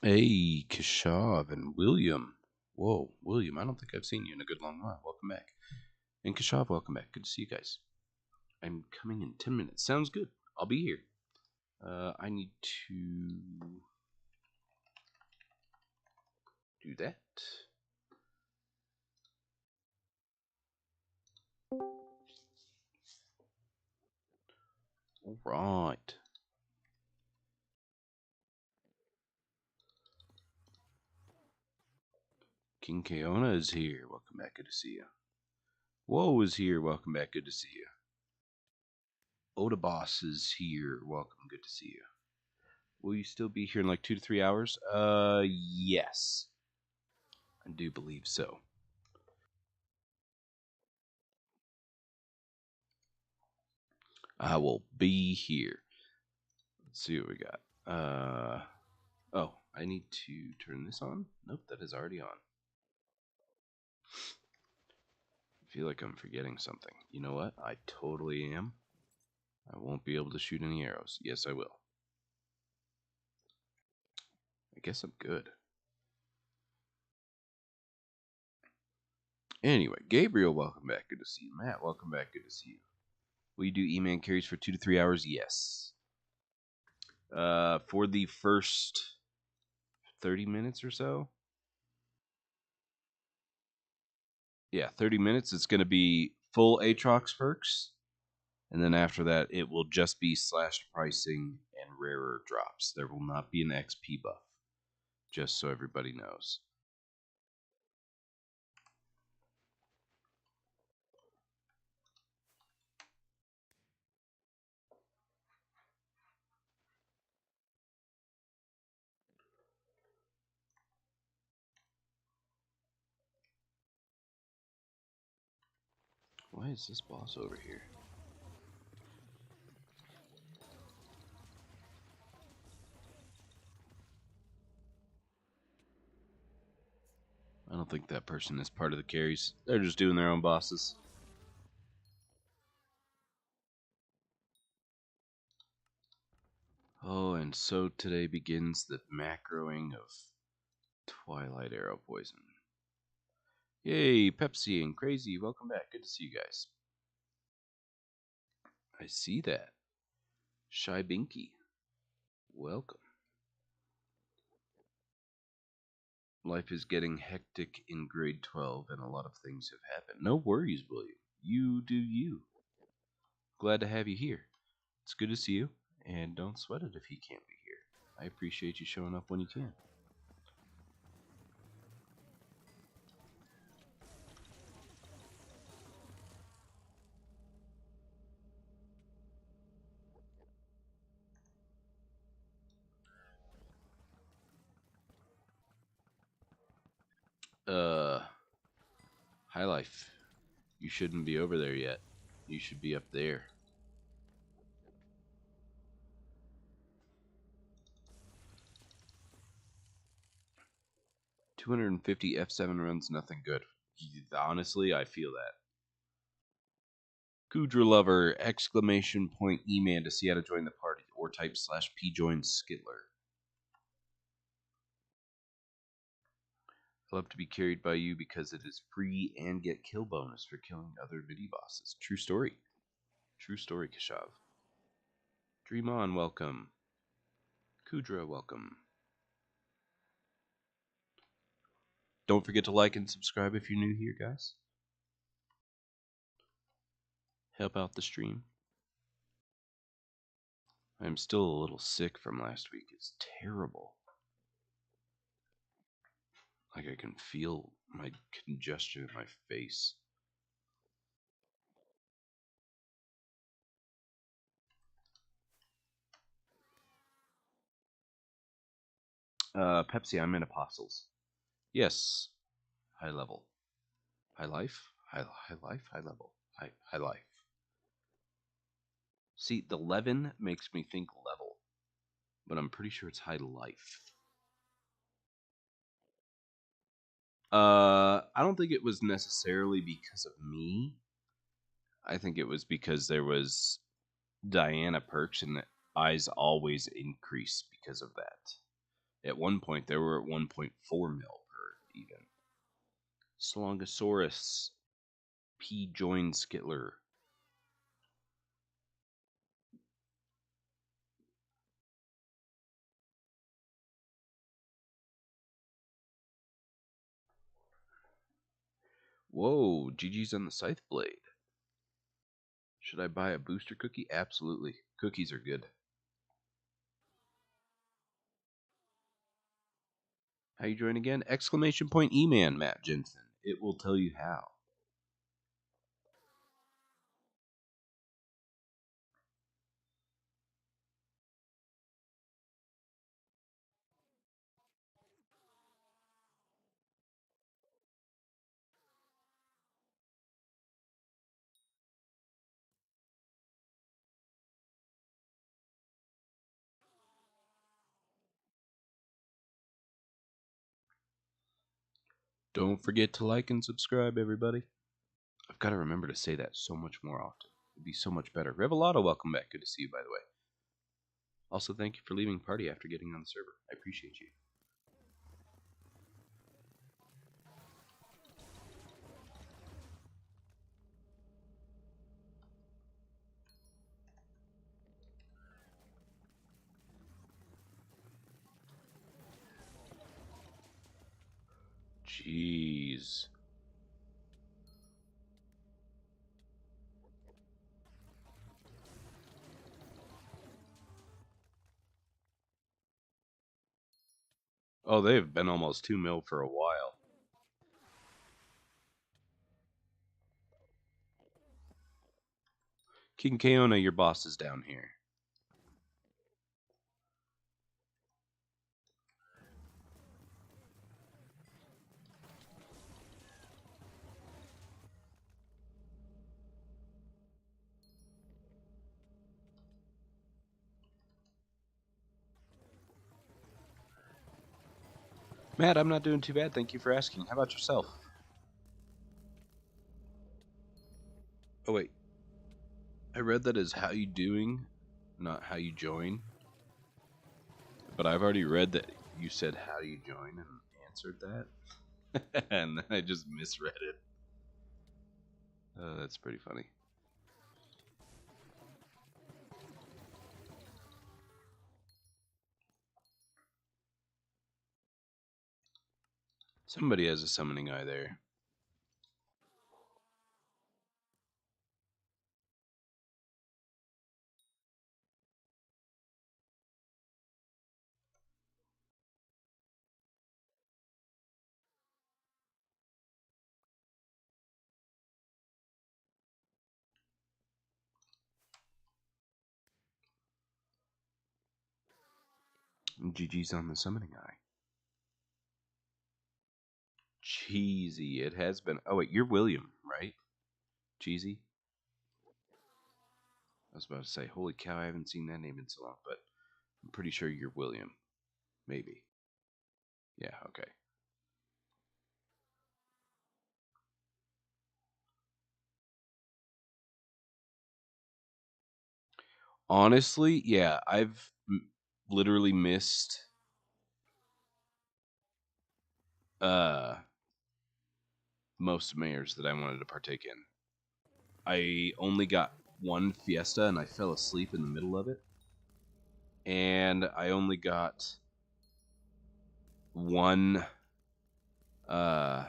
Hey, Kashav and William. Whoa, William, I don't think I've seen you in a good long while. Welcome back. And Kashav, welcome back. Good to see you guys. I'm coming in 10 minutes. Sounds good. I'll be here. I need to do that. All right. King Kaona is here. Welcome back. Good to see you. Whoa is here. Welcome back. Good to see you. Oda Boss is here. Welcome. Good to see you. Will you still be here in like 2 to 3 hours? Yes. I do believe so. I will be here. Let's see what we got. Oh, I need to turn this on? Nope, that is already on. I feel like I'm forgetting something. You know what? I totally am. I won't be able to shoot any arrows. Yes, I will. I guess I'm good. Anyway, Gabriel, welcome back. Good to see you. Matt, welcome back. Good to see you. Will you do Eman carries for 2 to 3 hours? Yes. For the first 30 minutes or so. Yeah, 30 minutes. It's going to be full Aatrox perks. And then after that, it will just be slashed pricing and rarer drops. There will not be an XP buff, just so everybody knows. Why is this boss over here? I don't think that person is part of the carries. They're just doing their own bosses. Oh, and so today begins the macroing of Twilight Arrow Poison. Yay, Pepsi and Crazy, welcome back. Good to see you guys. I see that. Shy Binky, welcome. Life is getting hectic in grade 12 and a lot of things have happened. No worries, William. You do you. Glad to have you here. It's good to see you, and don't sweat it if he can't be here. I appreciate you showing up when you can. High Life. You shouldn't be over there yet. You should be up there. $250 F7 runs, nothing good. Honestly, I feel that. Kudra Lover, exclamation point E-man to see how to join the party, or type /P join Skittler. I love to be carried by you because it is free and get kill bonus for killing other mini bosses. True story. True story, Kashav. Dream on, welcome. Kudra, welcome. Don't forget to like and subscribe if you're new here, guys. Help out the stream. I'm still a little sick from last week. It's terrible. Like I can feel my congestion in my face. Pepsi, I'm in Apostles. Yes. High level. High life? High life? High level. High life. See, the 11 makes me think level, but I'm pretty sure it's high life. I don't think it was necessarily because of me. I think it was because there was Diana perks and the eyes always increase because of that. At one point, they were at 1.4 mil per even. Slongosaurus. P. Join Skittler. Whoa, GG's on the Scythe Blade. Should I buy a booster cookie? Absolutely. Cookies are good. How you join again? Exclamation point Eman, Matt Jensen. It will tell you how. Don't forget to like and subscribe, everybody. I've got to remember to say that so much more often. It'd be so much better. Revelado, welcome back. Good to see you, by the way. Also, thank you for leaving party after getting on the server. I appreciate you. Jeez. Oh, they've been almost 2 mil for a while. King Kaona, your boss is down here. Matt, I'm not doing too bad. Thank you for asking. How about yourself? Oh, wait. I read that as how you doing, not how you join. But I've already read that you said how you join and answered that. And then I just misread it. Oh, that's pretty funny. Somebody has a summoning eye there. GG's on the summoning eye. Cheesy. It has been. Oh, wait, you're William, right? Cheesy? I was about to say, holy cow, I haven't seen that name in so long, but I'm pretty sure you're William. Maybe. Yeah, okay. Honestly, yeah, I've literally missed uh most mayors that I wanted to partake in. I only got one fiesta and I fell asleep in the middle of it. And I only got one uh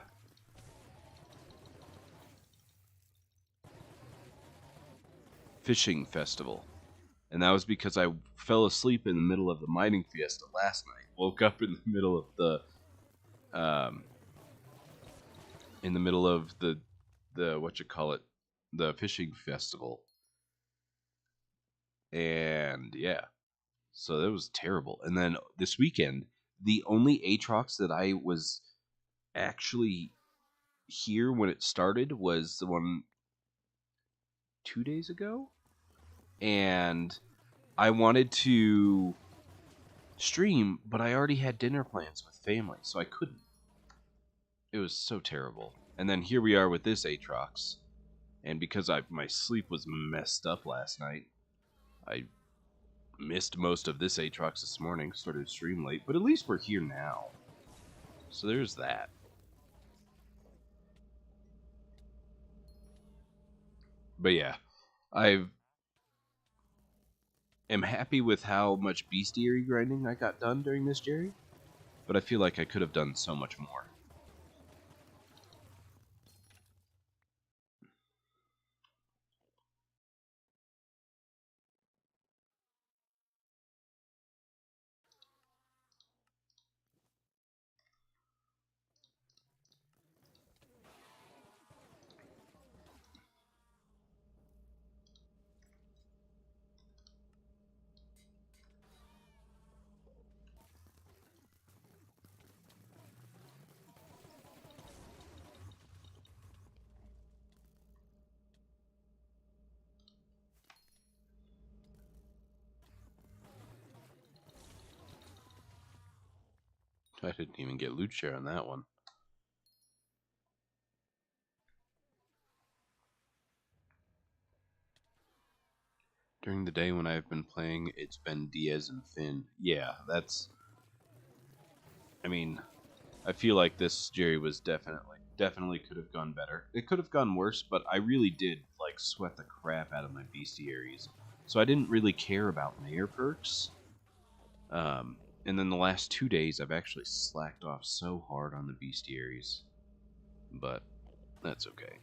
fishing festival. And that was because I fell asleep in the middle of the mining fiesta last night. Woke up in the middle of the what you call it, the fishing festival. And yeah, so that was terrible. And then this weekend, the only Aatrox that I was actually here when it started was the one 2 days ago. And I wanted to stream, but I already had dinner plans with family, so I couldn't. It was so terrible. And then here we are with this Aatrox. And because my sleep was messed up last night, I Missed most of this Aatrox this morning. Started stream late, but at least we're here now. So there's that. But yeah, I am happy with how much bestiary grinding I got done during this Jerry, but I feel like I could have done so much more. I didn't even get loot share on that one. During the day when I've been playing, it's been Diaz and Finn. Yeah, that's... I mean, I feel like this Jerry was definitely could have gone better. It could have gone worse, but I really did, like, sweat the crap out of my bestiaries. So I didn't really care about mayor perks. And then the last 2 days, I've actually slacked off so hard on the bestiaries. But that's okay.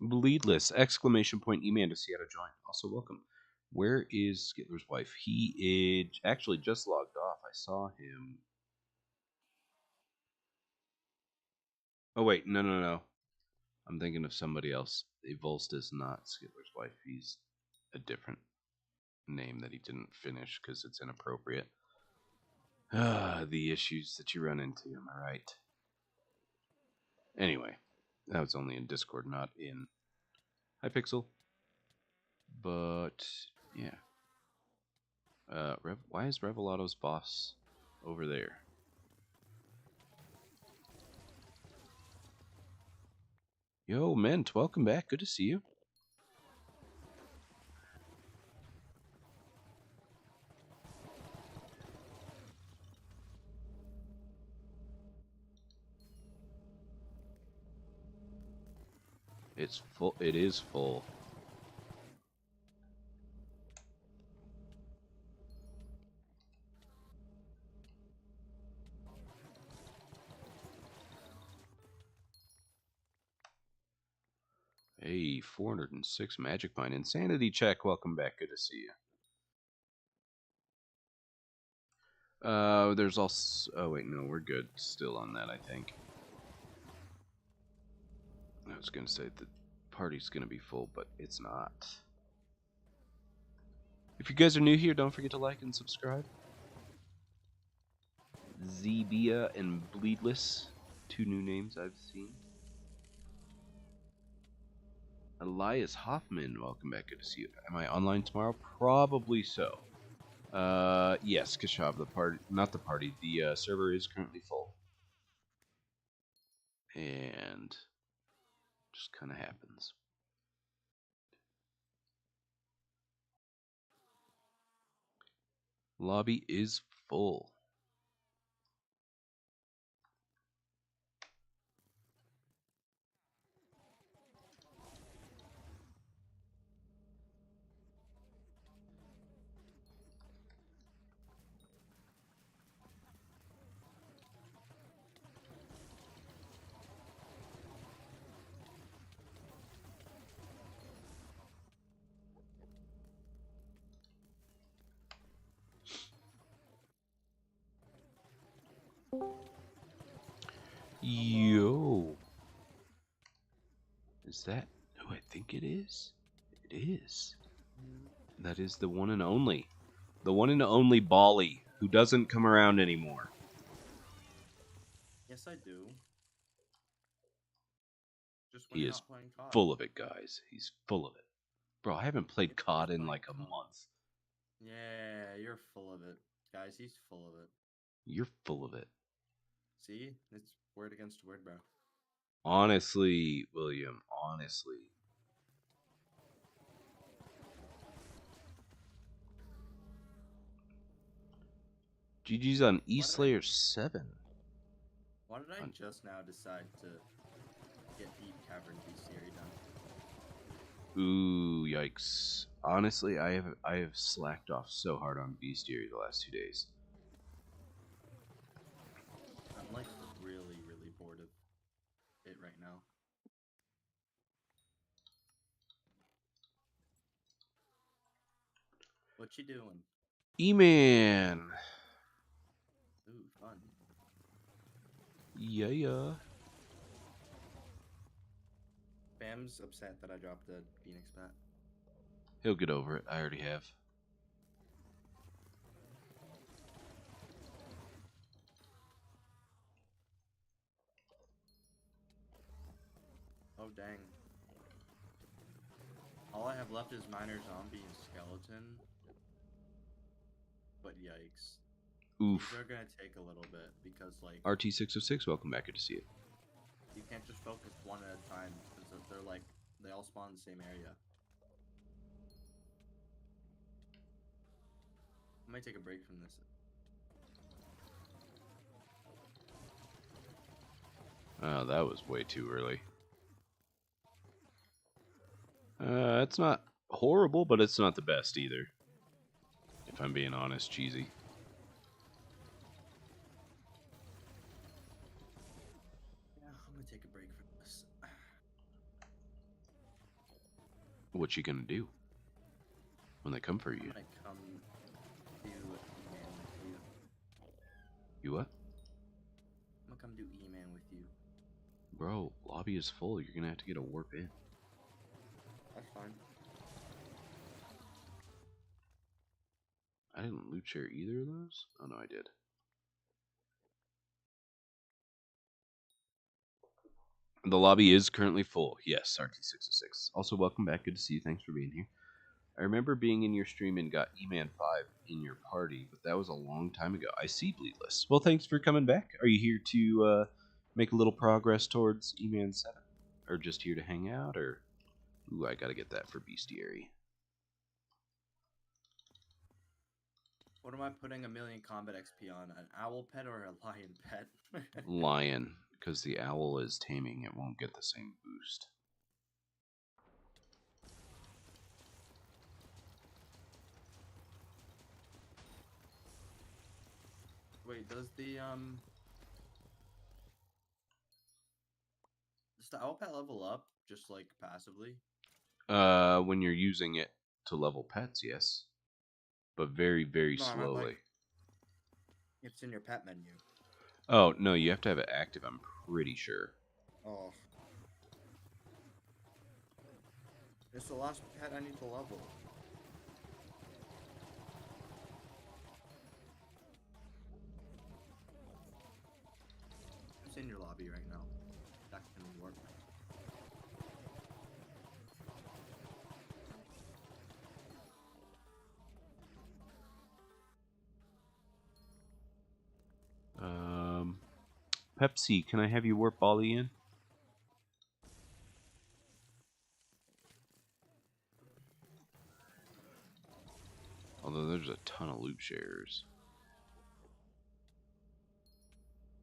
Bleedless! Exclamation point Eman to see how to join. Also welcome. Where is Skitler's wife? He is actually just logged off. I saw him. Oh wait, no. I'm thinking of somebody else. Volst is not Skitler's wife. He's a different name that he didn't finish because it's inappropriate. Ah, the issues that you run into, am I right? Anyway, that was only in Discord, not in Hypixel. But yeah. Why is Revelato's boss over there? Yo, Mint, welcome back. Good to see you. It's full. It is full. Hey, 406 Magic Mine. Insanity check. Welcome back. Good to see you. There's also... Oh, wait, no, we're good still on that, I think. I was going to say the party's going to be full, but it's not. If you guys are new here, don't forget to like and subscribe. Zebia and Bleedless. 2 new names I've seen. Elias Hoffman, welcome back. Good to see you. Am I online tomorrow? Probably so. Yes, Kashab, the party, not the party, the server is currently full. And just kind of happens. Lobby is full. Yo. Is that who I think it is? It is. That is the one and only. The one and only Bali, who doesn't come around anymore. Yes, I do. Just when He you're is not playing COD. full of it, guys. He's full of it. Bro, I haven't played It's COD just in playing like a COD. month. Yeah, you're full of it. Guys, he's full of it. You're full of it. See? It's word against word, bro. Honestly, William, honestly. GG's on E-Slayer 7. Why did I just now decide to get Deep Cavern Bestiary done? Ooh, yikes. Honestly, I have slacked off so hard on Bestiary the last 2 days. I'm like really, really bored of it right now. What you doing? Eman. Ooh, fun. Yeah. Bam's upset that I dropped the Phoenix bat. He'll get over it. I already have. Oh, dang. All I have left is Miner, Zombie, and Skeleton. But yikes. Oof. These are gonna take a little bit because, like, RT606, welcome back. Good to see you. you can't just focus one at a time because they're like, they all spawn in the same area. I might take a break from this. Oh, that was way too early. It's not horrible, but it's not the best either. If I'm being honest, cheesy. Yeah, I'm gonna take a break from this. What you gonna do when they come for you? I'm gonna come do E-Man with you. You what? I'm gonna come do E-Man with you. Bro, lobby is full. You're gonna have to get a warp in. That's fine. I didn't loot share either of those? Oh no, I did. The lobby is currently full. Yes, RT606. Also, welcome back. Good to see you. Thanks for being here. I remember being in your stream and got E-Man 5 in your party, but that was a long time ago. I see, Bleedless. Well, thanks for coming back. Are you here to make a little progress towards E-Man 7? Or just here to hang out? Or ooh, I gotta get that for Bestiary. What am I putting a million combat XP on? An owl pet or a lion pet? Lion, because the owl is taming. It won't get the same boost. Wait, does the owl pet level up just like passively? When you're using it to level pets, yes. But very, very No, I meant slowly. like it's in your pet menu. Oh, no, you have to have it active, I'm pretty sure. Oh. It's the last pet I need to level. It's in your lobby right now. That can work. Pepsi, can I have you warp Bali in? Although there's a ton of loot shares.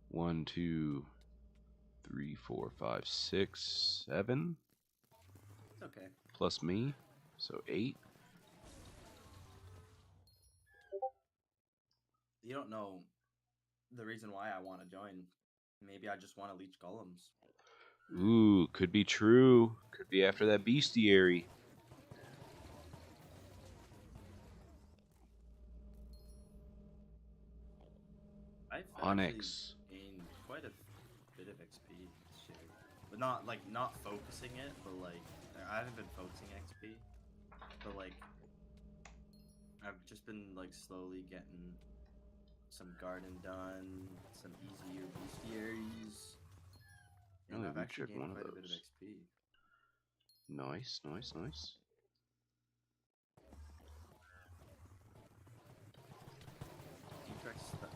1, 2, 3, 4, 5, 6, 7. It's okay. Plus me, so 8. You don't know the reason why I want to join. Maybe I just want to leech golems. Ooh, could be true. Could be after that bestiary. I've Onyx. quite a bit of XP this year, but not focusing it, but like I haven't been focusing XP, but like I've just been like slowly getting some garden done, some easier bestiaries, and I've actually gained quite a bit of XP. Nice, nice, nice.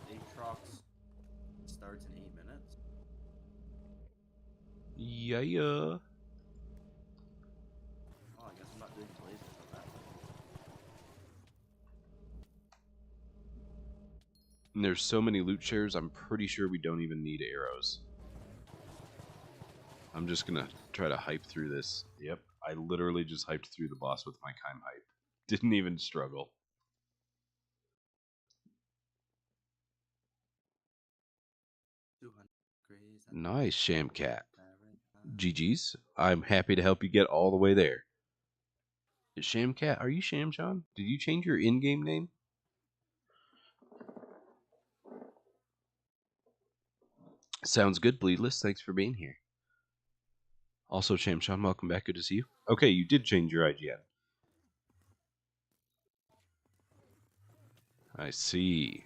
Aatrox starts in 8 minutes. Yeah. Oh, I guess I'm not doing blazes on that. And there's so many loot shares, I'm pretty sure we don't even need arrows. I'm just gonna try to hype through this. Yep, I literally just hyped through the boss with my Kime hype. Didn't even struggle. Nice, Shamcat. GG's. I'm happy to help you get all the way there. Shamcat, are you Shamjon? Did you change your in-game name? Sounds good, Bleedless. Thanks for being here. Also, Shamjon, welcome back. Good to see you. Okay, you did change your IGN. I see.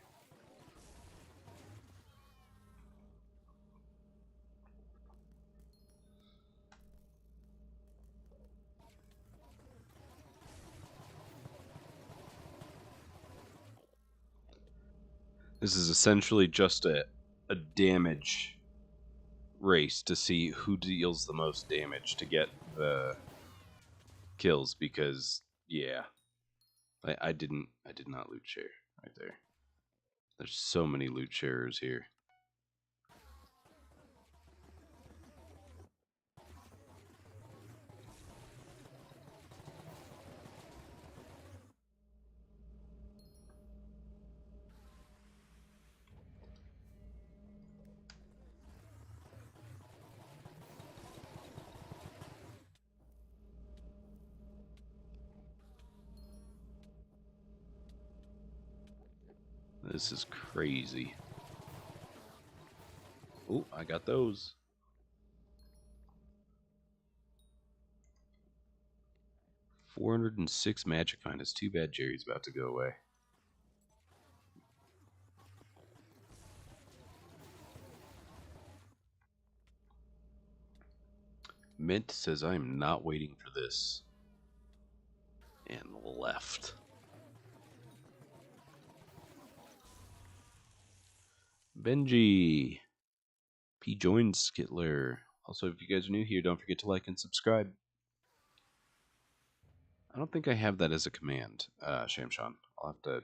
This is essentially just a damage race to see who deals the most damage to get the kills, because yeah, I did not loot share right there. There's so many loot sharers here. This is crazy. Oh, I got those. $406 magic find. It's too bad Jerry's about to go away. Mint says I'm not waiting for this. And left. Benji. P joined Skittler. Also, if you guys are new here, don't forget to like and subscribe. I don't think I have that as a command, Shamshan. I'll have to...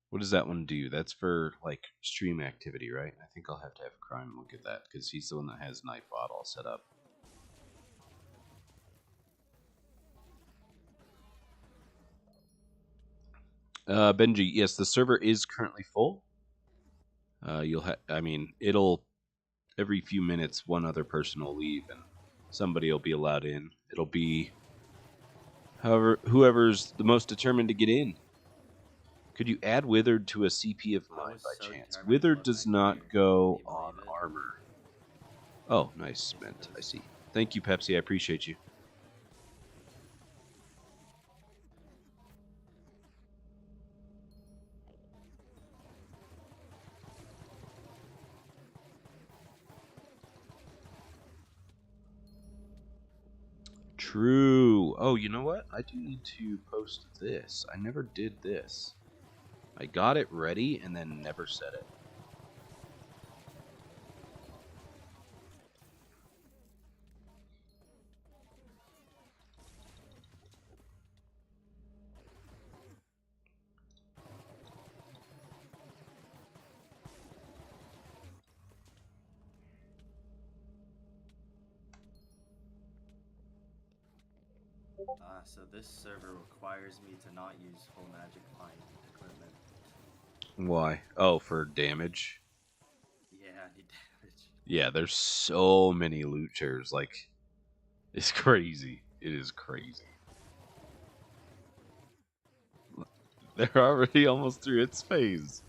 What does that one do? That's for, like, stream activity, right? I think I'll have to have Crime look at that, because he's the one that has Nightbot all set up. Benji, yes, the server is currently full. It'll... Every few minutes, one other person will leave, and somebody will be allowed in. It'll be... whoever's the most determined to get in. Could you add Withered to a CP of mine by chance? Withered does not go on armor. Oh, nice, Mint. I see. Thank you, Pepsi. I appreciate you. True. Oh, you know what? I do need to post this. I never did this. I got it ready and then never said it. So this server requires me to not use full magic find equipment. Why? Oh, for damage? Yeah, I need damage. Yeah, there's so many loot shares. Like, it's crazy. It is crazy. They're already almost through its phase.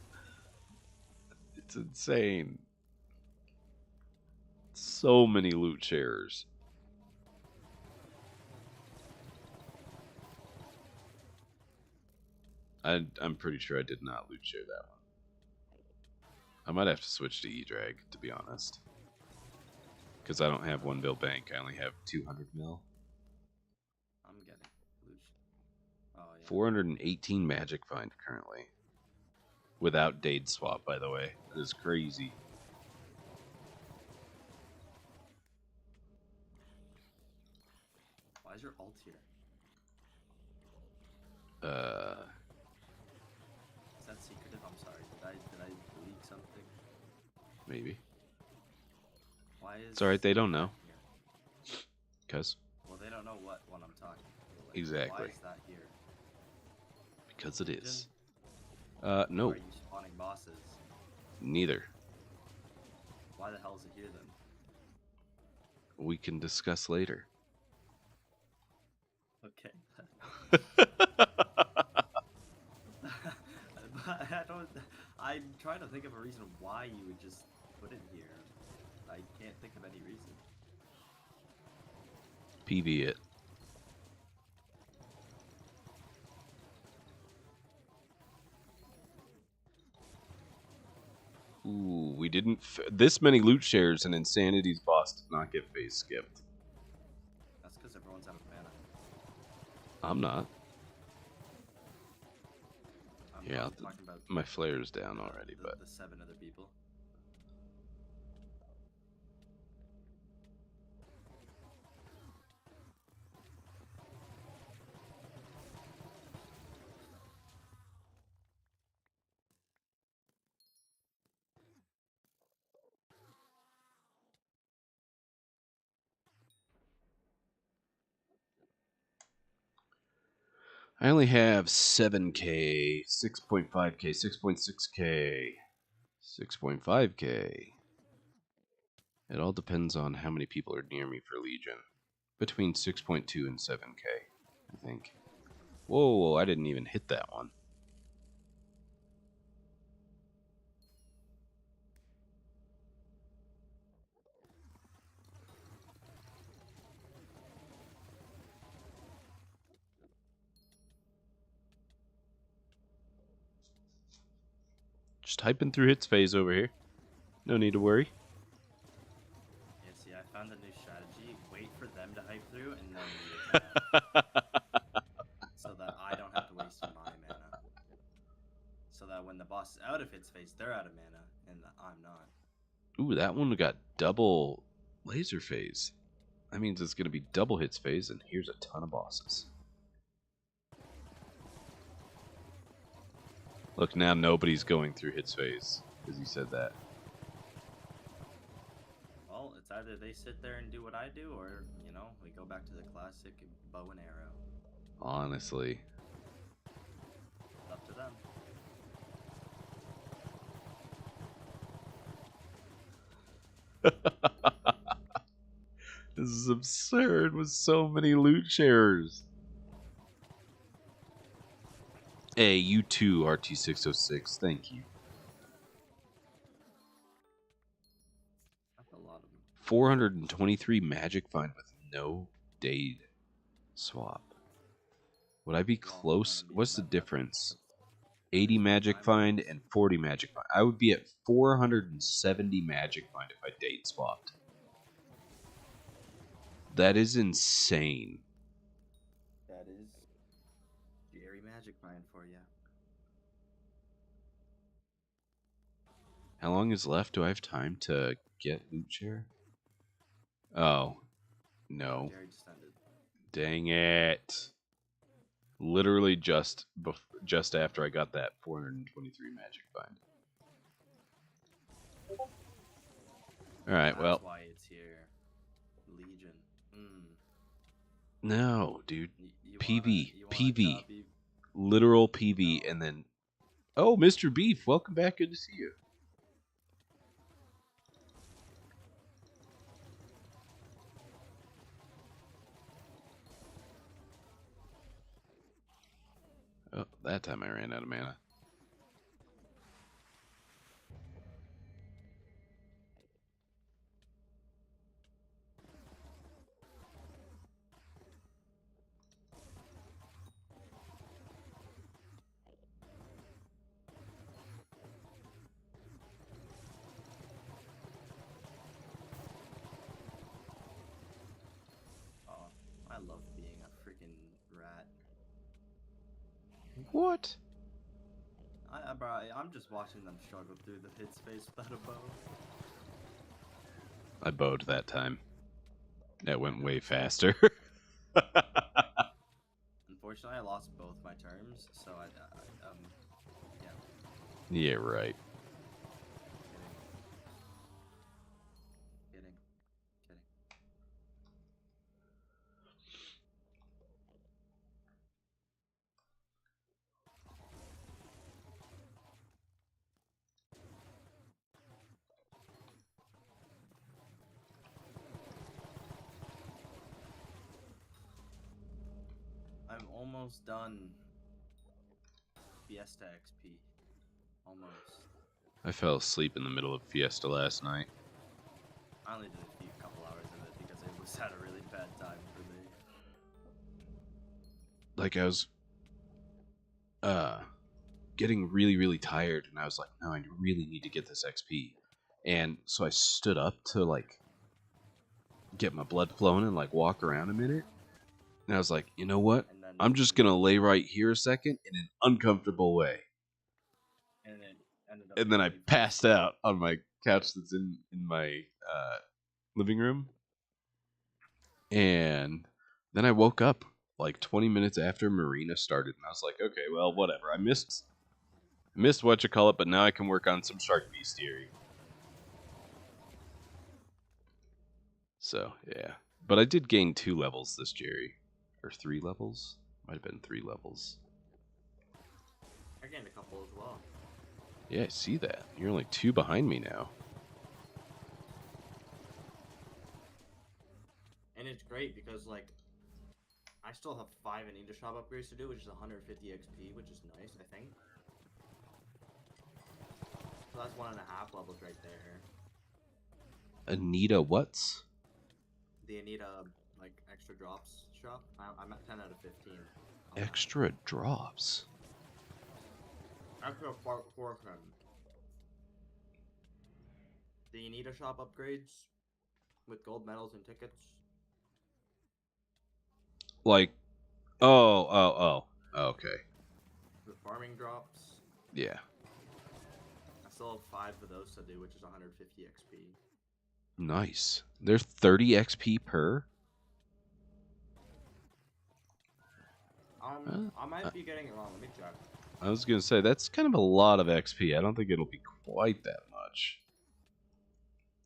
It's insane. So many loot sharers. I'm pretty sure I did not loot share that one. I might have to switch to E-Drag, to be honest. Because I don't have 1 mil bank, I only have 200 mil. I'm getting loot. Oh, yeah. 418 magic find currently. Without Dade swap, by the way. That is crazy. Why is your ult here? Is that secretive? I'm sorry. Did I leak something? Maybe. Why is It's alright, they don't know. here? Because? Well, they don't know what one I'm talking to. Like, Exactly. why is that here? Because it is. Or No. are you spawning bosses? Neither. Why the hell is it here then? We can discuss later. Okay. I don't. I'm trying to think of a reason why you would just put it here. I can't think of any reason. PV it. Ooh, we didn't. This many loot shares and Insanity's boss did not get phase skipped. That's because everyone's out of mana. I'm not. I'm Yeah, not talking about my flare's down already, but the 7 other people. I only have 7k, 6.5k, 6.6k, 6.5k. It all depends on how many people are near me for Legion. Between 6.2 and 7k, I think. Whoa, I didn't even hit that one. Just typing through hits phase over here. No need to worry. Yeah, see, I found a new strategy. Wait for them to hype through, and then you attack. So that I don't have to waste my mana. So that when the boss is out of hits phase, they're out of mana, and I'm not. Ooh, that one got double laser phase. That means it's going to be double hits phase, and here's a ton of bosses. Look, now nobody's going through hits phase, because you said that. Well, it's either they sit there and do what I do, or, you know, we go back to the classic bow and arrow. Honestly. It's up to them. This is absurd with so many loot sharers. Hey, you too, RT606. Thank you. That's a lot of them. 423 magic find with no Dade swap. Would I be close? What's the difference? 80 magic find and 40 magic find. I would be at 470 magic find if I Dade swapped. That is insane. That is Jerry Magic Mind for you. How long is left? Do I have time to get loot share? Oh, no. Jerry just ended. Dang it. Literally just after I got that 423 magic find. Alright, That's well. why it's here. Legion. No, dude. You PV. wanna PV. copy? Literal PV, and then... Oh, Mr. Beef, welcome back. Good to see you. Oh, that time I ran out of mana. What? Bro, I'm just watching them struggle through the hit space without a bow. I bowed that time. That went way faster. Unfortunately, I lost both my terms, so yeah. Yeah, right. Kidding. Kidding. I'm almost done. Fiesta XP. Almost. I fell asleep in the middle of Fiesta last night. I only did a couple hours of it because it was at a really bad time for me. Like, I was getting really, really tired, and I was like, no, I really need to get this XP. And so I stood up to, like, get my blood flowing and, like, walk around a minute. And I was like, you know what? And then I'm just going to lay right here a second in an uncomfortable way. And it ended up And then I being passed out on my couch that's in my living room. And then I woke up like 20 minutes after Marina started. And I was like, okay, well, whatever. I missed what you call it, but now I can work on some Shark Bestiary. So, yeah. But I did gain 2 levels this Jerry. Or 3 levels? Might have been 3 levels. I gained a couple as well. Yeah, I see that. You're only 2 behind me now. And it's great because, like, I still have 5 Anita shop upgrades to do, which is 150 XP, which is nice, I think. So that's 1.5 levels right there. Anita what's? The Anita, like, extra drops shop. I'm at 10 out of 15. Extra drops? Extra 4 of them. The Anita shop upgrades with gold medals and tickets. Like, oh. Okay. The farming drops. Yeah. I still have 5 of those to do, which is 150 XP. Nice. They're 30 XP per? I might be getting it wrong. Let me check. I was going to say, that's kind of a lot of XP. I don't think it'll be quite that much.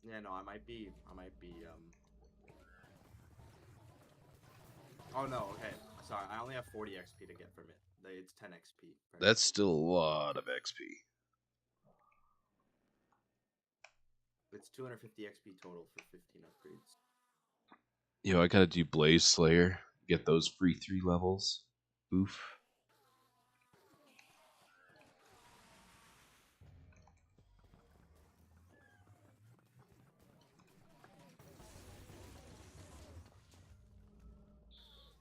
Yeah, no, I might be, Oh, no, okay. Sorry, I only have 40 XP to get from it. It's 10 XP. That's still a lot of XP. It's 250 XP total for 15 upgrades. Yo, I gotta do Blaze Slayer. Get those free 3 levels. Oof.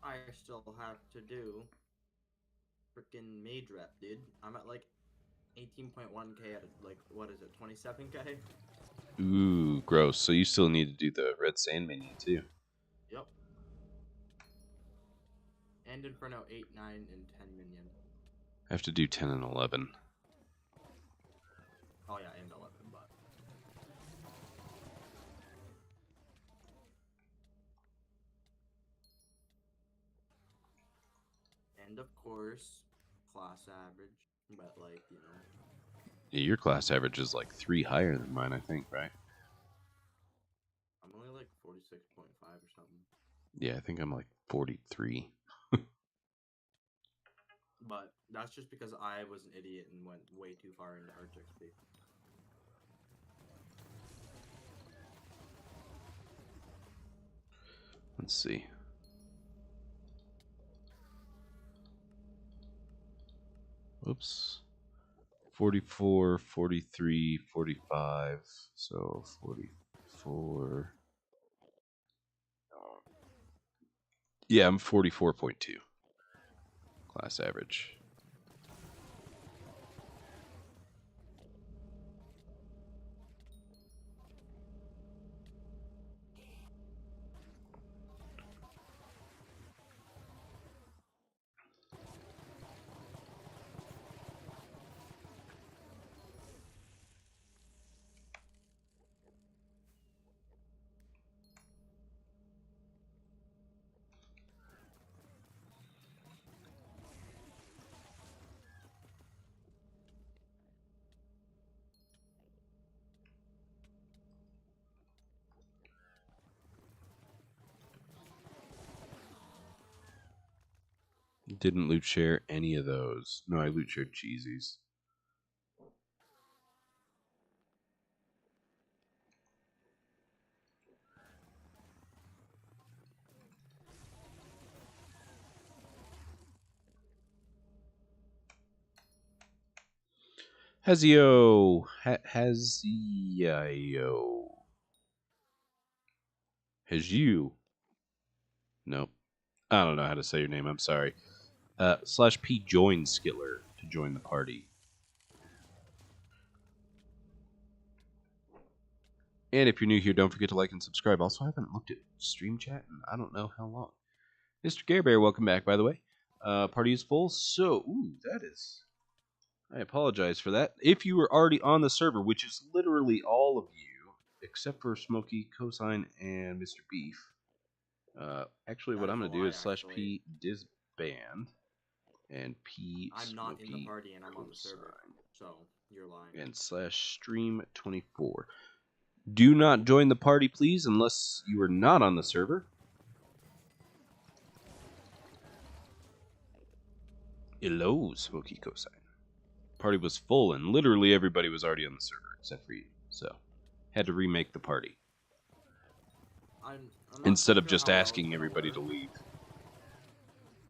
I still have to do freaking mage rep, dude. I'm at like 18.1k at like, what is it, 27k? Ooh, gross. So you still need to do the Red Sand minion too. Yep. And Inferno 8, 9, and 10 minion. I have to do 10 and 11. Oh yeah, and 11, but... And of course, class average, but like, you know... Yeah, your class average is like 3 higher than mine, I think, right? I'm only like 46.5 or something. Yeah, I think I'm like 43. But that's just because I was an idiot and went way too far into Arch XP. Let's see. Oops. 44, 43, 45. So 44. Yeah, I'm 44.2. Class average. Didn't loot share any of those. No, I loot shared cheesies. Hazio. Hazio. Haziu. Nope. I don't know how to say your name. I'm sorry. /P join Skitler to join the party. And if you're new here, don't forget to like and subscribe. Also, I haven't looked at stream chat in I don't know how long. Mr. Care Bear, welcome back, by the way. Party is full, so... Ooh, that is... I apologize for that. If you were already on the server, which is literally all of you, except for Smokey, Cosine, and Mr. Beef. Actually, what I'm going to do is /P disband and P I'm not in the Smokey party and I'm on the Cosine. server, so you're lying. And /stream24. Do not join the party, please, unless you are not on the server. Hello, Smokey Cosine. Party was full, and literally everybody was already on the server, except for you. So, had to remake the party. I'm Instead of just asking everybody to leave.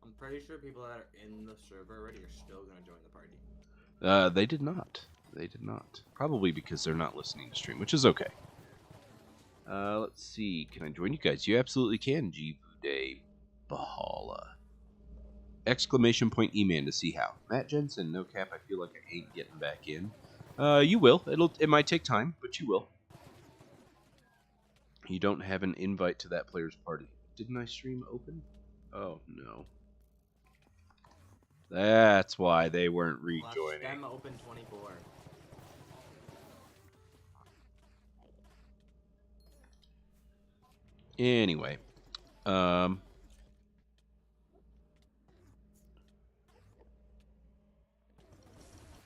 I'm pretty sure people that are in the server already are still going to join the party. They did not. They did not. Probably because they're not listening to stream, which is okay. Let's see. Can I join you guys? You absolutely can, Jivude Bahala. Exclamation point Eman to see how. Matt Jensen, no cap, I feel like I ain't getting back in. You will. It might take time, but you will. You don't have an invite to that player's party. Didn't I stream open? Oh, no. That's why they weren't rejoining. Stem open 24. Anyway.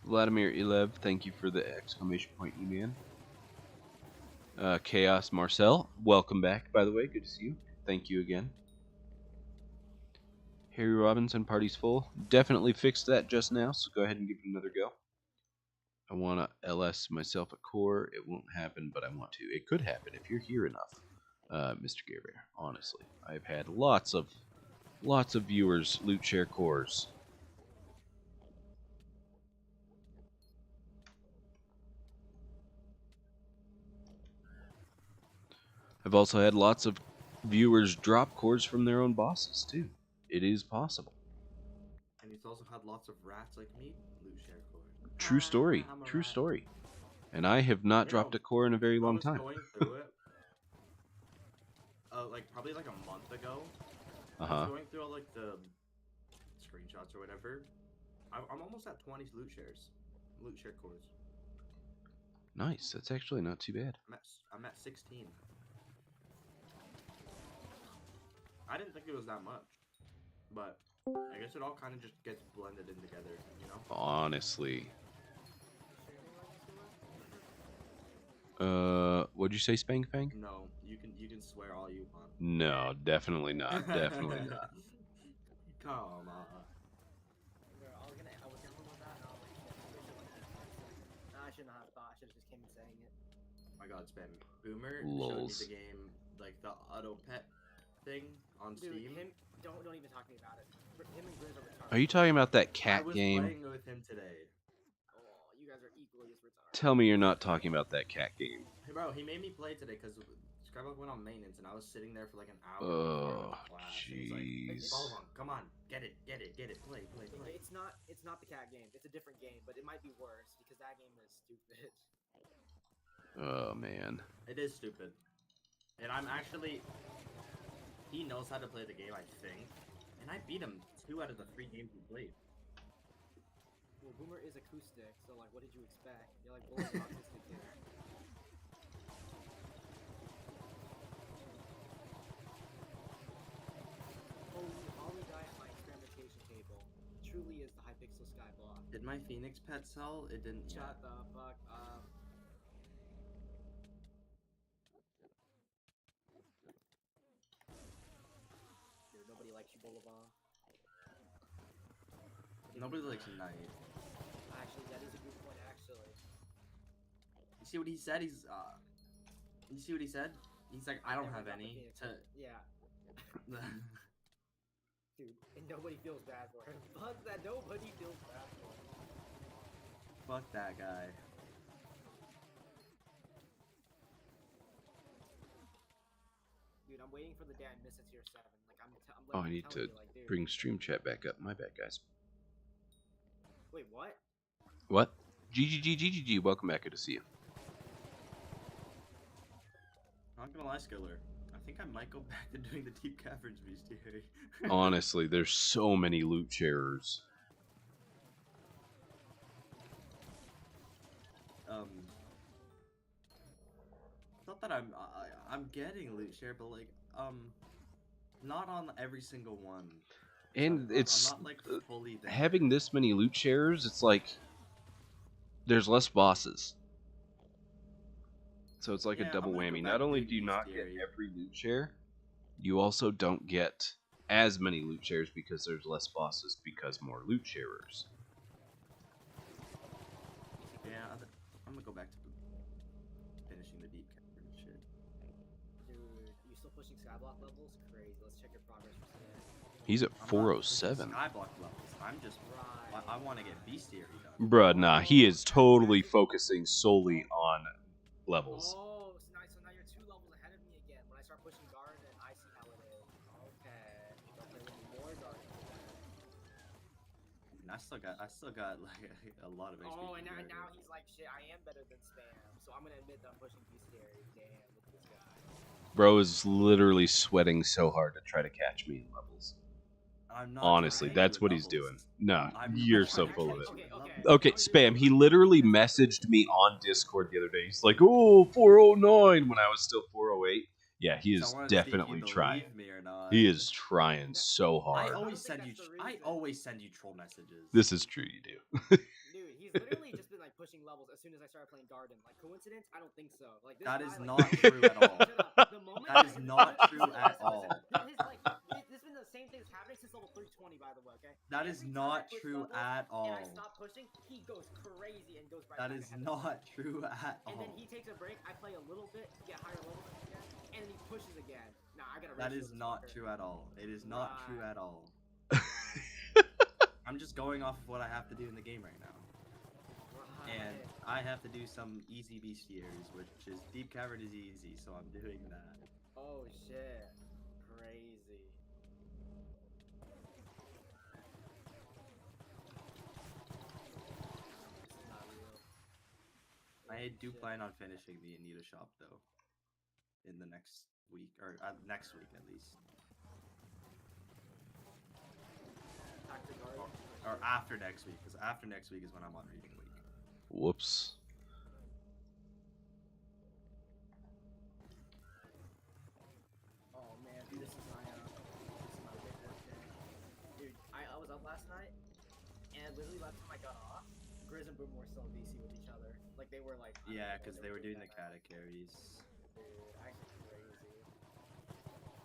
Vladimir Ilev, thank you for the exclamation point, E-Man. Chaos Marcel, welcome back, by the way. Good to see you. Thank you again. Harry Robinson, party's full. Definitely fixed that just now, so go ahead and give it another go. I want to LS myself a core. It won't happen, but I want to. It could happen if you're here enough, Mr. Gearbear. Honestly, I've had lots of viewers loot share cores. I've also had lots of viewers drop cores from their own bosses too. It is possible. And he's also had lots of rats like me loot share core. True story. True story. And I have not dropped a core in a very long time. I was going through it, like probably like a month ago. I was going through all like the screenshots or whatever. I'm almost at 20 loot share cores. Nice. That's actually not too bad. I'm at 16. I didn't think it was that much, but I guess it all kind of just gets blended in together, you know? Honestly. What'd you say, Spank Fang? No, you can swear all you want. No, definitely not. Definitely not. Come on. I shouldn't have thought. I should have just came saying it. Oh my God, Spam. Boomer showed me the game, like the auto pet thing on Steam. Don't even talk to me about it. Him and Grizz are retarded. Are you talking about that cat game? I was playing with him today. Oh, you guys are equally as retarded. Tell me you're not talking about that cat game. Hey, bro, he made me play today because Skyblock went on maintenance and I was sitting there for like an hour. Oh, jeez. Like, come on, get it, play. It's not the cat game. It's a different game, but it might be worse because that game is stupid. Oh man. It is stupid, and I'm actually. He knows how to play the game, I think, and I beat him 2 out of the 3 games we played. Well, Boomer is acoustic, so like, what did you expect? You're like bullying autistic kids. Holly guy at my experimentation table truly is the Hypixel Skyblock. Did my Phoenix pet sell? It didn't. Shut the fuck up. Dude, nobody likes you, Bolivar. Nobody likes Knight. Actually, that is a good point. Actually, You see what he said? You see what he said? He's like, I don't never have got the any. Phoenix Wing. Yeah, dude, and nobody feels bad for him. Fuck that. Nobody feels bad for him. Fuck that guy. Dude, I'm waiting for the day I miss it tier 7. Like I'm Oh, I need to telling you, like, dude. bring stream chat back up. My bad, guys. Wait, what? What? GGG. Welcome back. Good to see you. Not gonna lie, Skiller. I think I might go back to doing the Deep Caverns bestiary. Honestly, there's so many loot sharers. Not that I'm getting loot share, but like not on every single one. And I'm it's not like fully there. having this many loot sharers. It's like there's less bosses, so it's like a Yeah, double I'm gonna go whammy. back Not to only doing do you not get bestiary. every loot share, you also don't get as many loot shares because there's less bosses because more loot sharers. Yeah, I'm gonna go back to finishing the Deep Caverns shit. Dude, you still pushing Skyblock levels? Crazy. Let's check your progress for today. He's at I'm not pushing 407. Skyblock levels. I'm just Right. I want to get bestiary done. Bruh, nah, he is totally focusing solely on levels. Oh, so now you're 2 levels ahead of me again. When I start pushing Garden, I see how it is. Okay. Don't play with me more Garden. And I still got like a lot of XP. Oh, and from now Garden. he's like, shit, I am better than Spam. So I'm gonna admit that I'm pushing bestiary. Damn, look at this guy. Bro is literally sweating so hard to try to catch me in levels. I'm not Honestly, trying to that's do what he's levels. doing. Nah, I'm not you're trying so to full of catch it. you in levels. Okay, Spam, he literally messaged me on Discord the other day. He's like, oh, 409 when I was still 408. Yeah, he So is I wanted to see if definitely you trying. believe me or not. He is trying so I hard. always think send you. that's the I reason. always send you troll messages. This is true, you do. Dude, he's literally just been like pushing levels as soon as I started playing Garden. Like coincidence? I don't think so. Like this That guy, is like, not true at all. Shut up. The moment That is the not moment- true at all. His, like, this has been the same thing that's happening since level 320, by the way. Okay. That is Every time not I push true levels at all. And I stop pushing, he goes crazy and goes right That back is ahead of me. not true at And then all. he takes a break. I play a little bit, get higher levels again, and then he pushes again. Nah, I gotta. That ratio is this not fucker. true at all. It is not true Right. at all. Right. I'm just going off of what I have to do in the game right now. And I have to do some easy bestiaries, which is Deep Cavern is easy, so I'm doing that. Oh shit. Crazy. This is not real. I do Shit. plan on finishing the Anita shop though, in the next week, or next week at least, Back to Garden. or after next week, because after next week is when I'm on reading week. Whoops. Oh man, dude, this is my big work day. Dude, I was up last night, and literally last time I got off, Grizz and Boom were still in VC with each other. Like they were like. Yeah, because they were doing the kata carries. Dude, actually crazy.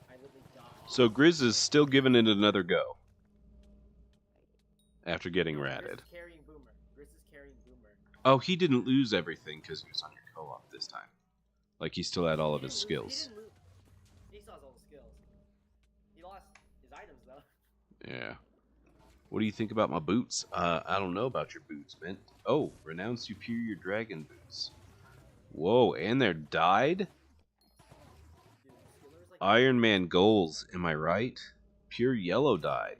I literally got off. So Grizz is still giving it another go. After getting No, ratted. Grizz is carrying Boomer. Grizz is carrying Boomer. Oh, he didn't lose everything because he was on your co-op this time. Like, he still had all of He his didn't skills. lose- He didn't lose. He still has all the skills. He lost his items though. Yeah. What do you think about my boots? I don't know about your boots, man. Oh, renowned superior dragon boots. Whoa, and they're dyed? Dude, Skiller's like. Iron Man goals, am I right? Pure yellow dyed.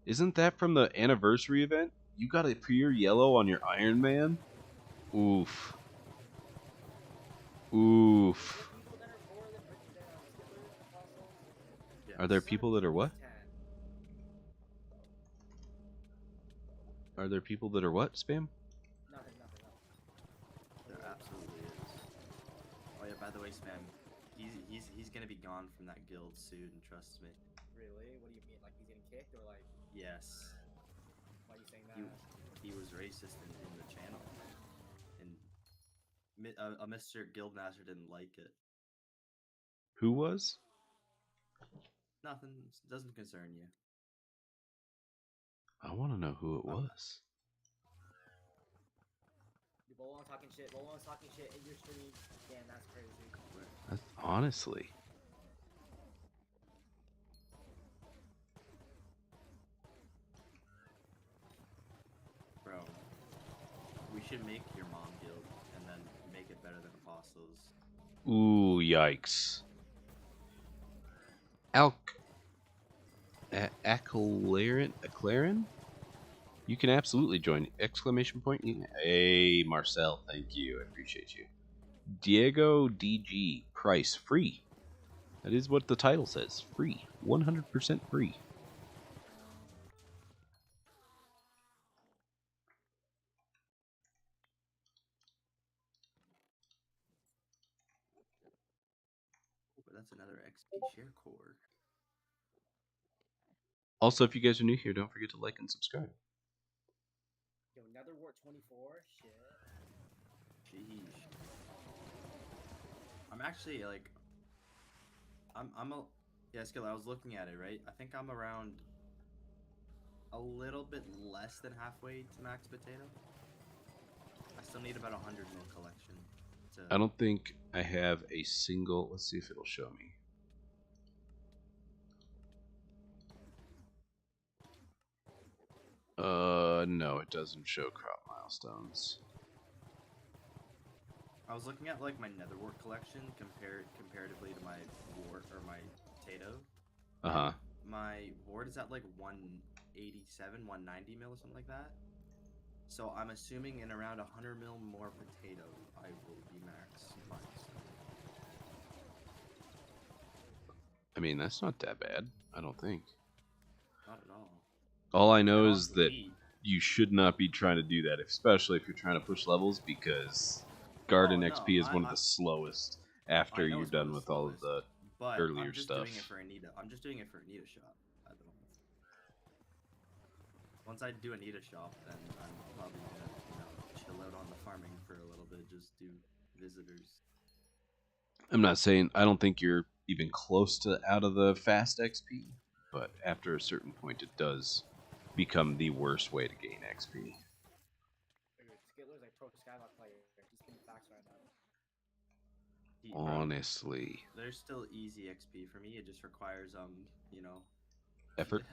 Isn't that from the anniversary event? You got a pure yellow on your Iron Man? Oof. Oof. Are there people that are what? Are there people that are what, Spam? Nothing. There absolutely is. Oh yeah, by the way, Spam, he's gonna be gone from that guild soon. Trust me. Really? What do you mean? Like he's getting kicked or like? Yes. Why are you saying that? He was racist in the channel, and a Mr. Guildmaster didn't like it. Who was? Nothing doesn't concern you. I want to know who it Oh. was. Bolo talking shit. Bolo's talking shit in your stream. Damn, that's crazy. That's, honestly. Bro, we should make your mom guild and then make it better than Apostles. Ooh, yikes. Aclaren? You can absolutely join. Exclamation point. Hey, Marcel, thank you. I appreciate you. Diego DG. Price. Free. That is what the title says. Free. 100% free. But that's another XP share core. Also, if you guys are new here, don't forget to like and subscribe. Yo, Nether Wart 24. Shit. Sheesh. I'm actually like, I'm a, yeah, Skill. I was looking at it, right? I think I'm around a little bit less than halfway to max potato. I still need about 100 mil collection. I don't think I have a single. Let's see if it'll show me. No, it doesn't show crop milestones. I was looking at like my netherwort collection comparatively to my wart or my potato. Uh-huh. My wart is at like 187, 190 mil or something like that. So I'm assuming in around 100 mil more potato, I will be max milestone. I mean, that's not that bad. I don't think. Not at all. All I know And is that you should not be trying to do that, especially if you're trying to push levels, because Garden XP is one of the slowest after you're done with all of the earlier stuff. Doing it for Anita. I'm just doing it for Anita shop at the moment. Once I do Anita shop, then I'm probably gonna chill out on the farming for a little bit, just do visitors. I'm not saying I don't think you're even close to out of the fast XP, but after a certain point, it does become the worst way to gain XP. Dude, Skitler's like pro Skyblock player. Just give me facts right now. Honestly, there's still easy XP for me. It just requires you know, effort.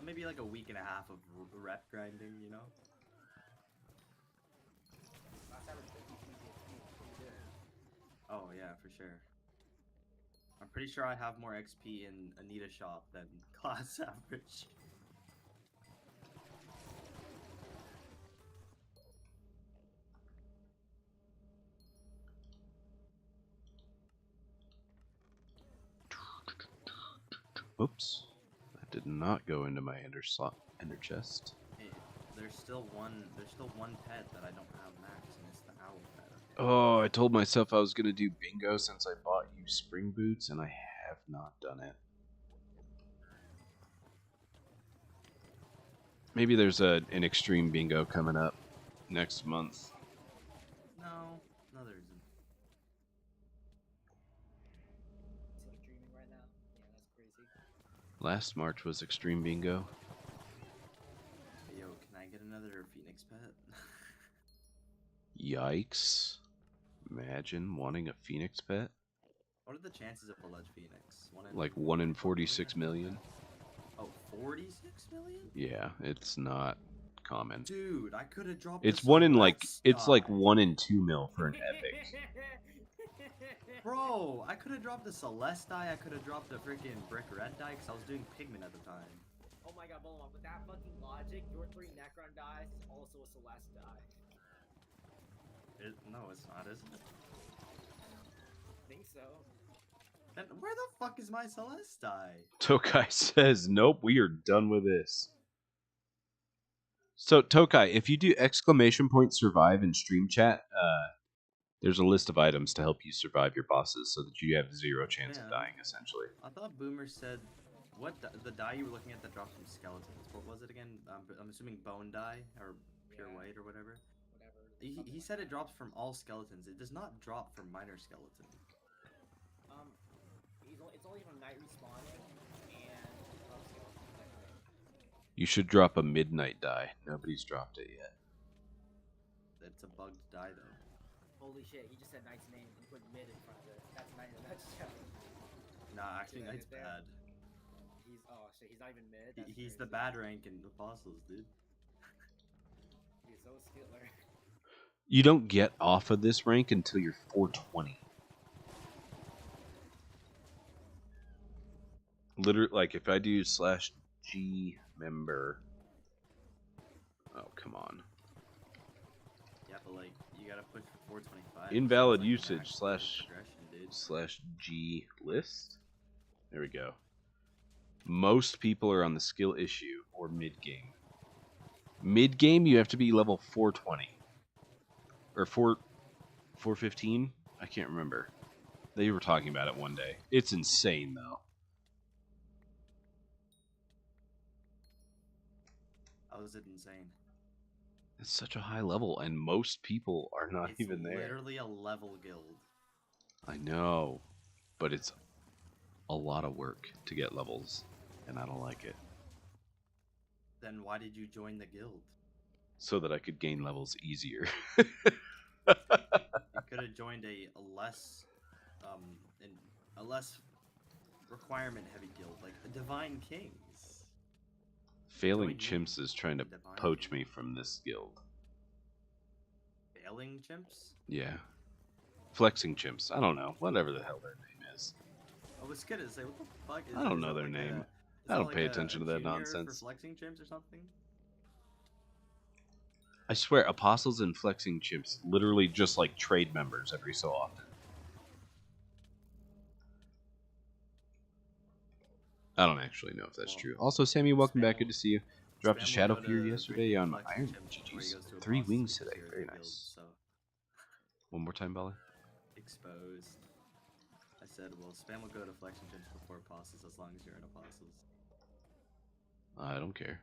Maybe like a week and a half of rep grinding. You know. Oh yeah, for sure. I'm pretty sure I have more XP in Anita shop than class average. Oops, that did not go into my ender chest. Hey, there's still one pet that I don't have max, and it's the owl pet. Oh, I told myself I was gonna do bingo since I bought you spring boots, and I have not done it. Maybe there's an extreme bingo coming up next month. No, there isn't. Still streaming right now? Yeah, that's crazy. Last March was extreme bingo. Hey, yo, can I get another Phoenix pet? Yikes. Imagine wanting a Phoenix pet. What are the chances of a Ledge Phoenix? Like 1 in 46 million. Oh, 46 million? Yeah, it's not common. Dude, I could have dropped. It's 1 in like 1 in 2 mil for an epic. Bro, I could have dropped a Celeste die. I could have dropped a freaking Brick Red die because I was doing Pigment at the time. Oh my god, Bolon, with that fucking logic, your 3 Necron dies is also a Celeste die. No, it's not, is it? I think so. Then where the fuck is my Celeste die? Tokai says, nope, we are done with this. So, Tokai, if you do exclamation point survive in stream chat, there's a list of items to help you survive your bosses so that you have 0 chance of dying, essentially. I thought Boomer said, the die you were looking at that drops from skeletons. What was it again? I'm assuming bone die, or pure white, or whatever. He said it drops from all skeletons. It does not drop from minor skeleton. It's only from night respawning and You should drop a midnight die. Nobody's dropped it yet. It's a bugged die though. Holy shit, he just said Knight's name and put mid in front of it. That's Knight in a nutshell. Nah, actually, Did I Knight's hit there? bad. Oh shit, he's not even mid. That's He's the crazy. bad rank in Apostles, dude. He's so skiller. You don't get off of this rank until you're 420. Literally, like if I do /G member. Oh, come on. Yeah, but like you gotta push for 425. Invalid Sounds like usage max progression, dude. /G list. There we go. Most people are on the skill issue or mid game. Mid game, you have to be level 420 or 415. I can't remember. They were talking about it one day. It's insane though. How is it insane? It's such a high level, and most people are not It's even there. literally a level guild. I know, but it's a lot of work to get levels, and I don't like it. Then why did you join the guild? So that I could gain levels easier. You could have joined a less requirement heavy guild, like the Divine Kings. Failing Join Chimps is trying to Divine poach King. me from this guild. Failing Chimps? Yeah. Flexing Chimps. I don't know. Whatever the hell their name is. I was gonna say, what the fuck is I don't is know that their like name. is I that don't like pay a attention to that junior nonsense. For Flexing Chimps or something? I swear, Apostles and Flexing Chimps literally just like trade members every so often. I don't actually know if that's true. Also, Sammy, welcome back. Good to see you. Dropped a Spam will shadow go fear to yesterday drinking on Flexing Iron Chimps before he GG's. goes to 3 Apostles wings because today. they're Very the guild, nice. so One more time, Bella. exposed. I said, well, Spam will go to Flexing Chimps before Apostles as long as you're in Apostles. I don't care.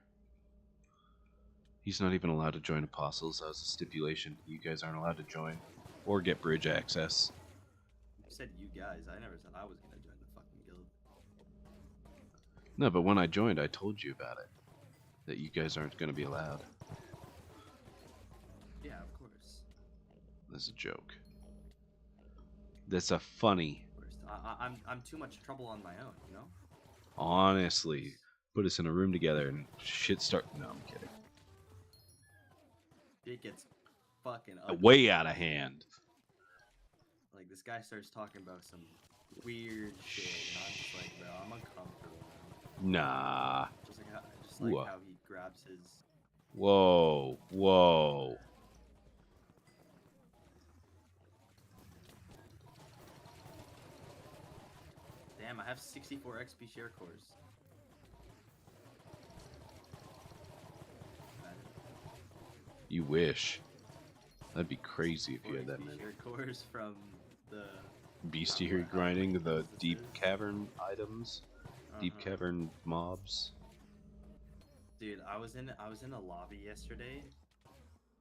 He's not even allowed to join Apostles. That was a stipulation. You guys aren't allowed to join or get bridge access. You said you guys. I never said I was gonna join the fucking guild. No, but when I joined, I told you about it. That you guys aren't going to be allowed. Yeah, of course. That's a joke. That's a funny. Of course. I'm too much trouble on my own, you know? Honestly, put us in a room together and shit start. No, I'm kidding. It gets fucking ugly. Way out of hand. Like, this guy starts talking about some weird shit, and I'm just like, bro, I'm uncomfortable, man. Nah. Just like how he grabs his... Whoa, whoa. Damn, I have 64 XP share cores. You wish. That'd be crazy if you had that many. Share cores from the... Bestiary grinding, the deep cavern items, deep cavern mobs. Dude, I was in a lobby yesterday.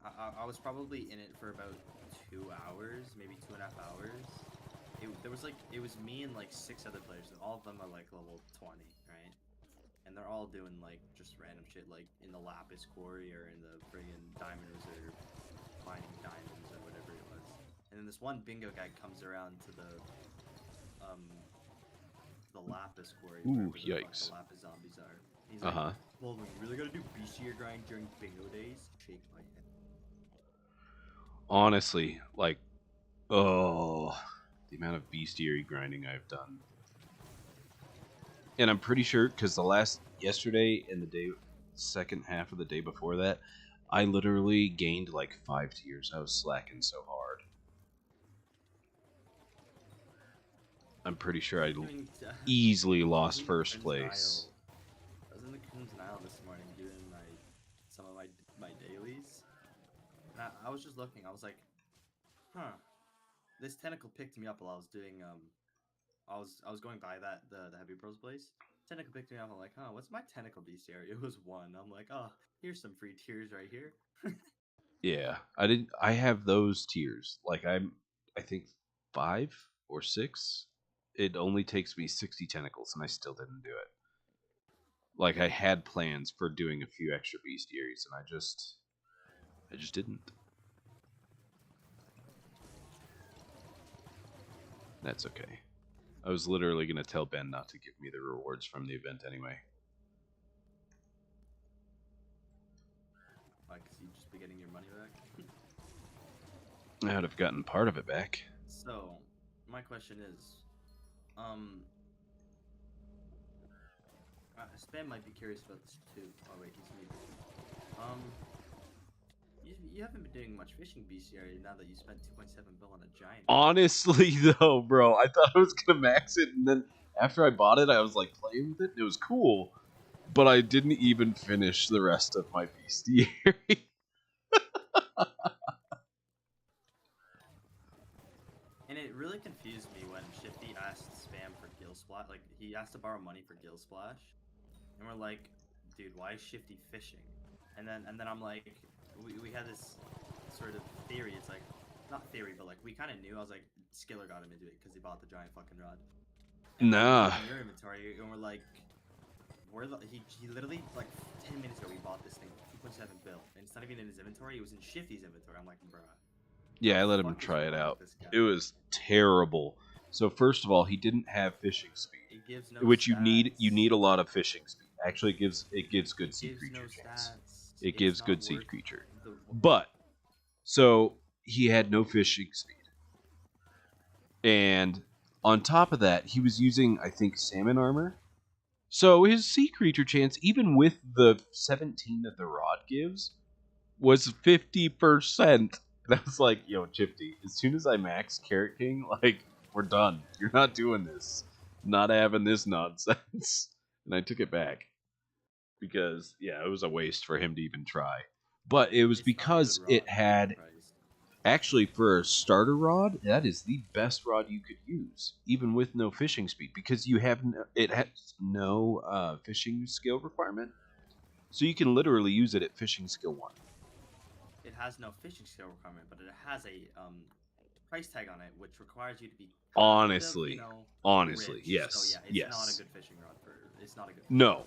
I was probably in it for about 2 hours, maybe 2.5 hours. It was me and like 6 other players, and all of them are like level 20, right? And they're all doing like just random shit, like in the Lapis Quarry or in the friggin' Diamond Reserve, mining diamonds or whatever it was. And then this one bingo guy comes around to the Lapis Quarry. Ooh, wherever the fuck yikes. The Lapis zombies are. He's like, well, we really gotta do bestiary grind during bingo days. Shake my head. Honestly, like, oh, the amount of bestiary grinding I've done. And I'm pretty sure, because yesterday and the second half of the day before that, I literally gained like 5 tiers. I was slacking so hard. I'm pretty sure I easily lost first place. I was in the Crimson Isle this morning doing some of my dailies. And I was just looking. I was like, huh. This tentacle picked me up while I was doing I was going by the Heavy Bros place. Tentacle picked me up. I'm like, huh, what's my tentacle bestiary? It was 1. I'm like, oh, here's some free tiers right here. Yeah, I have those tiers. Like I think 5 or 6. It only takes me 60 tentacles, and I still didn't do it. Like, I had plans for doing a few extra bestiaries, and I just didn't. That's okay. I was literally going to tell Ben not to give me the rewards from the event anyway. Why? Because you'd just be getting your money back? I would have gotten part of it back. So, my question is, Spam might be curious about this too. Oh wait, he's muted. You haven't been doing much fishing bestiary now that you spent 2.7 bill on a giant. Honestly, though, bro, I thought I was going to max it, and then after I bought it, I was like playing with it, and it was cool. But I didn't even finish the rest of my bestiary. And it really confused me when Shifty asked Spam for Gill Splash. Like, he asked to borrow money for Gill Splash. And we're like, dude, why is Shifty fishing? And then I'm like, we had this sort of theory. It's like, not theory, but like, we kind of knew. I was like, Skiller got him into it because he bought the giant fucking rod. And Nah. in your inventory, and we're like, he literally, like, 10 minutes ago, we bought this thing for 2.7 bill. And it's not even in his inventory, it was in Shifty's inventory. I'm like, bruh. Yeah, I let him Fuck is try it wrong out. with this guy? It was terrible. So first of all, he didn't have fishing speed, It gives no which stats. you need a lot of fishing speed. Actually, it gives good sea Gives creature no chance. stats. It It's gives not good sea worth creature. the- But so he had no fishing speed, and on top of that, he was using, I think, salmon armor. So his sea creature chance, even with the 17 that the rod gives, was 50%. And I was like, yo, Chifty, as soon as I max Carrot King, like, we're done. You're not doing this. Not having this nonsense. And I took it back. Because, yeah, it was a waste for him to even try. But it was It's not a because good it rod, had... priced. Actually, for a starter rod, that is the best rod you could use, even with no fishing speed, because it has no fishing skill requirement. So you can literally use it at fishing skill 1. It has no fishing skill requirement, but it has a price tag on it, which requires you to be Honestly, rich. yes, So yeah, it's yes. not a good fishing rod for. It's not a good. No,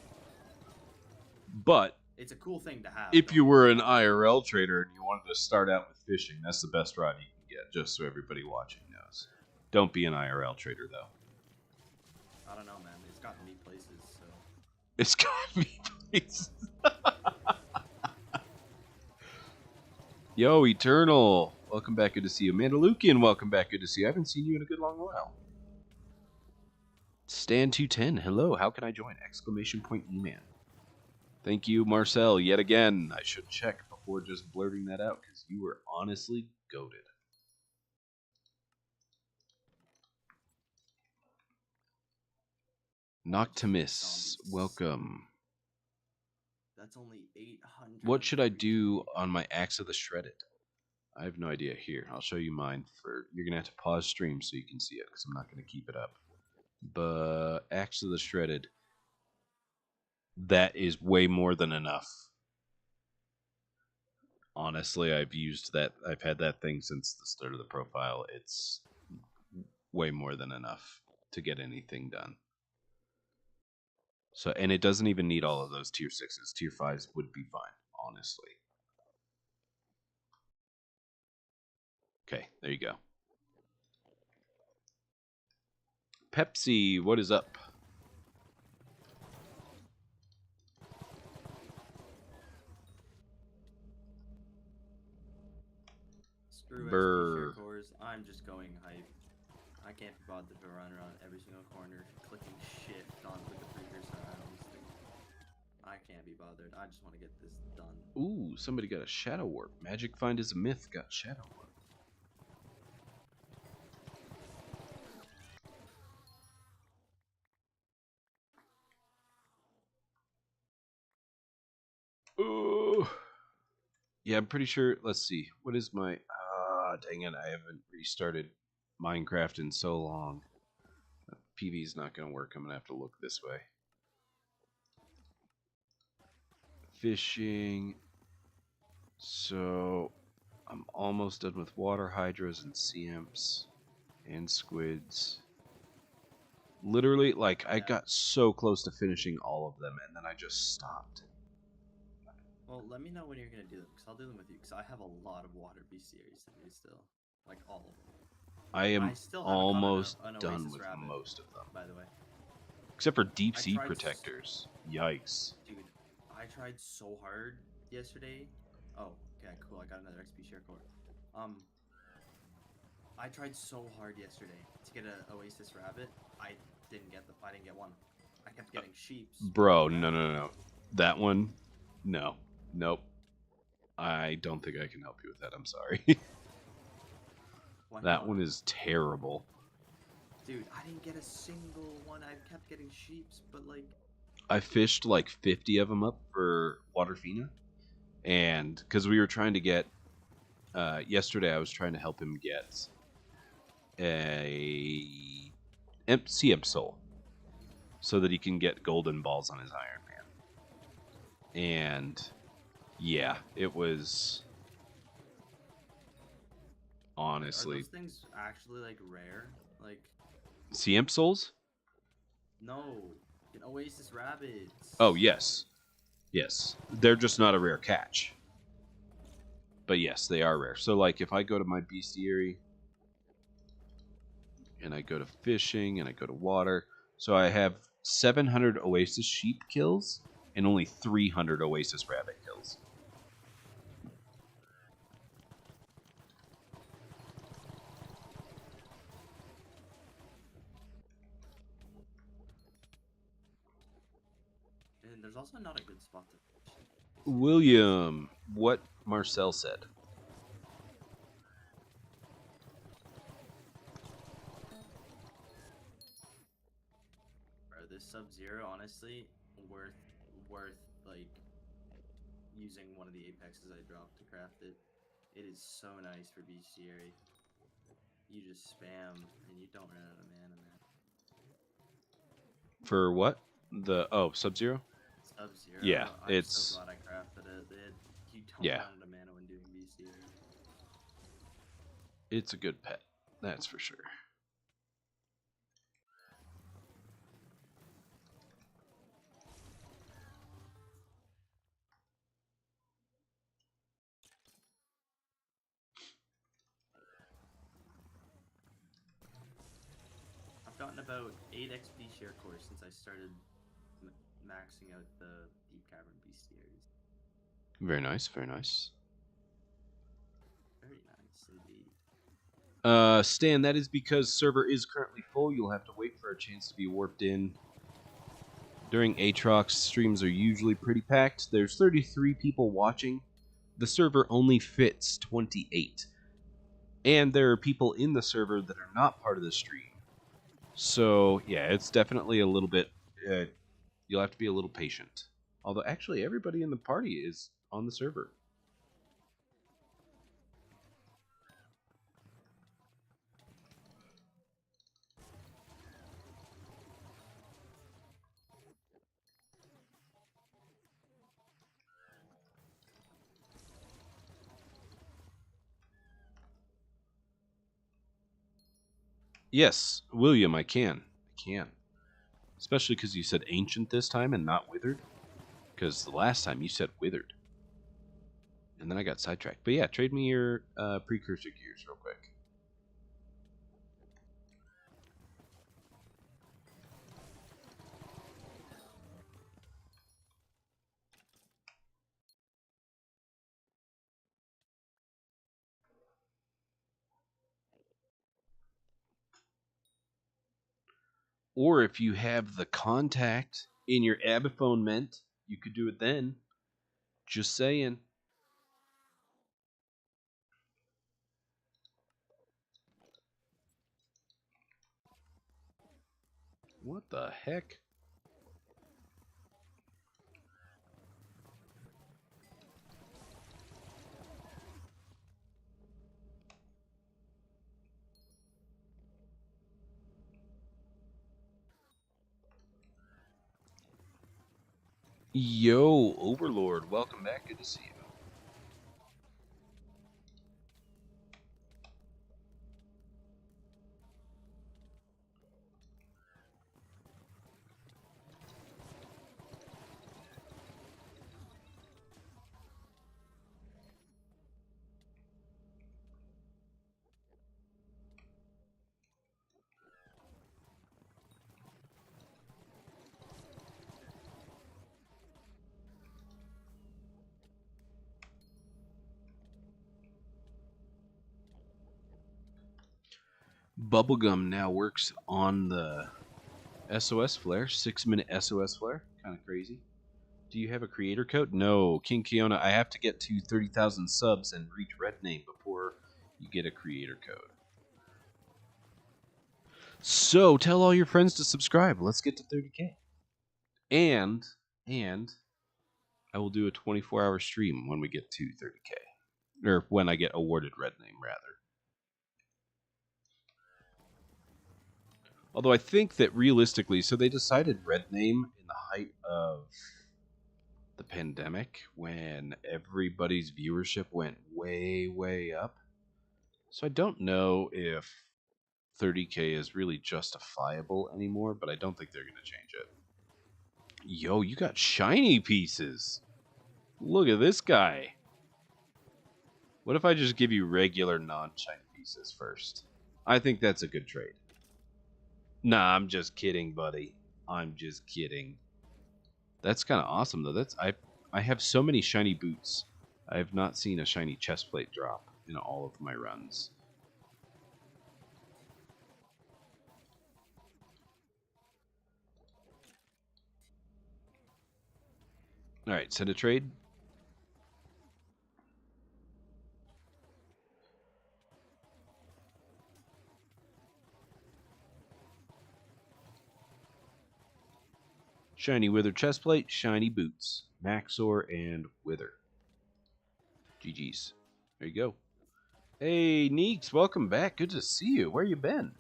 but It's a cool thing to have. if don't you get were me an wrong. IRL trader and you wanted to start out with fishing, that's the best rod you can get, just so everybody watching knows. Don't be an IRL trader, though. I don't know, man. It's gotten me places. So It's got me, please. Yo, Eternal. Welcome back. Good to see you. Mandalukian, welcome back. Good to see you. I haven't seen you in a good long while. Stan210, hello. How can I join? Exclamation point Eman. Thank you, Marcel, yet again. I should check before just blurting that out, because you were honestly goated. Noctimus, welcome. that's only 800. What should I do on my Axe of the Shredded? I have no idea. Here, I'll show you mine. You're going to have to pause stream so you can see it, because I'm not going to keep it up. But Axe of the Shredded, that is way more than enough. Honestly, I've had that thing since the start of the profile. It's way more than enough to get anything done. So, and it doesn't even need all of those tier 6s. Tier 5s would be fine, honestly. Okay, there you go. Pepsi, what is up? Screw Brr. XP cores. I'm just going hype. I can't be bothered to run around every single corner, clicking shift on with the previous rounds. I can't be bothered. I just want to get this done. Ooh, somebody got a Shadow Warp. Magic Find is a myth. Got Shadow Warp. Ooh. Yeah, I'm pretty sure. Let's see. What is my... dang it. I haven't restarted Minecraft in so long. PV's not going to work. I'm going to have to look this way. Fishing. So, I'm almost done with water hydras and sea imps and squids. Literally, like, I Yeah. got so close to finishing all of them, and then I just stopped. Well, let me know when you're gonna do them, because I'll do them with you, because I have a lot of water bestiaries to do still. Like, all of them. I am I still haven't caught almost an done Oasis with rabbit, most of them. by the way. Except for deep I sea tried protectors. Yikes. Dude, I tried so hard yesterday. Oh, okay, cool. I got another XP share core. I tried so hard yesterday to get an Oasis rabbit. I didn't get one. I kept getting sheeps. Bro, no. That one, no. Nope. I don't think I can help you with that. I'm sorry. Why That not? one is terrible. Dude, I didn't get a single one. I kept getting sheeps, but like... I fished like 50 of them up for Waterfina. And because we were trying to get... yesterday I was trying to help him get a Hypixel so that he can get golden balls on his Iron Man. And yeah, it was honestly... Are those things actually like rare? Like... Hypixels? No. An Oasis rabbits. Oh, yes. Yes. They're just not a rare catch. But yes, they are rare. So like if I go to my bestiary and I go to fishing and I go to water, so I have 700 Oasis sheep kills and only 300 Oasis rabbit kills. And there's also not a good spot to fish. William, what Marcel said. Bro, this Sub-Zero, honestly, worth like using one of the apexes I dropped to craft it. It is so nice for bestiary. You just spam and you don't run out of mana, man. For what? Sub-Zero? Sub-Zero. Yeah, I'm it's... so glad I crafted it. You don't Yeah. run out of mana when doing bestiary. It's a good pet. That's for sure. I've gotten about 8 XP share cores since I started maxing out the Deep Cavern bestiaries. Very nice, very nice. Very nice indeed. Stan, that is because server is currently full. You'll have to wait for a chance to be warped in. During Aatrox, streams are usually pretty packed. There's 33 people watching. The server only fits 28. And there are people in the server that are not part of the stream. So, yeah, it's definitely a little bit... you'll have to be a little patient. Although, actually, everybody in the party is on the server. Yes, William, I can. I can. Especially because you said ancient this time and not withered. Because the last time you said withered. And then I got sidetracked. But yeah, trade me your precursor gears real quick. Or if you have the contact in your Abaphone Mint, you could do it then. Just saying. What the heck? Yo, Overlord, welcome back. Good to see you. Bubblegum now works on the SOS flare, 6-minute SOS flare. Kind of crazy. Do you have a creator code? No, King Kiona, I have to get to 30,000 subs and reach red name before you get a creator code. So tell all your friends to subscribe. Let's get to 30K. And I will do a 24-hour stream when we get to 30K. Or when I get awarded red name, rather. Although I think that realistically, so they decided red name in the height of the pandemic when everybody's viewership went way, way up. So I don't know if 30K is really justifiable anymore, but I don't think they're going to change it. Yo, you got shiny pieces. Look at this guy. What if I just give you regular non-shiny pieces first? I think that's a good trade. Nah, I'm just kidding, buddy. I'm just kidding. That's kind of awesome, though. I have so many shiny boots. I have not seen a shiny chestplate drop in all of my runs. All right, send a trade. Shiny Wither chestplate, shiny boots, Maxor, and Wither. GG's. There you go. Hey, Neeks, welcome back. Good to see you. Where you been?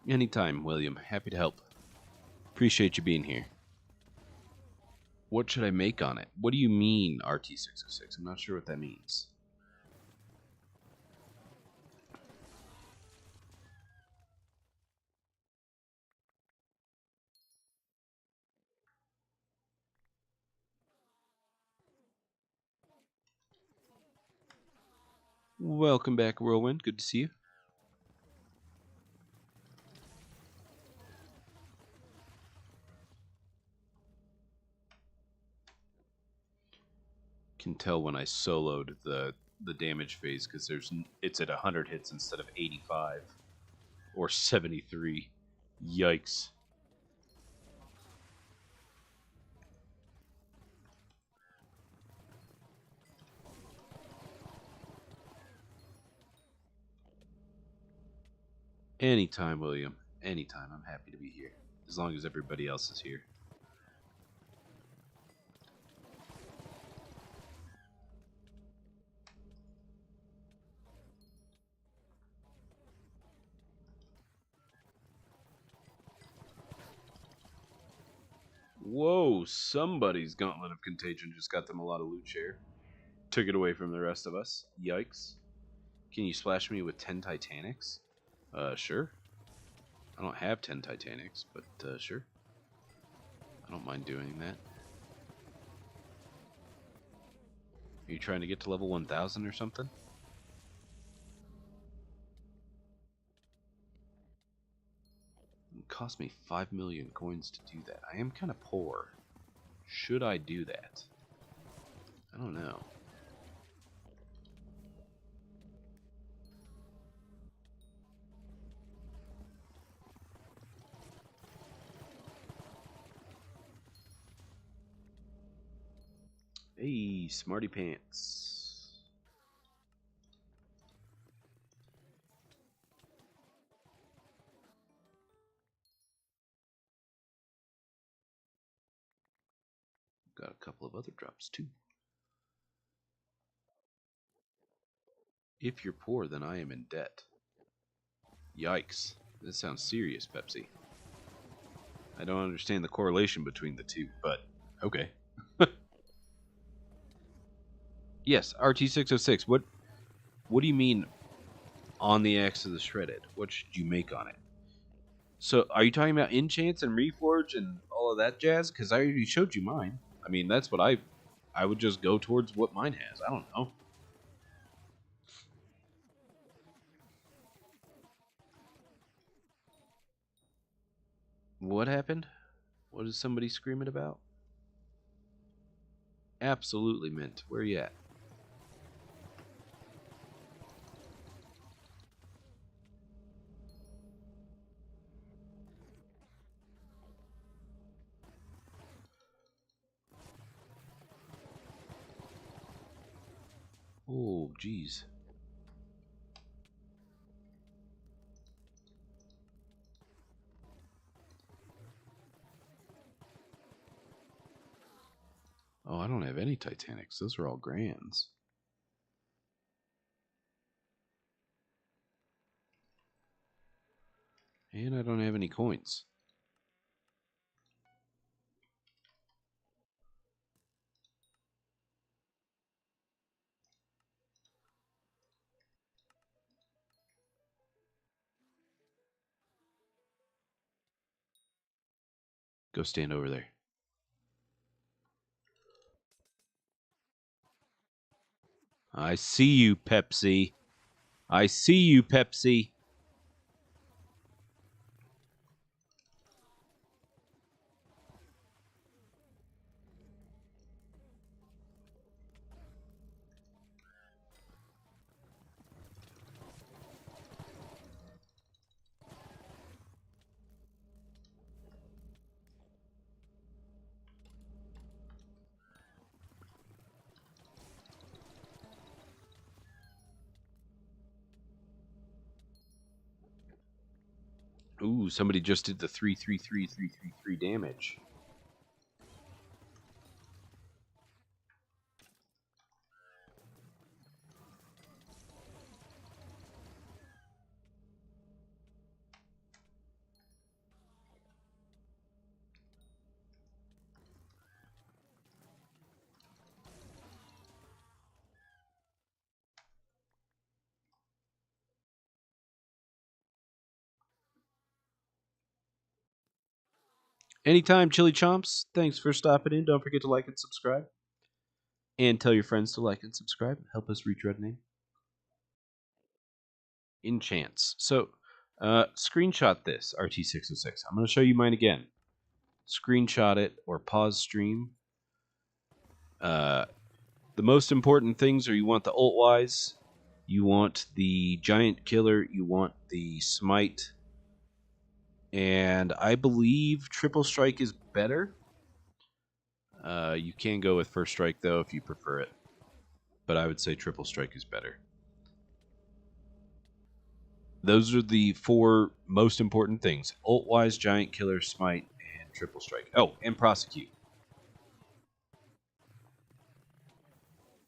Anytime, William. Happy to help. Appreciate you being here. What should I make on it? What do you mean, RT606? I'm not sure what that means. Welcome back, Whirlwind. Good to see you. Can tell when I soloed the damage phase because it's at 100 hits instead of 85 or 73. Yikes. Anytime, William. Anytime. I'm happy to be here. As long as everybody else is here. Whoa, somebody's Gauntlet of Contagion just got them a lot of loot share. Took it away from the rest of us. Yikes. Can you splash me with 10 Titanics? Sure. I don't have 10 Titanics, but sure. I don't mind doing that. Are you trying to get to level 1000 or something? It cost me 5 million coins to do that. I am kind of poor. Should I do that? I don't know. Hey, smarty pants. Got a couple of other drops too. If you're poor, then I am in debt. Yikes. This sounds serious, Pepsi. I don't understand the correlation between the two, but okay. Yes, RT606. What do you mean on the X of the shredded? What should you make on it? So, are you talking about enchants and reforge and all of that jazz? Because I already showed you mine. I mean, that's what I would just go towards what mine has. I don't know. What happened? What is somebody screaming about? Absolutely mint. Where you at? Oh, jeez. Oh, I don't have any Titanics. Those are all Grands. And I don't have any coins. Go stand over there. I see you, Pepsi. I see you, Pepsi. Ooh, somebody just did the 333 damage. Anytime, Chili Chomps. Thanks for stopping in. Don't forget to like and subscribe. And tell your friends to like and subscribe. Help us reach Red Name. Enchants. So, screenshot this, RT606. I'm going to show you mine again. Screenshot it or pause stream. The most important things are you want the ult-wise, you want the Giant Killer, you want the Smite, and I believe Triple Strike is better. You can go with First Strike, though, if you prefer it. But I would say Triple Strike is better. Those are the 4 most important things. Ult-wise, Giant Killer, Smite, and Triple Strike. Oh, and Prosecute.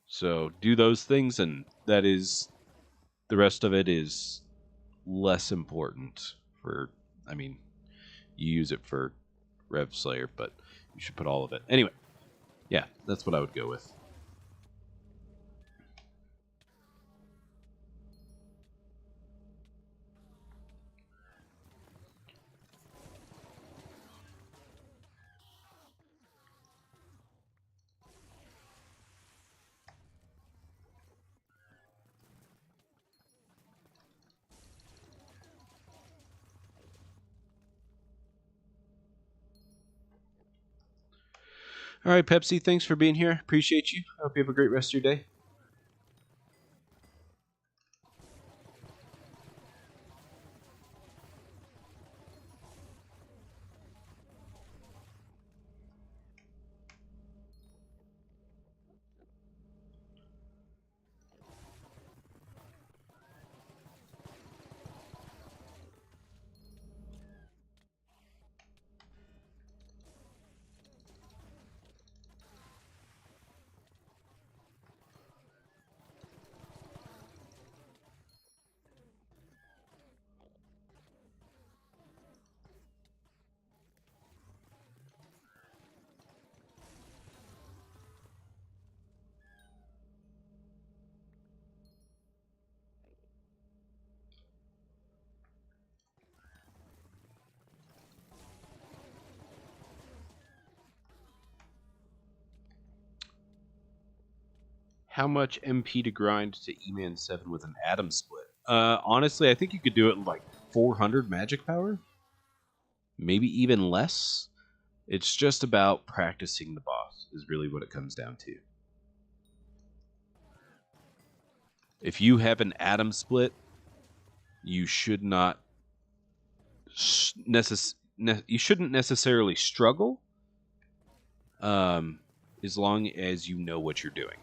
So do those things, and that is... The rest of it is less important for... I mean, you use it for Rev Slayer, but you should put all of it. Anyway, yeah, that's what I would go with. All right, Pepsi, thanks for being here. Appreciate you. I hope you have a great rest of your day. How much MP to grind to Eman 7 with an Atom Split? Honestly, I think you could do it in like 400 magic power. Maybe even less. It's just about practicing the boss. is really what it comes down to. If you have an atom split, you should not you shouldn't necessarily struggle, as long as you know what you're doing.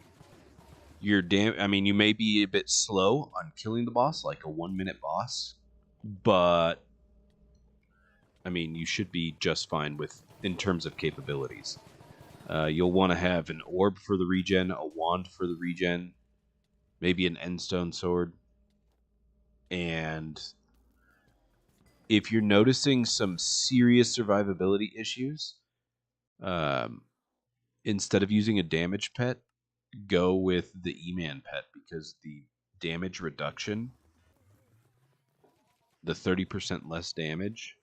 I mean, you may be a bit slow on killing the boss, like a 1-minute boss, but I mean, you should be just fine in terms of capabilities. You'll want to have an orb for the regen, a wand for the regen, maybe an endstone sword, and if you're noticing some serious survivability issues, instead of using a damage pet, go with the Eman pet, because the damage reduction, the 30% less damage,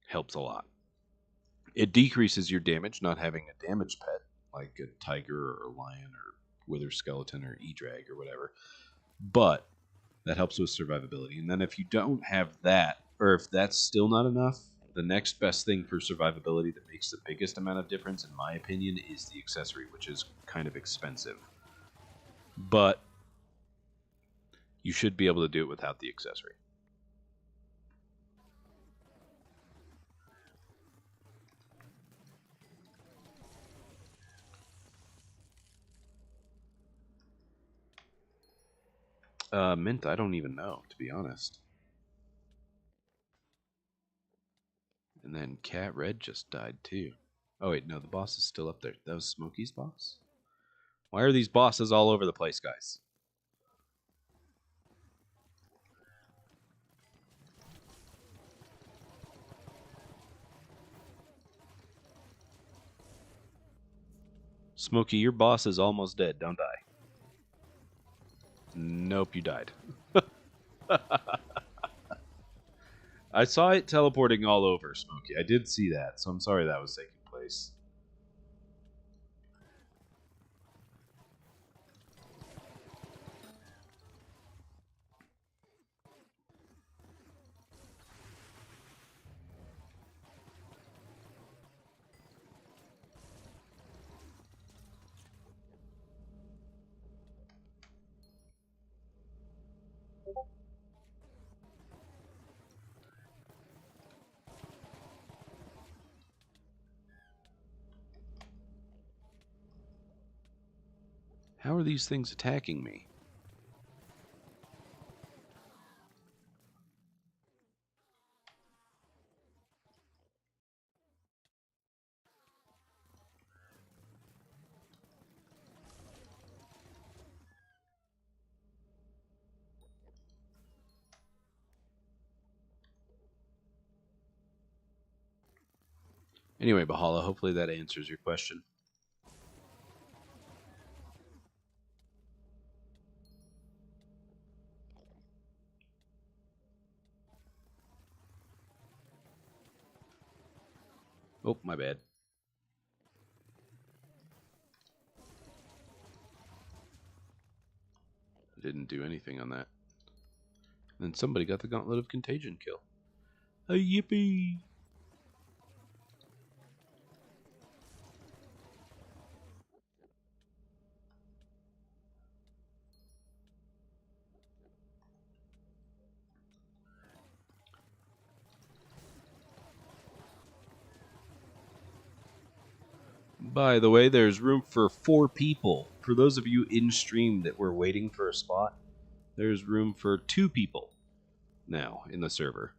helps a lot. It decreases your damage not having a damage pet, like a tiger or a lion or wither skeleton or E-drag or whatever, but that helps with survivability. And then if you don't have that, or if that's still not enough, the next best thing for survivability that makes the biggest amount of difference, in my opinion, is the accessory, which is kind of expensive. But you should be able to do it without the accessory. Mint, I don't even know, to be honest. And then Cat Red just died too. Oh wait, no, the boss is still up there. That was Smokey's boss? Why are these bosses all over the place, guys? Smokey, your boss is almost dead. Don't die. Nope, you died. I saw it teleporting all over, Smokey. I did see that, so I'm sorry that was taking place. How are these things attacking me? Anyway, Bahala, hopefully that answers your question. Oh, my bad. I didn't do anything on that. And then somebody got the Gauntlet of Contagion kill. A yippee! By the way, there's room for 4 people. For those of you in stream that were waiting for a spot, there's room for 2 people now in the server.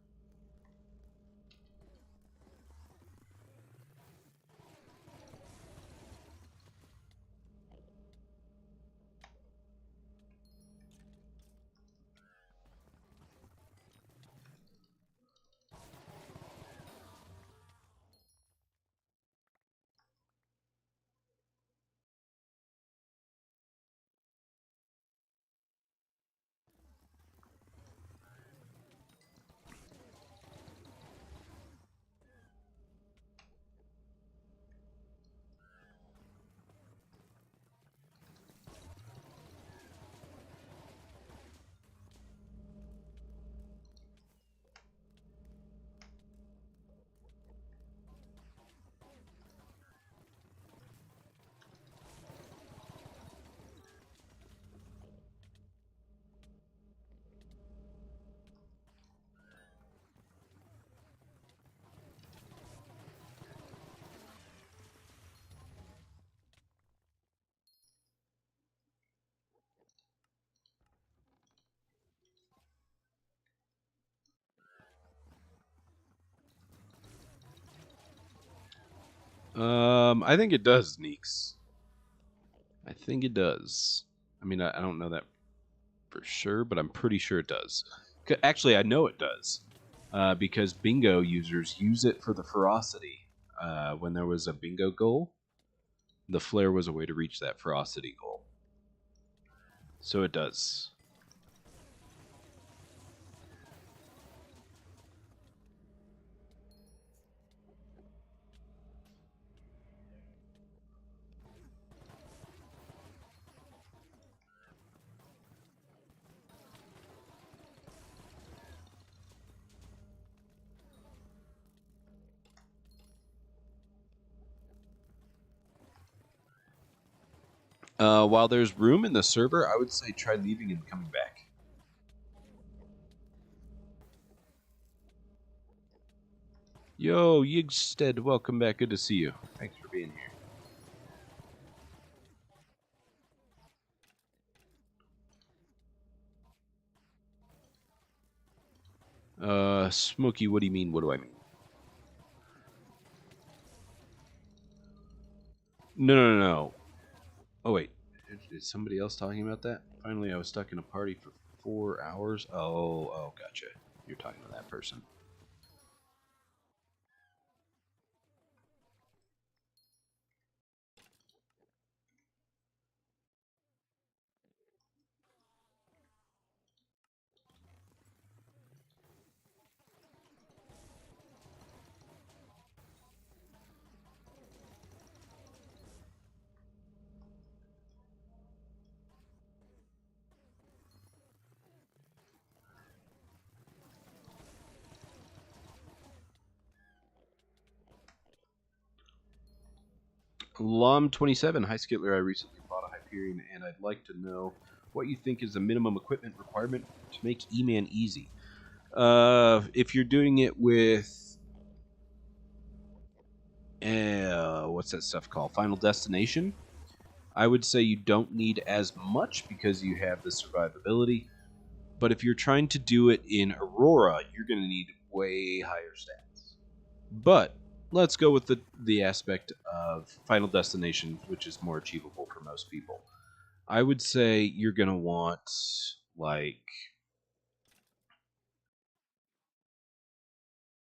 I think it does, Neeks. I think it does. I mean, I don't know that for sure, but I'm pretty sure it does. Actually, I know it does. Because bingo users use it for the ferocity. When there was a bingo goal, the flare was a way to reach that ferocity goal. So it does. While there's room in the server, I would say try leaving and coming back. Yo, Yigstead, welcome back. Good to see you. Thanks for being here. Smokey, what do you mean? What do I mean? No. Oh, wait. Is somebody else talking about that? Finally, I was stuck in a party for 4 hours. Oh, gotcha. You're talking to that person. Lom27, hi Skitler, I recently bought a Hyperion and I'd like to know what you think is the minimum equipment requirement to make Eman easy. If you're doing it with what's that stuff called? Final Destination, I would say you don't need as much because you have the survivability. But if you're trying to do it in Aurora, you're going to need way higher stats. But let's go with the aspect of Final Destination, which is more achievable for most people. I would say you're going to want, like,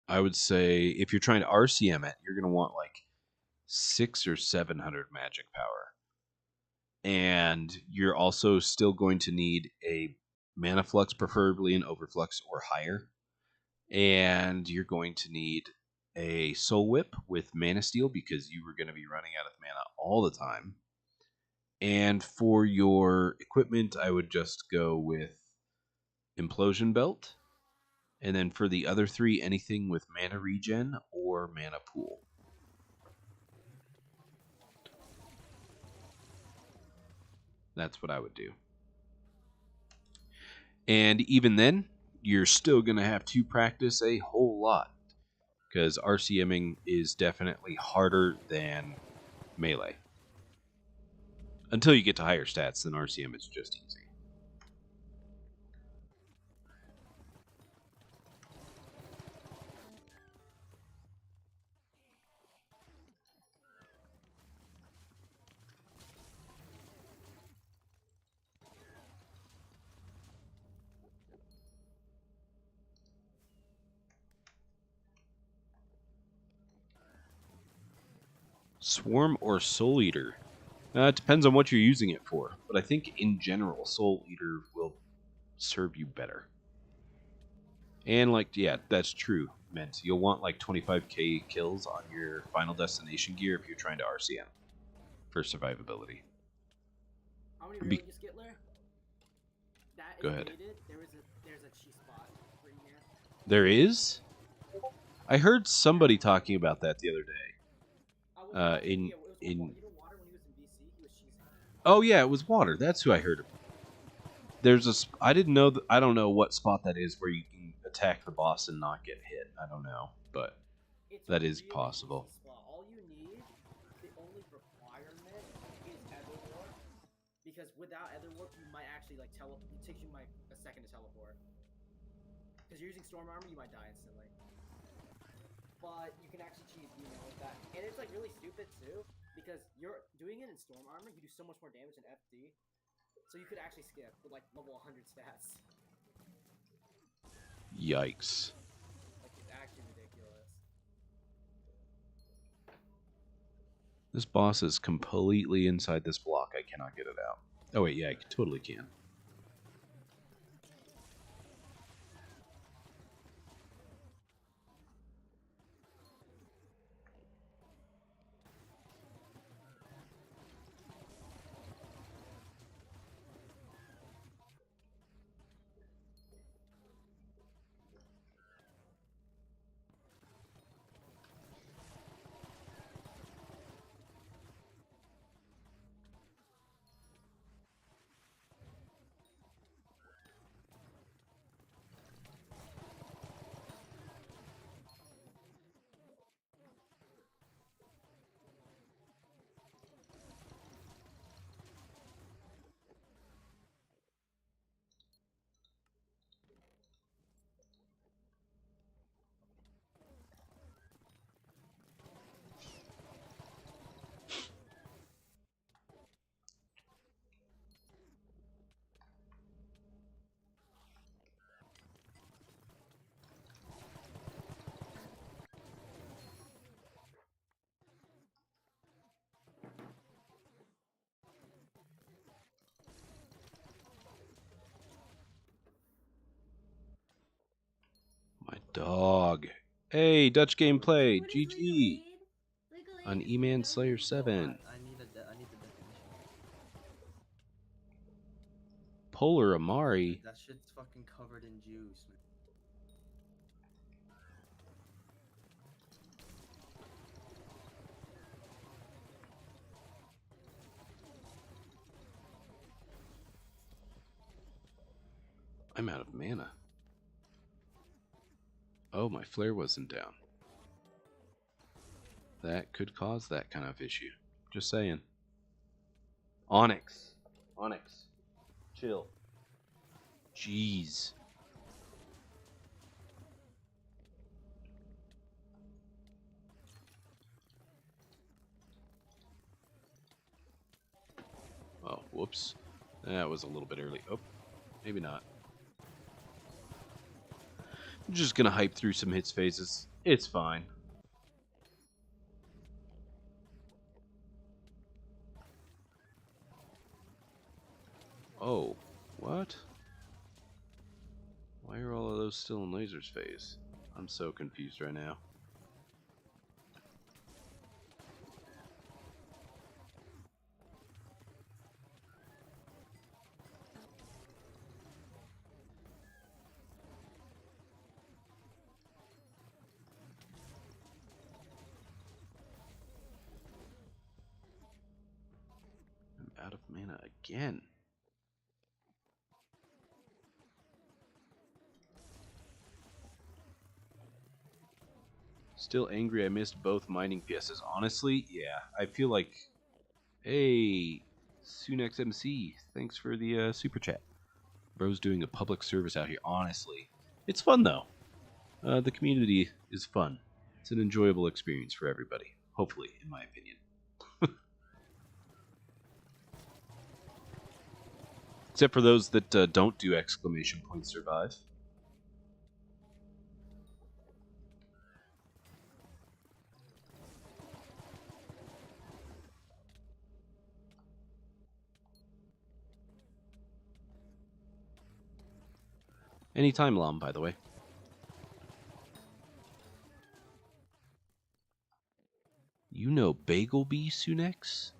I would say if you're trying to RCM it, you're going to want, like, 600 or 700 magic power. And you're also still going to need a mana flux, preferably an overflux or higher. And you're going to need a soul whip with mana steal because you were going to be running out of mana all the time. And for your equipment, I would just go with implosion belt. And then for the other three, anything with mana regen or mana pool. That's what I would do. And even then, you're still going to have to practice a whole lot. Because RCMing is definitely harder than melee. Until you get to higher stats, then RCM is just easy. Swarm or Soul Eater? It depends on what you're using it for, but I think in general, Soul Eater will serve you better. And, like, yeah, that's true, Mint. You'll want, like, 25k kills on your Final Destination gear if you're trying to RCM for survivability. How many really just get there? That is Go ahead. Dated. There's a cheese spot right here. There is? I heard somebody talking about that the other day. Oh yeah, it was Water. That's who I heard. There's a. I didn't know. I don't know what spot that is where you can attack the boss and not get hit. I don't know, but that is possible. All you need, the only requirement is Etherwarp, because without Etherwarp, you might actually like teleport. It takes you a second to teleport. Because you're using Storm Armor, you might die instantly. but you can actually cheat, with that. And it's like really stupid too, because you're doing it in Storm Armor, you do so much more damage in FD, so you could actually skip with like level 100 stats. Yikes. Like it's actually ridiculous. This boss is completely inside this block. I cannot get it out. Oh wait, yeah, I totally can. My dog. Hey, Dutch gameplay. What is GG. Legal Aid? On Legal Aid, Eman is Slayer legal Aid? 7. I need the definition. Polar Amari. That shit's fucking covered in juice, man. I'm out of mana. Oh, my flare wasn't down. That could cause that kind of issue. Just saying. Onyx. Onyx. Chill. Jeez. Oh, whoops. That was a little bit early. Oh, maybe not. I'm just gonna hype through some hits phases. It's fine. Oh, what? Why are all of those still in Laser's phase? I'm so confused right now. I'm out of mana again. Still angry I missed both mining PSs. Honestly, yeah. I feel like... Hey, Sunex MC, thanks for the super chat. Bro's doing a public service out here. Honestly, it's fun though. The community is fun. It's an enjoyable experience for everybody. Hopefully, in my opinion. Except for those that don't do exclamation point survive. Anytime, Lam, by the way. You know Bagel Bee, Sunex?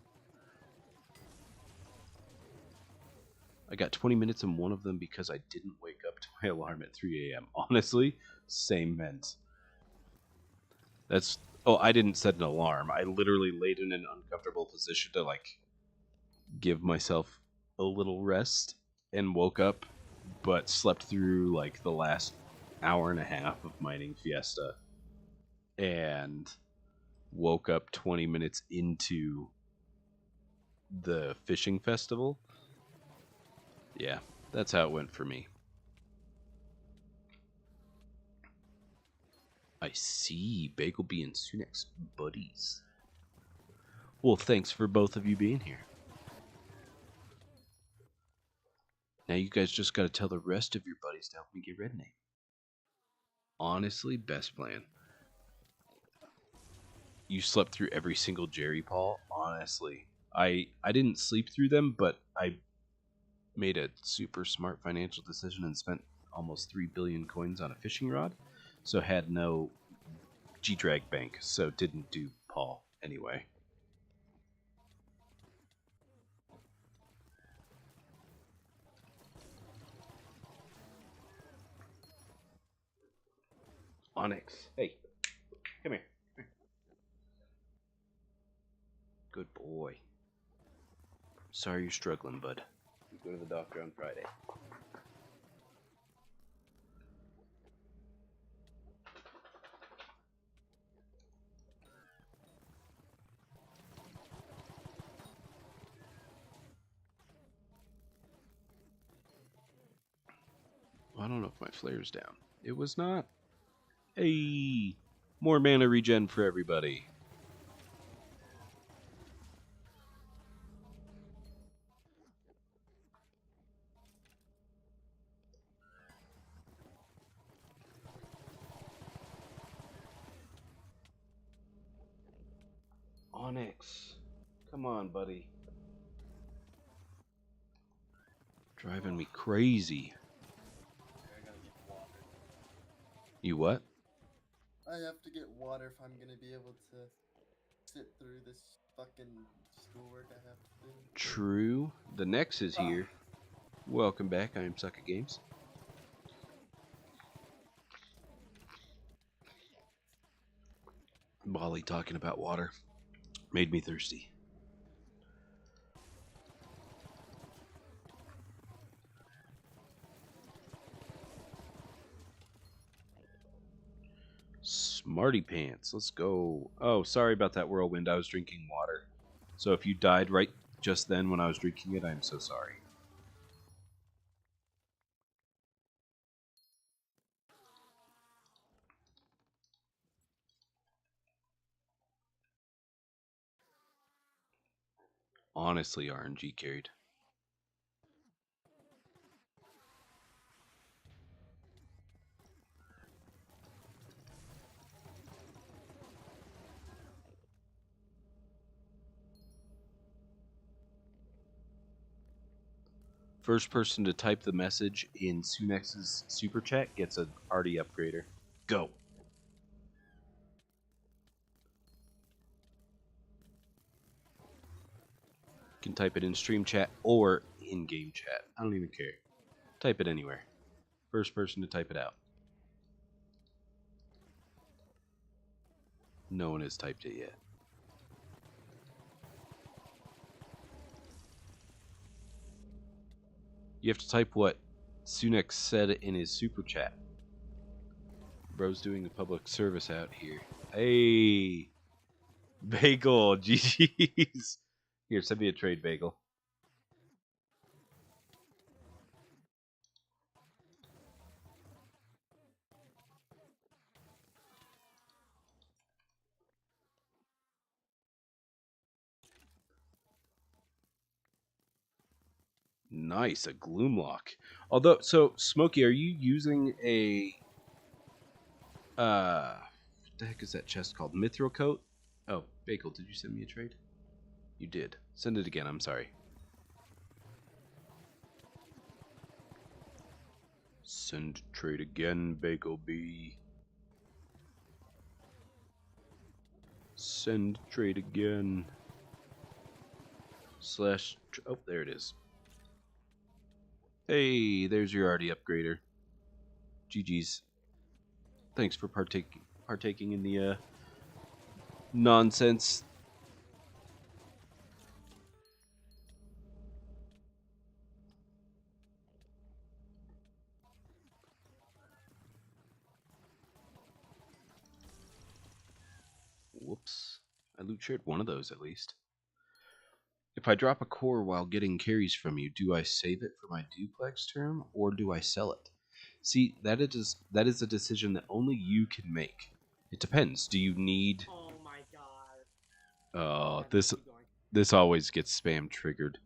I got 20 minutes in one of them because I didn't wake up to my alarm at 3 a.m. Honestly, same vent. That's... Oh, I didn't set an alarm. I literally laid in an uncomfortable position to, like, give myself a little rest and woke up, but slept through, like, the last hour and a half of mining Fiesta. And woke up 20 minutes into the fishing festival. Yeah, that's how it went for me. I see. Bagel and Sunek's buddies. Well, thanks for both of you being here. Now you guys just gotta tell the rest of your buddies to help me get Red Name. Honestly, best plan. You slept through every single Jerry Paul? Honestly. I didn't sleep through them, but I made a super smart financial decision and spent almost 3 billion coins on a fishing rod, so had no G-Drag bank, so didn't do Paul anyway. Onyx, hey, come here. Good boy. Sorry you're struggling, bud. You go to the doctor on Friday. I don't know if my flare's down. It was not. Hey, more mana regen for everybody. Onyx, come on, buddy. Driving me crazy. I gotta get water. You what? I have to get water if I'm gonna be able to sit through this fucking schoolwork I have to do. True. The Nex is here. Welcome back. I am Sucker Games. Molly talking about water made me thirsty. Smarty pants. Let's go. Oh, sorry about that whirlwind. I was drinking water. So if you died right just then when I was drinking it, I'm so sorry. Honestly, RNG carried. First person to type the message in Sunex's super chat gets an RD upgrader. Go. You can type it in stream chat or in game chat. I don't even care. Type it anywhere. First person to type it out. No one has typed it yet. You have to type what Sunex said in his super chat. Bro's doing a public service out here. Hey, Bagel, GG's. Here, send me a trade, Bagel. Nice, a Gloomlock. Although, so Smokey, are you using a what the heck is that chest called? Mithril coat? Oh, Bagel, did you send me a trade? You did. Send it again. I'm sorry. Send trade again, Bagel B. Send trade again. Slash. Oh, there it is. Hey, there's your RD upgrader. GG's. Thanks for partaking in the nonsense. Whoops. I loot shared one of those at least. If I drop a core while getting carries from you, do I save it for my duplex term or do I sell it? See, that is a decision that only you can make. It depends. Do you need... Oh my god. Oh, Yeah, this keep going. this always gets spam triggered.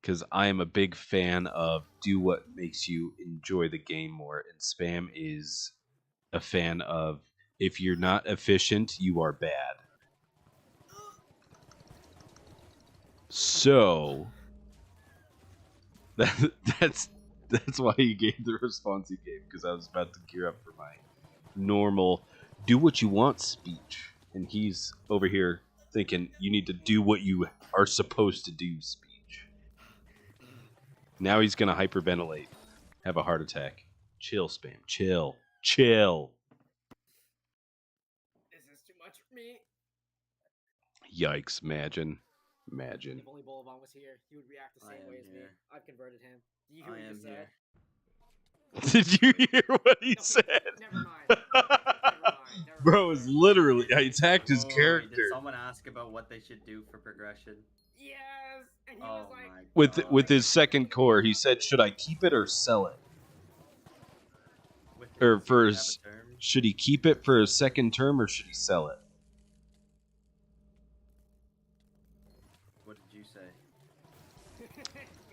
Because I am a big fan of do what makes you enjoy the game more. And spam is a fan of if you're not efficient, you are bad. So that's why you gave the response you gave, because I was about to gear up for my normal do what you want speech. And he's over here thinking you need to do what you are supposed to do speech. Now he's gonna hyperventilate, have a heart attack. Chill, spam. Chill. Chill. This is too much for me. Yikes, imagine. Imagine. If only Bolivan was here, he would react the I same am way as me. here. I've converted him. Do you I hear what am you here. said? Did you hear what he Okay, said? Never mind. Never mind. Bro is literally, I attacked his Wait, character. did someone ask about what they should do for progression? Yes, and he Oh was like, my With God. his second core, he said, should I keep it or sell it? With Or his, for you have his, a term? should he keep it for a second term or should he sell it? What did you say?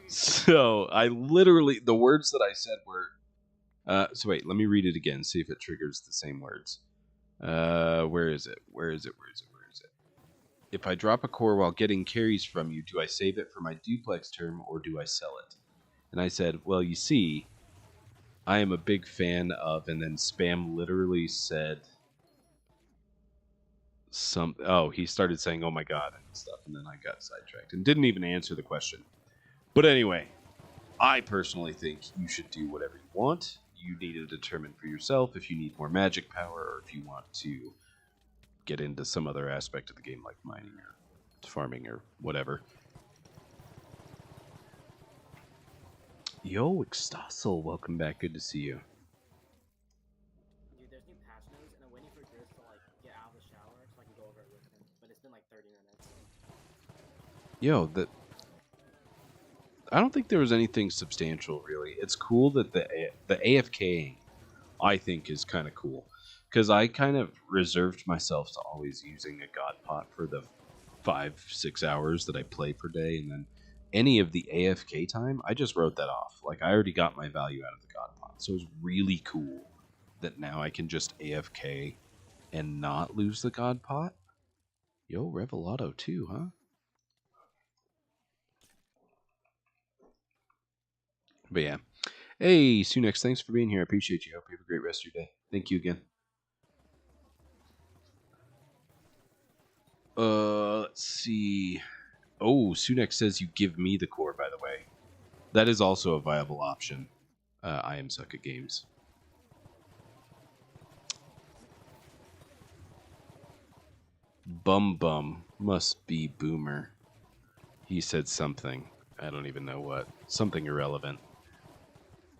So I literally, the words that I said were, so wait, let me read it again, see if it triggers the same words. Where is it? Where is it? Where is it? Where is it? If I drop a core while getting carries from you, do I save it for my duplex term or do I sell it? And I said, well, you see, I am a big fan of, and then spam literally said he started saying, oh my god, and stuff, and then I got sidetracked and didn't even answer the question. But anyway, I personally think you should do whatever you want. You need to determine for yourself if you need more magic power or if you want to get into some other aspect of the game like mining or farming or whatever. Yo, Extasel, welcome back. Good to see you. dude, there's new patch notes, and I'm waiting for Grizz to like get out of the shower so I can go over it with him. But it's been like 30 minutes. Yo, I don't think there was anything substantial really. It's cool that the AFK I think is kind of cool because I kind of reserved myself to always using a god pot for the 5-6 hours that I play per day, and then any of the AFK time I just wrote that off. Like I already got my value out of the god pot, so it's really cool that now I can just AFK and not lose the god pot. Yo, Revelado too, huh? But yeah. Hey, Sunex, thanks for being here. I appreciate you. Hope you have a great rest of your day. Thank you again. Let's see. Oh, Sunex says you give me the core, by the way. That is also a viable option. I am suck at games. Bum must be Boomer. He said something. I don't even know what. Something irrelevant.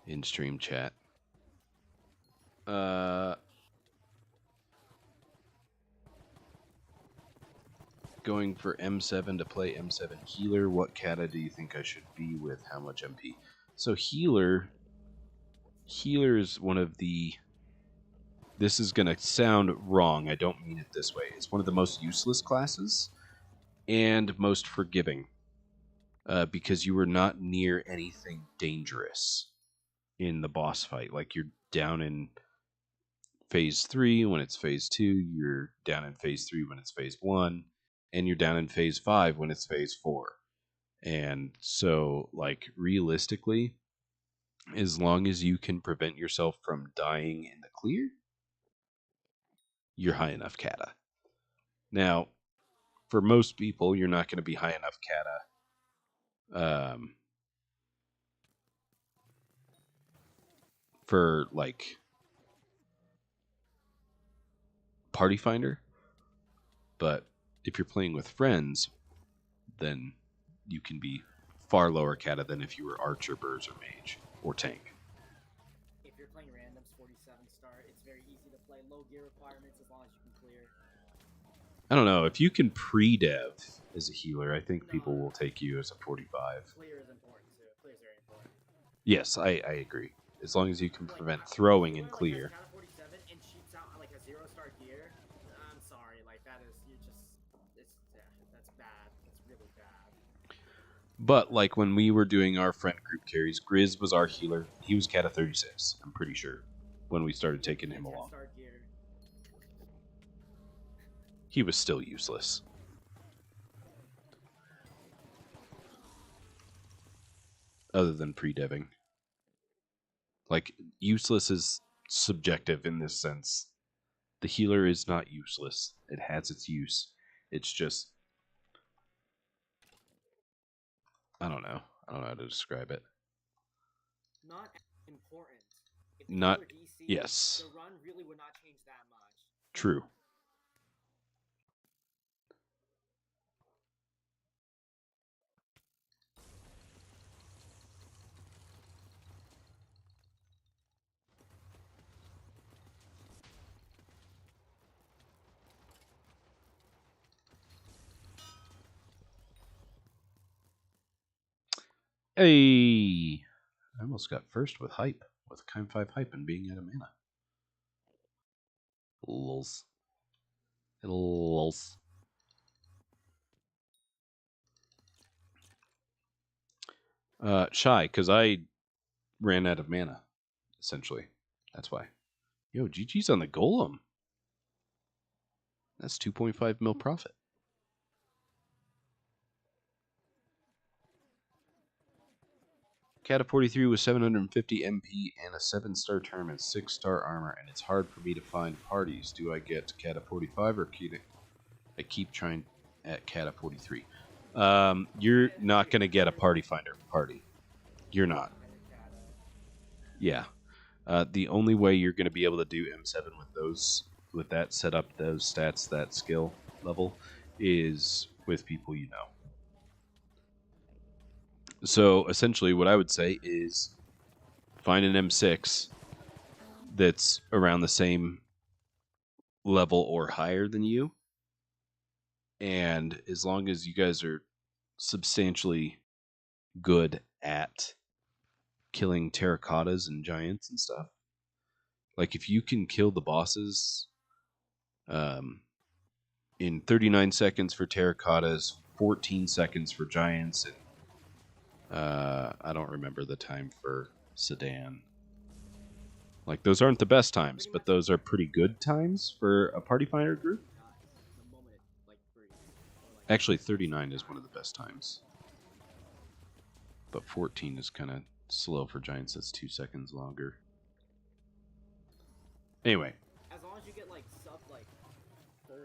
In stream chat. Going for M7 to play M7 healer. What kata do you think I should be with? How much MP? So healer is one of the... This is going to sound wrong. I don't mean it this way. It's one of the most useless classes and most forgiving. Because you are not near anything dangerous in the boss fight. Like you're down in phase 3 when it's phase 2. You're down in phase 3 when it's phase 1. And you're down in phase 5 when it's phase 4. And so, like, realistically, as long as you can prevent yourself from dying in the clear, you're high enough kata. Now, for most people, you're not going to be high enough kata for, like, Party Finder. But if you're playing with friends, then you can be far lower kata than if you were Archer, Burz, or Mage, or Tank. If you're playing randoms 47 star, it's very easy to play low gear requirements as long as you can clear. I don't know. If you can pre-dev as a healer, I think people will take you as a 45. Clear is important too. Clear is very important. Yes, I agree. As long as you can prevent throwing and Like, clear. Kata 47 and cheats out like a 0-star But like when we were doing our friend group carries, Grizz was our healer. He was Kata 36, I'm pretty sure, when we started taking him along. He was still useless. Other than pre-deving. Like, useless is subjective in this sense. The healer is not useless. It has its use. It's just... I don't know. I don't know how to describe it. Not important. If Not... DC, yes. the run really would not change that much. True. Hey! I almost got first with hype. With Kind 5 hype and being out of mana. Lulz. Lulz. Shy, because I ran out of mana, essentially. That's why. Yo, GG's on the golem. That's 2.5 mil profit. Cat of 43 with 750 MP and a 7-star tournament, 6-star armor, and it's hard for me to find parties. Do I get Cat of 45 or I keep trying at Cat of 43? You're not going to get a party finder party. You're not. Yeah. The only way you're going to be able to do M7 with that setup, those stats, that skill level, is with people you know. So essentially, what I would say is find an M6 that's around the same level or higher than you, and as long as you guys are substantially good at killing terracottas and giants and stuff, like if you can kill the bosses in 39 seconds for terracottas, 14 seconds for giants, and I don't remember the time for sedan. Like, those aren't the best times, but those are pretty good times for a party finder group. Actually, 39 is one of the best times. But 14 is kind of slow for giants. That's 2 seconds longer. Anyway. As long as you get, like, sub, like, 4,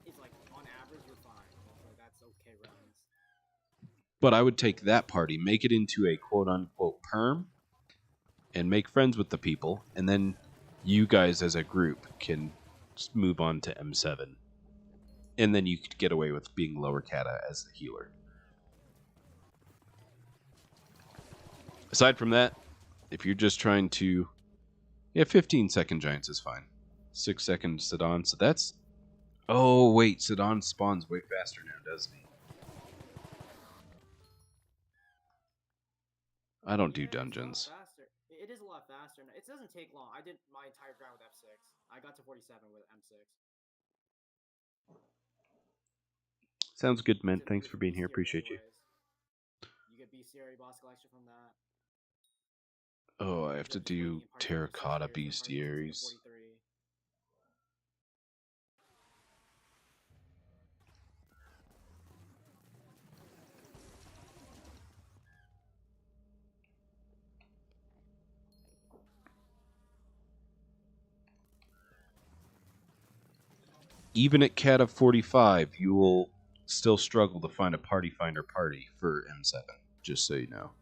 it's, like, on average, you're fine. So that's okay runs. But I would take that party, make it into a quote-unquote perm, and make friends with the people, and then you guys as a group can move on to M7. And then you could get away with being lower kata as the healer. Aside from that, if you're just trying to... Yeah, 15-second giants is fine. 6-second Sedan, so that's... Oh, wait, Sedan spawns way faster now, doesn't he? I don't do dungeons. It is a lot faster. It doesn't take long. I did my entire grind with F6. I got to 47 with M6. Sounds good, man. Thanks for being here. Appreciate you. You get bestiary boss collection from that. Oh, I have to do terracotta bestiaries. Even at Cat of 45, you will still struggle to find a party finder party for M7, just so you know.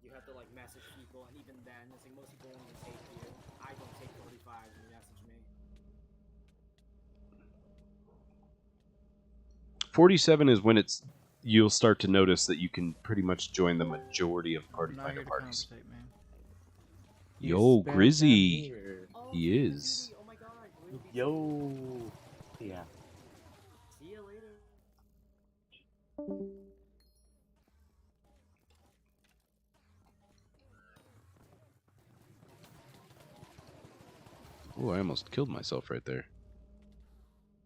You have to like message people, and even then, it's like most people won't even take you. I don't take 45 when you message me. 47 is when you'll start to notice that you can pretty much join the majority of party finder parties. Yo, Grizzy. Oh, He is. Oh my god. Yo. Yeah. See you later. Oh, I almost killed myself right there.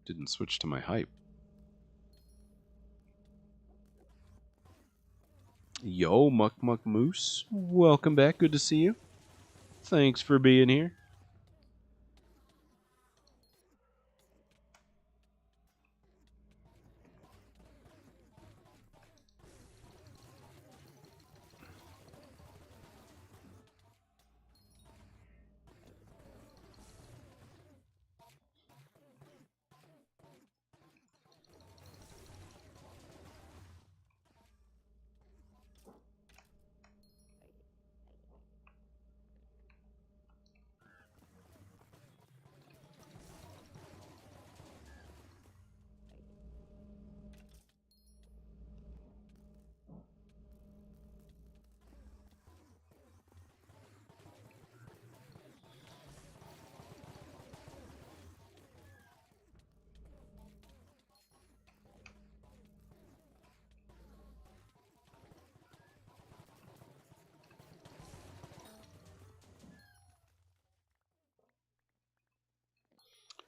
Didn't switch to my hype. Yo, Muck Muck Moose. Welcome back. Good to see you. Thanks for being here.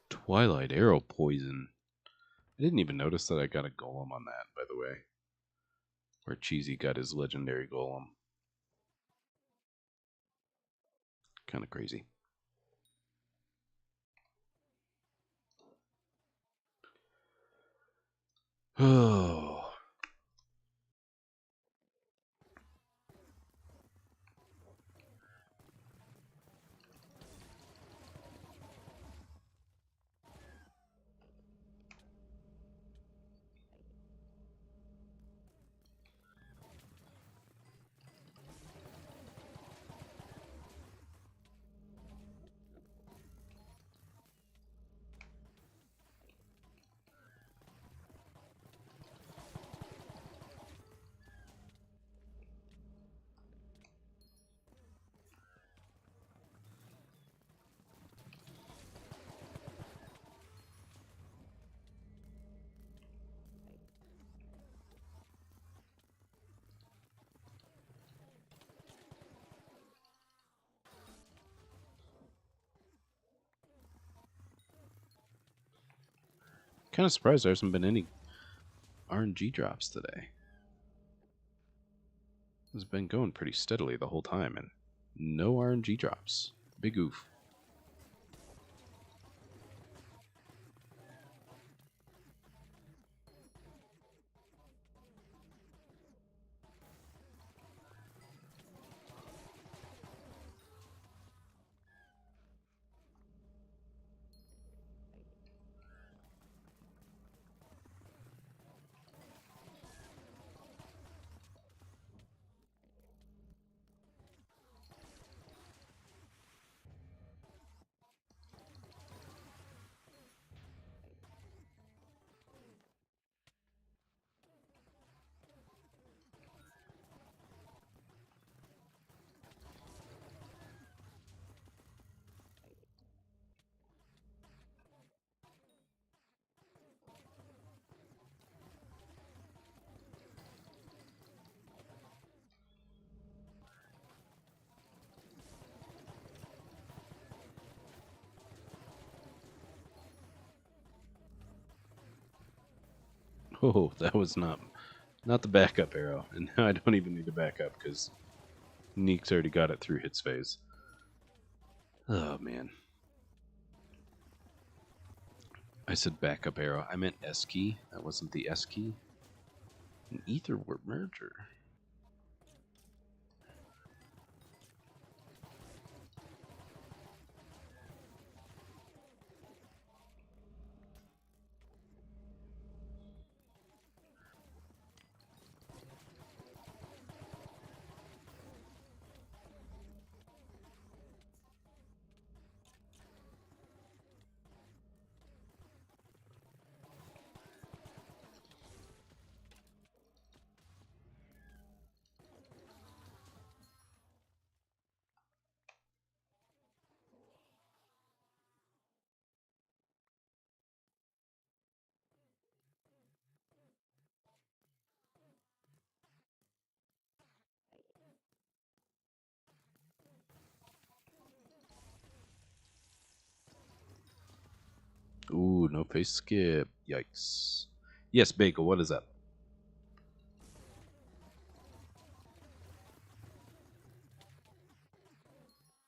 Twilight Arrow Poison. I didn't even notice that I got a golem on that, by the way. Where Cheesy got his legendary golem. Kind of crazy. Oh. Kind of surprised there hasn't been any RNG drops today. It's been going pretty steadily the whole time, and no RNG drops. Big oof. Oh, that was not the backup arrow, and now I don't even need to back up because Neek's already got it through hits phase. Oh man. I said backup arrow. I meant S key. That wasn't the S key. An ether warp merger. Ooh, no face skip. Yikes. Yes, Bagel, what is up?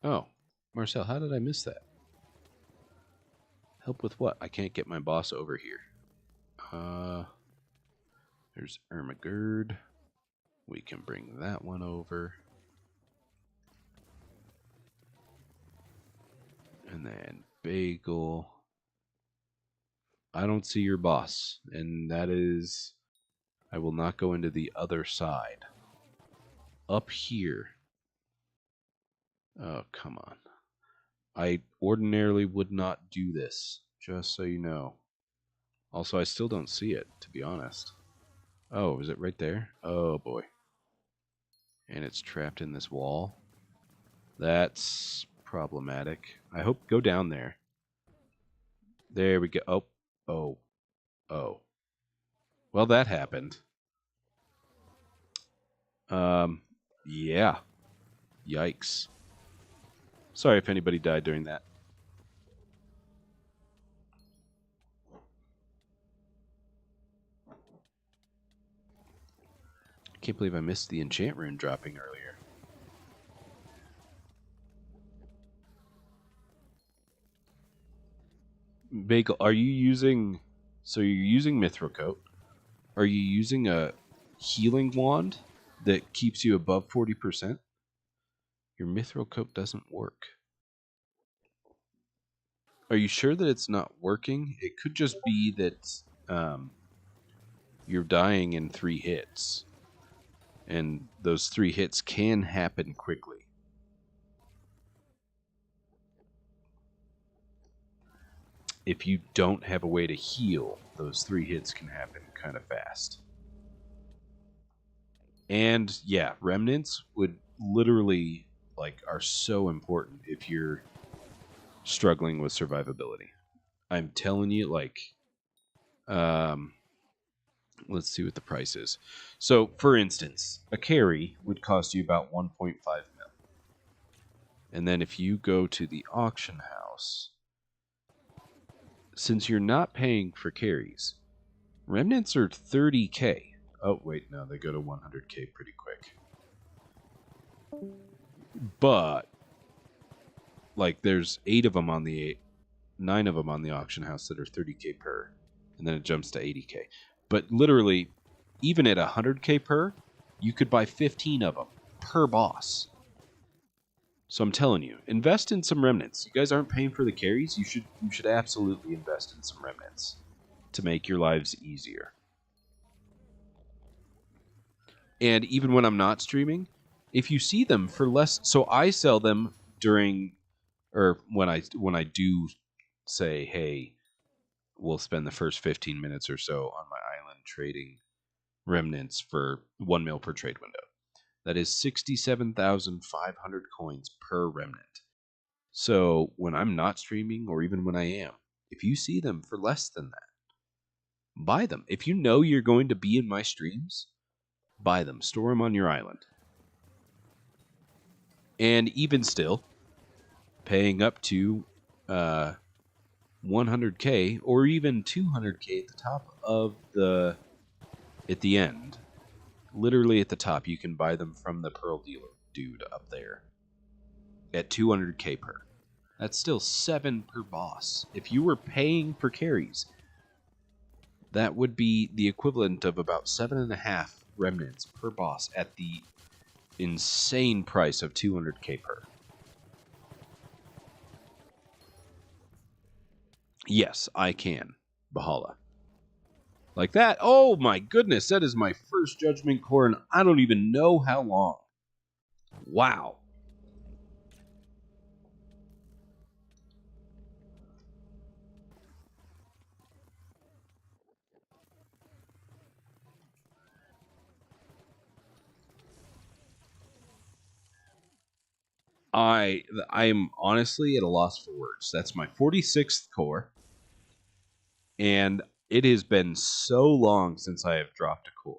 Oh, Marcel, how did I miss that? Help with what? I can't get my boss over here. There's Ermagerd. We can bring that one over. And then Bagel. I don't see your boss, and that is... I will not go into the other side. Up here. Oh, come on. I ordinarily would not do this, just so you know. Also, I still don't see it, to be honest. Oh, is it right there? Oh, boy. And it's trapped in this wall. That's problematic. I hope... Go down there. There we go. Oh. Oh. Oh. Well, that happened. Yeah. Yikes. Sorry if anybody died during that. I can't believe I missed the enchant rune dropping earlier. Bagel, are you using... So you're using Mithril Coat. Are you using a healing wand that keeps you above 40%? Your Mithril Coat doesn't work. Are you sure that it's not working? It could just be that you're dying in 3 hits. And those 3 hits can happen quickly. If you don't have a way to heal, those 3 hits can happen kind of fast. And yeah, remnants would literally, like, are so important if you're struggling with survivability. I'm telling you, like, let's see what the price is. So, for instance, a carry would cost you about 1.5 mil. And then if you go to the auction house, since you're not paying for carries, remnants are 30k. Oh, wait, no, they go to 100k pretty quick. But, like, there's 9 of them on the auction house that are 30k per, and then it jumps to 80k. But literally, even at 100k per, you could buy 15 of them per boss. So I'm telling you, invest in some remnants. You guys aren't paying for the carries. You should absolutely invest in some remnants to make your lives easier. And even when I'm not streaming, if you see them for less, so I sell them during, or when I do say, hey, we'll spend the first 15 minutes or so on my island trading remnants for 1 mil per trade window. That is 67,500 coins per remnant. So when I'm not streaming, or even when I am, if you see them for less than that, buy them. If you know you're going to be in my streams, buy them. Store them on your island. And even still, paying up to 100k or even 200k at the top of at the end, literally at the top, you can buy them from the Pearl Dealer dude up there at 200k per. That's still 7 per boss. If you were paying for carries, that would be the equivalent of about 7.5 remnants per boss at the insane price of 200k per. Yes, I can. Bahala. Like that? Oh my goodness, that is my first Judgment Core, and I don't even know how long. Wow. I'm honestly at a loss for words. That's my 46th core, and it has been so long since I have dropped a core.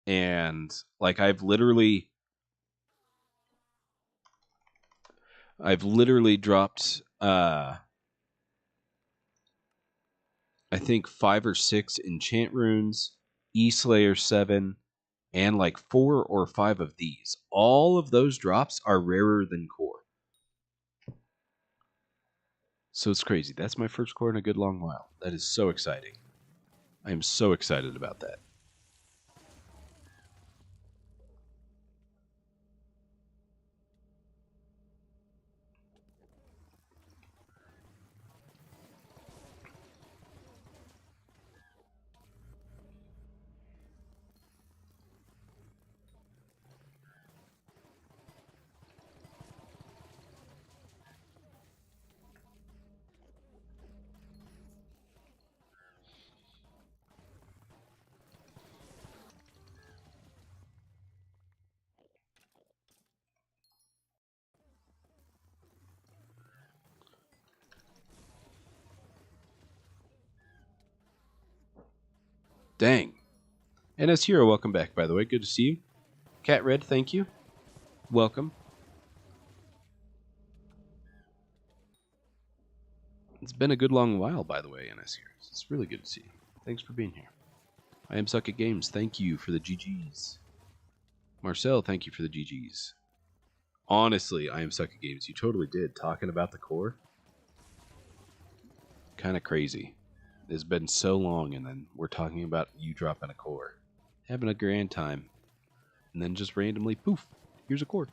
And like I've literally dropped I think 5 or 6 enchant runes, E-Slayer 7, and like 4 or 5 of these. All of those drops are rarer than core. So it's crazy. That's my first core in a good long while. That is so exciting. I am so excited about that. Dang. NS Hero, welcome back, by the way. Good to see you. Cat Red, thank you. Welcome. It's been a good long while, by the way, NS Heroes. It's really good to see you. Thanks for being here. I am Suck at Games. Thank you for the GGs. Marcel, thank you for the GGs. Honestly, I am Suck at Games. You totally did. Talking about the core. Kind of crazy. It's been so long, and then we're talking about you dropping a core. Having a grand time. And then just randomly, poof, here's a core.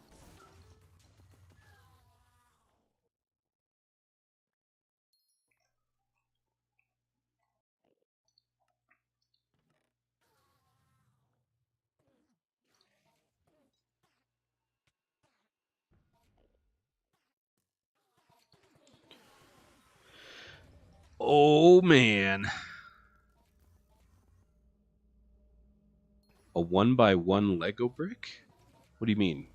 Oh, man. A 1x1 Lego brick? What do you mean?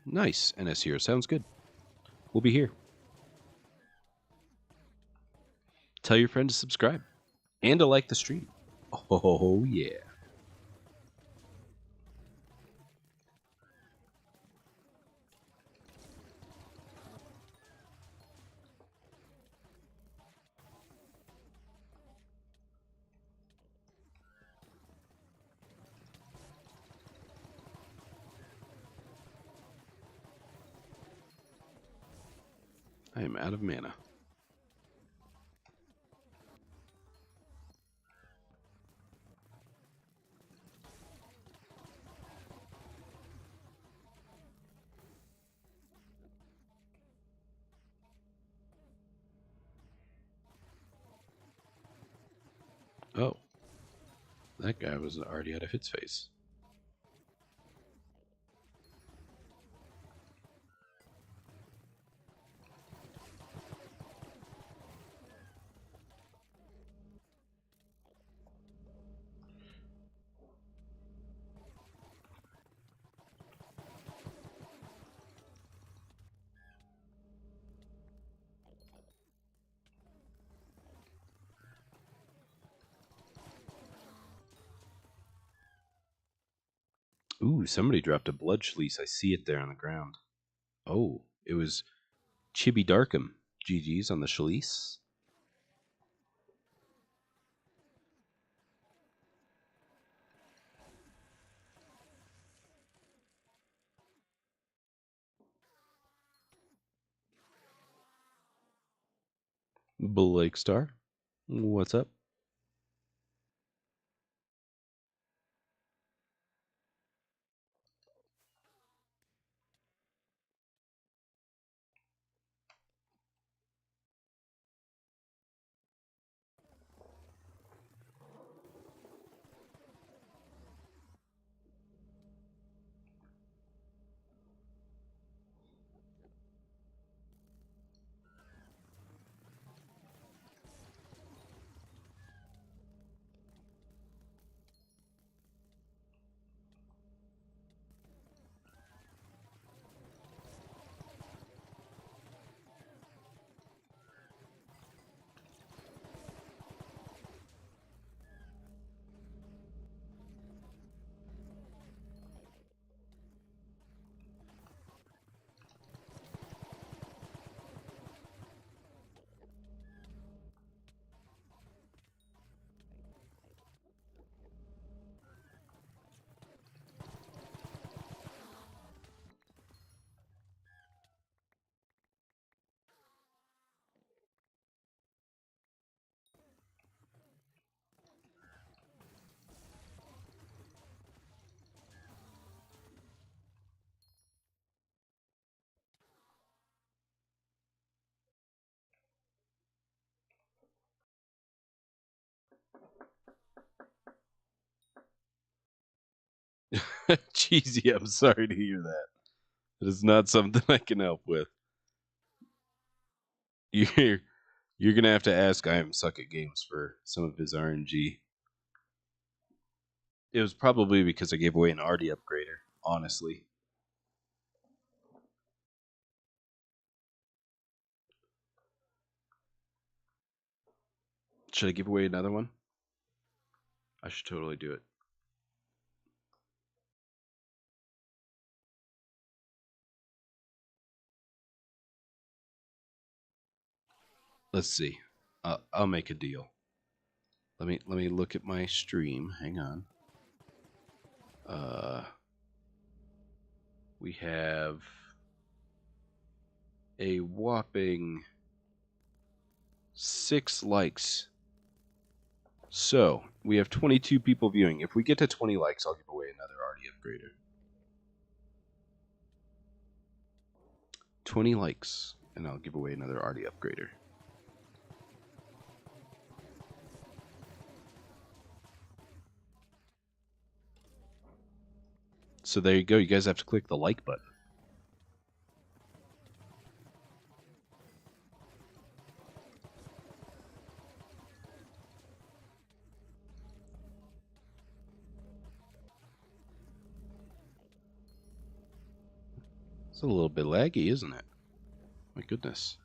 Nice, NS Hero. Sounds good. We'll be here. Tell your friend to subscribe. And to like the stream. Oh, yeah. I am out of mana. Oh. That guy was already out of his face. Ooh, somebody dropped a blood Schleese. I see it there on the ground. Oh, it was Chibi Darkham. GG's on the Schleese. Blake Star. What's up? Cheesy, I'm sorry to hear that. It is not something I can help with. You're gonna have to ask I am suck at games for some of his RNG. It was probably because I gave away an RD upgrader, honestly. Should I give away another one? I should totally do it. Let's see. I'll make a deal. Let me look at my stream. Hang on. We have a whopping 6 likes. So, we have 22 people viewing. If we get to 20 likes, I'll give away another RD upgrader. 20 likes, and I'll give away another RD upgrader. So there you go. You guys have to click the like button. It's a little bit laggy, isn't it? My goodness.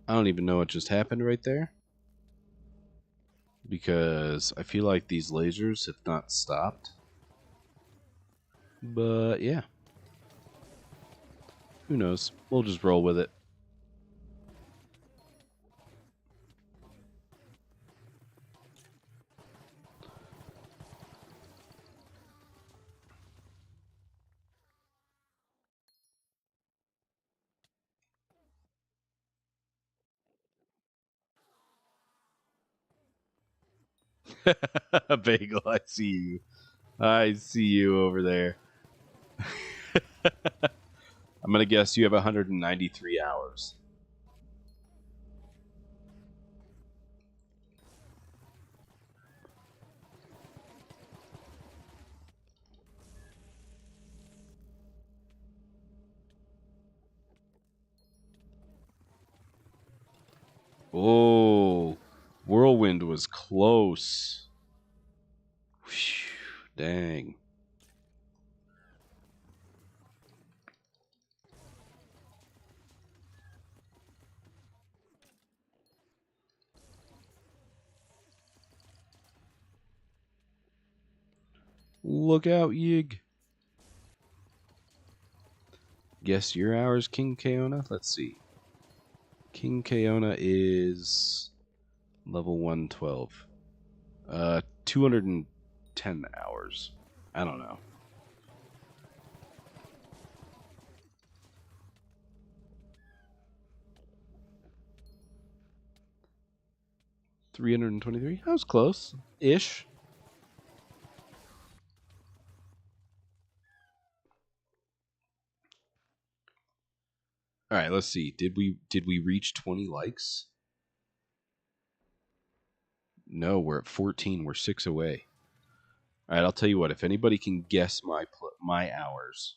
I don't even know what just happened right there. Because I feel like these lasers have not stopped. But yeah. Who knows? We'll just roll with it. Bagel, I see you. I see you over there. I'm going to guess you have 193 hours. Oh, Whirlwind was close. Whew, dang. Look out, Yig. Guess your hours, King Kaona? Let's see. King Kaona is level 112. 210 hours. I don't know. $323? That was close. Ish. All right, let's see. Did we reach 20 likes? No, we're at 14. We're 6 away. All right, I'll tell you what. If anybody can guess my hours,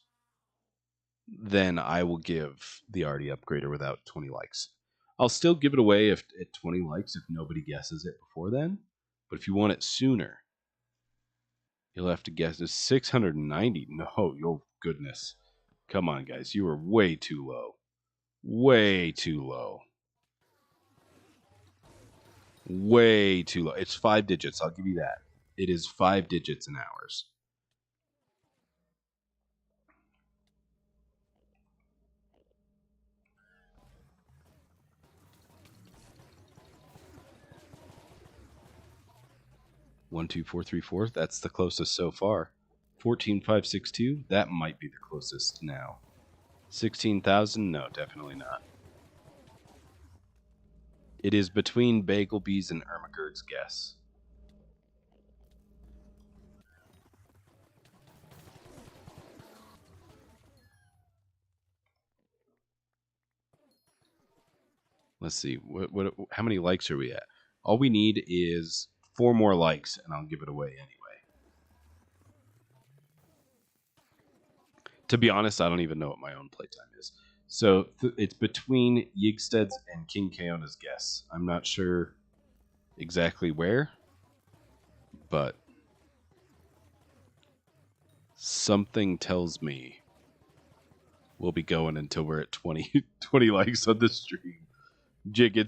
then I will give the RD upgrader without 20 likes. I'll still give it away at 20 likes if nobody guesses it before then. But if you want it sooner, you'll have to guess. It's 690. No, your goodness. Come on, guys. You are way too low. Way too low. Way too low. It's 5 digits. I'll give you that. It is 5 digits in hours. One, two, four, three, four. That's the closest so far. 14562. That might be the closest now. 16,000? No, definitely not. It is between Bagelbees and Ermagerd's guess. Let's see. How many likes are we at? All we need is 4 more likes, and I'll give it away anyway. To be honest, I don't even know what my own playtime is. So it's between Yigsted's and King Kaona's guess. I'm not sure exactly where, but something tells me we'll be going until we're at 20 likes on the stream. Jig,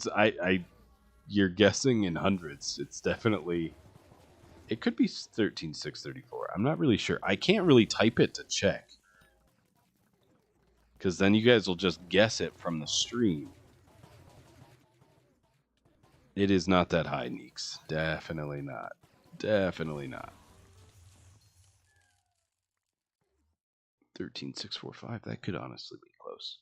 you're guessing in hundreds. It's definitely, it could be 13,634. I'm not really sure. I can't really type it to check, because then you guys will just guess it from the stream. It is not that high, Neeks. Definitely not. Definitely not. 13,645. That could honestly be close.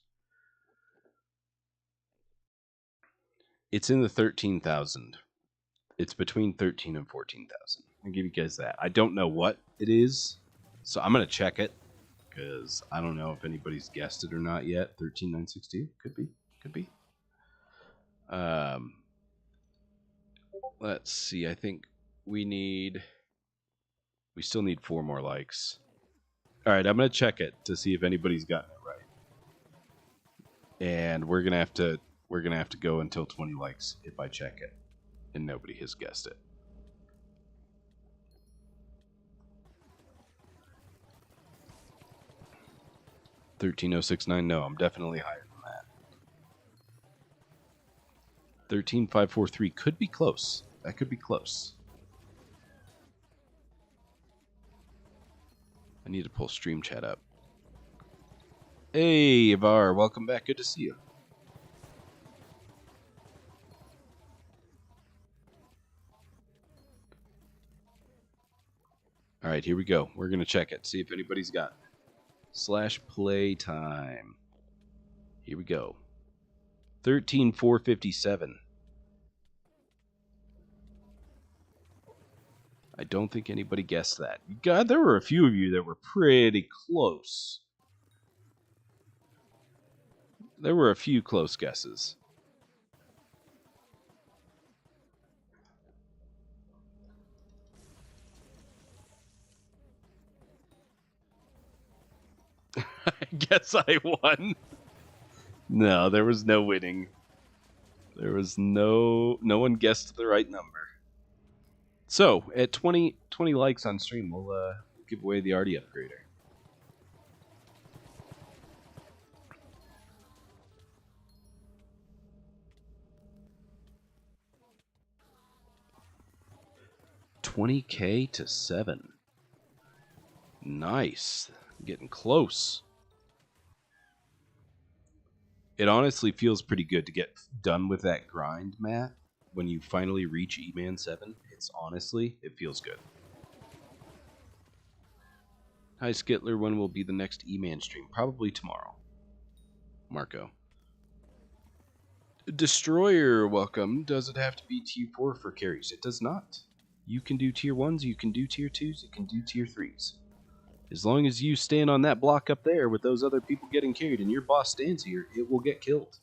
It's in the 13,000. It's between 13 and 14,000. I'll give you guys that. I don't know what it is, so I'm going to check it, because I don't know if anybody's guessed it or not yet. 13,962? Could be. Could be. Let's see. I think we still need 4 more likes. All right, I'm going to check it to see if anybody's gotten it right. And we're going to have to go until 20 likes if I check it and nobody has guessed it. $13,069. No, I'm definitely higher than that. 13,543 could be close. That could be close. I need to pull stream chat up. Hey, Ivar, welcome back. Good to see you. All right, here we go. We're going to check it, see if anybody's got it. /playtime. Here we go. 13,457. I don't think anybody guessed that. God, there were a few of you that were pretty close. There were a few close guesses. I guess I won. No, there was no winning. There was no one guessed the right number. So, at 20 likes on stream, we'll give away the RD upgrader. $20K to 7. Nice. Getting close. It honestly feels pretty good to get done with that grind, Matt. When you finally reach Eman 7, it feels good. Hi, Skittler. When will be the next Eman stream? Probably tomorrow. Marco. Destroyer, welcome. Does it have to be tier 4 for carries? It does not. You can do tier 1s, you can do tier 2s, you can do tier 3s. As long as you stand on that block up there with those other people getting carried and your boss stands here, it will get killed.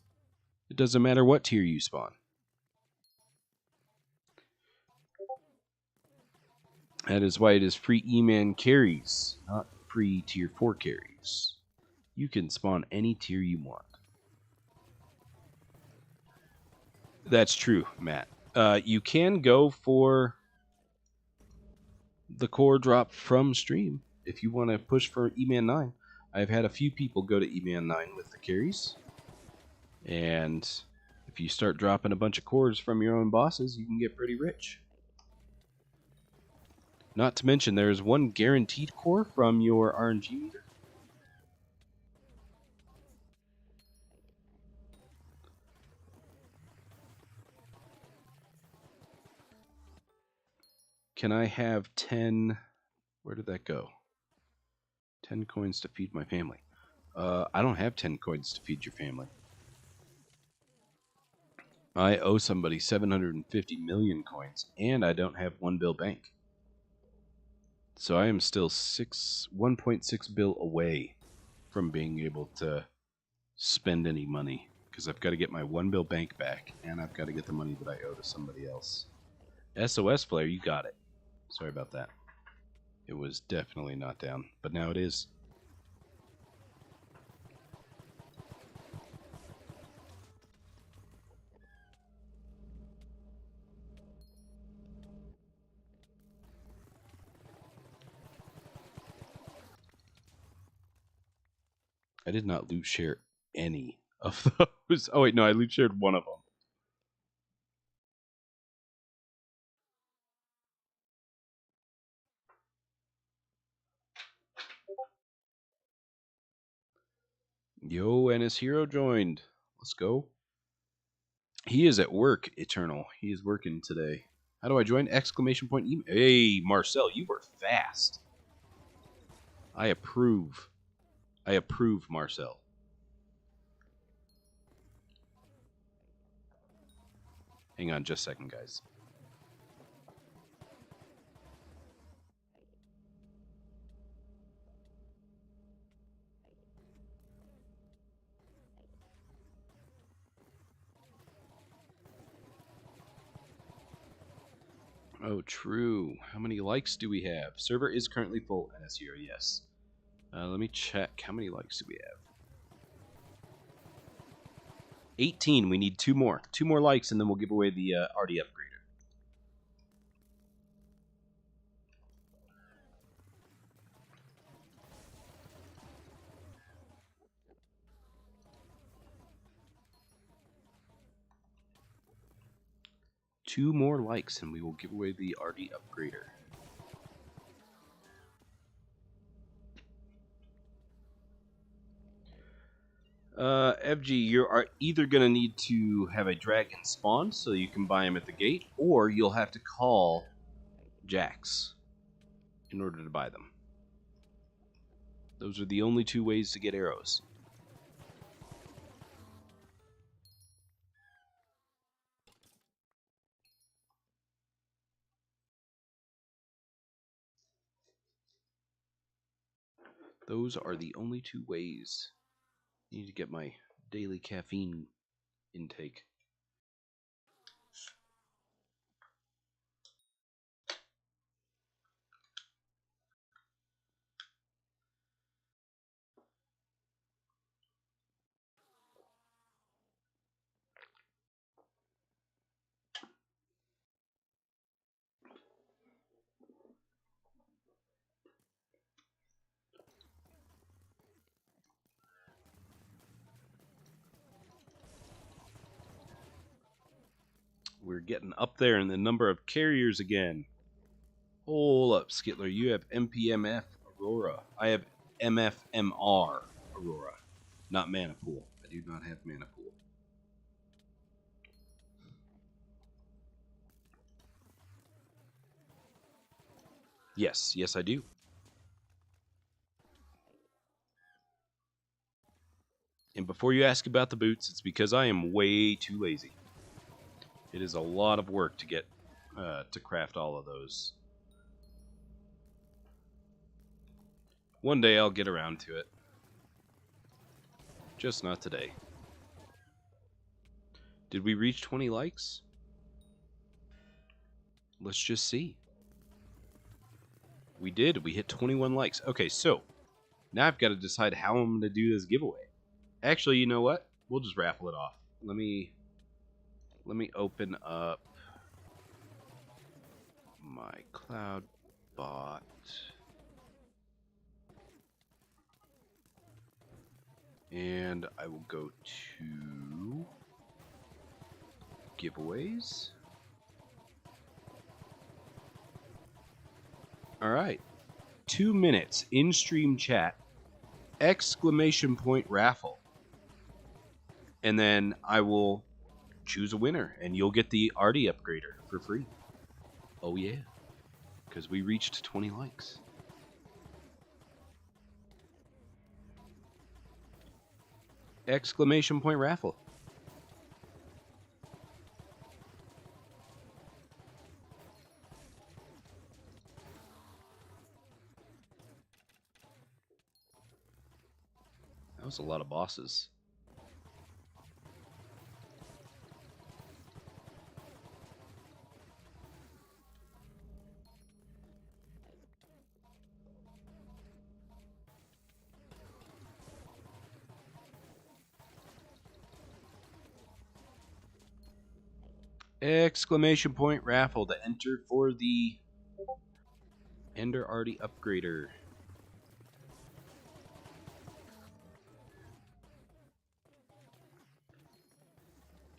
It doesn't matter what tier you spawn. That is why it is free E-Man carries, not free tier 4 carries. You can spawn any tier you want. That's true, Matt. You can go for the core drop from stream if you want to push for E-Man 9. I've had a few people go to E-Man 9 with the carries. And if you start dropping a bunch of cores from your own bosses, you can get pretty rich. Not to mention, there's one guaranteed core from your RNG meter. Can I have 10... Where did that go? 10 coins to feed my family. I don't have 10 coins to feed your family. I owe somebody 750 million coins, and I don't have 1 bill bank. So I am still 1.6 bill away from being able to spend any money, because I've got to get my 1 bill bank back, and I've got to get the money that I owe to somebody else. SOS player, you got it. Sorry about that. It was definitely not down, but now it is. I did not loot share any of those. Oh wait, no, I loot shared one of them. Yo, and his hero joined. Let's go. He is at work, Eternal. He is working today. How do I join? Exclamation point email. Hey, Marcel, you were fast. I approve. I approve, Marcel. Hang on just a second, guys. Oh, true. How many likes do we have? Server is currently full. NSEO, yes. Let me check. How many likes do we have? 18. We need 2 more. 2 more likes, and then we'll give away the RD upgrader. Two more likes, and we will give away the RD upgrader. FG, you are either going to need to have a dragon spawn so you can buy him at the gate, or you'll have to call Jax in order to buy them. Those are the only 2 ways to get arrows. Those are the only 2 ways. I need to get my daily caffeine intake. We're getting up there in the number of carriers again. Hold up, Skittler. You have MPMF Aurora. I have MFMR Aurora. Not Mana Pool. I do not have Mana Pool. Yes, yes I do. And before you ask about the boots, it's because I am way too lazy. It is a lot of work to get to craft all of those. One day I'll get around to it. Just not today. Did we reach 20 likes? Let's just see. We did. We hit 21 likes. Okay, so now I've got to decide how I'm going to do this giveaway. Actually, you know what? We'll just raffle it off. Let me open up my cloud bot. And I will go to giveaways. All right. 2 minutes in stream chat. Exclamation point raffle. And then I will choose a winner, and you'll get the RD upgrader for free. Oh yeah, because we reached 20 likes. Exclamation point raffle. That was a lot of bosses. Exclamation point raffle to enter for the Ender Arty Upgrader.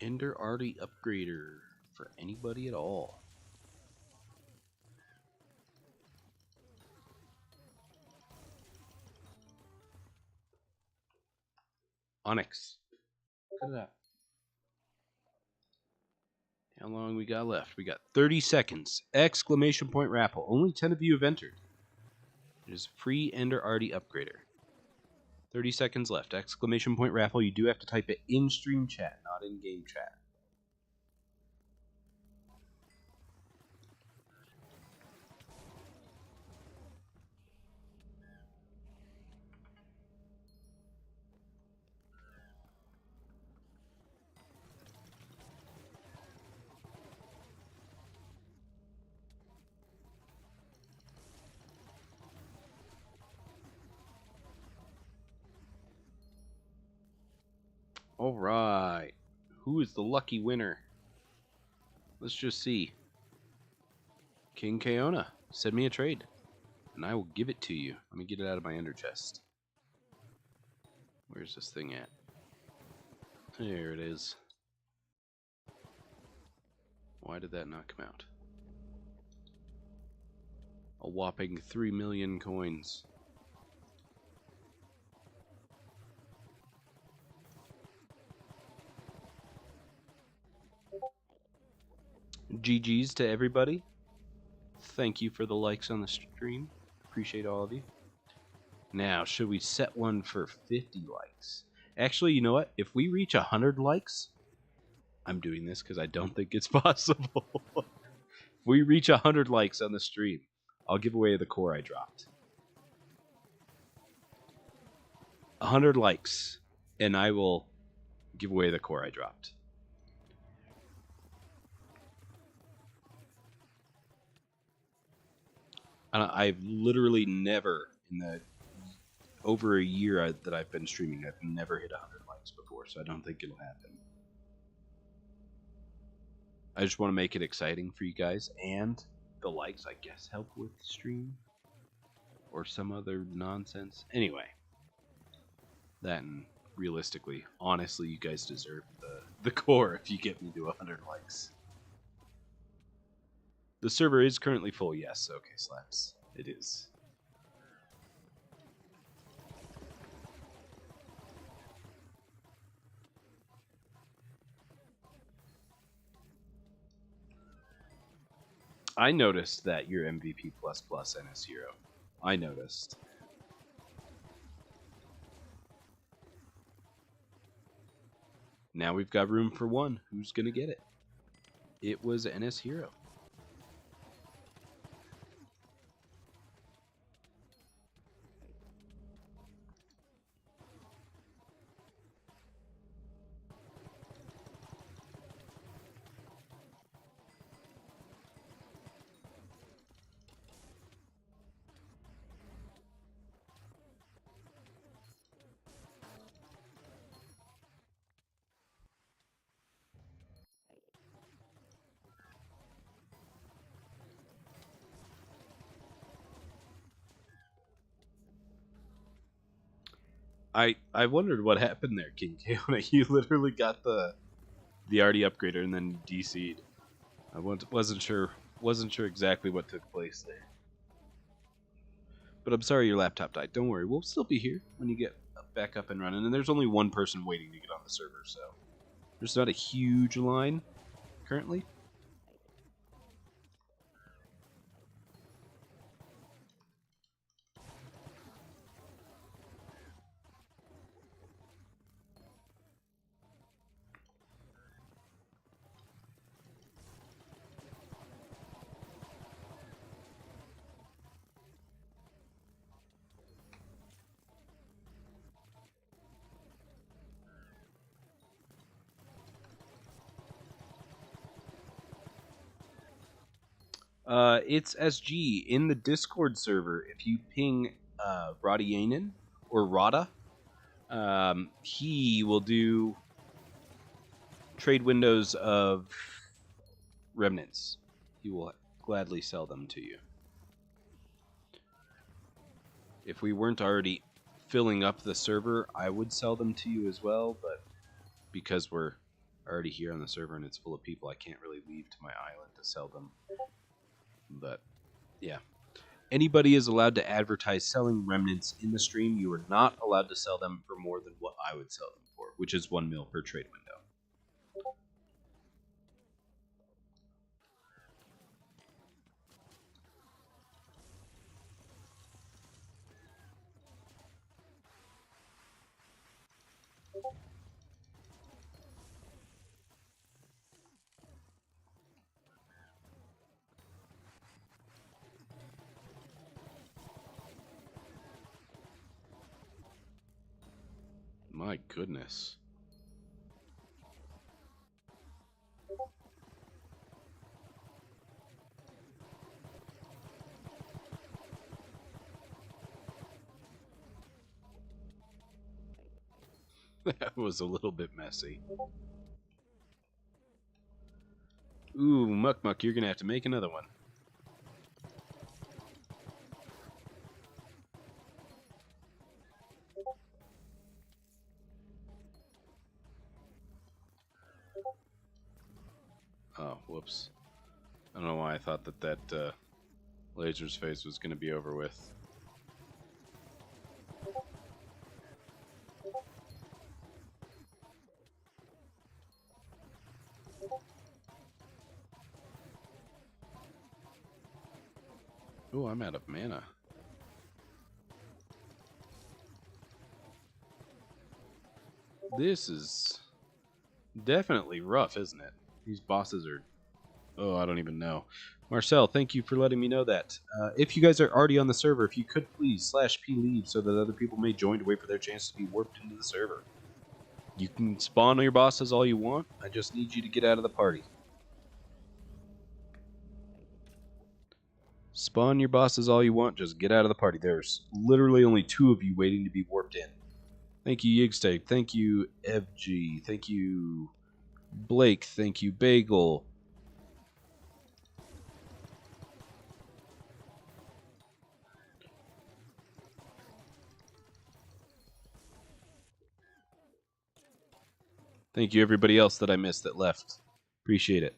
Ender Arty Upgrader for anybody at all. Onyx. Look at that. How long we got left? We got 30 seconds. Exclamation point raffle. Only 10 of you have entered. It is free Ender Arty Upgrader. 30 seconds left. Exclamation point raffle. You do have to type it in stream chat, not in game chat. All right. Who is the lucky winner? Let's just see. King Kaona, send me a trade, and I will give it to you. Let me get it out of my ender chest. Where's this thing at? There it is. Why did that not come out? A whopping 3 million coins. GG's to everybody. Thank you for the likes on the stream. Appreciate all of you. Now, should we set one for 50 likes? Actually, you know what? If we reach 100 likes, I'm doing this because I don't think it's possible. If we reach 100 likes on the stream, I'll give away the core I dropped. 100 likes, and I will give away the core I dropped. I've literally never, in the over a year that I've been streaming, I've never hit 100 likes before, so I don't think it'll happen. I just want to make it exciting for you guys, and the likes, I guess, help with the stream, or some other nonsense. Anyway, that and realistically, honestly, you guys deserve the core if you get me to 100 likes. The server is currently full, yes. Okay, Slaps. It is. I noticed that you're MVP++ NS Hero. I noticed. Now we've got room for one. Who's gonna get it? It was NS Hero. I wondered what happened there, King Kaona. You literally got the Arty upgrader and then DC'd. I wasn't sure exactly what took place there. But I'm sorry your laptop died. Don't worry, we'll still be here when you get back up and running. And there's only one person waiting to get on the server, so there's not a huge line currently. It's SG in the Discord server. If you ping Radianen or Rada, he will do trade windows of remnants. He will gladly sell them to you. If we weren't already filling up the server, I would sell them to you as well, but because we're already here on the server and it's full of people, I can't really leave to my island to sell them. But yeah. Anybody is allowed to advertise selling remnants in the stream. You are not allowed to sell them for more than what I would sell them for, which is 1 mil per trade window. My goodness. That was a little bit messy. Ooh, Muck Muck, you're going to have to make another one. Oh, whoops. I don't know why I thought that laser's phase was going to be over with. Oh, I'm out of mana. This is definitely rough, isn't it? These bosses are... Oh, I don't even know. Marcel, thank you for letting me know that. If you guys are already on the server, if you could please /p leave so that other people may join to wait for their chance to be warped into the server. You can spawn your bosses all you want. I just need you to get out of the party. Spawn your bosses all you want, just get out of the party. There's literally only 2 of you waiting to be warped in. Thank you, Yigsteak. Thank you, FG. Thank you, Blake. Thank you, Bagel. Thank you, everybody else that I missed that left. Appreciate it.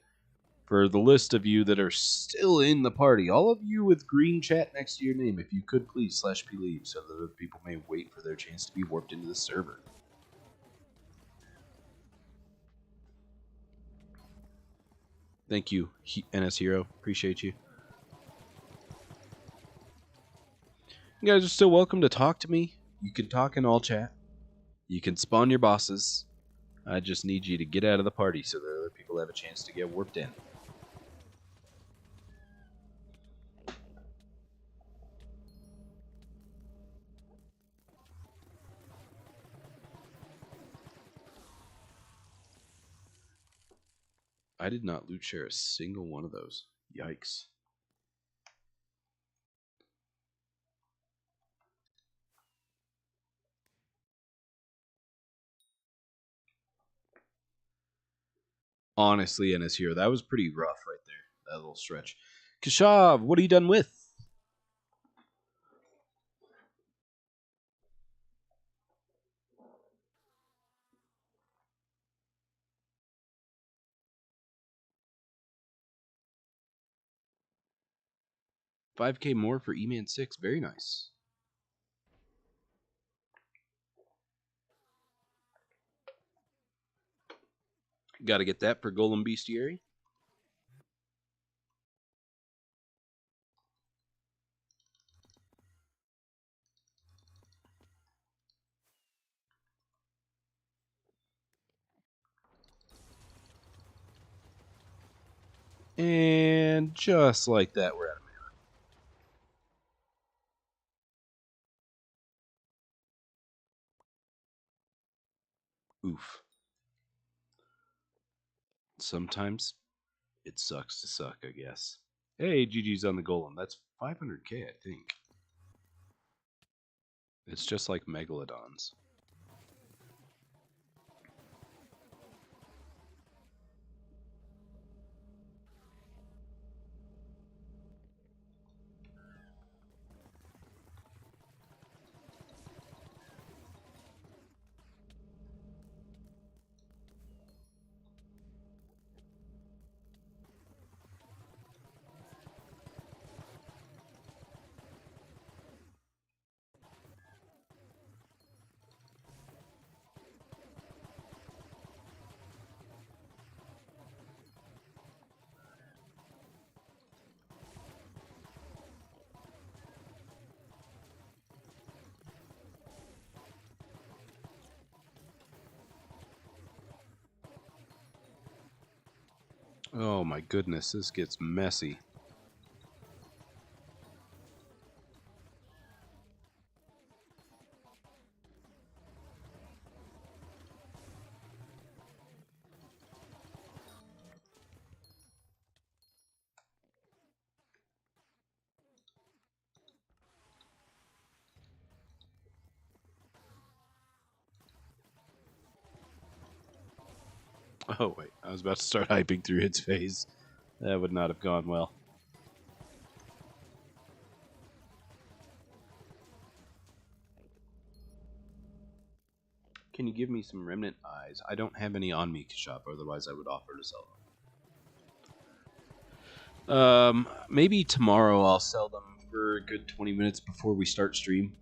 For the list of you that are still in the party, all of you with green chat next to your name, if you could please /p leave so that other people may wait for their chance to be warped into the server. Thank you, NS Hero. Appreciate you. You guys are still welcome to talk to me. You can talk in all chat. You can spawn your bosses. I just need you to get out of the party so that other people have a chance to get warped in. I did not loot share a single one of those. Yikes. Honestly, NS Hero, that was pretty rough right there. That little stretch. Kashav, what are you done with? $5K more for Eman 6. Very nice. Got to get that for Golem Bestiary. And just like that, we're out of mana. Oof. Sometimes it sucks to suck, I guess. Hey, GG's on the golem. That's 500k, I think. It's just like megalodons. Oh my goodness, this gets messy. Oh wait, I was about to start hyping through its phase. That would not have gone well. Can you give me some remnant eyes? I don't have any on me, shop, otherwise I would offer to sell them. Maybe tomorrow I'll sell them for a good 20 minutes before we start stream.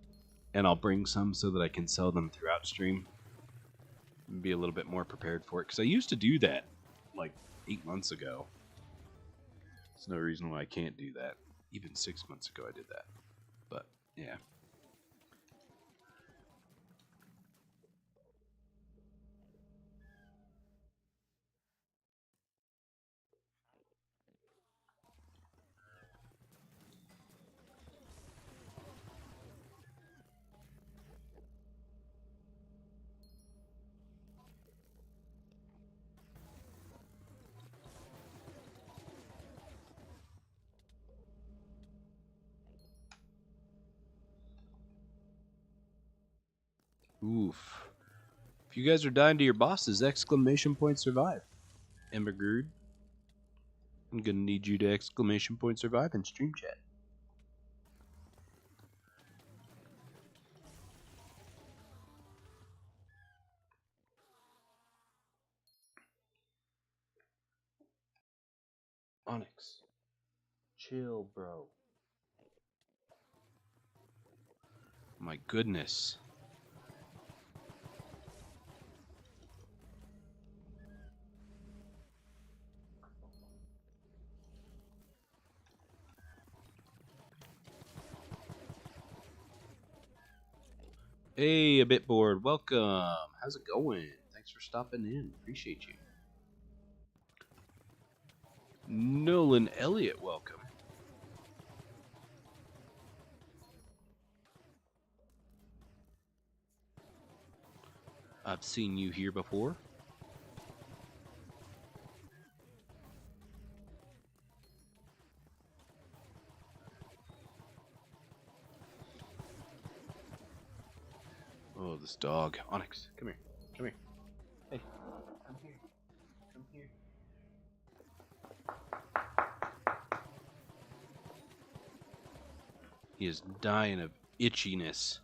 And I'll bring some so that I can sell them throughout stream. And be a little bit more prepared for it. Because I used to do that like 8 months ago. There's no reason why I can't do that. Even 6 months ago I did that. But, yeah. Oof. If you guys are dying to your bosses, exclamation point survive. Embergrude, I'm gonna need you to exclamation point survive in stream chat. Onyx. Chill, bro. My goodness. Hey, a bit bored. Welcome. How's it going? Thanks for stopping in. Appreciate you. Nolan Elliott, welcome. I've seen you here before. Oh, this dog. Onyx, come here. Come here. Hey, come here. Come here. He is dying of itchiness.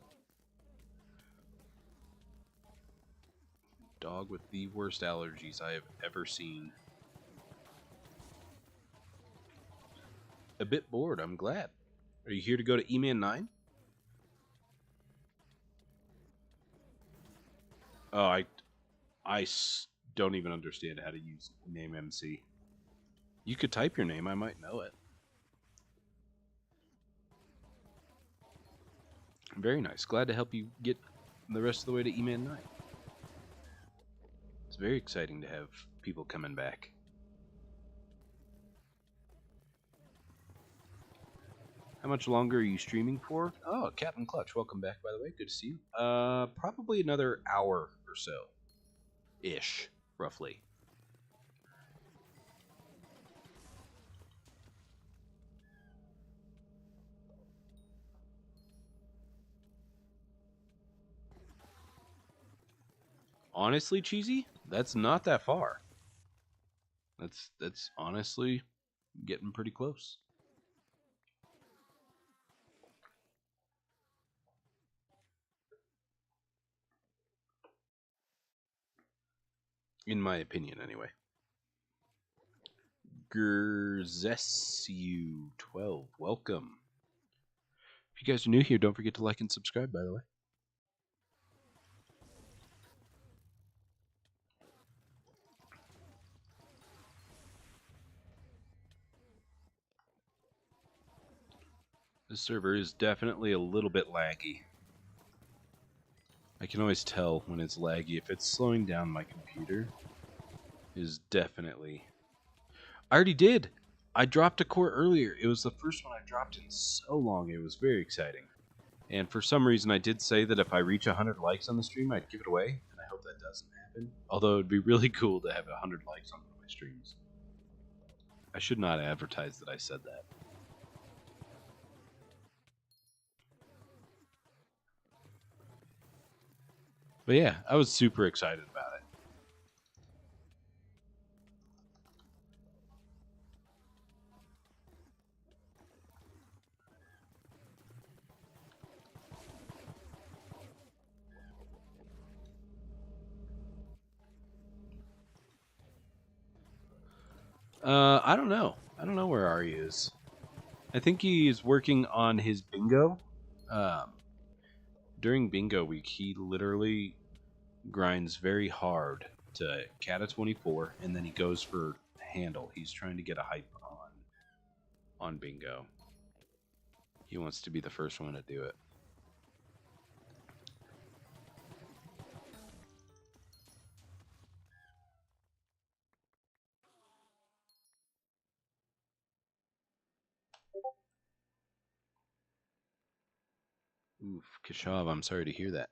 Dog with the worst allergies I have ever seen. A bit bored, I'm glad. Are you here to go to Eman 9? Oh, don't even understand how to use name MC. You could type your name, I might know it. Very nice. Glad to help you get the rest of the way to Eman 9. It's very exciting to have people coming back. How much longer are you streaming for? Oh, Captain Clutch, welcome back, by the way. Good to see you. Probably another hour or so. Ish, roughly. honestly, Cheesy, that's not that far. That's honestly getting pretty close. In my opinion, anyway. Gerzesiu12, welcome. If you guys are new here, don't forget to like and subscribe, by the way. This server is definitely a little bit laggy. I can always tell when it's laggy. If it's slowing down my computer, is definitely... I already did! I dropped a core earlier. It was the first one I dropped in so long. It was very exciting. And for some reason, I did say that if I reach 100 likes on the stream, I'd give it away. And I hope that doesn't happen. Although it'd be really cool to have 100 likes on one of my streams. I should not advertise that I said that. But yeah, I was super excited about it. I don't know. I don't know where Ari is. I think he's working on his bingo. During bingo week, he literally grinds very hard to Cata 24, and then he goes for handle. He's trying to get a hype on bingo. He wants to be the first one to do it. Oof, Kashav, I'm sorry to hear that.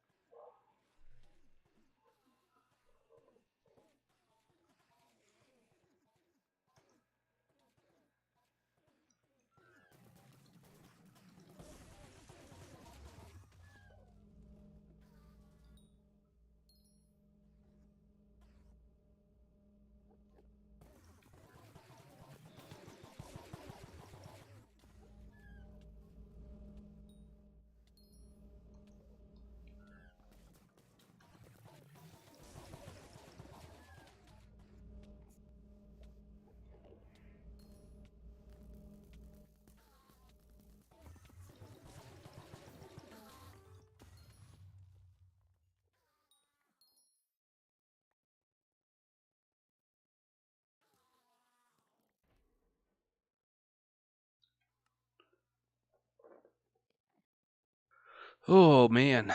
Oh, man.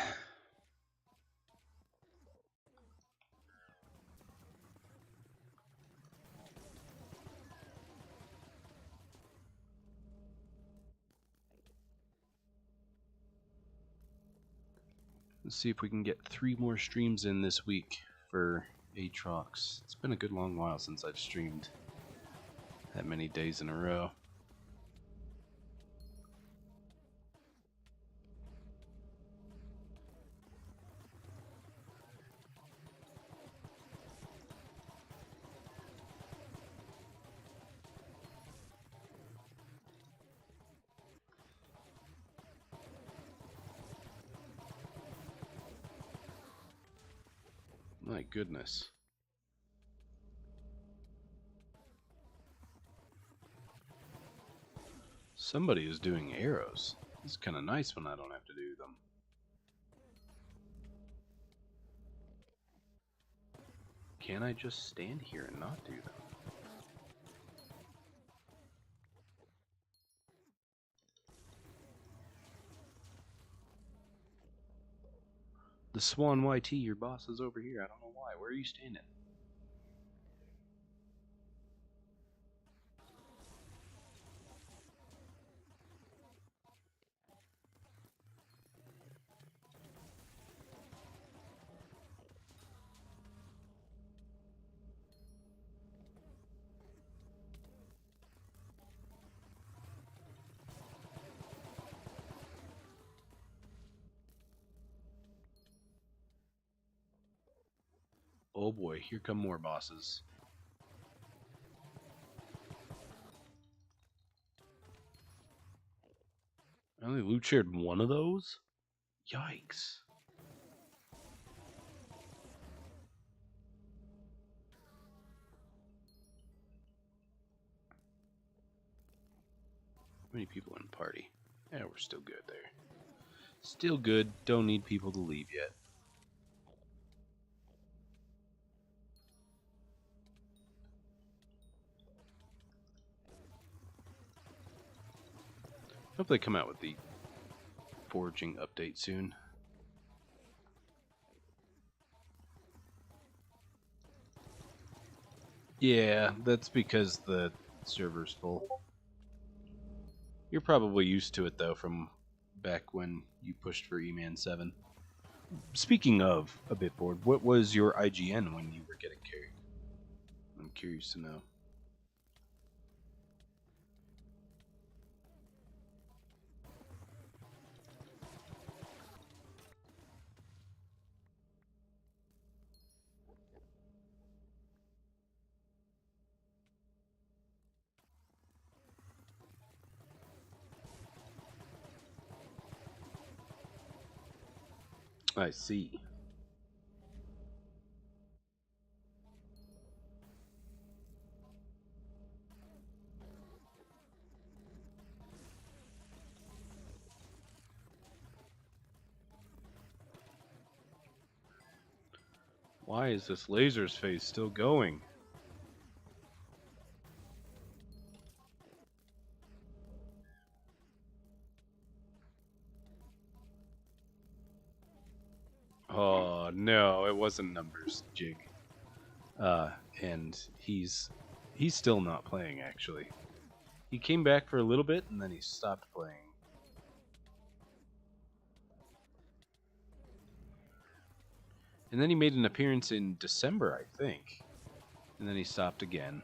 Let's see if we can get 3 more streams in this week for Aatrox. It's been a good long while since I've streamed that many days in a row. My goodness. Somebody is doing arrows. This is kind of nice when I don't have to do them. Can I just stand here and not do them? The Swan YT, your boss is over here. I don't know why. Where are you standing? Oh boy, here come more bosses. I only loot shared one of those? Yikes. How many people in the party? Yeah, we're still good there. Still good. Don't need people to leave yet. Hope they come out with the foraging update soon. Yeah, that's because the server's full. You're probably used to it though from back when you pushed for Eman 7. Speaking of a bit bored, what was your IGN when you were getting carried? I'm curious to know. I see. Why is this laser's face still going? Oh no, it wasn't numbers jig. And he's still not playing actually. He came back for a little bit and then he stopped playing. And then he made an appearance in December, I think. And then he stopped again.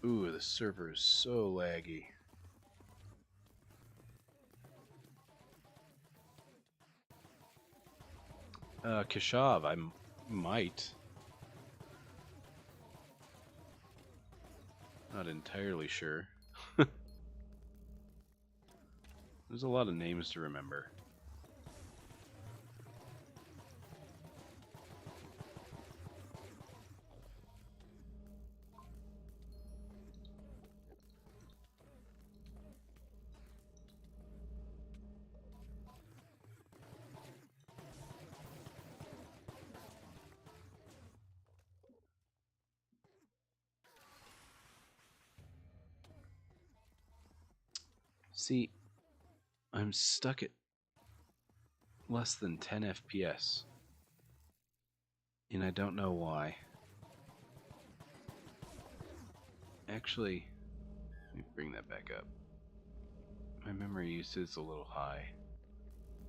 Ooh, the server is so laggy. Kashav, I might. Not entirely sure. There's a lot of names to remember. See, I'm stuck at less than 10 FPS. And I don't know why. Actually, let me bring that back up. My memory use is a little high.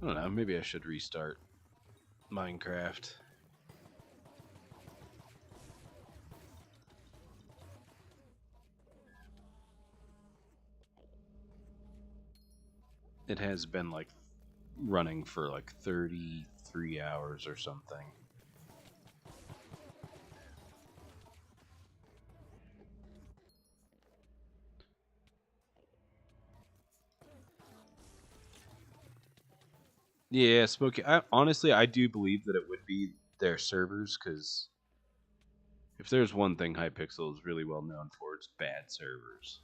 I don't know, maybe I should restart Minecraft. It has been like running for like 33 hours or something. Yeah, Smokey. Honestly, I do believe that it would be their servers, because if there's one thing Hypixel is really well known for, it's bad servers.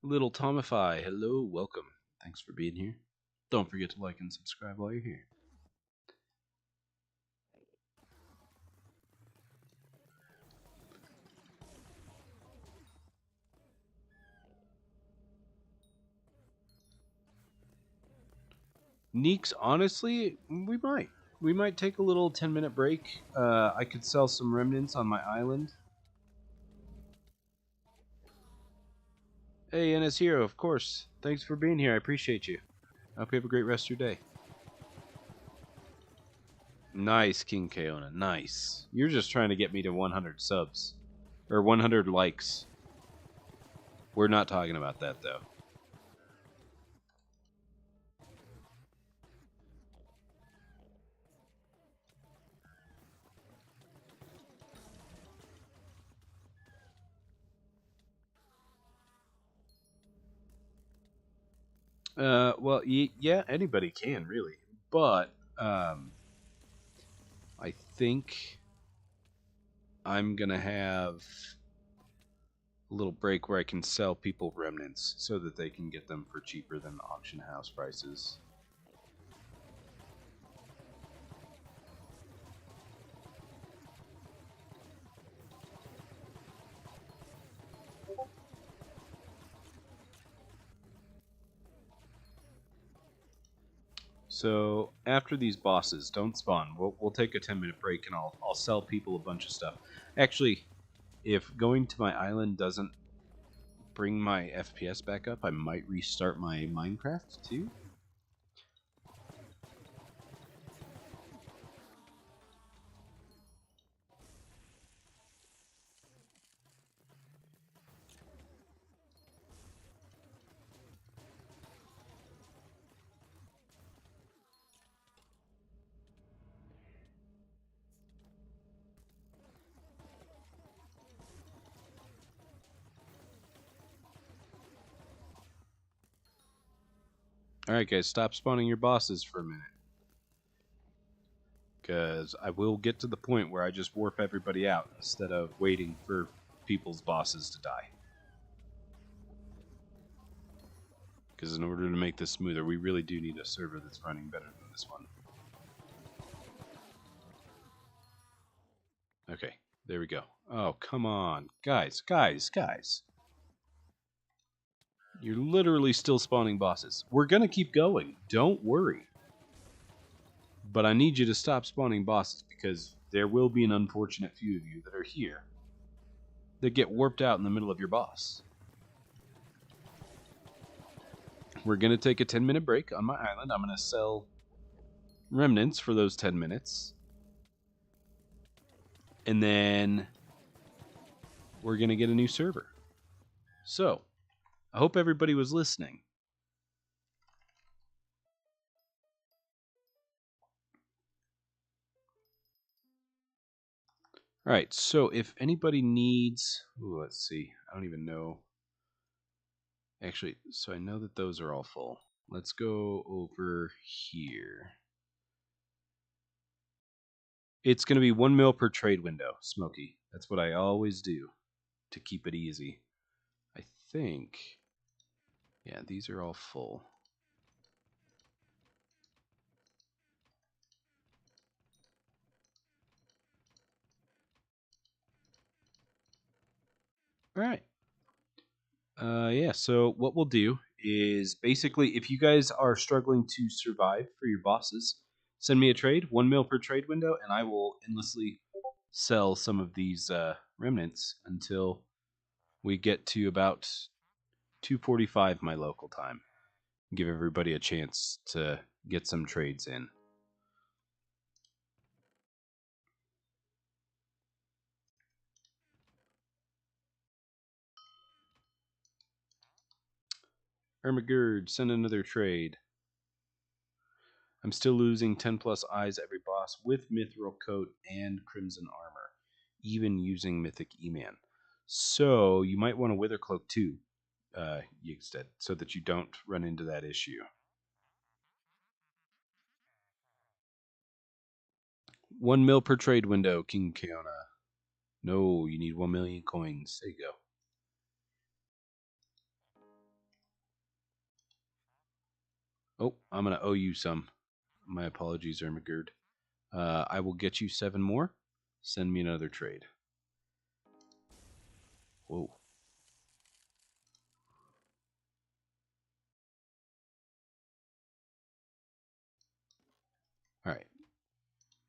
Little Tomify, hello, welcome. Thanks for being here. Don't forget to like and subscribe while you're here. Neeks, honestly, we might. We might take a little 10-minute break. I could sell some remnants on my island. Hey, NS Hero, of course. Thanks for being here. I appreciate you. I hope you have a great rest of your day. Nice, King Kaona. Nice. You're just trying to get me to 100 subs. Or 100 likes. We're not talking about that, though. Well, yeah, anybody can, really. But, I think I'm going to have a little break where I can sell people remnants so that they can get them for cheaper than the auction house prices. So after these bosses don't spawn, we'll take a 10-minute break and I'll sell people a bunch of stuff. Actually, if going to my island doesn't bring my FPS back up, I might restart my Minecraft too. Alright guys, stop spawning your bosses for a minute. Because I will get to the point where I just warp everybody out instead of waiting for people's bosses to die. Because in order to make this smoother, we really do need a server that's running better than this one. Okay, there we go. Oh, come on. Guys. You're literally still spawning bosses. We're going to keep going. Don't worry. But I need you to stop spawning bosses because there will be an unfortunate few of you that are here that get warped out in the middle of your boss. We're going to take a 10-minute break on my island. I'm going to sell remnants for those 10 minutes. And then we're going to get a new server. So, I hope everybody was listening. Alright, so if anybody needs... Ooh, let's see. I don't even know. Actually, so I know that those are all full. Let's go over here. It's going to be 1 mil per trade window, Smokey. That's what I always do to keep it easy. I think... Yeah, these are all full. Alright. Yeah, so what we'll do is basically if you guys are struggling to survive for your bosses, send me a trade, 1 mil per trade window, and I will endlessly sell some of these remnants until we get to about 2:45 my local time. Give everybody a chance to get some trades in. Ermagerd, send another trade. I'm still losing 10 plus eyes every boss with Mithril Coat and Crimson Armor, even using Mythic Eman. So you might want a Wither Cloak too, Yigstead, so that you don't run into that issue. 1 mil per trade window, King Kaona. No, you need 1 million coins. There you go. Oh, I'm going to owe you some. My apologies, Ermagerd. I will get you 7 more. Send me another trade. Whoa.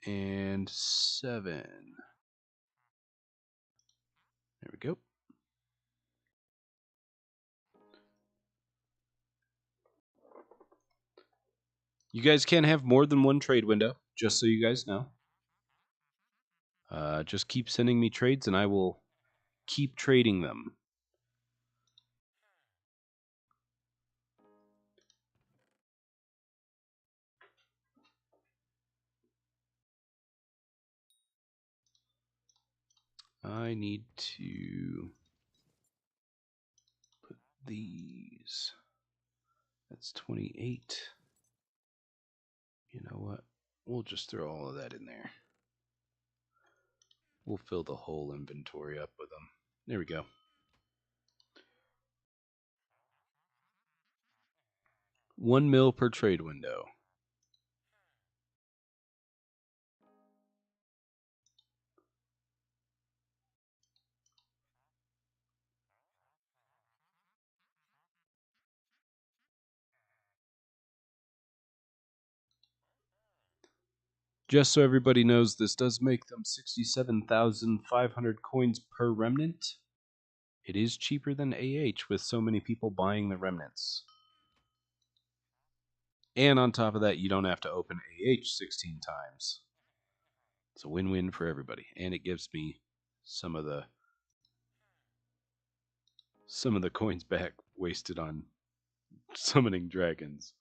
and 7. There we go. You guys can have more than one trade window, just so you guys know. Just keep sending me trades and I will keep trading them. I need to put these. That's 28. You know what? We'll just throw all of that in there. We'll fill the whole inventory up with them. There we go. $1 mil per trade window. Just so everybody knows, this does make them 67,500 coins per remnant. It is cheaper than AH with so many people buying the remnants. And on top of that, you don't have to open AH 16 times. It's a win-win for everybody. And it gives me some of the coins back wasted on summoning dragons.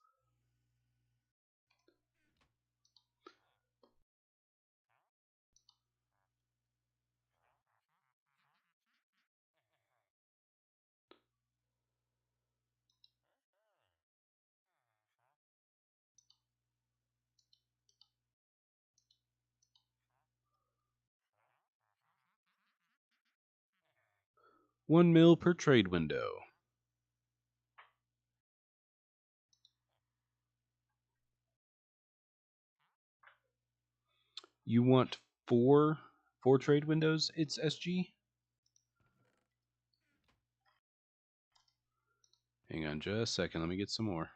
$1 mil per trade window. You want four trade windows? It's SG. Hang on just a second. Let me get some more.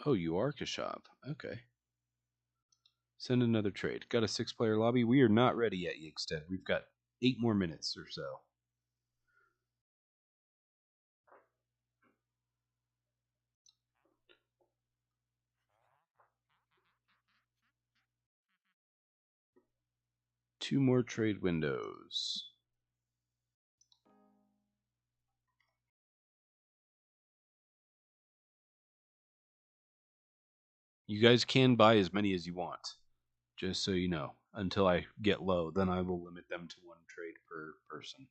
Oh, you are Kashab. Okay. Send another trade. Got a 6-player lobby. We are not ready yet, Yigstead. We've got 8 more minutes or so. Two more trade windows. You guys can buy as many as you want, just so you know. Until I get low, then I will limit them to 1 trade per person.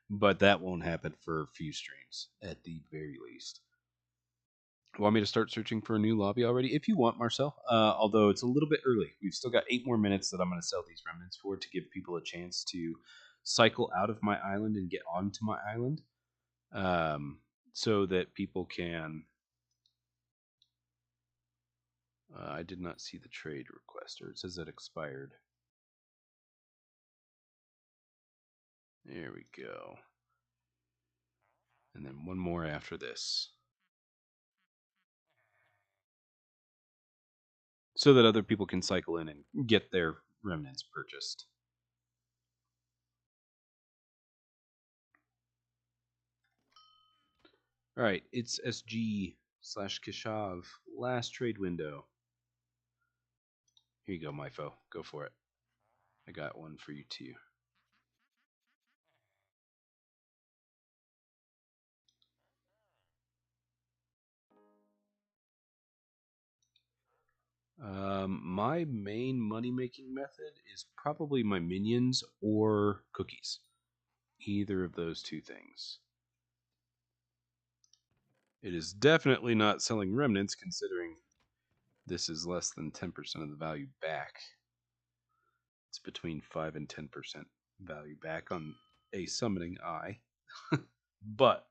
But that won't happen for a few streams, at the very least. Want me to start searching for a new lobby already? If you want, Marcel. Although it's a little bit early. We've still got 8 more minutes that I'm going to sell these remnants for to give people a chance to cycle out of my island and get onto my island. So that people can... I did not see the trade request, or it says it expired. There we go. And then one more after this. So that other people can cycle in and get their remnants purchased. Alright, it's SG/Kishav. Last trade window. Here you go, Myfo. Go for it. I got one for you too. My main money-making method is probably my minions or cookies. Either of those two things. It is definitely not selling remnants, considering this is less than 10% of the value back. It's between 5 and 10% value back on a summoning eye. But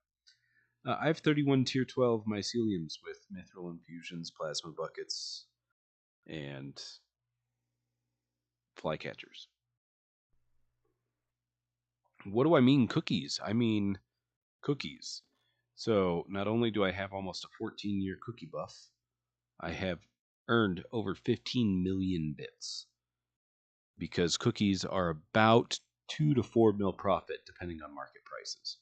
I have 31 tier 12 myceliums with mithril infusions, plasma buckets, and flycatchers. What do I mean cookies? I mean cookies. So not only do I have almost a 14-year cookie buff, I have earned over 15 million bits. Because cookies are about 2 to 4 mil profit depending on market prices.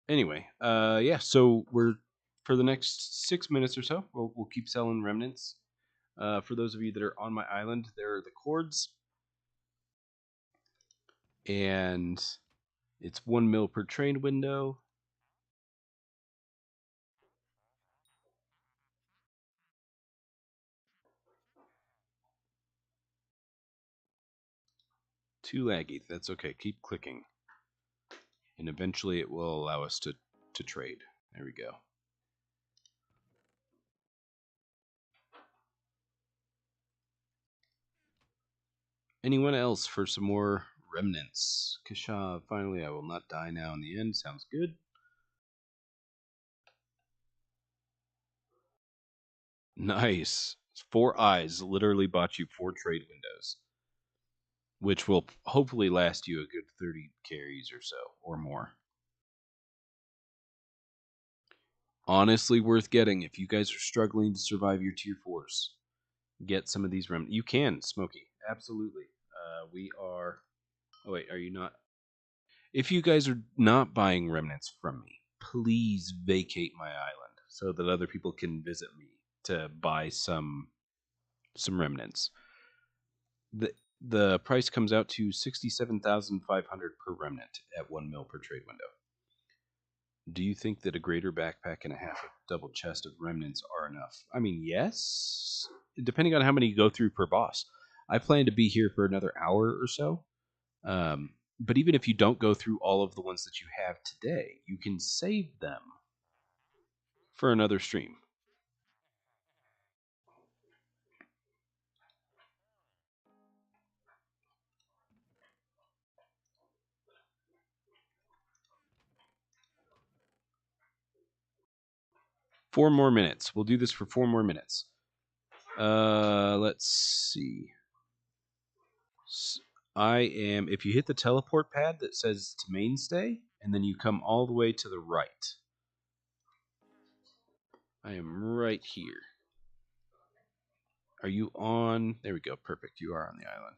Anyway, yeah, so we're for the next 6 minutes or so, we'll keep selling remnants. For those of you that are on my island, there are the cords, and it's 1 mil per trade window. Too laggy. That's okay. Keep clicking, and eventually it will allow us to trade. There we go. Anyone else for some more remnants? Kashav, finally, I will not die now in the end. Sounds good. Nice. 4 eyes literally bought you 4 trade windows, which will hopefully last you a good 30 carries or so, or more. Honestly worth getting if you guys are struggling to survive your tier 4s. Get some of these remnants. You can, Smokey. Absolutely. We are... Oh, wait, are you not? If you guys are not buying remnants from me, please vacate my island so that other people can visit me to buy some remnants. The price comes out to 67,500 per remnant at 1 mil per trade window. Do you think that a greater backpack and a half of double chest of remnants are enough? I mean, yes, depending on how many you go through per boss. I plan to be here for another hour or so. But even if you don't go through all of the ones that you have today, you can save them for another stream. Four more minutes. We'll do this for 4 more minutes. Let's see. I am, if you hit the teleport pad that says to mainstay, and then you come all the way to the right. I am right here. Are you on? There we go. Perfect. You are on the island.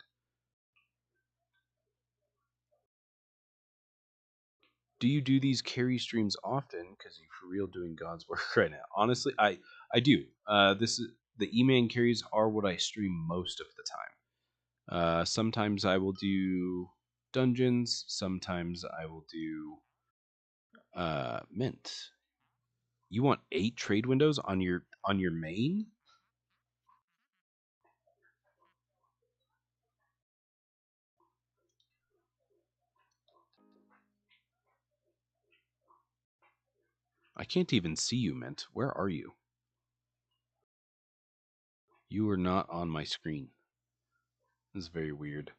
Do you do these carry streams often? Because you're for real doing God's work right now. Honestly, I do. This is the E-Man carries are what I stream most of the time. Sometimes I will do dungeons. Sometimes I will do mint. You want 8 trade windows on your main? I can't even see you, Mint. Where are you? You are not on my screen. This is very weird.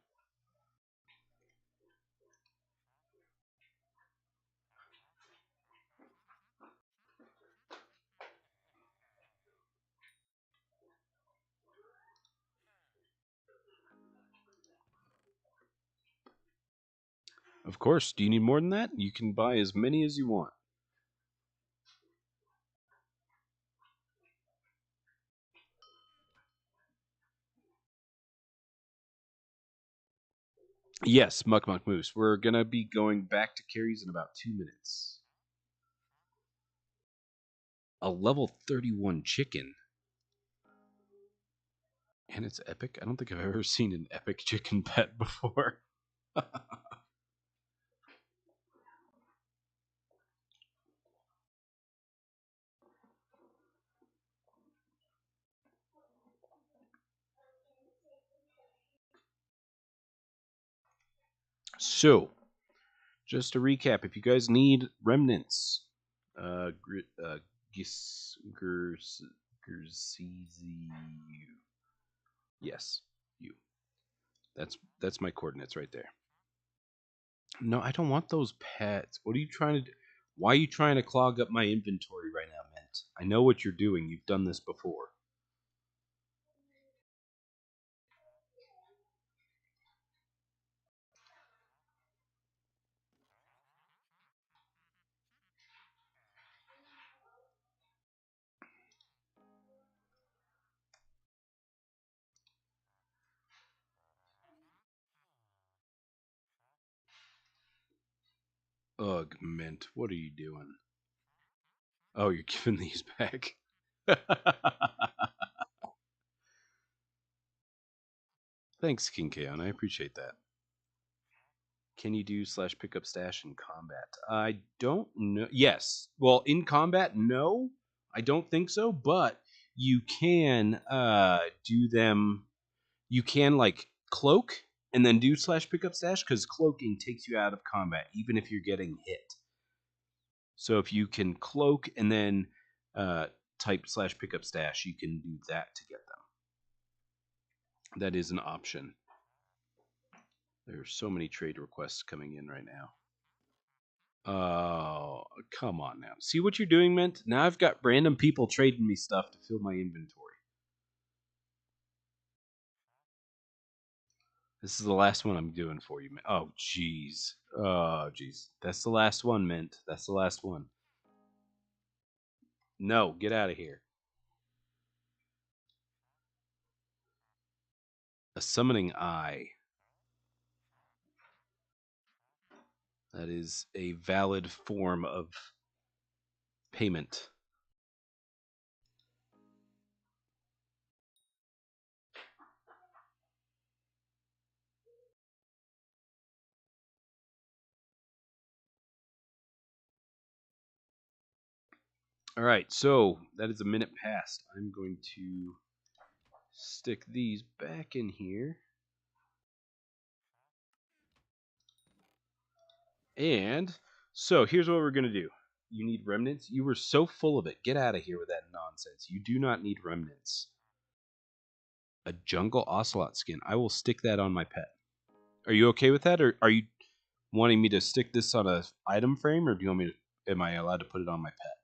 Of course. Do you need more than that? You can buy as many as you want. Yes, Muck Muck Moose. We're going to be going back to carries in about 2 minutes. A level 31 chicken. And it's epic. I don't think I've ever seen an epic chicken pet before. So, just to recap, if you guys need remnants, yes, you. That's my coordinates right there. No, I don't want those pets. What are you trying to do? Why are you trying to clog up my inventory right now, Mint? I know what you're doing. You've done this before. Ugh, Mint, what are you doing? Oh, you're giving these back. Thanks, King Kaon. I appreciate that. Can you do / pickup stash in combat? I don't know. Yes. Well, in combat, no. I don't think so, but you can do them. You can like cloak and then do / pickup stash because cloaking takes you out of combat even if you're getting hit. So if you can cloak and then type / pickup stash, you can do that to get them. That is an option. There's so many trade requests coming in right now. Oh, come on now. See what you're doing, Mint? Now I've got random people trading me stuff to fill my inventory. This is the last one I'm doing for you, Mint. Oh, jeez. Oh, jeez. That's the last one, Mint. That's the last one. No, get out of here. A summoning eye. That is a valid form of payment. All right, so that is a minute past. I'm going to stick these back in here. And so here's what we're going to do. You need remnants. You were so full of it. Get out of here with that nonsense. You do not need remnants. A jungle ocelot skin. I will stick that on my pet. Are you okay with that, or are you wanting me to stick this on a item frame, or do you want me to? Am I allowed to put it on my pet?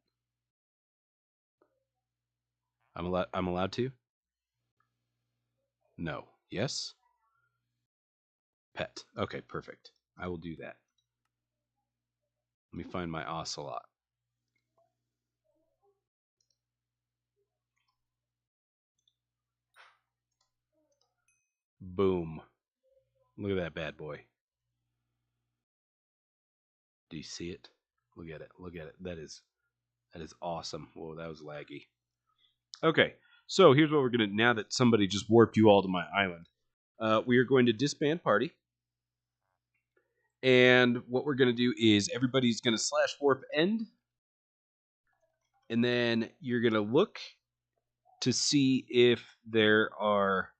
I'm allowed to. No. Yes. Pet. Okay, perfect. I will do that. Let me find my ocelot. Boom. Look at that bad boy. Do you see it? Look at it. Look at it. That is awesome. Whoa, that was laggy. Okay, so here's what we're gonna. Now that somebody just warped you all to my island, we are going to disband party. And what we're gonna do is everybody's gonna / warp end, and then you're gonna look to see if there are.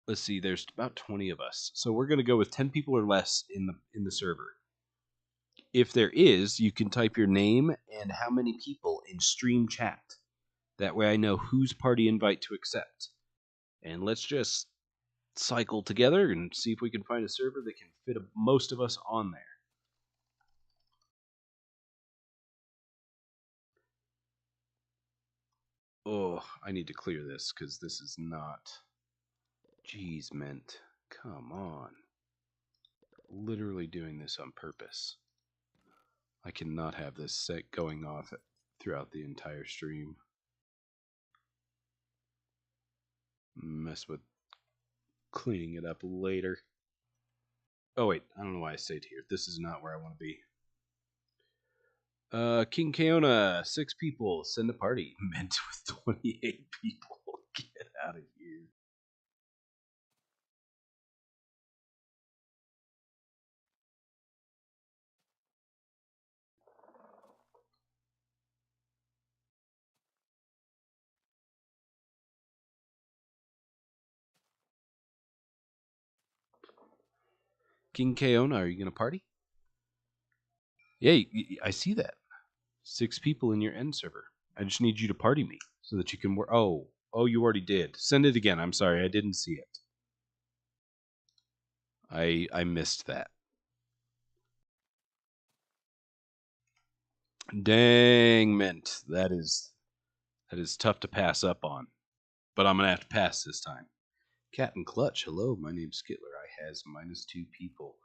Let's see. There's about 20 of us, so we're gonna go with 10 people or less in the server. If there is, you can type your name and how many people in stream chat. That way I know whose party invite to accept. And let's just cycle together and see if we can find a server that can fit most of us on there. Oh, I need to clear this because this is not... Jeez, Mint. Come on. Literally doing this on purpose. I cannot have this set going off throughout the entire stream. Mess with cleaning it up later. Oh wait, I don't know why I stayed here. This is not where I want to be. King Kaona, 6 people, send a party. Meant with 28 people. Get out of here. King Kaona, are you gonna party? Yeah, I see that. 6 people in your end server. I just need you to party me so that you can work. Oh, you already did. Send it again. I'm sorry, I didn't see it. I missed that. Dang, Mint. That is tough to pass up on. But I'm gonna have to pass this time. Cat and Clutch, hello, my name's Skittler. I has -2 people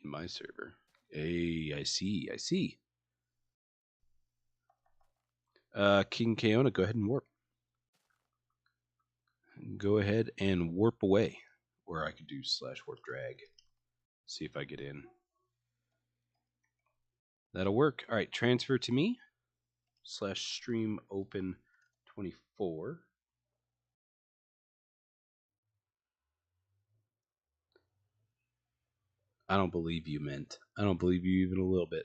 in my server. Hey, I see. King Kaona, go ahead and warp. Go ahead and warp away. Or I could do / warp drag. See if I get in. That'll work. All right, transfer to me. /stream open 24. I don't believe you, Mint. I don't believe you even a little bit.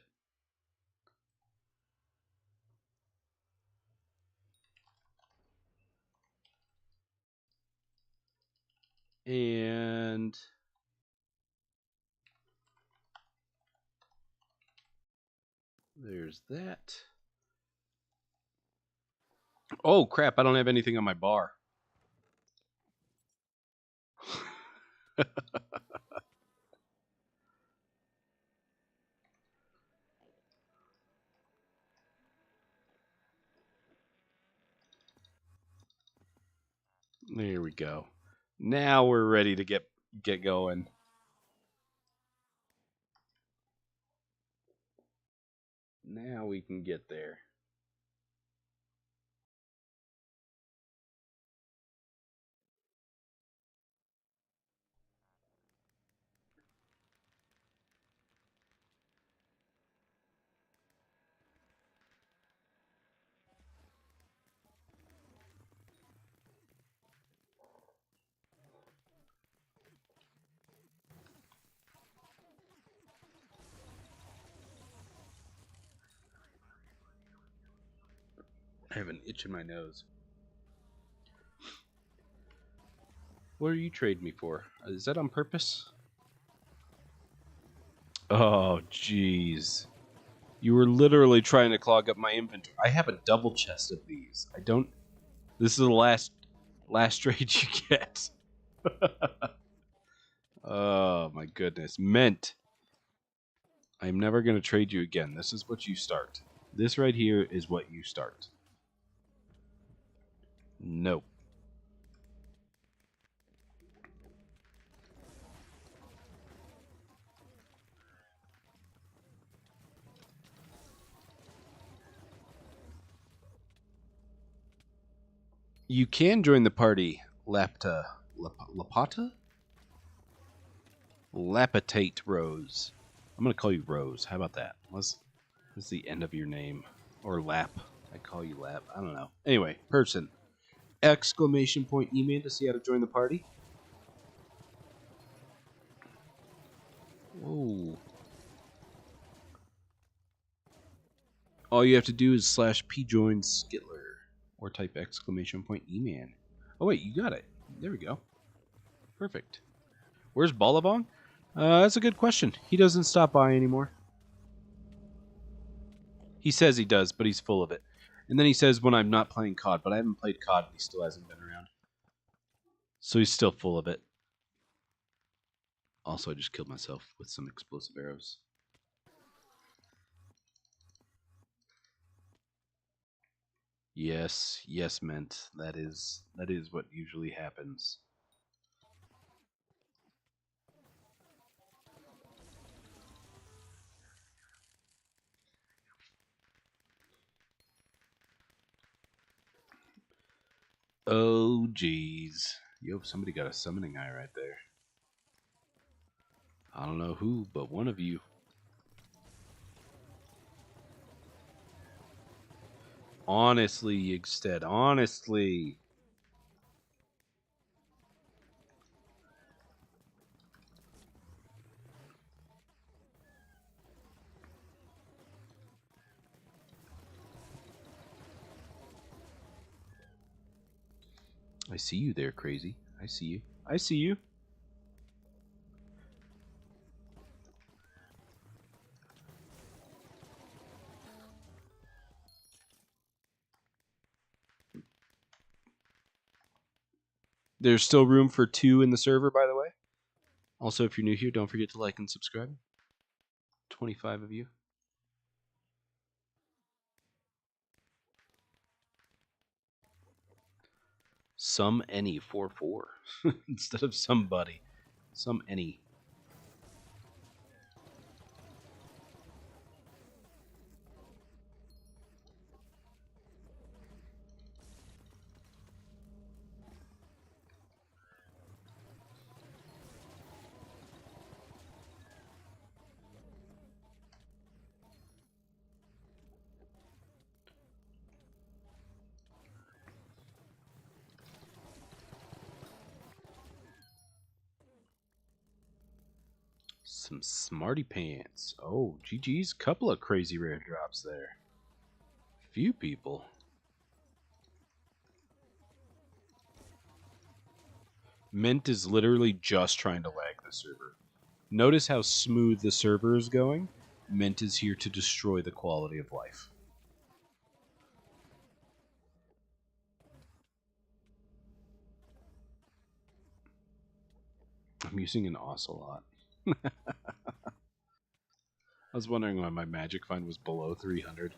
And there's that. Oh, crap. I don't have anything on my bar. There we go. Now we're ready to get going. Now we can get there. I have an itch in my nose. What are you trading me for? Is that on purpose? Oh, jeez. You were literally trying to clog up my inventory. I have a double chest of these. I don't... This is the last trade you get. Oh, my goodness. Mint. I'm never going to trade you again. This is what you start. This right here is what you start. Nope. You can join the party, Lapata? Lapitate Rose. I'm going to call you Rose. How about that? What's the end of your name? Or Lap. I call you Lap. I don't know. Anyway, person. Exclamation point Eman to see how to join the party. Whoa. All you have to do is /pjoin Skitler. Or type exclamation point Eman. Oh, wait, you got it. There we go. Perfect. Where's Ballabong? That's a good question. He doesn't stop by anymore. He says he does, but he's full of it. And then he says when I'm not playing COD, but I haven't played COD and he still hasn't been around. So he's still full of it. Also, I just killed myself with some explosive arrows. Yes, Mint. That is what usually happens. Oh, jeez. Yo, somebody got a summoning eye right there. I don't know who, but one of you. Honestly, Yigstead, honestly. I see you there, crazy. I see you. I see you. There's still room for 2 in the server, by the way. Also, if you're new here, don't forget to like and subscribe. 25 of you. Some any 4-4 instead of somebody. Some any. Some smarty pants. Oh, GG's. Couple of crazy rare drops there. Few people. Mint is literally just trying to lag the server. Notice how smooth the server is going. Mint is here to destroy the quality of life. I'm using an ocelot. I was wondering why my magic find was below 300.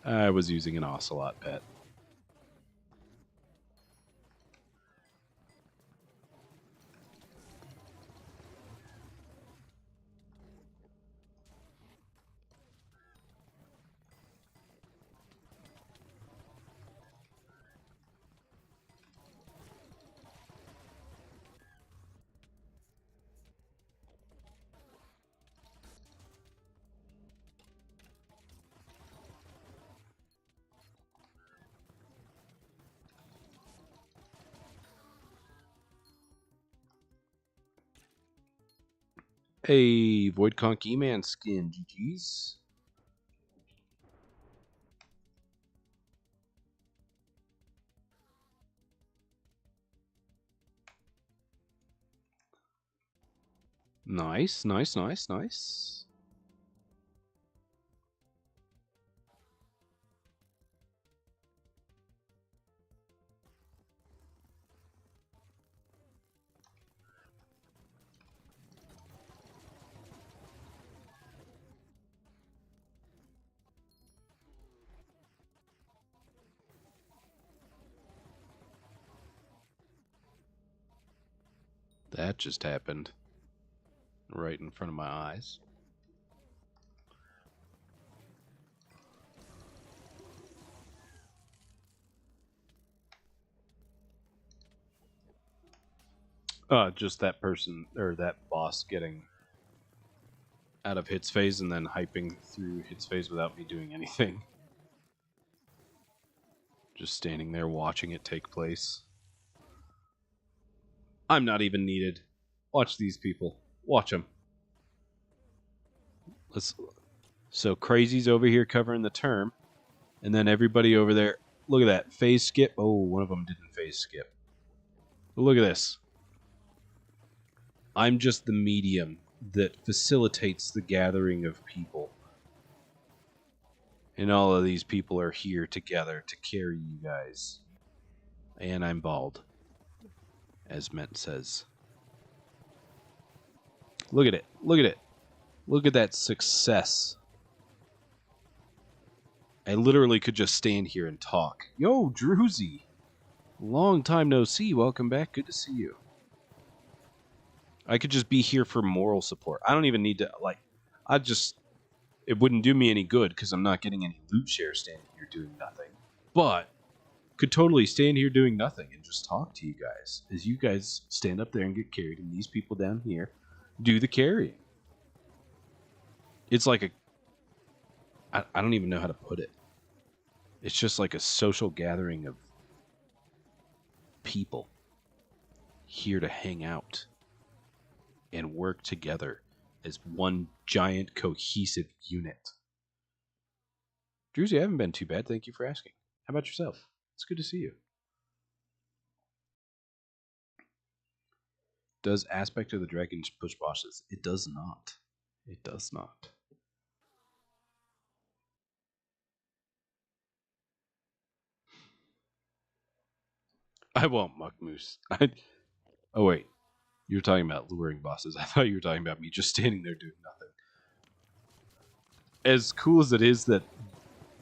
I was using an ocelot pet. Hey, Voidconch Eman skin, GG's. Nice, nice, nice, nice. That just happened. Right in front of my eyes. Just that person, or that boss getting out of hits phase and then hyping through hits phase without me doing anything. Just standing there watching it take place. I'm not even needed. Watch these people. Watch them. So Crazy's over here covering the term. And then everybody over there. Look at that. Phase skip. Oh, one of them didn't phase skip. But look at this. I'm just the medium that facilitates the gathering of people. And all of these people are here together to carry you guys. And I'm bald. As Ment says. Look at it. Look at it. Look at that success. I literally could just stand here and talk. Yo, Druzy. Long time no see. Welcome back. Good to see you. I could just be here for moral support. I don't even need to, it wouldn't do me any good because I'm not getting any loot share standing here doing nothing. But could totally stand here doing nothing and just talk to you guys as you guys stand up there and get carried, and these people down here do the carrying. It's like I don't even know how to put it. It's just like a social gathering of people here to hang out and work together as one giant cohesive unit. Druzy, I haven't been too bad. Thank you for asking. How about yourself? It's good to see you. Does Aspect of the Dragon push bosses? It does not. It does not. I won't, Muck Moose. Oh, wait. You were talking about luring bosses. I thought you were talking about me just standing there doing nothing. As cool as it is that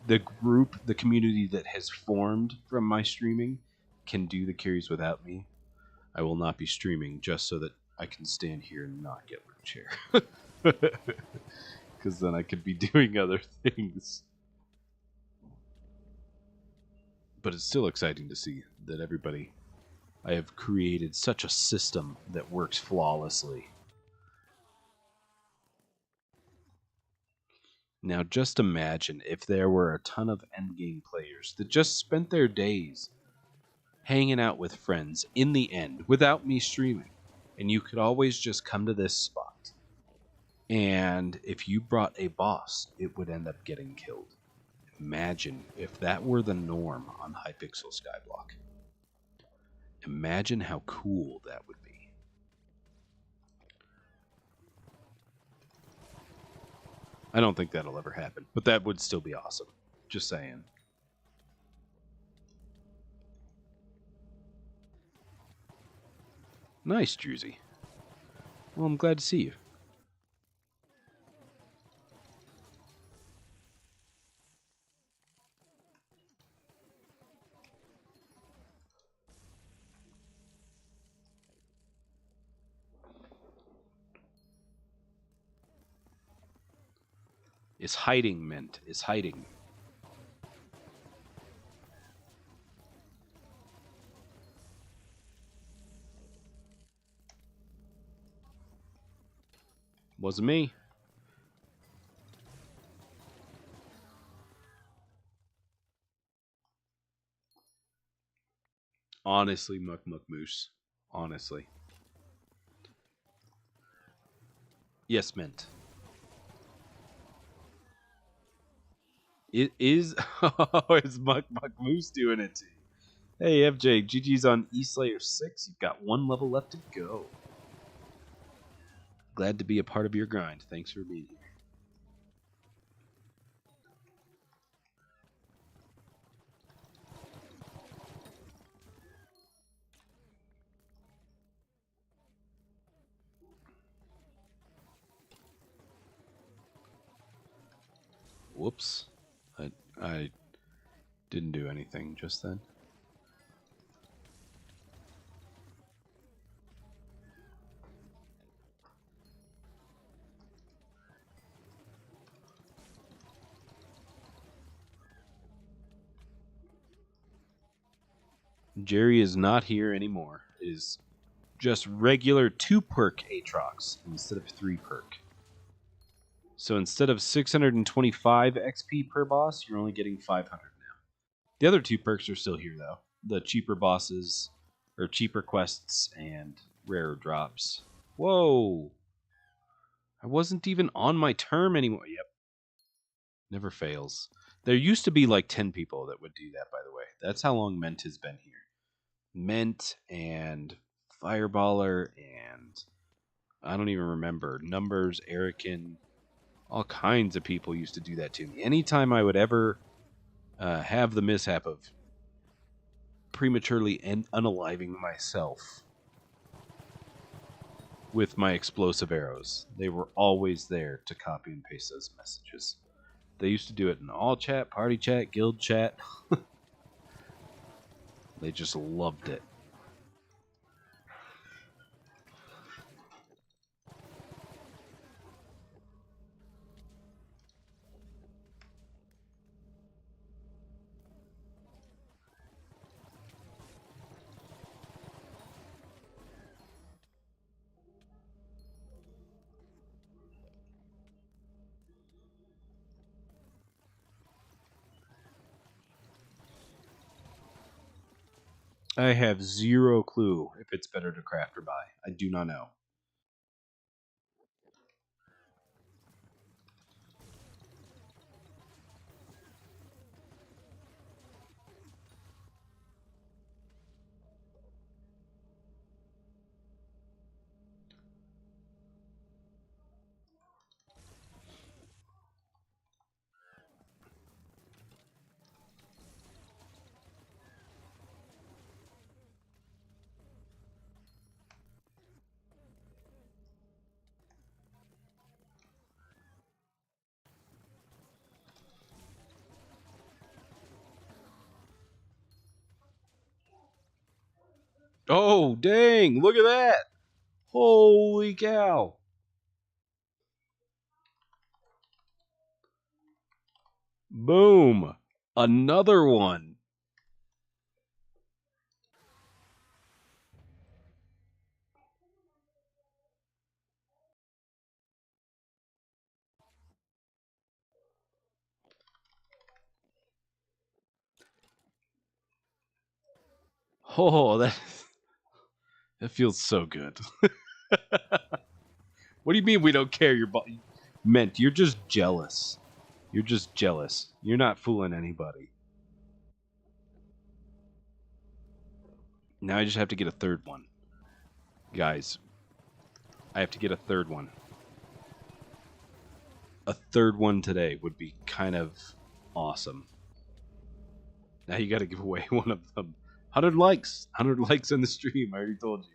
the group, the community that has formed from my streaming can do the carries without me, I will not be streaming just so that I can stand here and not get loot share. Because then I could be doing other things. But it's still exciting to see that I have created such a system that works flawlessly. Now just imagine if there were a ton of endgame players that just spent their days hanging out with friends in the end without me streaming, and you could always just come to this spot And if you brought a boss, it would end up getting killed. Imagine if that were the norm on Hypixel Skyblock. Imagine how cool that would be. I don't think that'll ever happen, but that would still be awesome. Just saying. Nice, Druzy. Well, I'm glad to see you. Is hiding meant? Is hiding. Wasn't me. Honestly, Muck Muck Moose. Honestly. Yes, mint. It is. Oh, it's Muck Muck Moose doing it to you. Hey, FJ, GG's on E-Slayer 6. You've got one level left to go. Glad to be a part of your grind. Thanks for being here. Whoops. I didn't do anything just then. Jerry is not here anymore. It is just regular 2-perk Aatrox instead of 3-perk. So instead of 625 XP per boss, you're only getting 500 now. The other 2 perks are still here, though. The cheaper bosses, or cheaper quests, and rarer drops. Whoa! I wasn't even on my term anymore. Yep. Never fails. There used to be like 10 people that would do that, by the way. That's how long Ment has been here. Ment and Fireballer and I don't even remember. Numbers, Erican, all kinds of people used to do that to me. Anytime I would ever have the mishap of prematurely unaliving myself with my explosive arrows, they were always there to copy and paste those messages. They used to do it in all chat, party chat, guild chat. They just loved it. I have zero clue if it's better to craft or buy. I do not know. Oh, dang. Look at that. Holy cow. Boom. Another one. Oh, that feels so good. What do you mean we don't care? Meant you're just jealous. You're just jealous. You're not fooling anybody. Now I just have to get a third one. Guys, I have to get a third one. A third one today would be kind of awesome. Now you got to give away one of them. 100 likes. 100 likes on the stream. I already told you.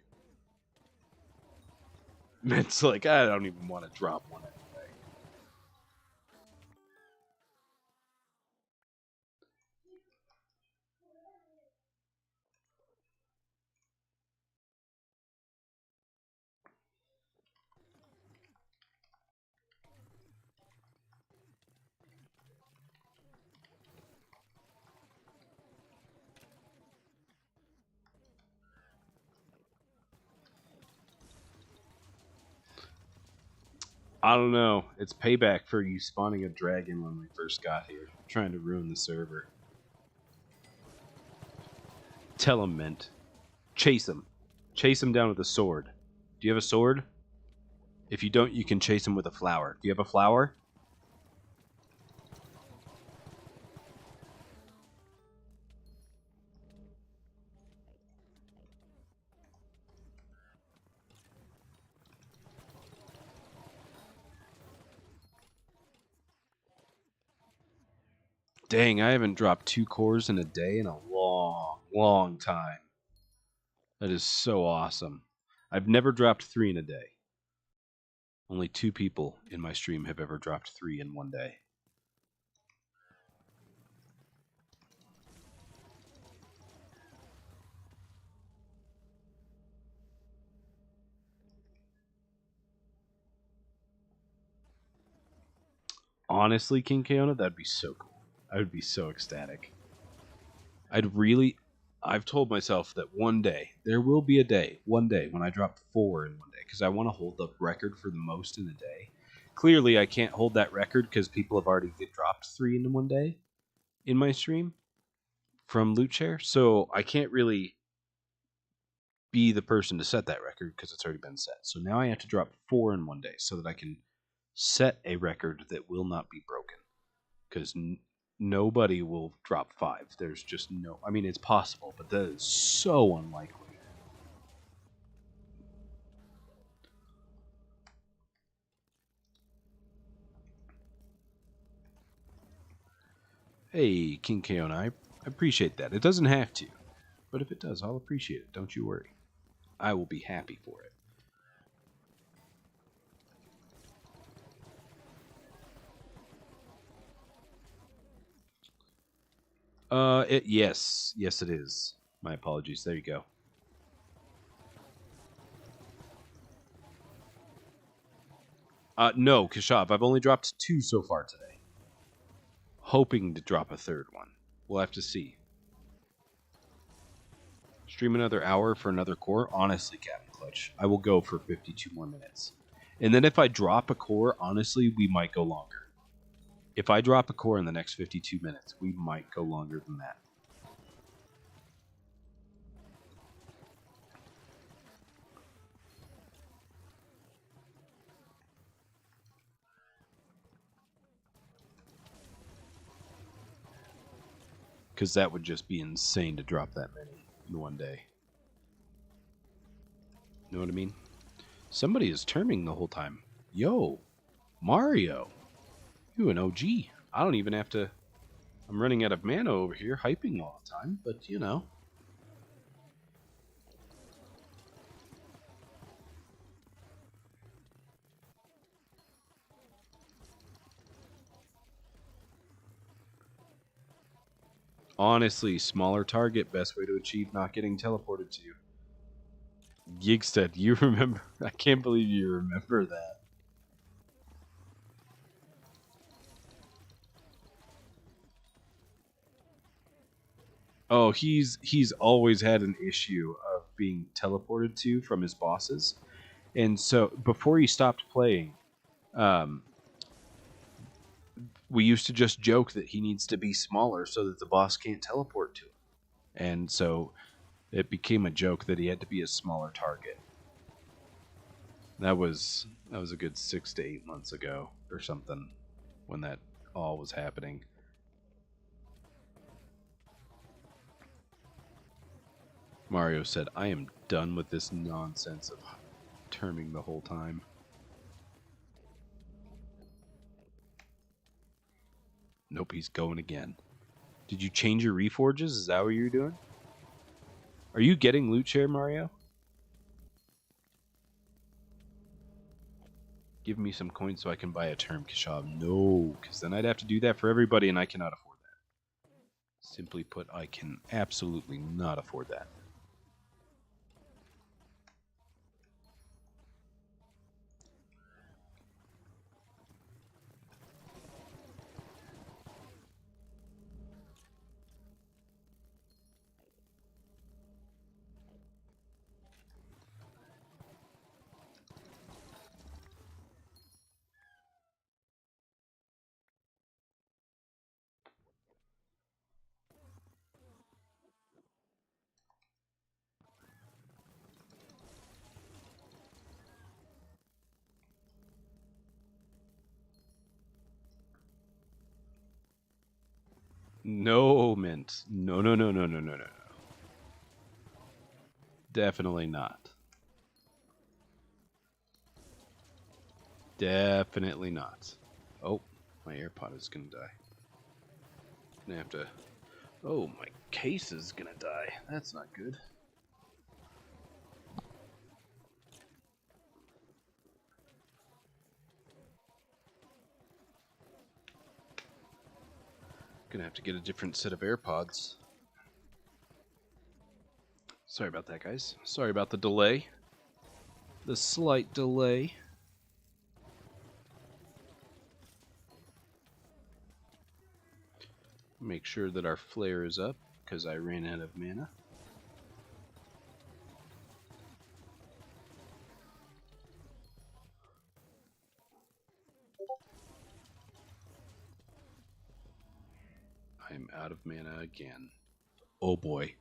It's like, I don't even want to drop one anyway. I don't know. It's payback for you spawning a dragon when we first got here. Trying to ruin the server. Tell him, Mint. Chase him. Chase him down with a sword. Do you have a sword? If you don't, you can chase him with a flower. Do you have a flower? Dang, I haven't dropped 2 cores in a day in a long, long time. That is so awesome. I've never dropped 3 in a day. Only 2 people in my stream have ever dropped 3 in one day. Honestly, King Kaona, that'd be so cool. I would be so ecstatic. I've told myself that one day, there will be a day, one day, when I drop 4 in one day, because I want to hold the record for the most in a day. Clearly, I can't hold that record because people have already dropped 3 in one day in my stream from Loot Share, so I can't really be the person to set that record because it's already been set. So now I have to drop 4 in one day so that I can set a record that will not be broken. Because nobody will drop 5. There's just no... I mean, it's possible, but that is so unlikely. Hey, King Kaona, I appreciate that. It doesn't have to, but if it does, I'll appreciate it. Don't you worry. I will be happy for it. Yes, it is. My apologies. There you go. No, Kashav, I've only dropped 2 so far today. Hoping to drop a third one. We'll have to see. Stream another hour for another core? Honestly, Captain Clutch, I will go for 52 more minutes. And then if I drop a core, honestly, we might go longer. If I drop a core in the next 52 minutes, we might go longer than that. Because that would just be insane to drop that many in one day. You know what I mean? Somebody is terming the whole time. Yo, Mario. You an OG. I don't even have to... I'm running out of mana over here, hyping all the time, but you know. Honestly, smaller target, best way to achieve not getting teleported to. Gigstead, you remember? I can't believe you remember that. Oh, he's always had an issue of being teleported to from his bosses. And so, before he stopped playing, we used to just joke that he needs to be smaller so that the boss can't teleport to him. And so, it became a joke that he had to be a smaller target. That was a good 6 to 8 months ago or something when that all was happening. Mario said, "I am done with this nonsense of terming the whole time." Nope, he's going again. Did you change your reforges? Is that what you're doing? Are you getting loot share, Mario? Give me some coins so I can buy a term, Kashab. No, because then I'd have to do that for everybody, and I cannot afford that. Simply put, I can absolutely not afford that. No, Mint. No, no, no, no, no, no, no. Definitely not. Definitely not. Oh, my AirPod is gonna die. Gonna have to... Oh, my case is gonna die. That's not good. Gonna have to get a different set of AirPods. Sorry about that, guys. Sorry about the delay. The slight delay. Make sure that our flare is up, because I ran out of mana. I'm out of mana again. Oh boy.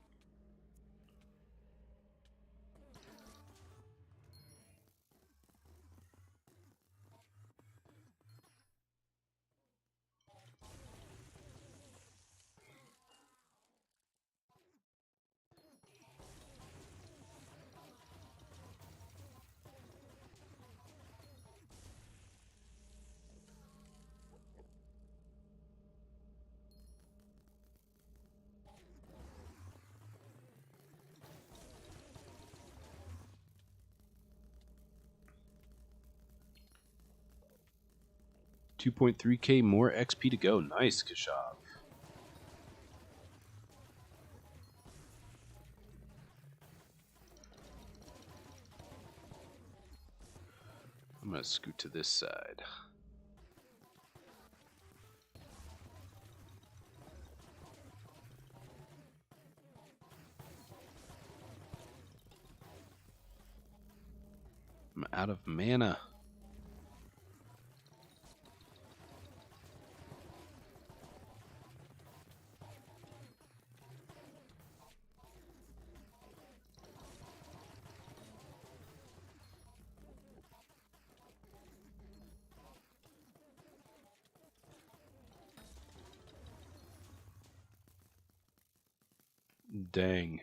$2.3k more XP to go. Nice, Kashab. I'm gonna scoot to this side. I'm out of mana. Dang.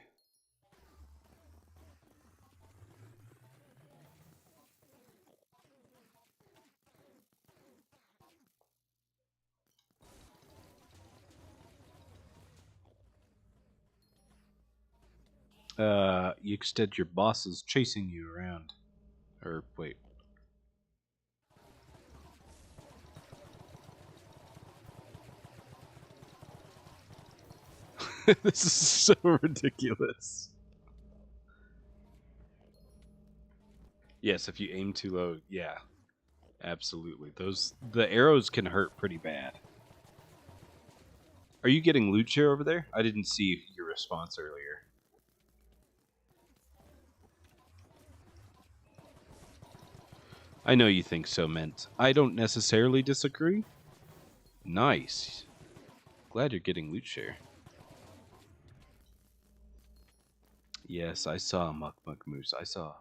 You extend your boss is chasing you around. Or, wait. This is so ridiculous. Yes, if you aim too low, yeah. Absolutely. The arrows can hurt pretty bad. Are you getting loot share over there? I didn't see your response earlier. I know you think so, Mint. I don't necessarily disagree. Nice. Glad you're getting loot share. Yes, I saw Muck Muck Moose. I saw.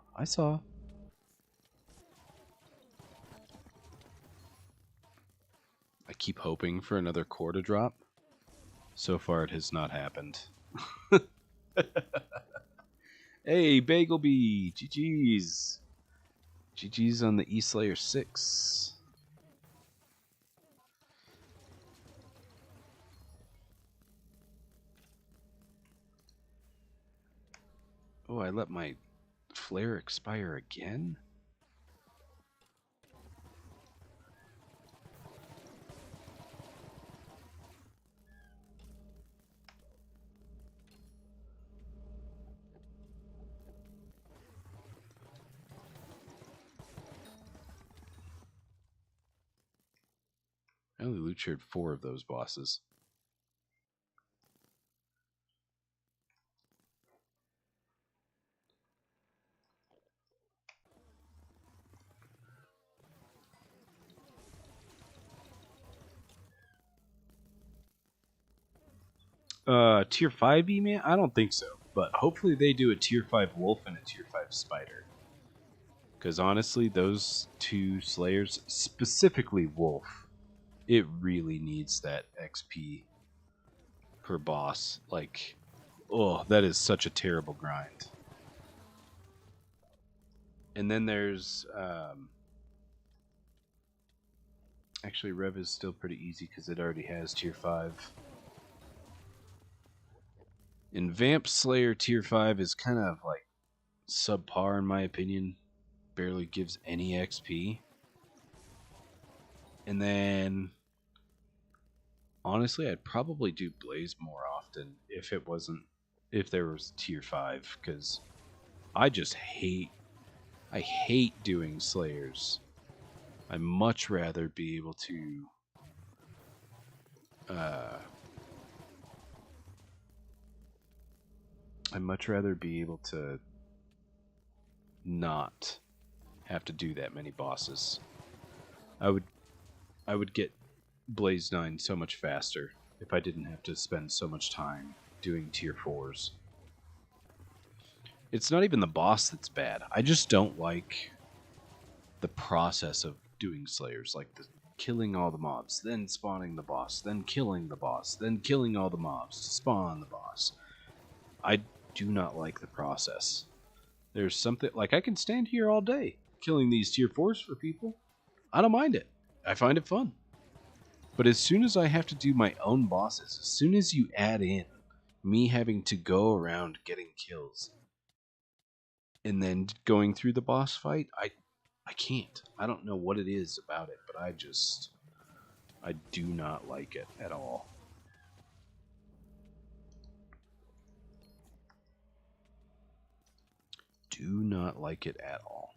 keep hoping for another core to drop. So far, it has not happened. Hey, Bagelbee! GG's! GG's on the E-Slayer 6. Oh, I let my flare expire again? I only loot shared 4 of those bosses. Tier 5 E-Man? I don't think so. But hopefully they do a Tier 5 Wolf and a Tier 5 Spider. Because honestly, those 2 Slayers, specifically Wolf, it really needs that XP per boss. Like, oh, that is such a terrible grind. And then there's... actually, Rev is still pretty easy because it already has Tier 5. And Vamp Slayer Tier 5 is kind of like subpar in my opinion. Barely gives any XP. And then honestly, I'd probably do Blaze more often if there was Tier 5, because I hate doing Slayers. I much rather be able to not have to do that many bosses. I would get Blaze 9 so much faster if I didn't have to spend so much time doing Tier 4s. It's not even the boss that's bad. I just don't like the process of doing Slayers, like the killing all the mobs, then spawning the boss, then killing the boss, then killing all the mobs to spawn the boss. I do not like the process. There's something, like, I can stand here all day killing these Tier 4s for people. I don't mind it. I find it fun. But as soon as I have to do my own bosses, as soon as you add in me having to go around getting kills and then going through the boss fight, I can't. I don't know what it is about it, but I do not like it at all. Do not like it at all.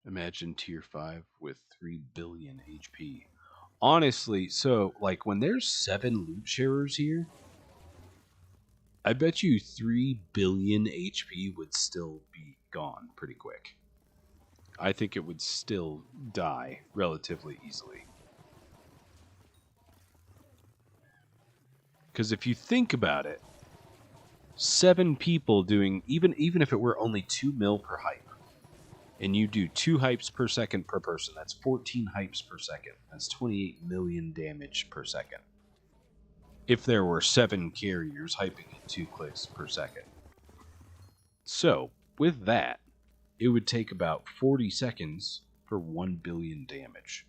Imagine Tier 5 with 3 billion HP. Honestly, so, like, when there's 7 loot sharers here, I bet you 3 billion HP would still be gone pretty quick. I think it would still die relatively easily. Because if you think about it, 7 people doing, even if it were only 2 mil per hype, and you do 2 hypes per second per person, that's 14 hypes per second. That's 28 million damage per second. If there were 7 carriers hyping at 2 clicks per second. So, with that, it would take about 40 seconds for 1 billion damage.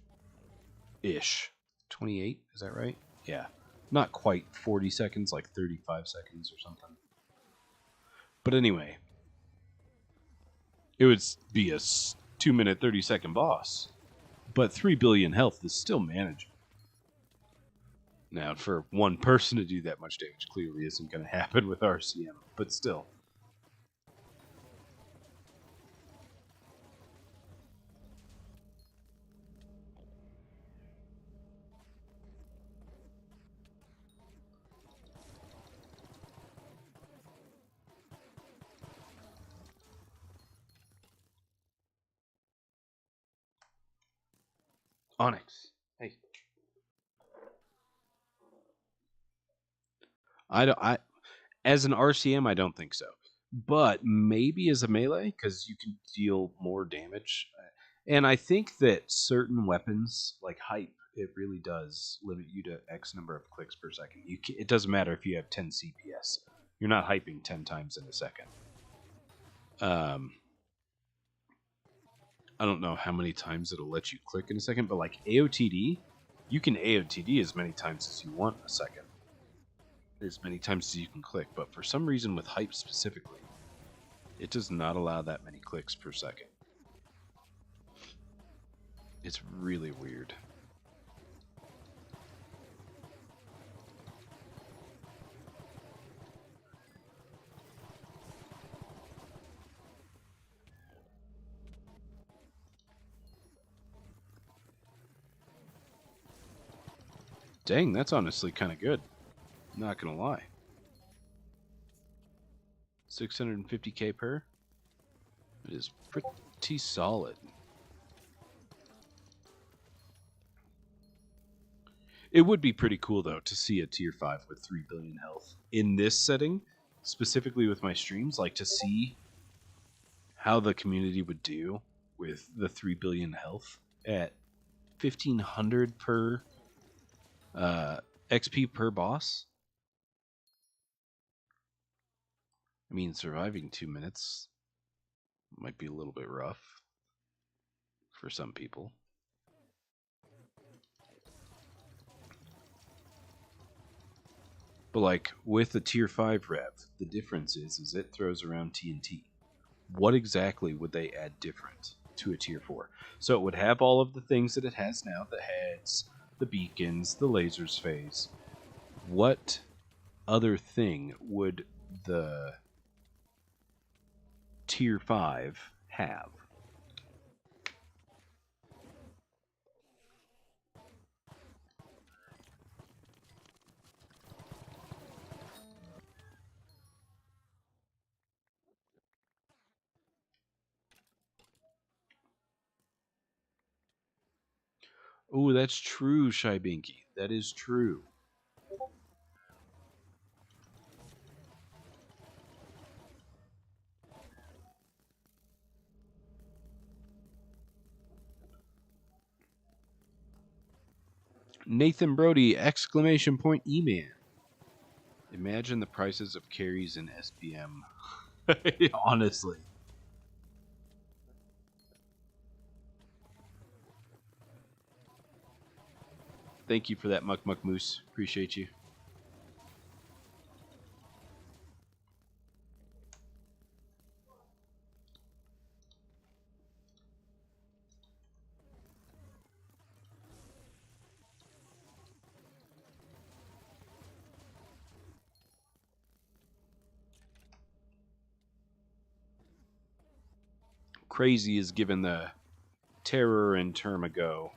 Ish. 28, is that right? Yeah. Not quite 40 seconds, like 35 seconds or something. But anyway, it would be a 2-minute, 30-second boss. But 3 billion health is still manageable. Now, for one person to do that much damage clearly isn't going to happen with RCM, but still. Onyx. Hey. I as an RCM, I don't think so. But maybe as a melee, because you can deal more damage. And I think that certain weapons, like hype, it really does limit you to X number of clicks per second. It doesn't matter if you have 10 CPS. You're not hyping 10 times in a second. I don't know how many times it'll let you click in a second, but like AOTD, you can AOTD as many times as you want in a second. As many times as you can click, but for some reason with hype specifically, it does not allow that many clicks per second. It's really weird. Dang, that's honestly kind of good. Not gonna lie. 650k per? It is pretty solid. It would be pretty cool, though, to see a tier 5 with 3 billion health. In this setting, specifically with my streams, like to see how the community would do with the 3 billion health at 1500 per XP per boss. I mean, surviving 2 minutes might be a little bit rough for some people. But like with the tier 5 rev, the difference is it throws around TNT. What exactly would they add different to a tier 4? So it would have all of the things that it has now, the heads, the beacons, the lasers phase. What other thing would the tier 5 have? Oh, that's true, Shy Binky. That is true. Nathan Brody, exclamation point Eman. Imagine the prices of carries in SPM. Honestly. Thank you for that, Muck Muck Moose. Appreciate you. Crazy is given the terror and term a go.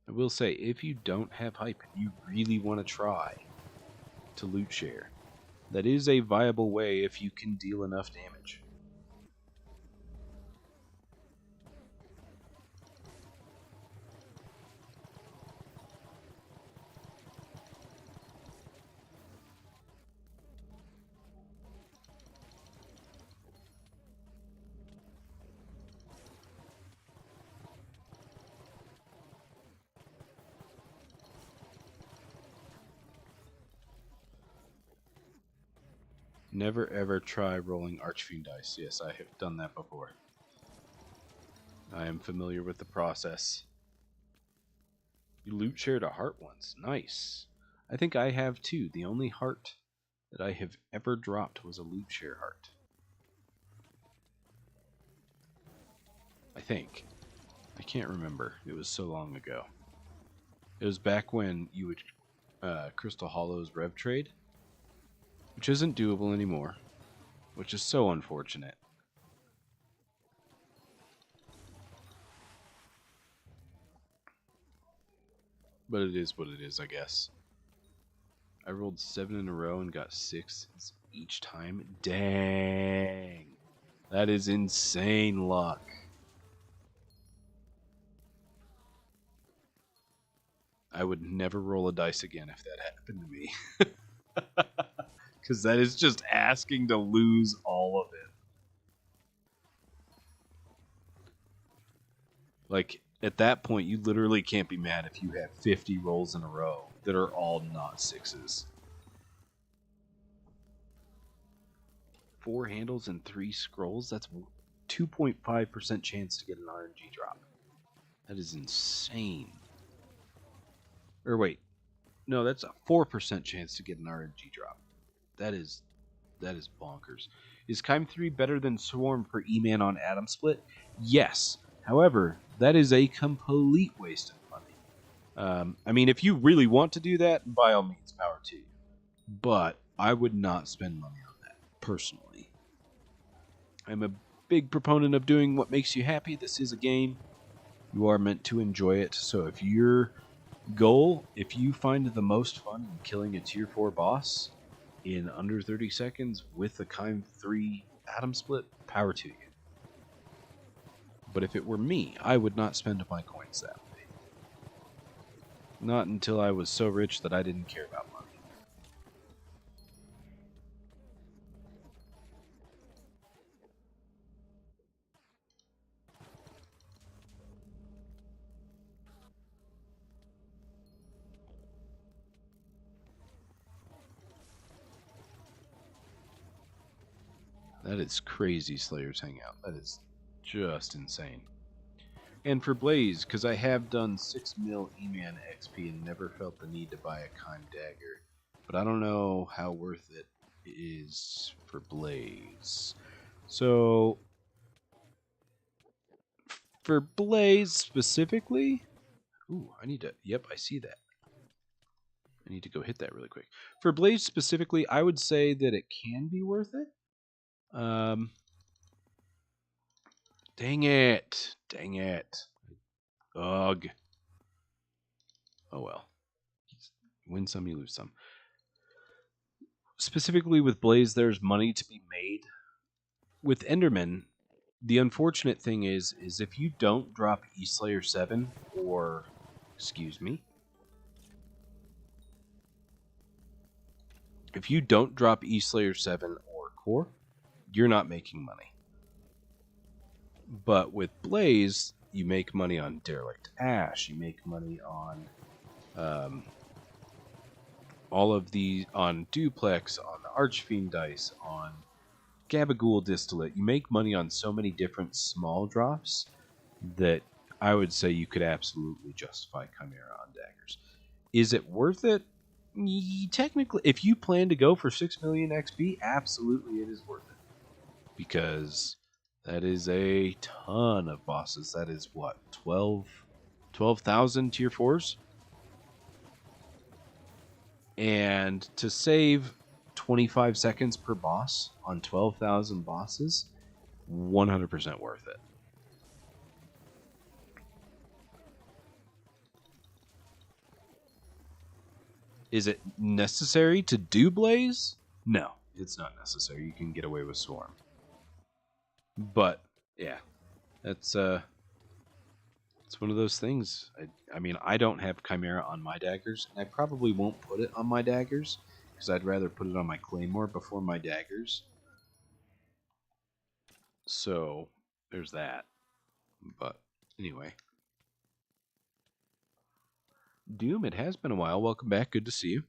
I will say, if you don't have hype and you really want to try to loot share, that is a viable way if you can deal enough damage. Never ever try rolling Archfiend dice. Yes, I have done that before. I am familiar with the process. You loot shared a heart once. Nice. I think I have too. The only heart that I have ever dropped was a loot share heart. I think. I can't remember. It was so long ago. It was back when you would Crystal Hollow's Rev trade, which isn't doable anymore, which is so unfortunate. But it is what it is, I guess. I rolled 7 in a row and got 6 each time. Dang. That is insane luck. I would never roll a dice again if that happened to me. Because that is just asking to lose all of it. Like, at that point, you literally can't be mad if you have 50 rolls in a row that are all not 6s. 4 handles and 3 scrolls? That's 2.5% chance to get an RNG drop. That is insane. Or wait. No, that's a 4% chance to get an RNG drop. That is bonkers. Is Chime 3 better than Swarm for E-Man on Atom Split? Yes. However, that is a complete waste of money. I mean, if you really want to do that, by all means, power to you. But I would not spend money on that, personally. I'm a big proponent of doing what makes you happy. This is a game. You are meant to enjoy it. So if your goal, if you find the most fun in killing a tier 4 boss in under 30 seconds with a Chime 3 Atom Split, power to you. But if it were me, I would not spend my coins that way. Not until I was so rich that I didn't care about money. That is crazy, Slayer's Hangout. That is just insane. And for Blaze, because I have done 6 mil E-Man XP and never felt the need to buy a Chime Dagger. But I don't know how worth it is for Blaze. So, for Blaze specifically... Ooh, I need to... Yep, I see that. I need to go hit that really quick. For Blaze specifically, I would say that it can be worth it. Dang it. Dang it. Ugh. Oh well. Win some, you lose some. Specifically with Blaze, there's money to be made. With Enderman, the unfortunate thing is if you don't drop E-Slayer 7, or... Excuse me. If you don't drop E-Slayer 7 or Core, you're not making money. But with Blaze, you make money on Derelict Ash, you make money on all of the, on Duplex, on Archfiend Dice, on Gabagool Distillate. You make money on so many different small drops that I would say you could absolutely justify Chimera on daggers. Is it worth it? Technically, if you plan to go for 6 million XP, absolutely it is worth it. Because that is a ton of bosses. That is what, 12,000 tier 4s? And to save 25 seconds per boss on 12,000 bosses, 100% worth it. Is it necessary to do Blaze? No, it's not necessary. You can get away with Swarm. But, yeah, it's one of those things. I mean, I don't have Chimera on my daggers, and I probably won't put it on my daggers, because I'd rather put it on my Claymore before my daggers. So, there's that. But, anyway. Doom, it has been a while. Welcome back. Good to see you.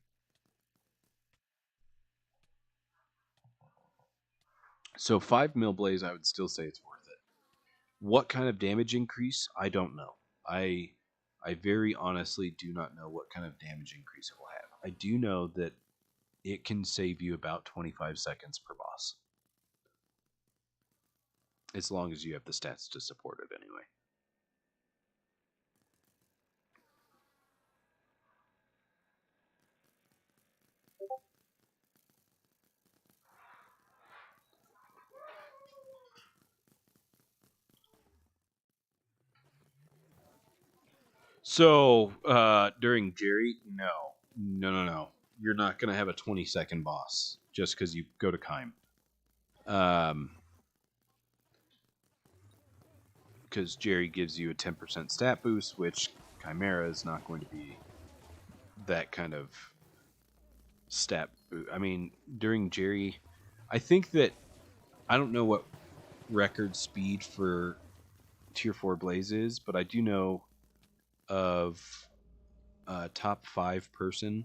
So 5 mil Blaze, I would still say it's worth it. What kind of damage increase? I don't know. I very honestly do not know what kind of damage increase it will have. I do know that it can save you about 25 seconds per boss. As long as you have the stats to support it anyway. So, during Jerry, no. you're not going to have a 20-second boss just because you go to Kime. Because Jerry gives you a 10% stat boost, which Chimera is not going to be that kind of stat boost. I mean, during Jerry, I think that, I don't know what record speed for Tier 4 Blaze is, but I do know of a top 5 person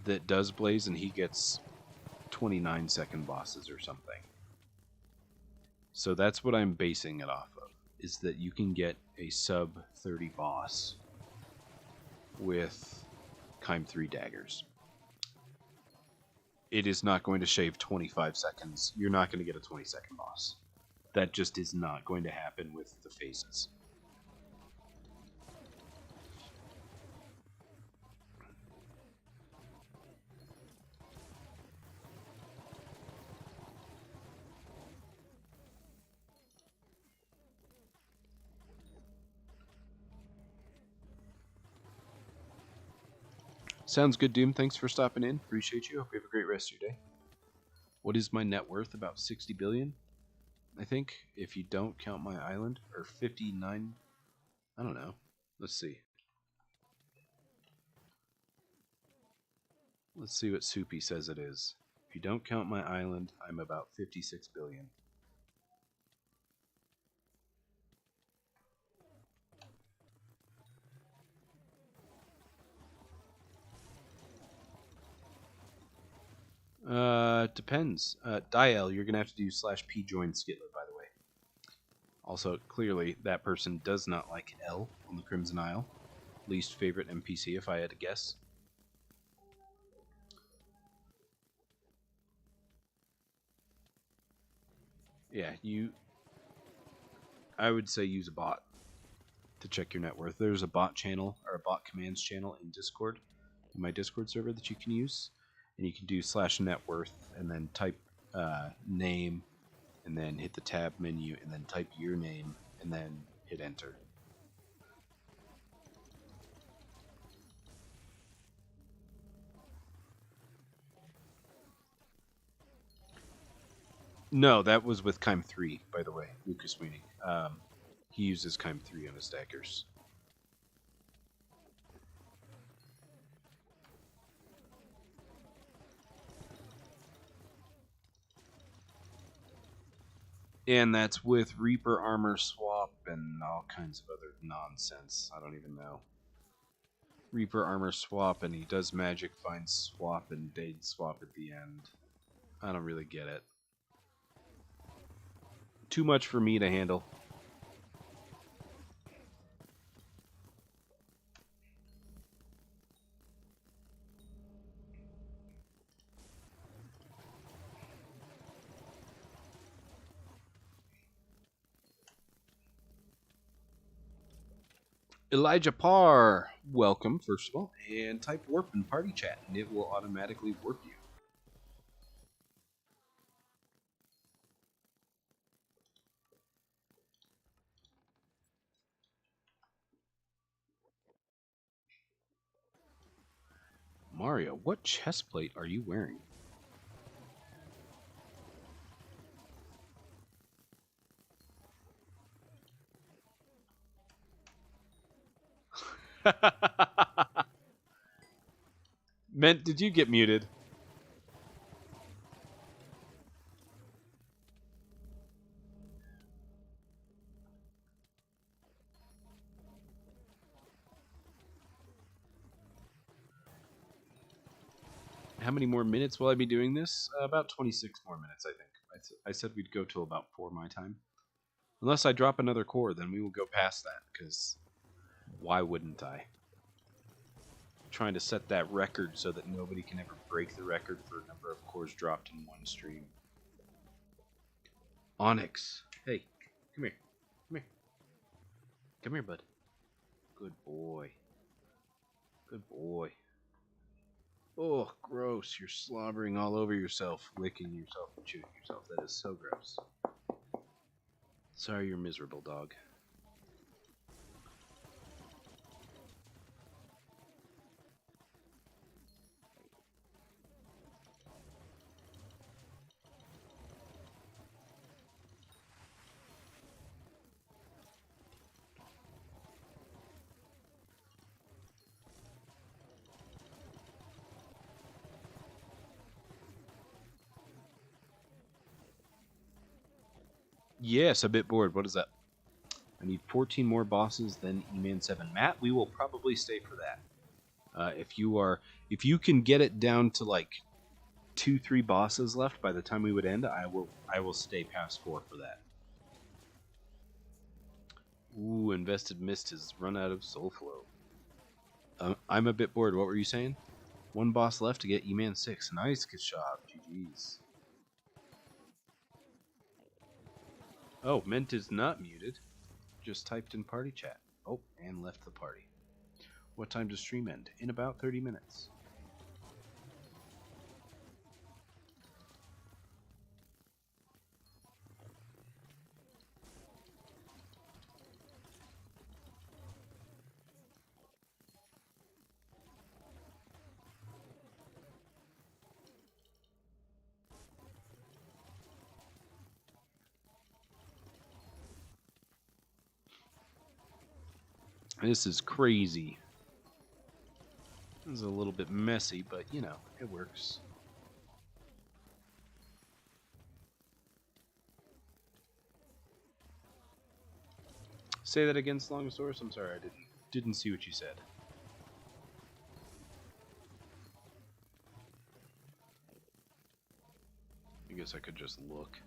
that does Blaze, and he gets 29-second bosses or something. So that's what I'm basing it off of, is that you can get a sub 30 boss with Kime 3 daggers. It is not going to shave 25 seconds. You're not going to get a 20-second boss. That just is not going to happen with the phases. Sounds good, Doom. Thanks for stopping in. Appreciate you. Hope you have a great rest of your day. What is my net worth? About 60 billion, I think, if you don't count my island. Or 59. I don't know. Let's see. Let's see what Soupy says it is. If you don't count my island, I'm about 56 billion. Depends. Dial, you're gonna have to do /p join skitlet, by the way. Also, clearly, that person does not like L on the Crimson Isle. Least favorite NPC, if I had to guess. Yeah, I would say use a bot to check your net worth. There's a bot channel, or a bot commands channel in Discord, in my Discord server that you can use. And you can do /net worth, and then type name, and then hit the tab menu, and then type your name, and then hit enter. No, that was with Kime 3, by the way, Lucas Weenie. He uses Kime 3 on his daggers. And that's with Reaper armor swap and all kinds of other nonsense. I don't even know. Reaper armor swap, and he does magic find swap and Dade swap at the end. I don't really get it. Too much for me to handle. Elijah Parr, welcome, first of all, and type warp in party chat, and it will automatically warp you. Mario, what chest plate are you wearing? Mint, did you get muted? How many more minutes will I be doing this? About 26 more minutes, I think. I said we'd go till about 4 my time. Unless I drop another core, then we will go past that, because why wouldn't I? Trying to set that record so that nobody can ever break the record for a number of cores dropped in one stream. Onyx. Hey, come here. Come here. Come here, bud. Good boy. Good boy. Oh, gross. You're slobbering all over yourself, licking yourself and chewing yourself. That is so gross. Sorry you're miserable, dog. Yes, a bit bored. What is that? I need 14 more bosses than Eman 7. Matt, we will probably stay for that. If you can get it down to like 2-3 bosses left by the time we would end, I will stay past 4 for that. Ooh, Invested Mist has run out of soul flow. I'm a bit bored. What were you saying? 1 boss left to get Eman 6. Nice, Kashab. GG's. Oh, Ment is not muted. Just typed in party chat. Oh, and left the party. What time does stream end? In about 30 minutes. This is crazy. This is a little bit messy, but you know, it works. Say that again, Slongosaurus. I'm sorry, I didn't see what you said. I guess I could just look.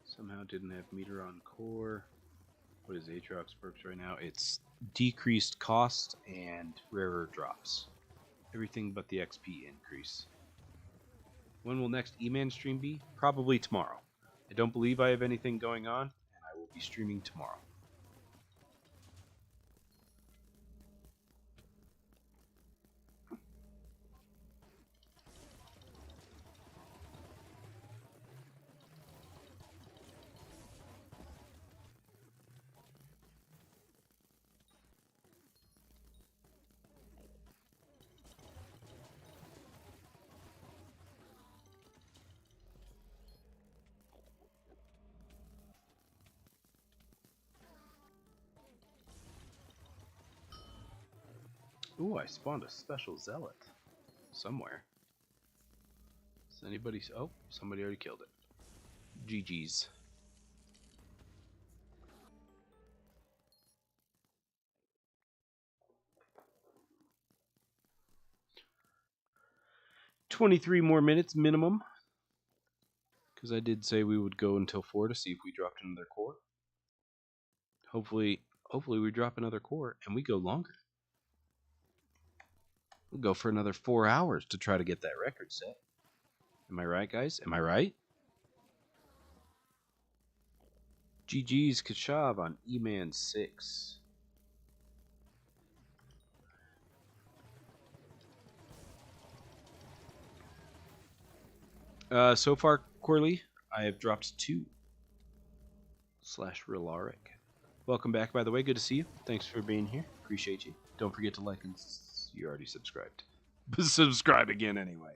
Somehow didn't have meter on core. What is Aatrox perks right now? It's decreased cost and rarer drops. Everything but the XP increase. When will next Eman stream be? Probably tomorrow. I don't believe I have anything going on, and I will be streaming tomorrow. Ooh, I spawned a special zealot. Somewhere. Does anybody... Oh, somebody already killed it. GG's. "23 more minutes minimum. Because I did say we would go until 4 to see if we dropped another core. Hopefully we drop another core and we go longer. We'll go for another 4 hours to try to get that record set. Am I right, guys? Am I right? GG's Kashab on Eman 6. So far, Corley, I have dropped 2. /Rilaric. Welcome back, by the way. Good to see you. Thanks for being here. Appreciate you. Don't forget to like and... You already subscribed. Subscribe again anyway.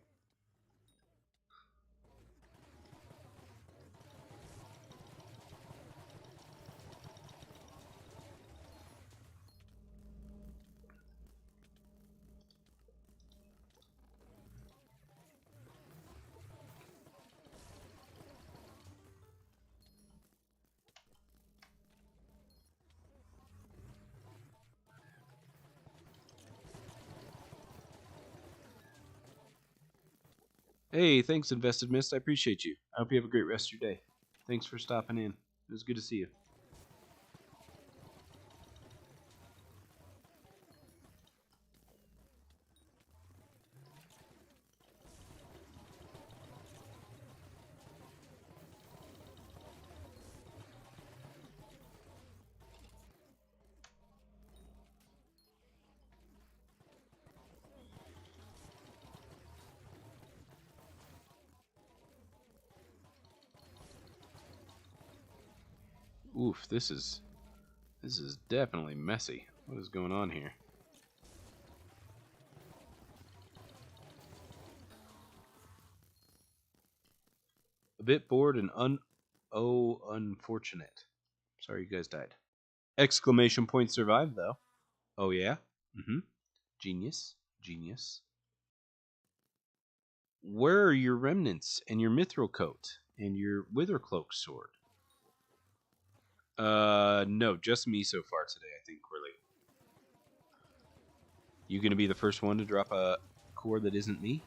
Hey, thanks, Invested Mist. I appreciate you. I hope you have a great rest of your day. Thanks for stopping in. It was good to see you. Oof, this is definitely messy. What is going on here? A bit bored and unfortunate. Sorry you guys died. Exclamation point survived though. Oh yeah? Mm-hmm. Genius. Genius. Where are your remnants and your mithril coat and your withercloak sword? No, just me so far today, I think, really. You gonna be the first one to drop a core that isn't me?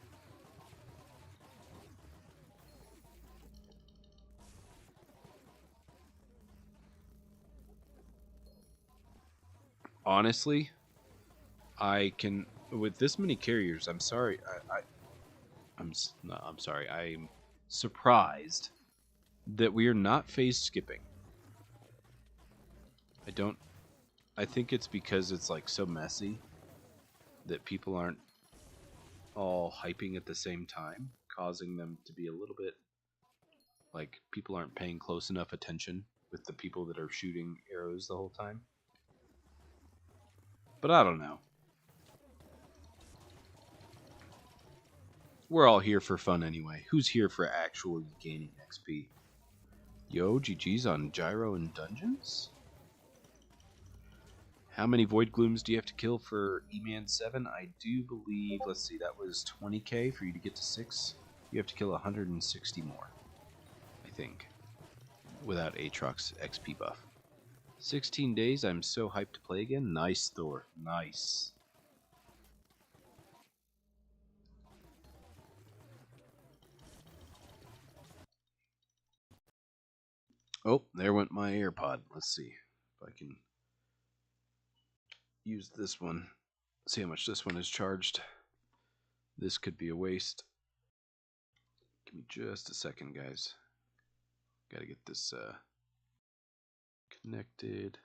Honestly, I can with this many carriers. I'm sorry. I'm sorry. I'm surprised that we are not phase skipping. I think it's because it's like so messy that people aren't all hyping at the same time, causing them to be a little bit like people aren't paying close enough attention with the people that are shooting arrows the whole time. But I don't know. We're all here for fun anyway. Who's here for actually gaining XP? Yo, GG's on Gyro and Dungeons? How many Void Glooms do you have to kill for Eman 7? I do believe, let's see, that was 20k for you to get to 6. You have to kill 160 more, I think, without Aatrox XP buff. 16 days, I'm so hyped to play again. Nice, Thor. Nice. Oh, there went my AirPod. Let's see if I can use this one. See how much this one is charged. This could be a waste. Give me just a second, guys. Gotta get this connected.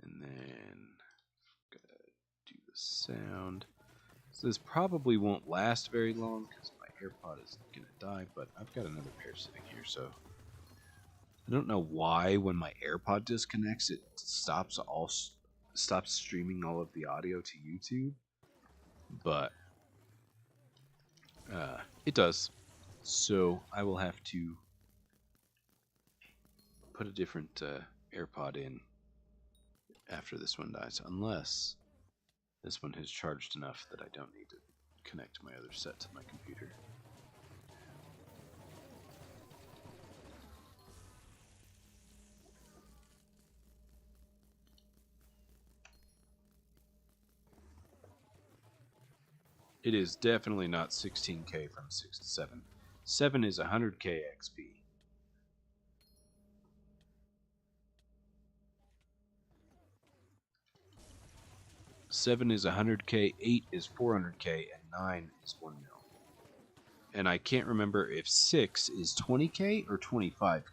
And then gotta do the sound. So this probably won't last very long because my AirPod is gonna die, but I've got another pair sitting here, so I don't know why when my AirPod disconnects it stops streaming all of the audio to YouTube, but it does. So I will have to put a different AirPod in after this one dies, unless this one has charged enough that I don't need to connect my other set to my computer. It is definitely not 16k from 6 to 7. 7 is 100k XP. Seven is 100k, 8 is 400k, and 9 is 1 mil. And I can't remember if 6 is 20k or 25k.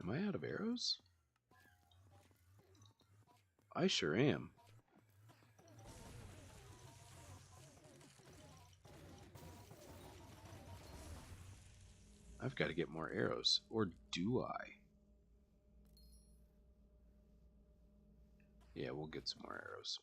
Am I out of arrows? I sure am. I've got to get more arrows. Or do I? Yeah, we'll get some more arrows.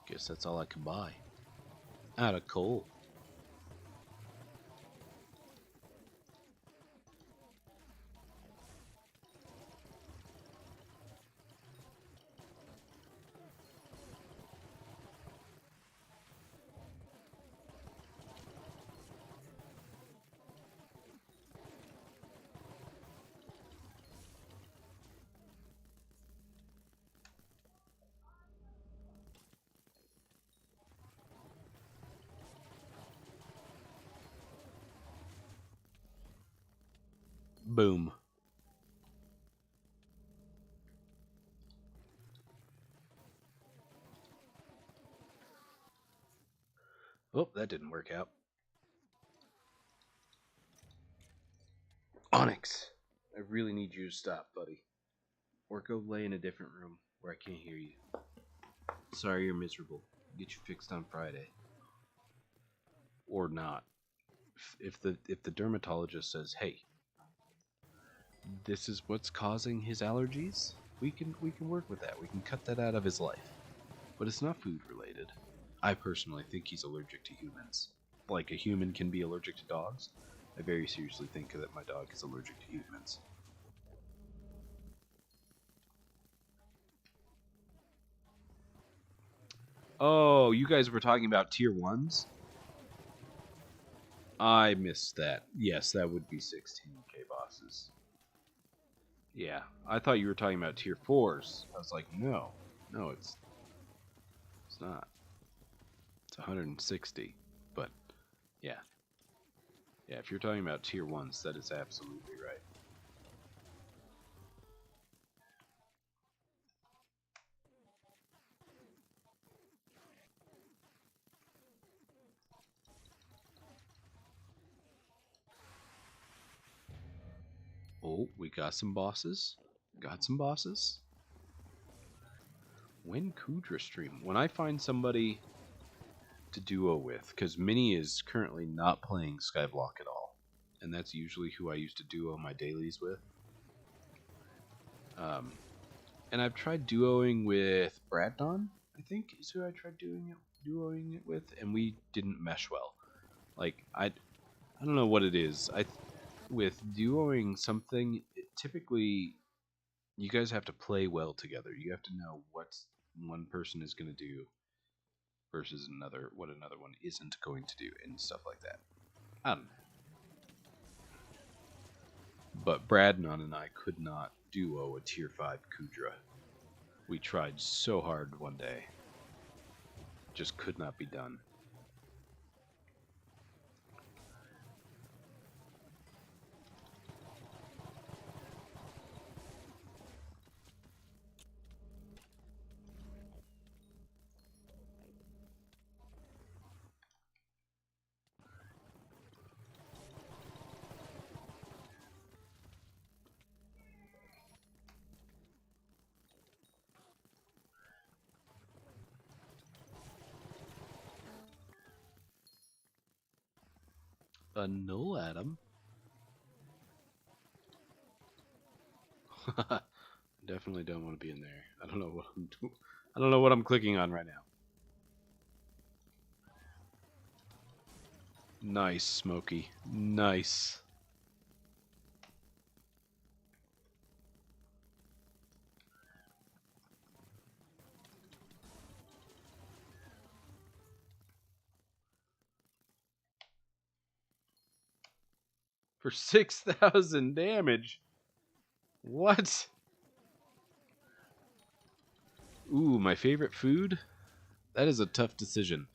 Guess that's all I can buy. Out of coal. Boom. Oh, that didn't work out. Onyx, I really need you to stop, buddy. Or go lay in a different room where I can't hear you. Sorry you're miserable. Get you fixed on Friday. Or not. If the dermatologist says, "Hey, this is what's causing his allergies," we can work with that. We can cut that out of his life. But it's not food related. I personally think he's allergic to humans. Like a human can be allergic to dogs. I very seriously think that my dog is allergic to humans. Oh, you guys were talking about tier 1s? I missed that. Yes, that would be 16k bosses. Yeah, I thought you were talking about tier 4s. I was like, no, it's not. It's 160. But yeah, if you're talking about tier 1s, that is absolutely right. Oh, we got some bosses. Got some bosses. When Kudra stream? When I find somebody to duo with, because Minnie is currently not playing Skyblock at all, and that's usually who I used to duo my dailies with. And I've tried duoing with Bradnon, I think is who I tried duoing it with, and we didn't mesh well. Like I don't know what it is. With duoing something, typically you guys have to play well together. You have to know what one person is going to do versus what another one isn't going to do, and stuff like that. I don't know. But Bradnon and I could not duo a tier 5 Kudra. We tried so hard one day. Just could not be done. A null atom? Definitely don't want to be in there. I don't know what I'm doing. I don't know what I'm clicking on right now. Nice, Smokey. Nice. For 6,000 damage? What? Ooh, my favorite food? That is a tough decision.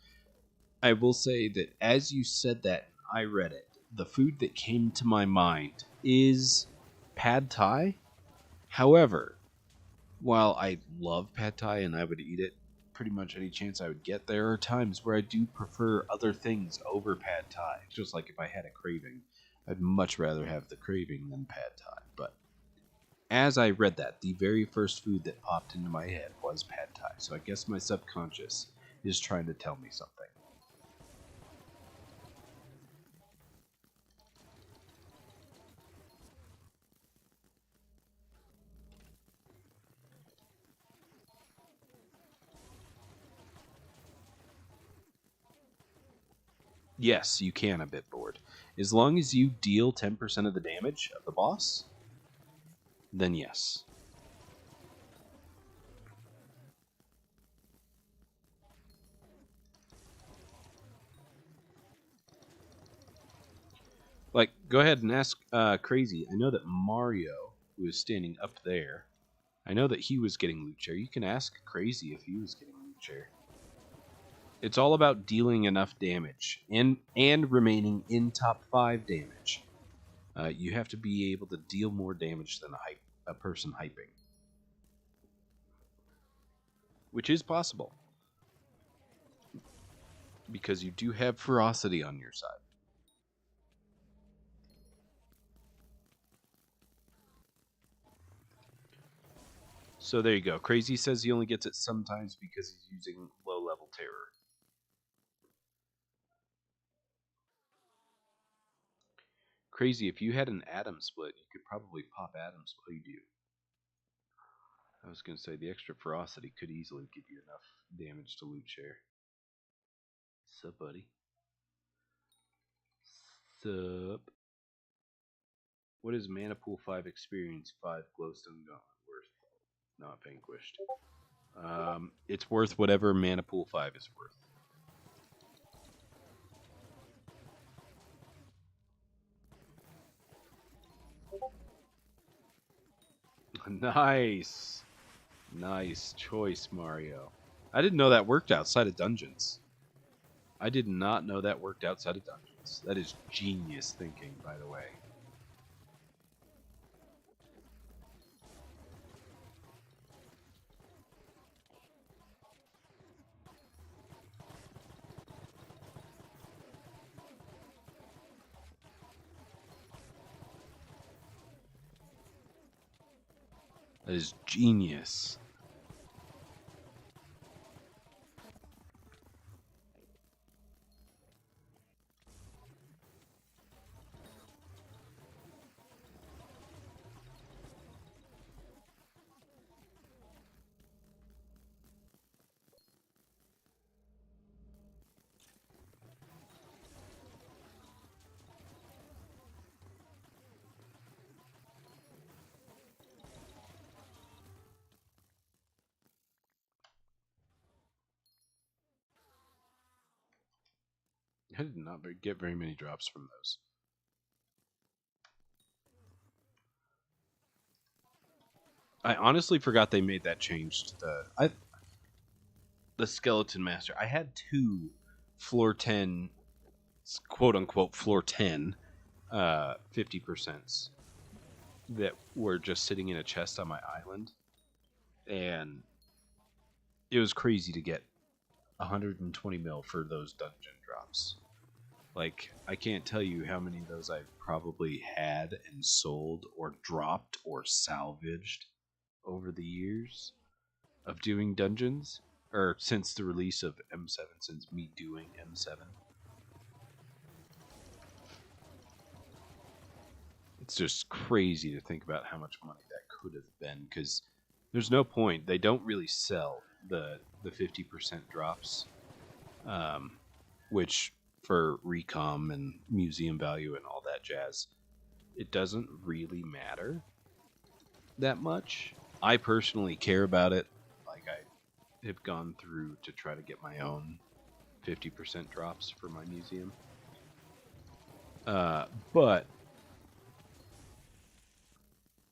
I will say that as you said that, I read it. The food that came to my mind is pad thai. However, while I love pad thai and I would eat it pretty much any chance I would get, there are times where I do prefer other things over pad thai. Just like if I had a craving, I'd much rather have the craving than pad thai. But as I read that, the very first food that popped into my head was pad thai. So I guess my subconscious is trying to tell me something. Yes, you can a bit bored. As long as you deal 10% of the damage of the boss, then yes. Like, go ahead and ask Crazy. I know that Mario, who is standing up there, I know that he was getting loot share. You can ask Crazy if he was getting loot share. It's all about dealing enough damage and remaining in top 5 damage. You have to be able to deal more damage than a person hyping, which is possible. because you do have ferocity on your side. So there you go. Crazy says he only gets it sometimes because he's using low-level terror. Crazy, if you had an Atom Split, you could probably pop Atom Split. Oh, you do. I was going to say, the extra ferocity could easily give you enough damage to loot share. Sup, buddy? Sup? What is Mana Pool 5 Experience 5 Glowstone Gauntlet worth? Not vanquished. It's worth whatever Mana Pool 5 is worth. Nice. Nice choice, Mario. I didn't know that worked outside of dungeons. I did not know that worked outside of dungeons. That is genius thinking, by the way. That is genius. I did not get very many drops from those. I honestly forgot they made that change to the Skeleton Master. I had 2 floor 10, quote unquote floor 10, 50% that were just sitting in a chest on my island, and it was crazy to get 120 mil for those dungeon drops. Like, I can't tell you how many of those I've probably had and sold or dropped or salvaged over the years of doing dungeons, or since the release of M7, since me doing M7. It's just crazy to think about how much money that could have been, because there's no point. They don't really sell the 50% drops, which for recom and museum value and all that jazz, it doesn't really matter that much. I personally care about it. Like, I have gone through to try to get my own 50% drops for my museum. But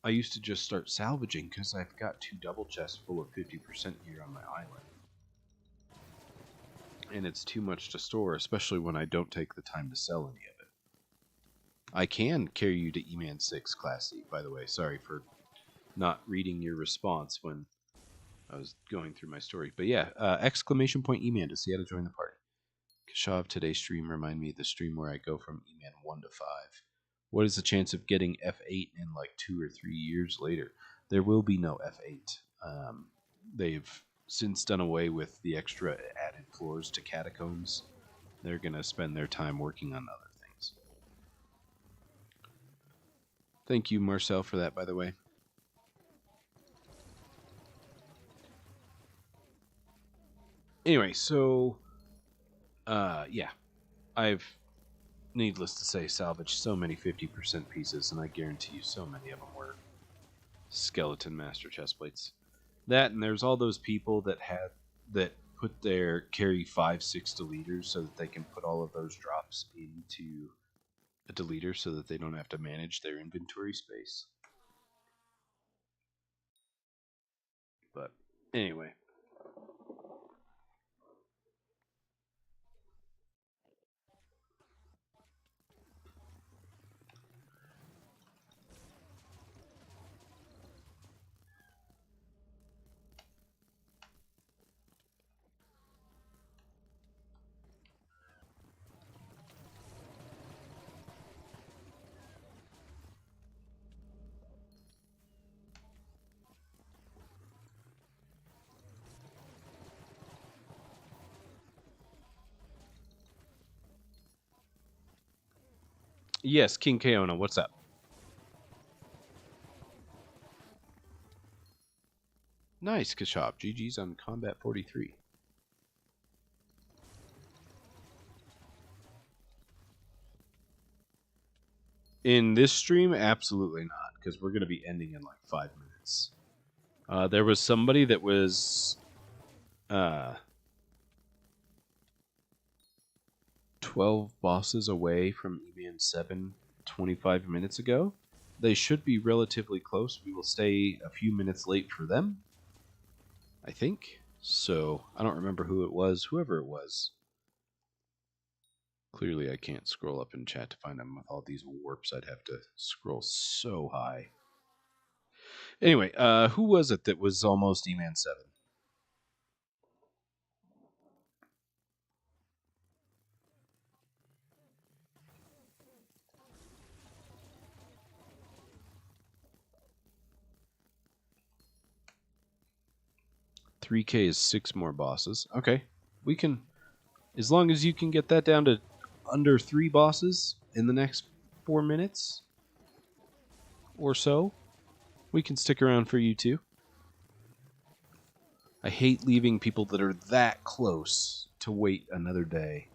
I used to just start salvaging because I've got 2 double chests full of 50% here on my island. And it's too much to store, especially when I don't take the time to sell any of it. I can carry you to Eman 6 Class C, by the way. Sorry for not reading your response when I was going through my story. But yeah, exclamation point Eman to see how to join the party. Kashav, today's stream remind me of the stream where I go from Eman 1 to 5. What is the chance of getting F8 in like 2 or 3 years later? There will be no F8. They've since done away with the extra added floors to catacombs. They're going to spend their time working on other things. Thank you, Marcel, for that, by the way. Anyway, so, yeah. I've, needless to say, salvaged so many 50% pieces, and I guarantee you so many of them were Skeleton Master chestplates. That, and there's all those people that put their carry 5-6 deleters so that they can put all of those drops into a deleter so that they don't have to manage their inventory space. But anyway. Yes, King Kaona, what's up? Nice, Kashop. GG's on Combat 43. In this stream, absolutely not, because we're going to be ending in like 5 minutes. There was somebody that was 12 bosses away from Eman 7 25 minutes ago. They should be relatively close. We will stay a few minutes late for them, I think. So, I don't remember who it was. Whoever it was. Clearly, I can't scroll up in chat to find them with all these warps. I'd have to scroll so high. Anyway, who was it that was almost Eman 7? $3K is 6 more bosses. Okay, we can, as long as you can get that down to under 3 bosses in the next 4 minutes or so, we can stick around for you too. I hate leaving people that are that close to wait another day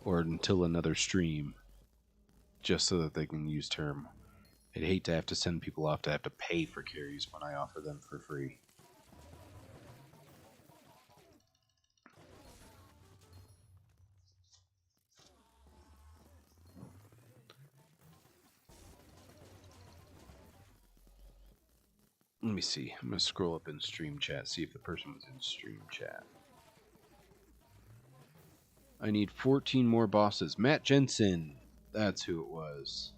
or until another stream just so that they can use term. I'd hate to have to send people off to have to pay for carries when I offer them for free. Let me see. I'm going to scroll up in stream chat, see if the person was in stream chat. I need 14 more bosses. Matt Jensen. That's who it was.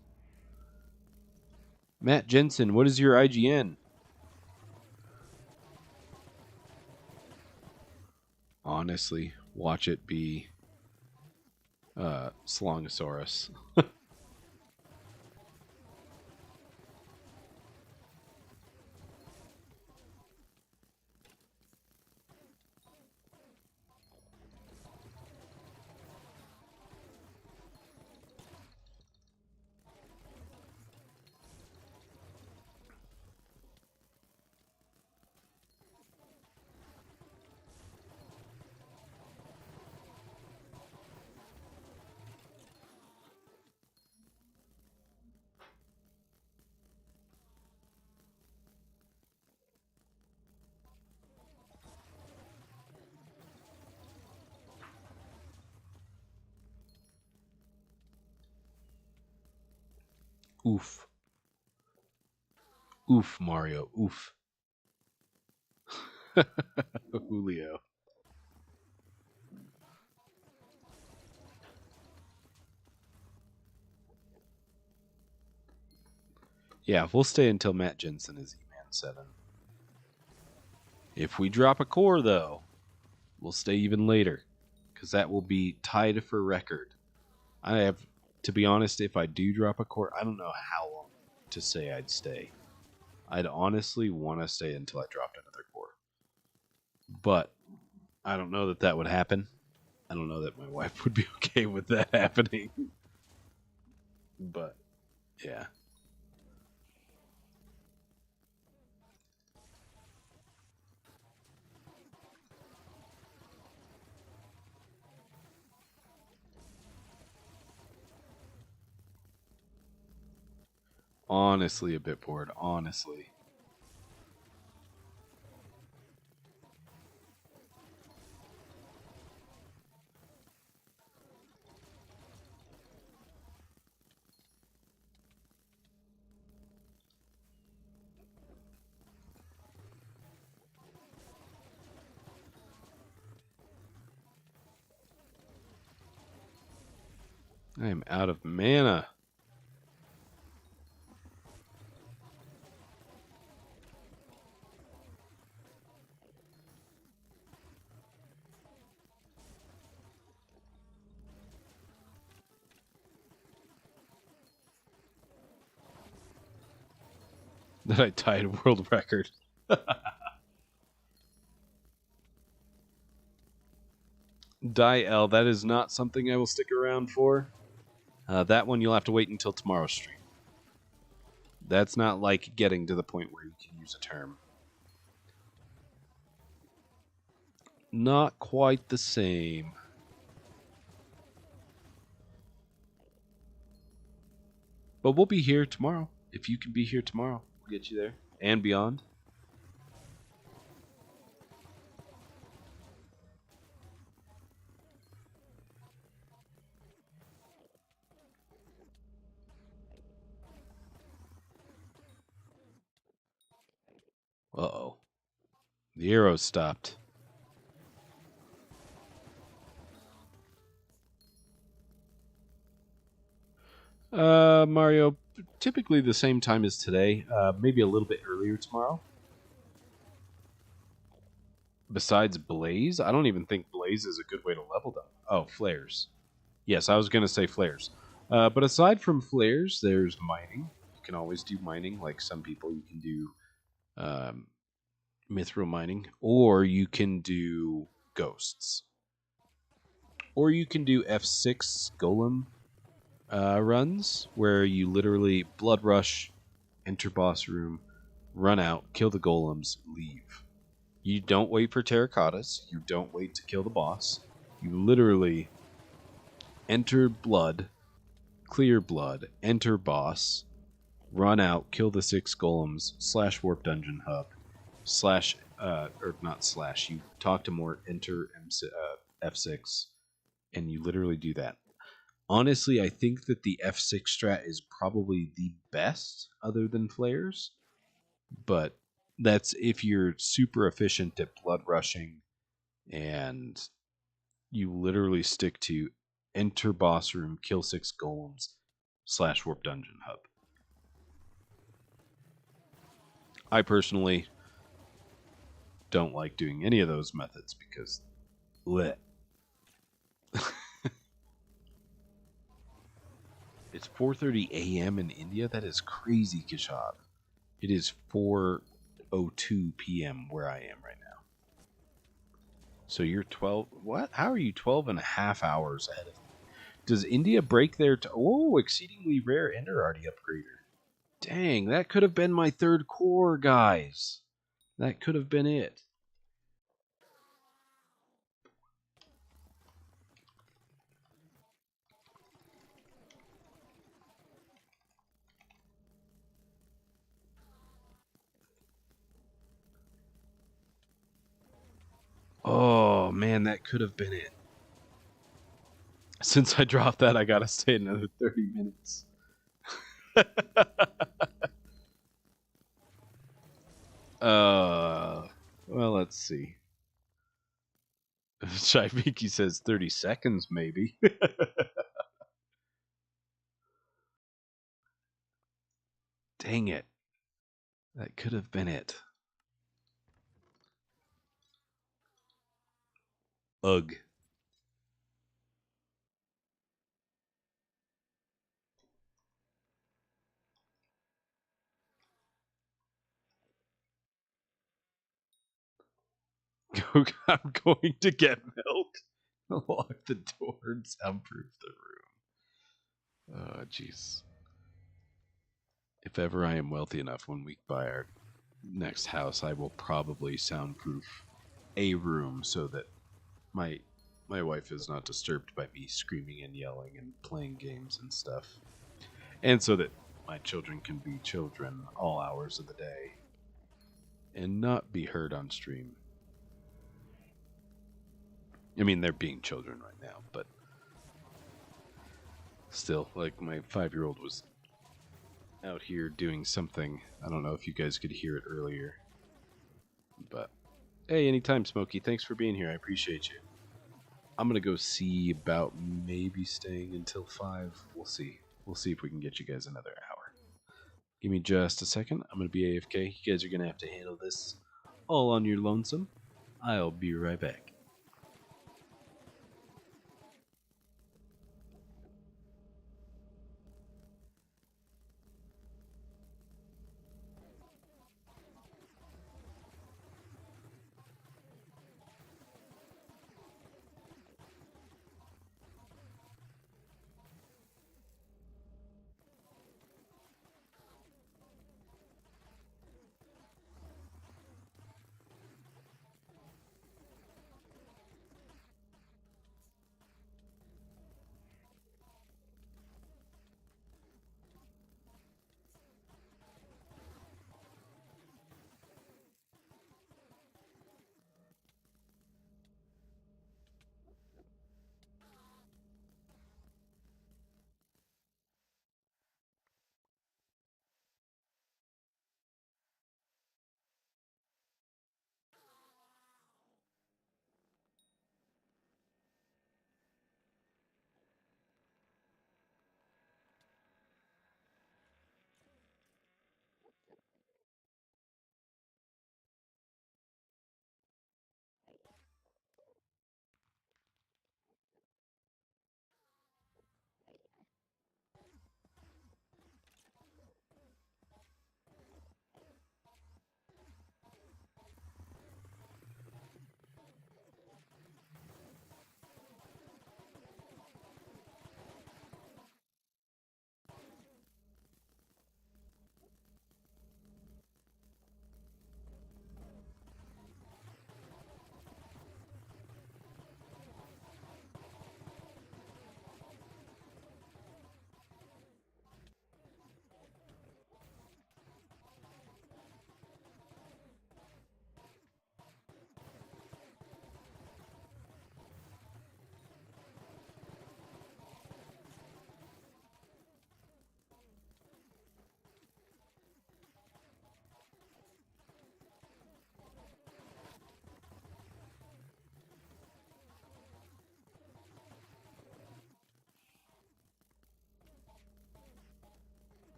Matt Jensen, what is your IGN? Honestly, watch it be Slongosaurus. Oof. Oof, Mario. Oof. Julio. Yeah, we'll stay until Matt Jensen is E-Man 7. If we drop a core, though, we'll stay even later, because that will be tied for record. I have, to be honest, if I do drop a core, I don't know how long to say I'd stay. I'd honestly want to stay until I dropped another core. But I don't know that that would happen. I don't know that my wife would be okay with that happening. But, yeah. Honestly, a bit bored. Honestly. I am out of mana. That I tied a world record. Die L, that is not something I will stick around for. That one you'll have to wait until tomorrow's stream. That's not like getting to the point where you can use a term. Not quite the same. But we'll be here tomorrow. If you can be here tomorrow, we'll get you there. And beyond. Uh-oh. The arrow stopped. Mario, typically the same time as today. Maybe a little bit earlier tomorrow. Besides Blaze, I don't even think Blaze is a good way to level them. Oh, flares. Yes, I was going to say flares. But aside from flares, there's mining. You can always do mining. Like some people, you can do mithril mining. Or you can do ghosts. Or you can do F6 golem runs, where you literally blood rush, enter boss room, run out, kill the golems, leave. You don't wait for terracottas. You don't wait to kill the boss. You literally enter blood, clear blood, enter boss, run out, kill the 6 golems, / warp dungeon hub, / or not / you talk to Mort, enter F6, and you literally do that. Honestly, I think that the F6 strat is probably the best other than flares, but that's if you're super efficient at blood rushing and you literally stick to enter boss room, kill 6 golems, / warp dungeon hub. I personally don't like doing any of those methods because bleh. It's 4:30 a.m. in India. That is crazy, Kishab. It is 4:02 p.m. where I am right now. So you're 12... What? How are you 12 and a half hours ahead of me? Does India break their... Oh, exceedingly rare Ender Arty upgrader. Dang, that could have been my 3rd core, guys. That could have been it. Oh, man, that could have been it. Since I dropped that, I gotta stay another 30 minutes. Well, let's see. Shaiviki says 30 seconds, maybe. Dang it. That could have been it. Ugh. I'm going to get milk. Lock the door and soundproof the room. Oh, jeez. If ever I am wealthy enough when we buy our next house, I will probably soundproof a room so that my wife is not disturbed by me screaming and yelling and playing games and stuff. And so that my children can be children all hours of the day and not be heard on stream. I mean, they're being children right now, but still, like, my 5-year-old was out here doing something. I don't know if you guys could hear it earlier. But, hey, anytime, Smokey. Thanks for being here. I appreciate you. I'm going to go see about maybe staying until 5. We'll see. We'll see if we can get you guys another hour. Give me just a second. I'm going to be AFK. You guys are going to have to handle this all on your lonesome. I'll be right back.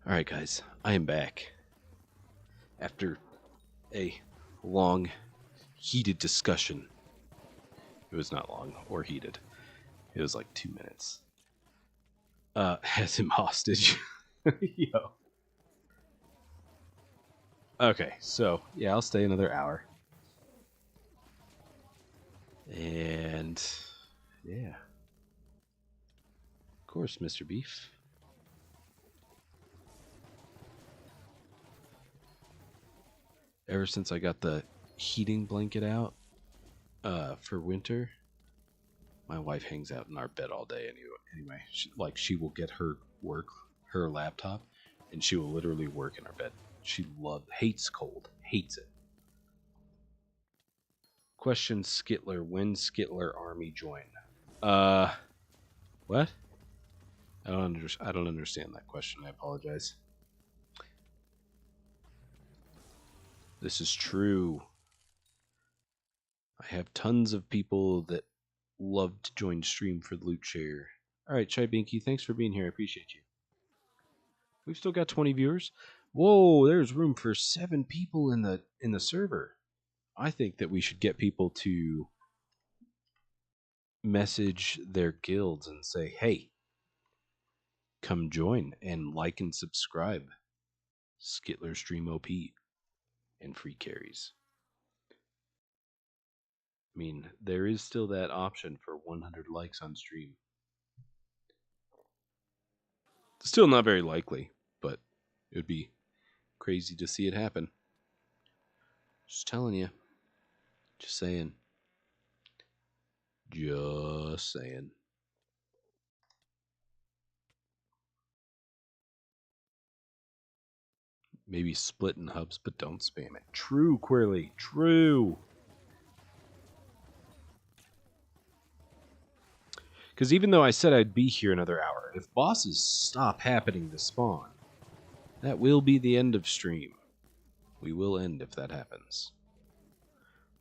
Alright, guys, I am back. After a long, heated discussion. It was not long or heated. It was like 2 minutes. Has him hostage. Yo. Okay, so, yeah, I'll stay another hour. And, yeah. Of course, Mr. Beef. Ever since I got the heating blanket out for winter, my wife hangs out in our bed all day anyway. She will get her laptop, and she will literally work in our bed. She hates cold, hates it. Question Skittler, when Skittler Army join? What? I don't understand that question. I apologize. This is true. I have tons of people that love to join stream for the loot share. All right, Chai Binky, thanks for being here. I appreciate you. We've still got 20 viewers. Whoa, there's room for 7 people in the server. I think that we should get people to message their guilds and say, "Hey, come join and like and subscribe. Skittler Stream OP and free carries." I mean, there is still that option for 100 likes on stream. Still not very likely, but it would be crazy to see it happen. Just telling you. Just saying. Just saying. Maybe splitting hubs, but don't spam it. True, Quirly. True. Because even though I said I'd be here another hour, if bosses stop happening to spawn, that will be the end of stream. We will end if that happens.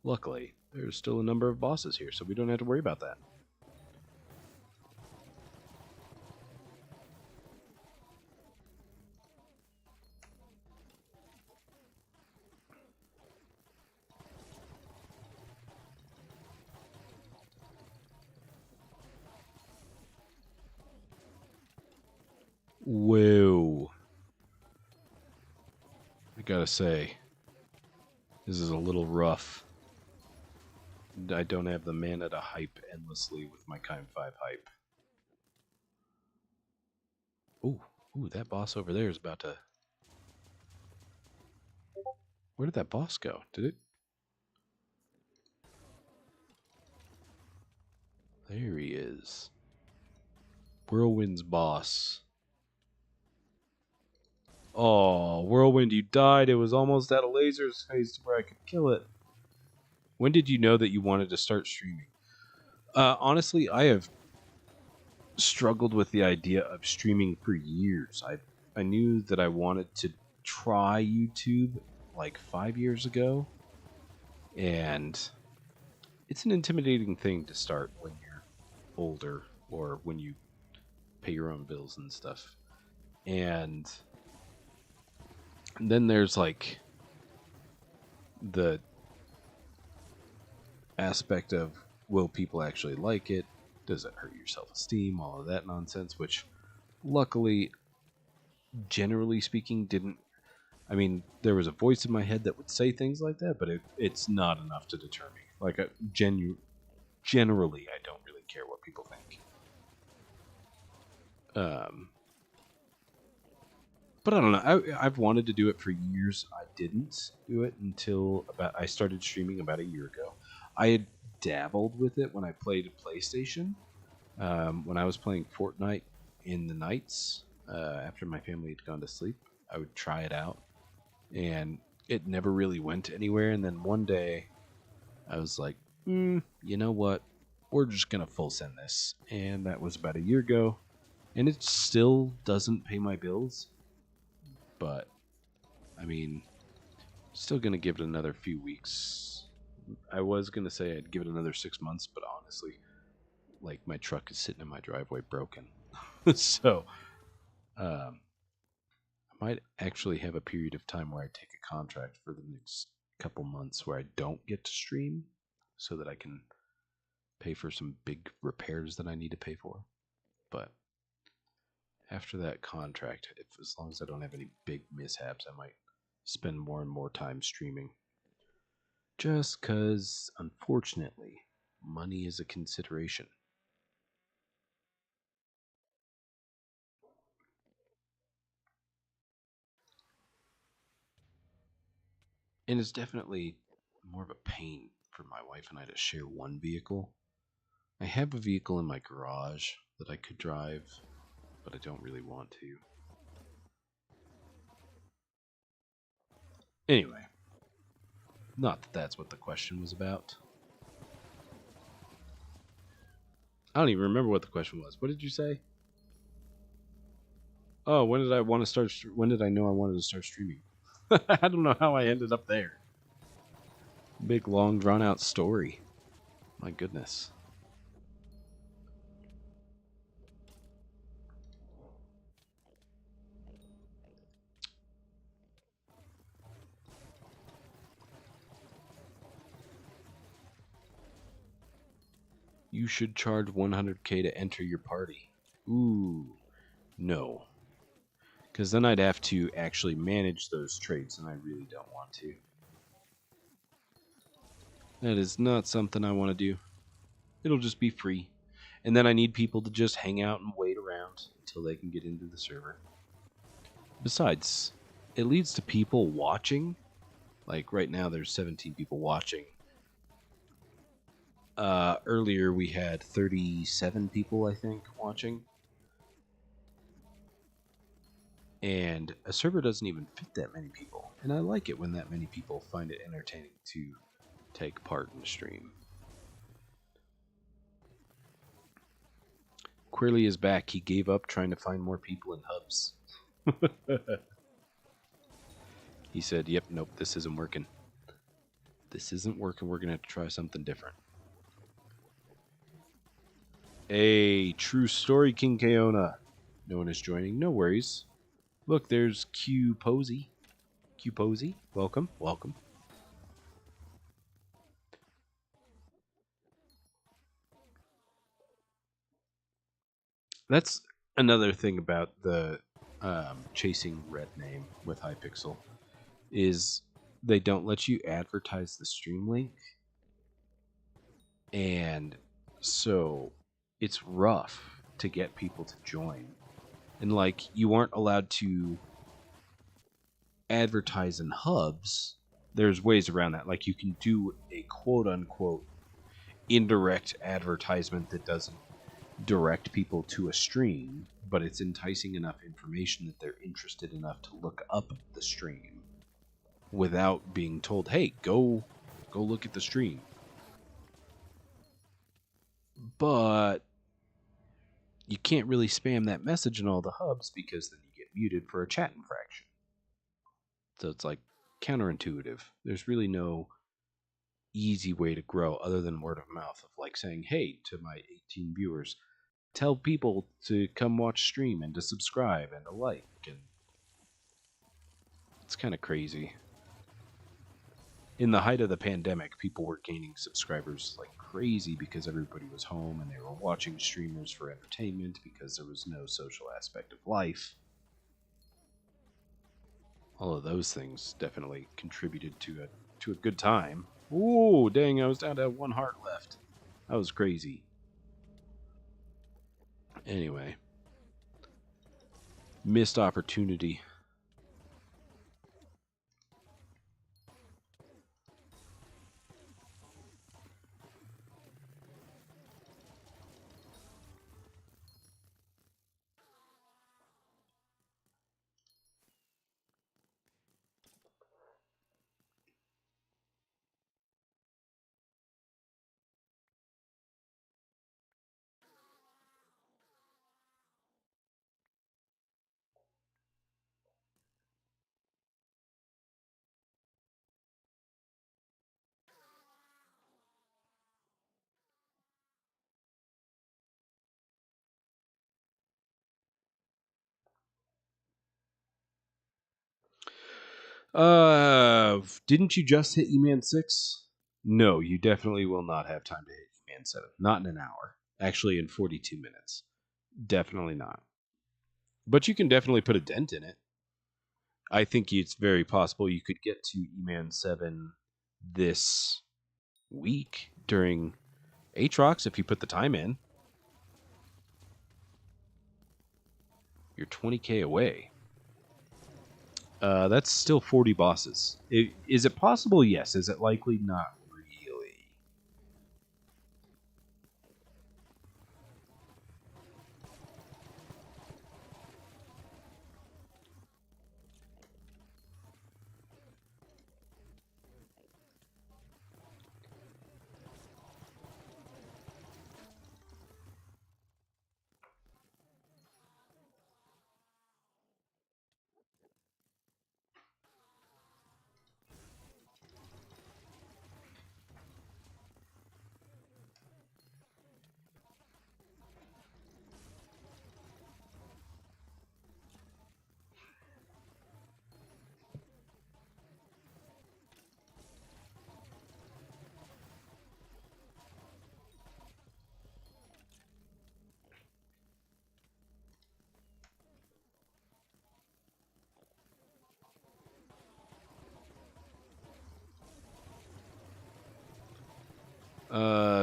Luckily, there's still a number of bosses here, so we don't have to worry about that. Whoa. I gotta say, this is a little rough. I don't have the mana to hype endlessly with my Kind 5 hype. Ooh, that boss over there is about to... Where did that boss go? Did it... There he is. Whirlwind's boss. Oh, Whirlwind, you died. It was almost at a laser's face to where I could kill it. When did you know that you wanted to start streaming? Honestly, I have struggled with the idea of streaming for years. I knew that I wanted to try YouTube like 5 years ago, and it's an intimidating thing to start when you're older or when you pay your own bills and stuff. And then there's like the aspect of, will people actually like it? Does it hurt your self-esteem? All of that nonsense, which luckily, generally speaking, didn't. I mean, there was a voice in my head that would say things like that, but it's not enough to deter me. Like, generally, I don't really care what people think. But I don't know. I've wanted to do it for years. I didn't do it until I started streaming about a year ago. I had dabbled with it when I played PlayStation. When I was playing Fortnite in the nights, after my family had gone to sleep, I would try it out. And it never really went anywhere. And then one day, I was like, you know what? We're just going to full send this. And that was about a year ago. And it still doesn't pay my bills. But, I mean, still going to give it another few weeks. I was going to say I'd give it another 6 months, but honestly, like, my truck is sitting in my driveway broken. So, I might actually have a period of time where I take a contract for the next couple months where I don't get to stream so that I can pay for some big repairs that I need to pay for. But after that contract, as long as I don't have any big mishaps, I might spend more and more time streaming. Just because, unfortunately, money is a consideration. And it's definitely more of a pain for my wife and I to share one vehicle. I have a vehicle in my garage that I could drive, but I don't really want to. Anyway, not that that's what the question was about. I don't even remember what the question was. What did you say? Oh, when did I want to start? When did I know I wanted to start streaming? I don't know how I ended up there. Big, long, drawn-out story. My goodness. You should charge 100K to enter your party. Ooh, no. Because then I'd have to actually manage those traits, and I really don't want to. That is not something I want to do. It'll just be free. And then I need people to just hang out and wait around until they can get into the server. Besides, it leads to people watching. Like right now there's 17 people watching. Earlier we had 37 people, I think, watching. And a server doesn't even fit that many people. And I like it when that many people find it entertaining to take part in the stream. Quirly is back. He gave up trying to find more people in hubs. He said, yep, nope, this isn't working. This isn't working. We're going to have to try something different. Hey, true story, King Kaona. No one is joining. No worries. Look, there's Q Posey. Q Posey, welcome, welcome. That's another thing about the chasing red name with Hypixel is they don't let you advertise the stream link, and so it's rough to get people to join. And like you aren't allowed to advertise in hubs. There's ways around that. Like you can do a quote unquote indirect advertisement that doesn't direct people to a stream, but it's enticing enough information that they're interested enough to look up the stream without being told, hey, go look at the stream. But you can't really spam that message in all the hubs because then you get muted for a chat infraction. So it's like counterintuitive. There's really no easy way to grow other than word of mouth of like saying, hey, to my 18 viewers, tell people to come watch stream and to subscribe and to like. And it's kind of crazy. In the height of the pandemic, people were gaining subscribers like crazy because everybody was home and they were watching streamers for entertainment because there was no social aspect of life. All of those things definitely contributed to a good time. Ooh, dang, I was down to 1 heart left. That was crazy. Anyway. Missed opportunity. Didn't you just hit Eman 6? No, you definitely will not have time to hit Eman 7. Not in an hour. Actually, in 42 minutes. Definitely not. But you can definitely put a dent in it. I think it's very possible you could get to Eman 7 this week during Aatrox if you put the time in. You're 20k away. That's still 40 bosses. Is it possible? Yes. Is it likely? Not really.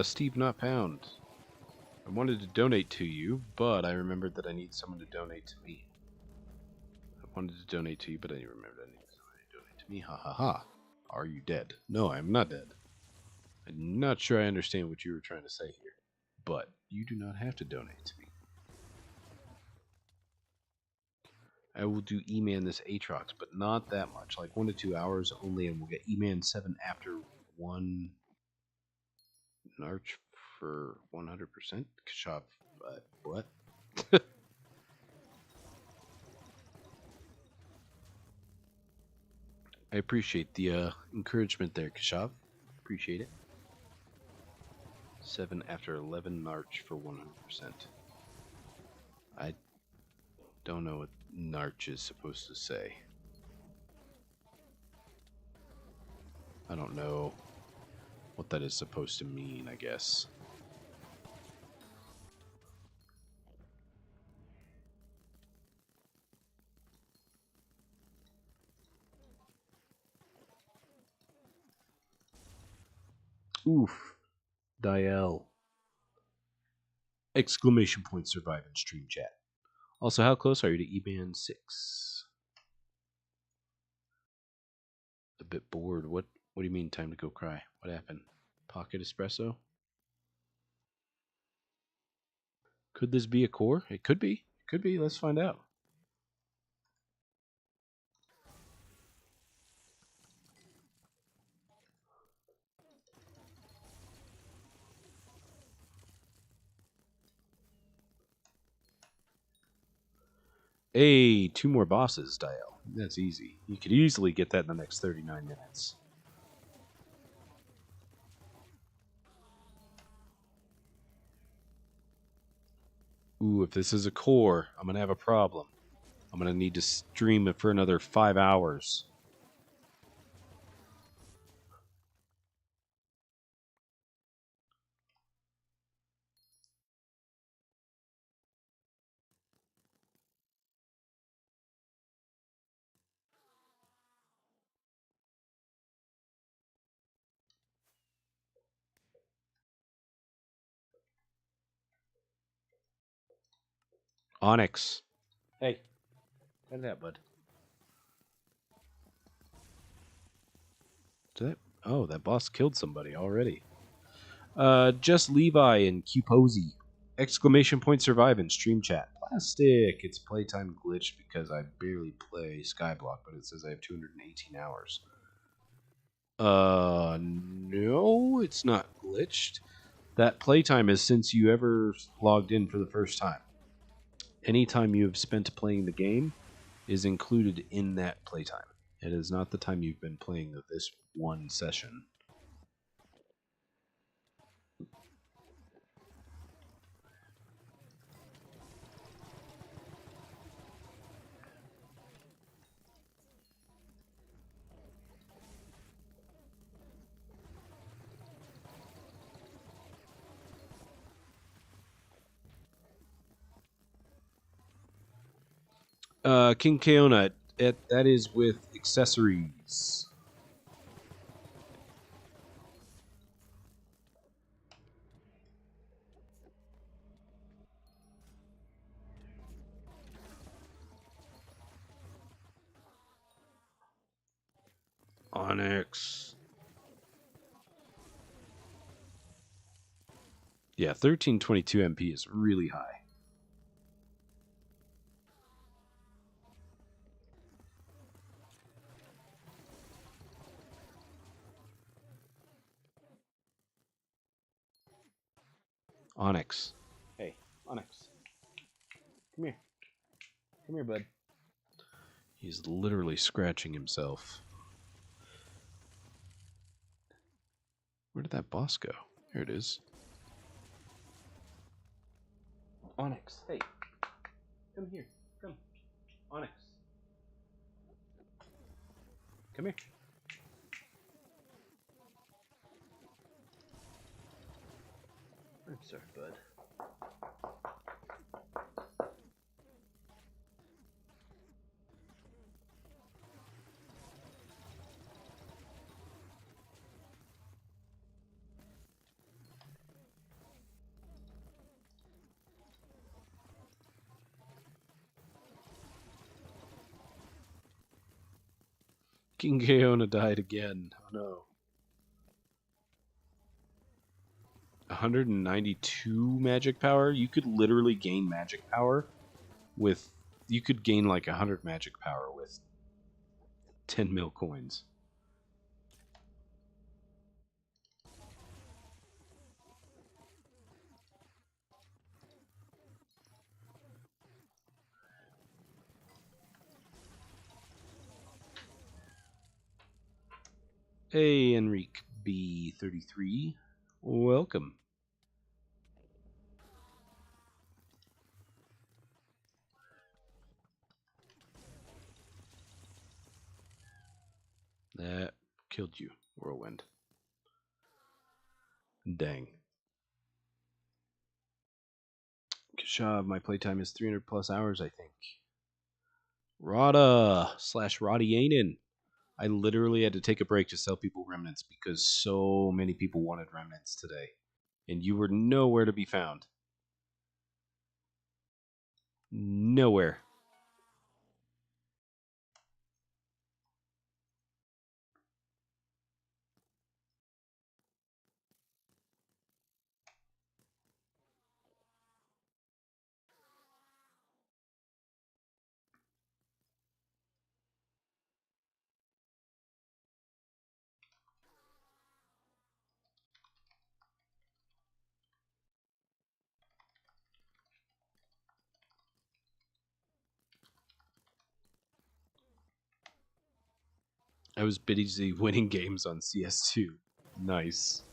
Steve Not Pound. I wanted to donate to you, but I remembered that I need someone to donate to me. I wanted to donate to you, but I remembered I need someone to donate to me. Ha ha ha. Are you dead? No, I'm not dead. I'm not sure I understand what you were trying to say here, but you do not have to donate to me. I will do E-Man this Aatrox, but not that much. Like 1 to 2 hours only, and we'll get E-Man 7 after 1 Narch for 100%. Kashab, what? I appreciate the encouragement there, Kashab. Appreciate it. 7 after 11 Narch for 100%. I don't know what Narch is supposed to say. I don't know what that is supposed to mean, I guess. Oof. Dial. Exclamation point survive in stream chat. Also, how close are you to E-Band 6? A bit bored. What do you mean time to go cry? What happened? Pocket espresso? Could this be a core? It could be. It could be. Let's find out. Hey, 2 more bosses, Dial. That's easy. You could easily get that in the next 39 minutes. Ooh, if this is a core, I'm going to have a problem. I'm going to need to stream it for another 5 hours. Onyx. Hey. Look at that, bud. Oh, that boss killed somebody already. Just Levi and Qposy. Exclamation point survive in stream chat. Plastic. It's playtime glitch because I barely play Skyblock, but it says I have 218 hours. No, it's not glitched. That playtime is since you ever logged in for the first time. Any time you have spent playing the game is included in that playtime. It is not the time you've been playing this one session. King Kaona, that is with accessories. Onyx. Yeah, 1322 MP is really high. Onyx. Hey, Onyx. Come here. Come here, bud. He's literally scratching himself. Where did that boss go? There it is. Onyx, hey. Come here. Come. Onyx. Come here. I'm sorry, bud. King Kaona died again. Oh no. 192 magic power? You could literally gain magic power with... You could gain like 100 magic power with 10 mil coins. Hey, Enrique B33. Welcome. That killed you, Whirlwind. Dang. Kashav, my playtime is 300 plus hours, I think. Rada / Radianen. I literally had to take a break to sell people remnants because so many people wanted remnants today. And you were nowhere to be found. Nowhere. I was busy winning games on CS2. Nice.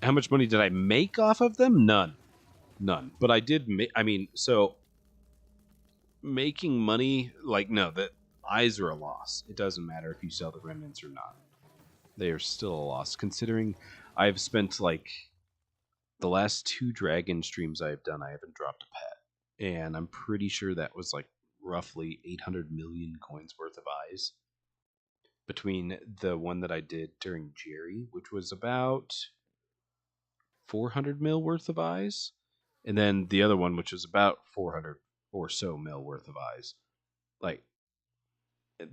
How much money did I make off of them? None. But I did make... I mean, so... Making money... Like, no, that eyes are a loss. It doesn't matter if you sell the remnants or not. They are still a loss, considering I've spent, like... The last 2 dragon streams I've done, I haven't dropped a pet. And I'm pretty sure that was, like, roughly 800 million coins worth of eyes. Between the one that I did during Jerry, which was about 400 mil worth of eyes, and then the other one, which was about 400 or so mil worth of eyes. Like,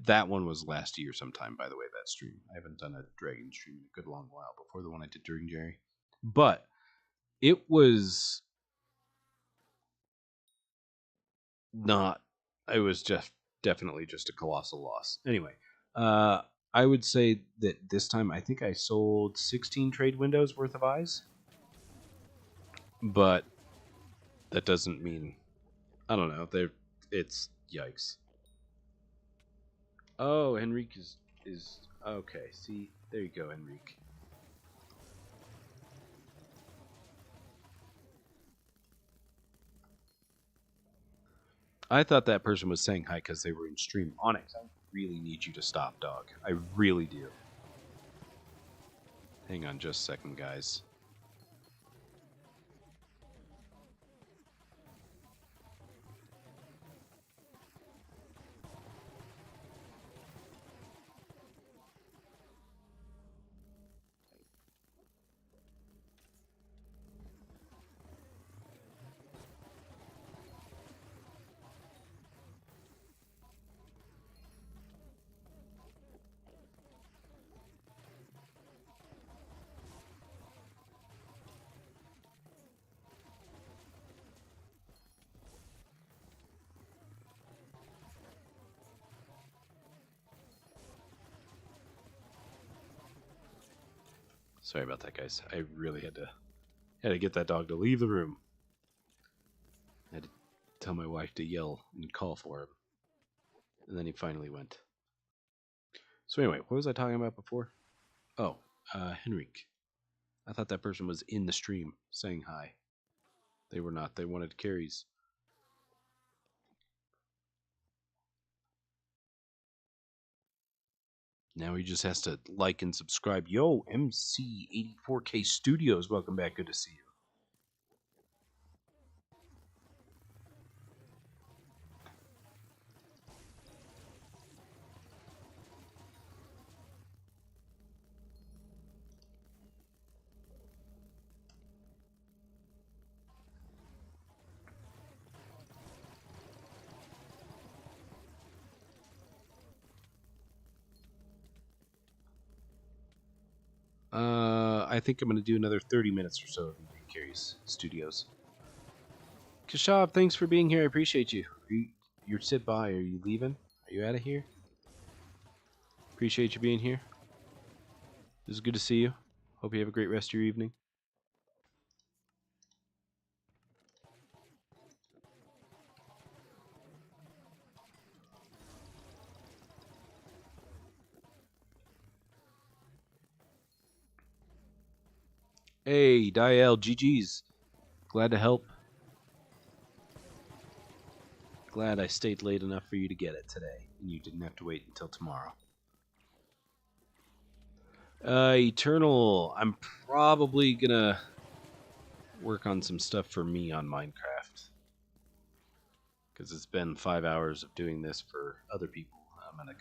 that one was last year sometime, by the way, that stream. I haven't done a dragon stream in a good long while before the one I did during Jerry. But it was not... It was just definitely just a colossal loss. Anyway, I would say that this time I think I sold 16 trade windows worth of eyes. But that doesn't mean... I don't know. It's yikes. Oh, Enrique is okay. See, there you go, Enrique. I thought that person was saying hi because they were in stream. Onyx, I really need you to stop, dog. I really do. Hang on just a second, guys. Sorry about that, guys. I really had to get that dog to leave the room. I had to tell my wife to yell and call for him. And then he finally went. So anyway, what was I talking about before? Oh, Henrique. I thought that person was in the stream saying hi. They were not. They wanted carries. Now he just has to like and subscribe. Yo, MC84K Studios, welcome back. Good to see you. I think I'm going to do another 30 minutes or so of Carries Studios. Kashab, thanks for being here. I appreciate you. You're sit by. Are you leaving? Are you out of here? Appreciate you being here. It was good to see you. Hope you have a great rest of your evening. Hey, Dial, GG's. Glad to help. Glad I stayed late enough for you to get it today, and you didn't have to wait until tomorrow. Eternal, I'm probably gonna work on some stuff for me on Minecraft. Because it's been 5 hours of doing this for other people. I'm gonna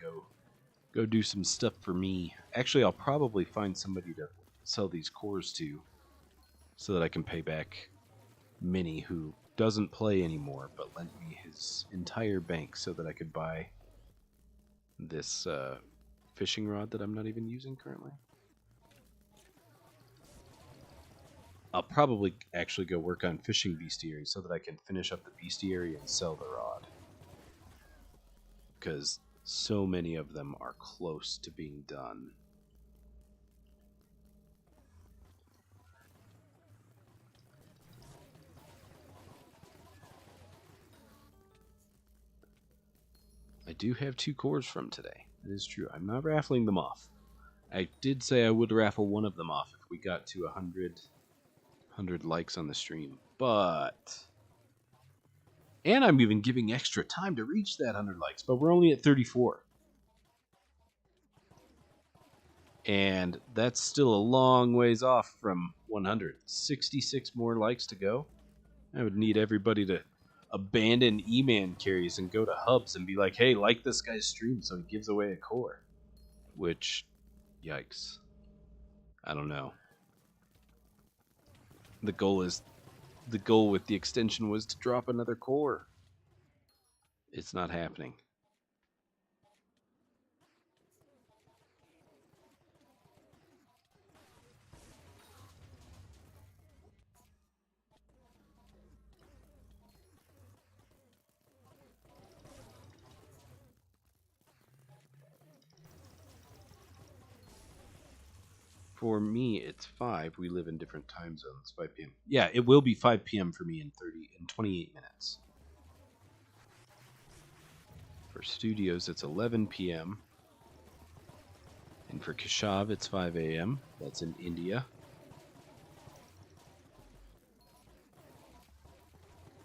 go do some stuff for me. Actually, I'll probably find somebody to sell these cores to, so that I can pay back Minnie, who doesn't play anymore, but lent me his entire bank so that I could buy this fishing rod that I'm not even using currently. I'll probably actually go work on fishing bestiary so that I can finish up the bestiary and sell the rod. Because so many of them are close to being done. I do have 2 cores from today. That is true. I'm not raffling them off. I did say I would raffle one of them off if we got to 100 likes on the stream. But... And I'm even giving extra time to reach that 100 likes, but we're only at 34. And that's still a long ways off from 100. 66 more likes to go. I would need everybody to abandon Eman carries and go to Hubs and be like, hey, like this guy's stream so he gives away a core. Which, yikes. I don't know. The goal with the extension was to drop another core. It's not happening. For me, it's 5. We live in different time zones. 5 p.m. Yeah, it will be 5 p.m. for me in 28 minutes. For studios, it's 11 p.m. And for Kashav, it's 5 a.m. That's in India.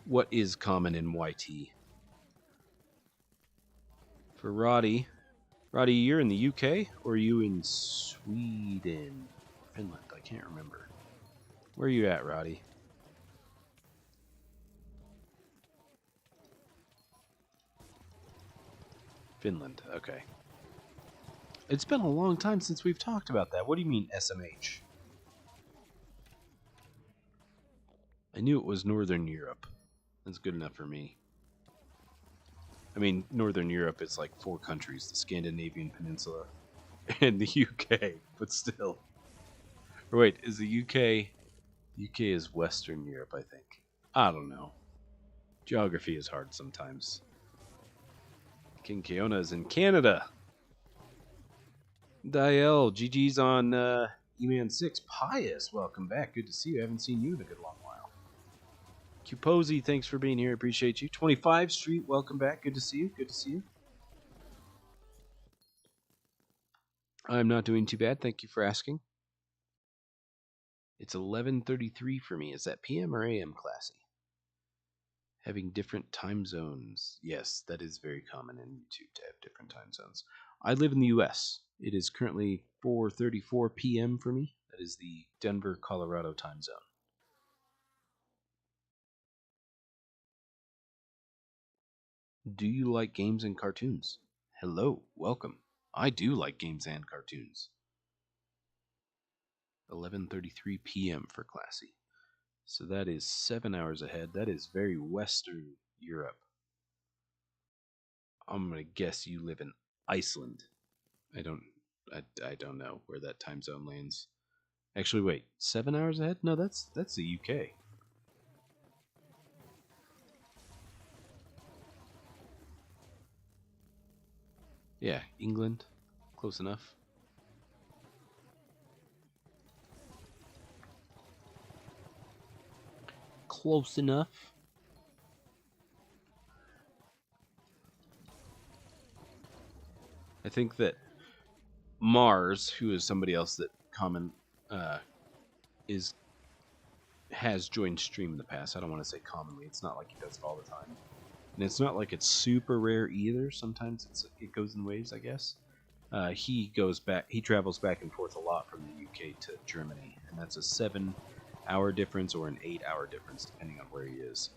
What is common in YT? For Roddy, you're in the UK or are you in Sweden? Finland? I can't remember. Where are you at, Roddy? Finland, okay. It's been a long time since we've talked about that. What do you mean SMH? I knew it was Northern Europe. That's good enough for me. I mean, Northern Europe is like 4 countries, the Scandinavian Peninsula and the UK, but still. Or wait, is the UK... The UK is Western Europe, I think. I don't know. Geography is hard sometimes. King Keona is in Canada. Diel, GG's on Eman 6. Pius, welcome back. Good to see you. I haven't seen you in a good long while. Qposy, thanks for being here. Appreciate you. 25 Street, welcome back. Good to see you. Good to see you. I'm not doing too bad. Thank you for asking. It's 11:33 for me. Is that PM or AM, Classy? Having different time zones. Yes, that is very common in YouTube to have different time zones. I live in the US. It is currently 4:34 PM for me. That is the Denver, Colorado time zone. Do you like games and cartoons? Hello, welcome. I do like games and cartoons. 11:33 PM for Classy. So that is 7 hours ahead. That is very Western Europe. I'm gonna guess you live in Iceland. I don't know where that time zone lands. Actually, wait, 7 hours ahead? No, that's the UK. Yeah, England, close enough. Close enough. I think that Mars, who is somebody else that has joined stream in the past. I don't want to say commonly. It's not like he does it all the time, and it's not like it's super rare either. Sometimes it goes in waves, I guess. He travels back and forth a lot from the UK to Germany, and that's a 7-hour difference or an 8-hour difference depending on where he is.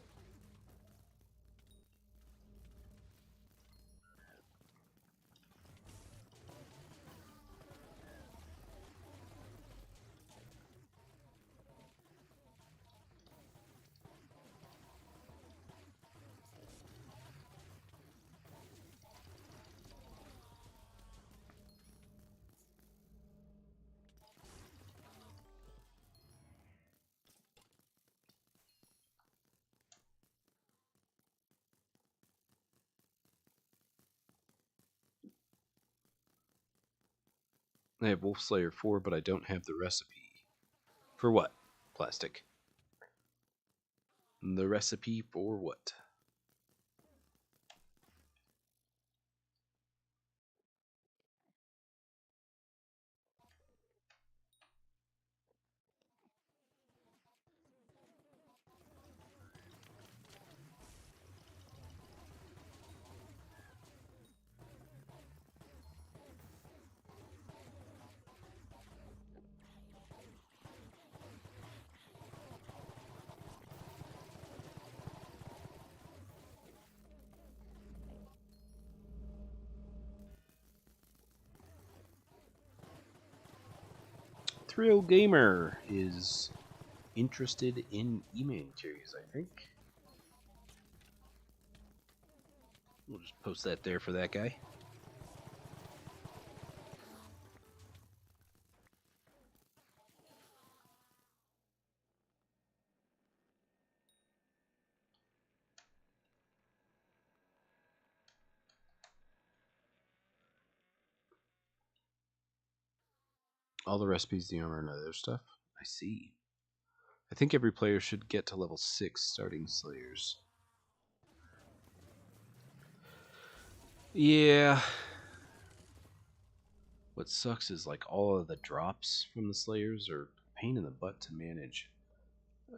I have Wolf Slayer 4, but I don't have the recipe. For what? Plastic. The recipe for what? Thrill Gamer is interested in Eman carries, I think. We'll just post that there for that guy. All the recipes, the armor, and other stuff. I see. I think every player should get to level 6 starting Slayers. Yeah. What sucks is like all of the drops from the Slayers are a pain in the butt to manage.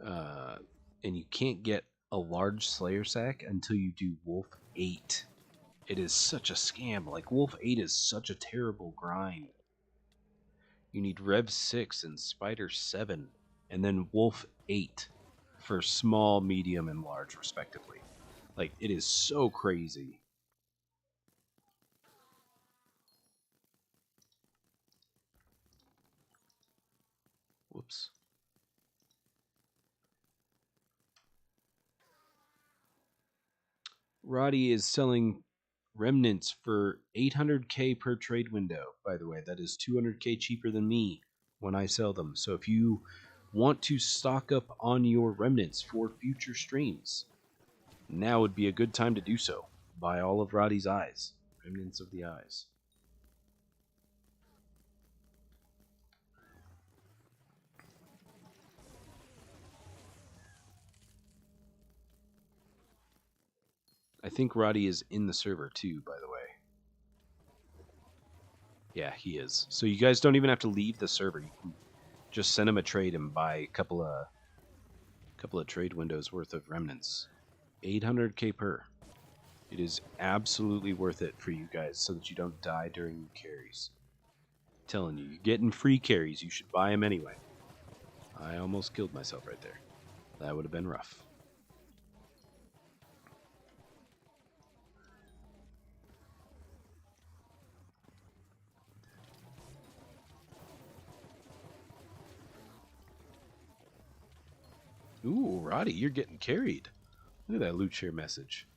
And you can't get a large Slayer sack until you do Wolf 8. It is such a scam. Like, Wolf 8 is such a terrible grind. You need Rev 6 and Spider 7, and then Wolf 8 for small, medium, and large, respectively. Like, it is so crazy. Whoops. Roddy is selling remnants for 800k per trade window. By the way, that is 200k cheaper than me when I sell them. So if you want to stock up on your remnants for future streams, now would be a good time to do so. Buy all of Roddy's eyes, remnants of the eyes. I think Roddy is in the server too, by the way. Yeah, he is. So you guys don't even have to leave the server. You can just send him a trade and buy a couple of trade windows worth of remnants. 800k per. It is absolutely worth it for you guys so that you don't die during your carries. I'm telling you, you're getting free carries. You should buy them anyway. I almost killed myself right there. That would have been rough. Ooh, Roddy, you're getting carried. Look at that loot share message.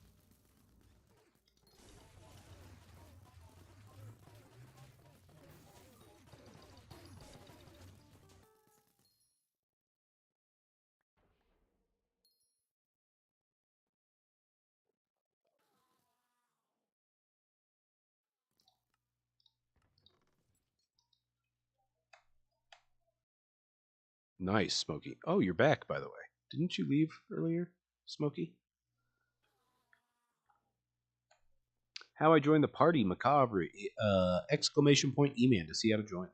Nice, Smokey. Oh, you're back, by the way. Didn't you leave earlier, Smokey? How I joined the party, Macabre. Exclamation point Eman to see how to join.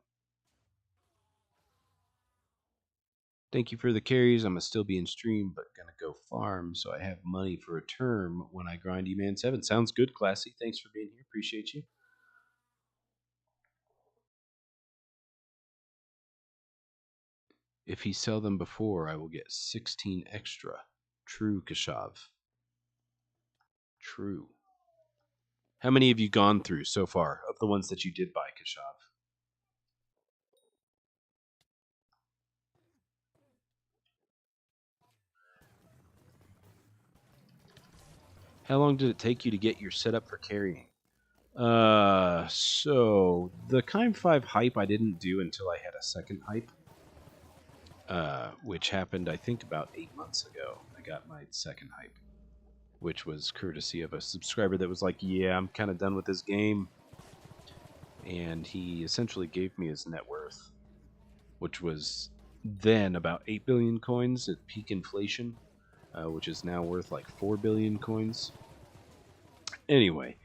Thank you for the carries. I'm going to still be in stream, but going to go farm so I have money for a term when I grind Eman 7. Sounds good, Classy. Thanks for being here. Appreciate you. If he sell them before, I will get 16 extra. True, Kashav. True. How many have you gone through so far of the ones that you did buy, Kashav? How long did it take you to get your setup for carrying? So the Kime 5 hype I didn't do until I had a second hype, which happened, I think, about 8 months ago. I got my second hype, which was courtesy of a subscriber that was like, yeah, I'm kind of done with this game. And he essentially gave me his net worth, which was then about 8 billion coins at peak inflation, which is now worth like 4 billion coins. Anyway,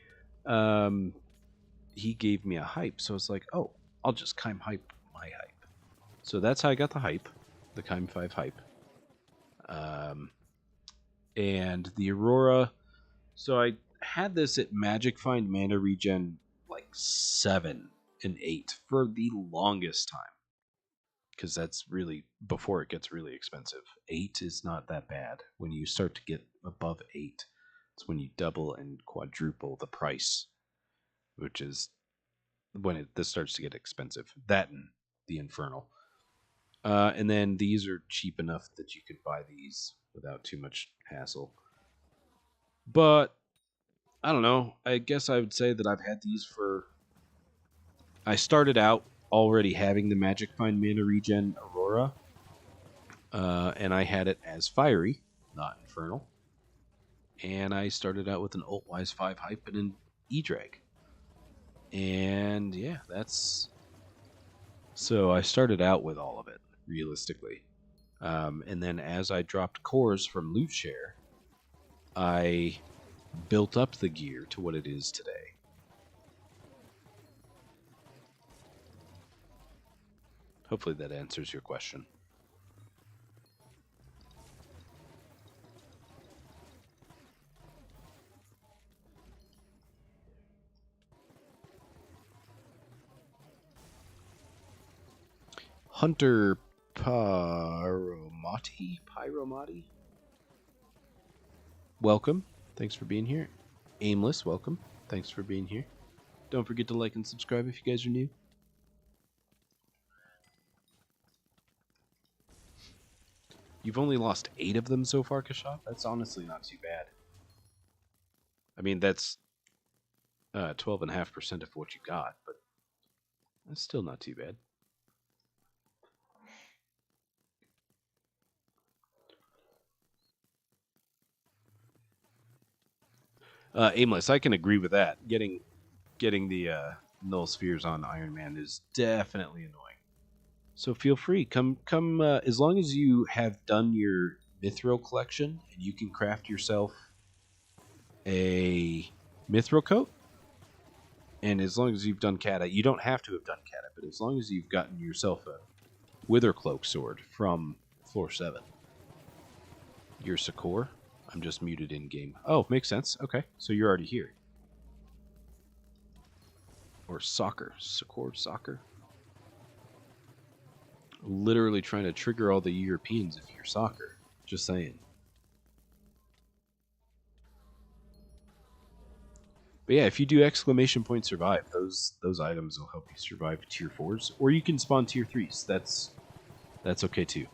he gave me a hype, so it's like, oh, I'll just Kime hype my hype. So that's how I got the hype, the Kime 5 hype. And the Aurora, so I had this at Magic Find Mana Regen like 7 and 8 for the longest time. Because that's really before it gets really expensive. 8 is not that bad. When you start to get above 8, it's when you double and quadruple the price, which is when this starts to get expensive. That and the Infernal. And then these are cheap enough that you could buy these without too much hassle. But I don't know. I guess I would say that I've had these for... I started out already having the Magic Find Mana Regen Aurora. And I had it as Fiery, not Infernal. And I started out with an Ultwise 5 Hype and an E-Drag. And yeah, that's... So I started out with all of it, realistically. And then as I dropped cores from Loot Share, I built up the gear to what it is today. Hopefully that answers your question. Hunter Pyromati? Welcome. Thanks for being here. Aimless, welcome. Thanks for being here. Don't forget to like and subscribe if you guys are new. You've only lost 8 of them so far, Kashaf? That's honestly not too bad. I mean, that's 12.5% of what you got, but that's still not too bad. Aimless, I can agree with that. Getting the null spheres on Iron Man is definitely annoying. So feel free, come. As long as you have done your mithril collection and you can craft yourself a mithril coat, and as long as you've done kata, you don't have to have done kata, but as long as you've gotten yourself a wither cloak sword from floor 7, you're Sakor. I'm just muted in game. Oh, makes sense. Okay, so you're already here. Or soccer. Sakor soccer. Literally trying to trigger all the Europeans if you're soccer. Just saying. But yeah, if you do exclamation point survive, those items will help you survive tier 4s. Or you can spawn tier 3s. That's okay too.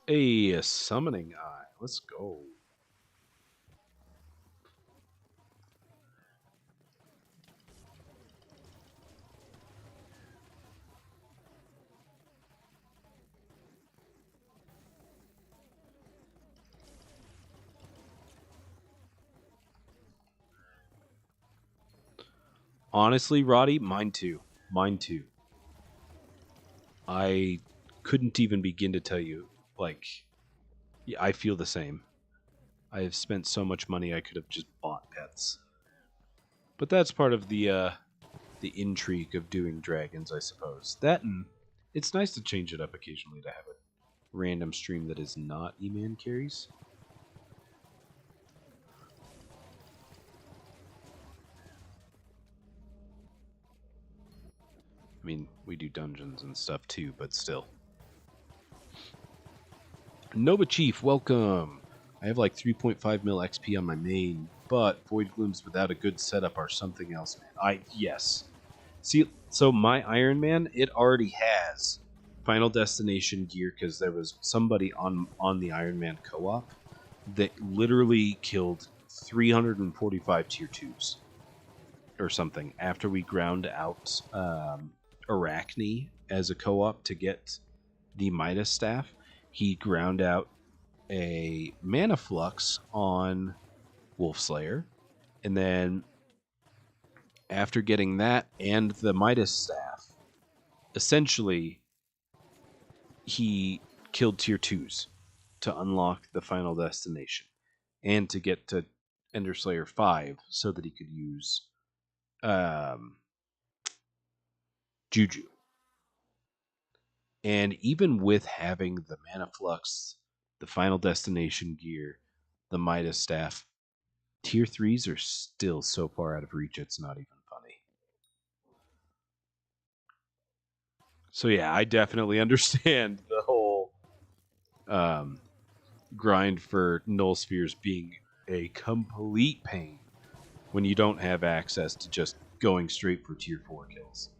A summoning eye. Let's go. Honestly, Roddy, mine too. Mine too. I couldn't even begin to tell you. Like, yeah, I feel the same. I have spent so much money I could have just bought pets. But that's part of the intrigue of doing dragons, I suppose. That and it's nice to change it up occasionally to have a random stream that is not Eman carries. I mean, we do dungeons and stuff too, but still. Nova Chief, welcome! I have like 3.5 mil XP on my main, but Void Glooms without a good setup are something else, man. Yes. See, so my Iron Man, it already has Final Destination gear because there was somebody on the Iron Man co-op that literally killed 345 tier 2s or something after we ground out Arachne as a co-op to get the Midas staff. He ground out a Mana Flux on Wolfslayer, and then after getting that and the Midas staff, essentially he killed tier 2s to unlock the Final Destination and to get to Ender Slayer 5 so that he could use Juju. And even with having the Mana Flux, the Final Destination gear, the Midas staff, tier 3s are still so far out of reach it's not even funny. So yeah, I definitely understand the whole grind for null spheres being a complete pain when you don't have access to just going straight for tier 4 kills.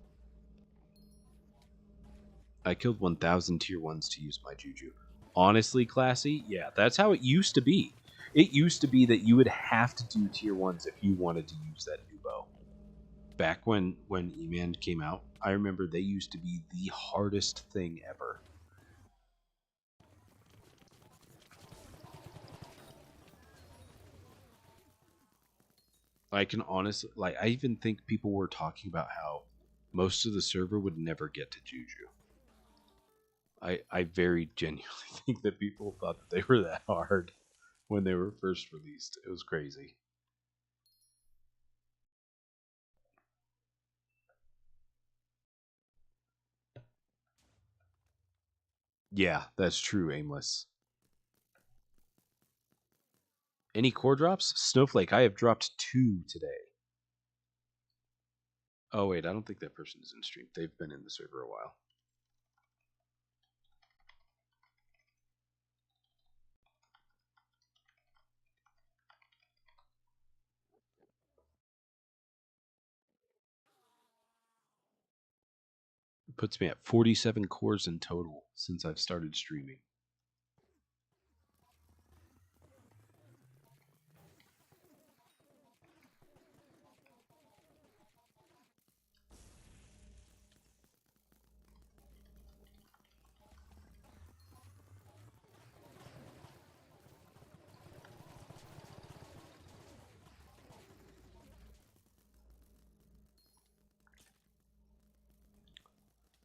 I killed 1,000 tier 1s to use my Juju. Honestly, Classy, yeah, that's how it used to be. It used to be that you would have to do tier 1s if you wanted to use that new bow. Back when Eman came out, I remember they used to be the hardest thing ever. I can honestly, like, I even think people were talking about how most of the server would never get to Juju. I very genuinely think that people thought that they were that hard when they were first released. It was crazy. Yeah, that's true, Aimless. Any core drops? Snowflake, I have dropped 2 today. Oh, wait, I don't think that person is in stream. They've been in the server a while. It puts me at 47 cores in total since I've started streaming.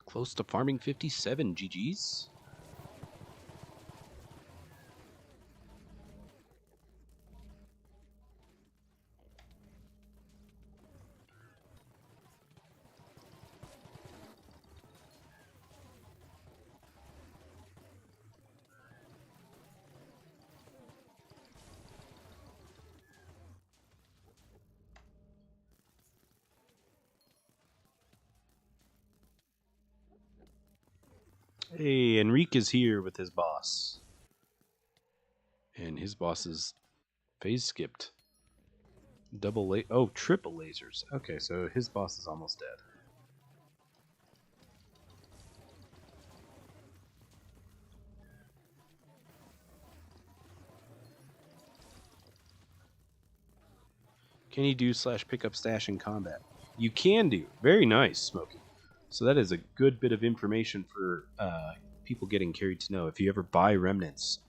Close to farming 57, GG's. Hey, Enrique is here with his boss. And his boss is phase skipped. Triple lasers. Okay, so his boss is almost dead. Can you do / pickup stash in combat? You can do. Very nice, Smokey. So that is a good bit of information for people getting carried to know. If you ever buy remnants,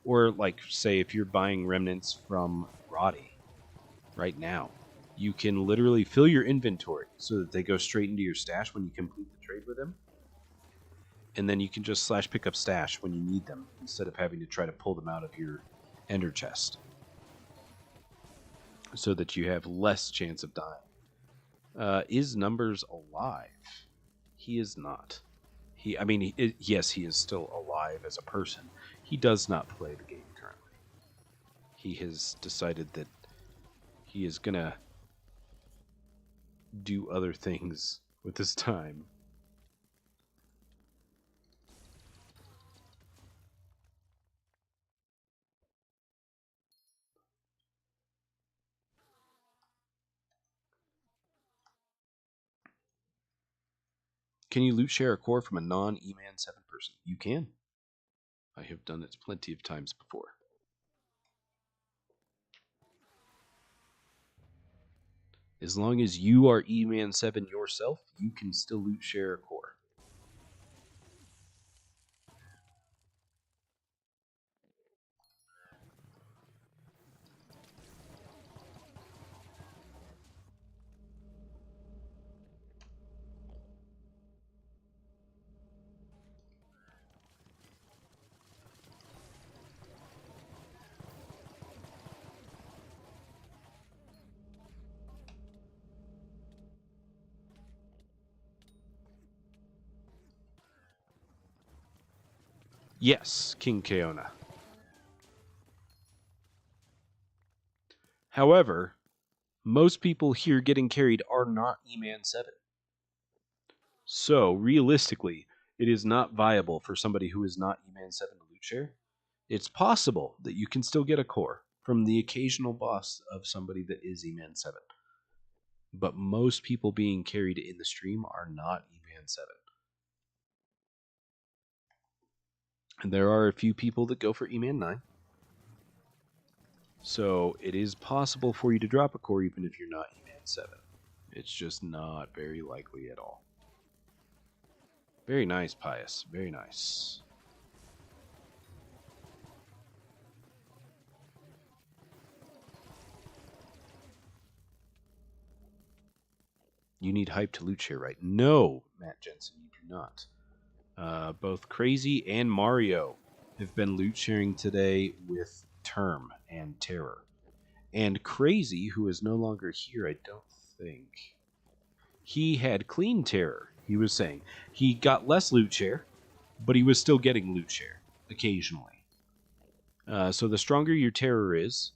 or like say if you're buying remnants from Roddy right now, you can literally fill your inventory so that they go straight into your stash when you complete the trade with him. And then you can just / pickup stash when you need them instead of having to try to pull them out of your ender chest, so that you have less chance of dying. Is Numbers alive? He is not. Yes, he is still alive as a person. He does not play the game currently. He has decided that he is gonna do other things with his time. Can you loot share a core from a non-Eman 7 person? You can. I have done it plenty of times before. As long as you are Eman 7 yourself, you can still loot share a core. Yes, King Keona. However, most people here getting carried are not Eman 7. So, realistically, it is not viable for somebody who is not Eman 7 to loot share. It's possible that you can still get a core from the occasional boss of somebody that is Eman 7. But most people being carried in the stream are not Eman 7. And there are a few people that go for Eman 9. So it is possible for you to drop a core even if you're not Eman 7. It's just not very likely at all. Very nice, Pius. Very nice. You need hype to loot share, right? No, Matt Jensen, you do not. Both Crazy and Mario have been loot sharing today with Term and Terror. And Crazy, who is no longer here, I don't think. He had clean Terror, he was saying. He got less loot share, but he was still getting loot share occasionally. So the stronger your Terror is,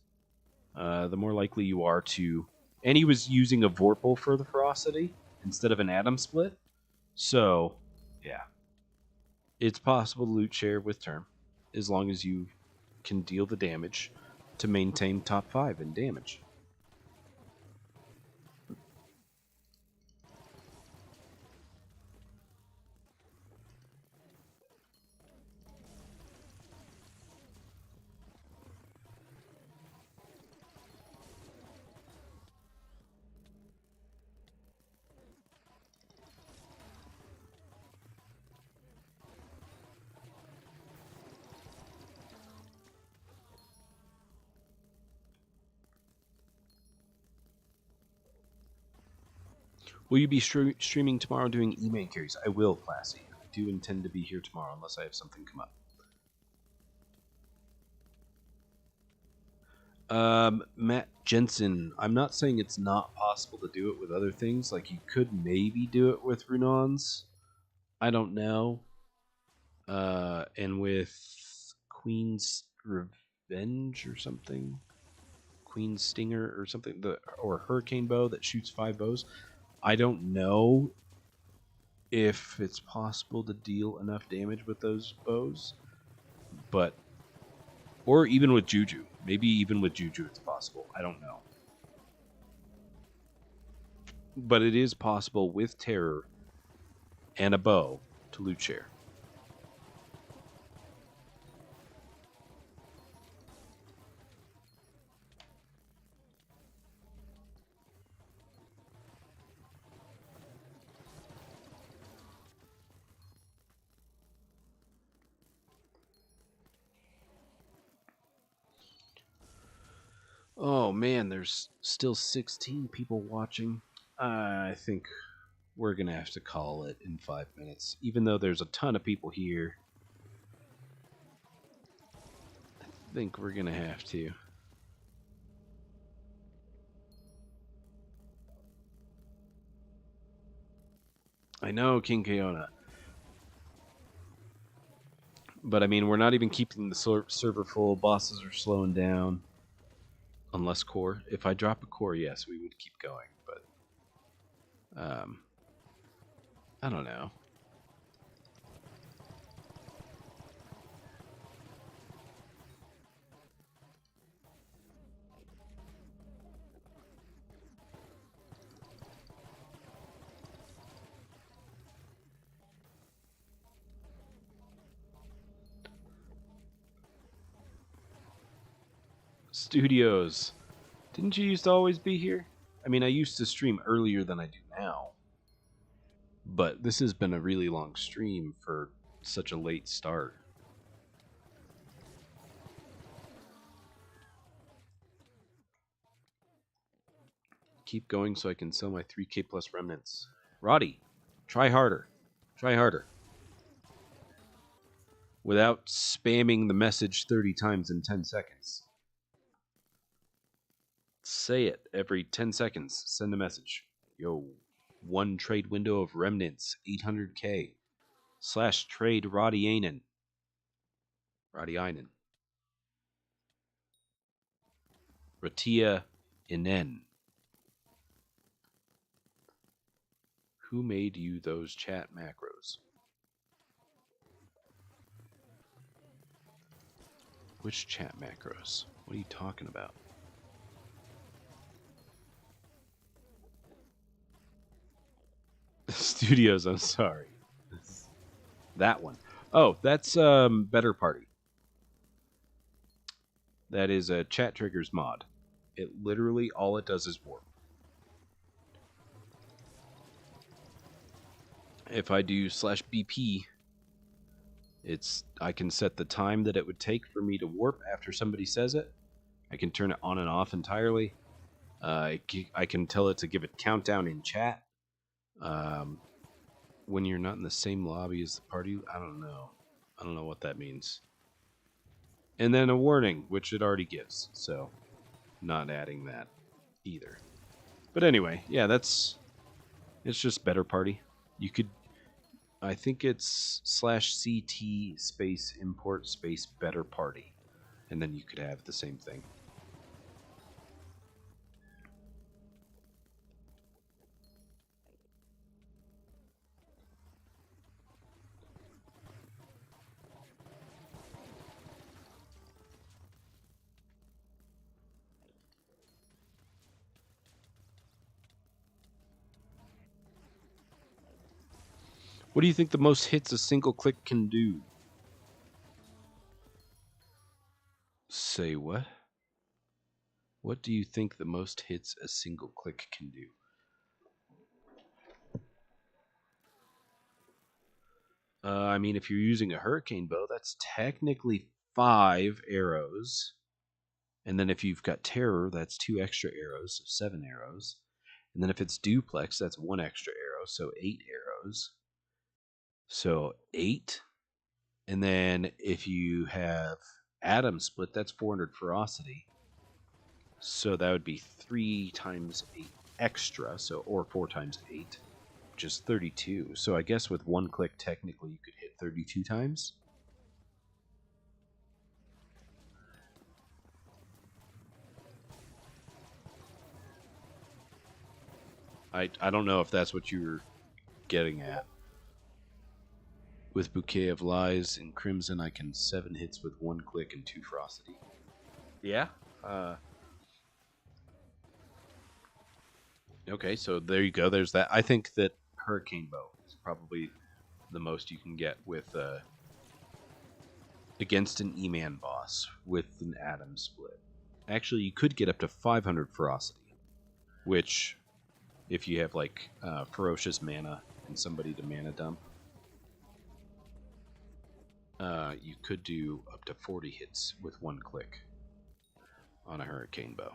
the more likely you are to... And he was using a Vorpal for the ferocity instead of an Atom Split. So, yeah. It's possible to loot share with Term, as long as you can deal the damage to maintain top 5 in damage. Will you be streaming tomorrow doing E-main carries? I will, Classy. I do intend to be here tomorrow unless I have something come up. Matt Jensen, I'm not saying it's not possible to do it with other things. Like, you could maybe do it with Runons. I don't know. And with Queen's Revenge or something. Queen's Stinger or something. Or Hurricane Bow that shoots 5 bows. I don't know if it's possible to deal enough damage with those bows, but... Or even with Juju. Maybe even with Juju it's possible. I don't know. But it is possible with Terror and a bow to loot share. Oh man, there's still 16 people watching. I think we're going to have to call it in 5 minutes. Even though there's a ton of people here, I think we're going to have to. I know, King Kaona. But I mean, we're not even keeping the server full. Bosses are slowing down. Unless core. If I drop a core, yes, we would keep going. But I don't know. Studios. Didn't you used to always be here? I mean, I used to stream earlier than I do now. But this has been a really long stream for such a late start. Keep going so I can sell my 3K plus remnants. Roddy, try harder. Try harder. Without spamming the message 30 times in 10 seconds. Say it every 10 seconds. Send a message. Yo, 1 trade window of remnants, 800K. / trade Roddy Ainen. Roddy Ainen. Ratia Inen. Who made you those chat macros? Which chat macros? What are you talking about? Studios, I'm sorry. That one. Oh, that's Better Party. That is a chat triggers mod. It literally, all it does is warp. If I do /BP, I can set the time that it would take for me to warp after somebody says it. I can turn it on and off entirely. I can tell it to give a countdown in chat. When you're not in the same lobby as the party, I don't know. I don't know what that means. And then a warning, which it already gives, so not adding that either. But anyway, yeah, it's just better party. You could, I think it's /CT space import space better party, and then you could have the same thing. What do you think the most hits a single click can do? Say what? What do you think the most hits a single click can do? I mean, if you're using a hurricane bow, that's technically 5 arrows. And then if you've got terror, that's 2 extra arrows, so 7 arrows. And then if it's duplex, that's 1 extra arrow, so 8 arrows. So 8. And then if you have atom split, that's 400 ferocity. So that would be 3 times 8 extra, so or 4 times 8, which is 32. So I guess with 1 click, technically you could hit 32 times. I don't know if that's what you were getting at. With Bouquet of Lies and Crimson, I can 7 hits with 1 click and 2 ferocity. Yeah. Okay, so there you go. There's that. I think that Hurricane Bow is probably the most you can get with against an Eman boss with an Atom split. Actually, you could get up to 500 ferocity, which, if you have like ferocious mana and somebody to mana dump, you could do up to 40 hits with 1 click on a Hurricane Bow.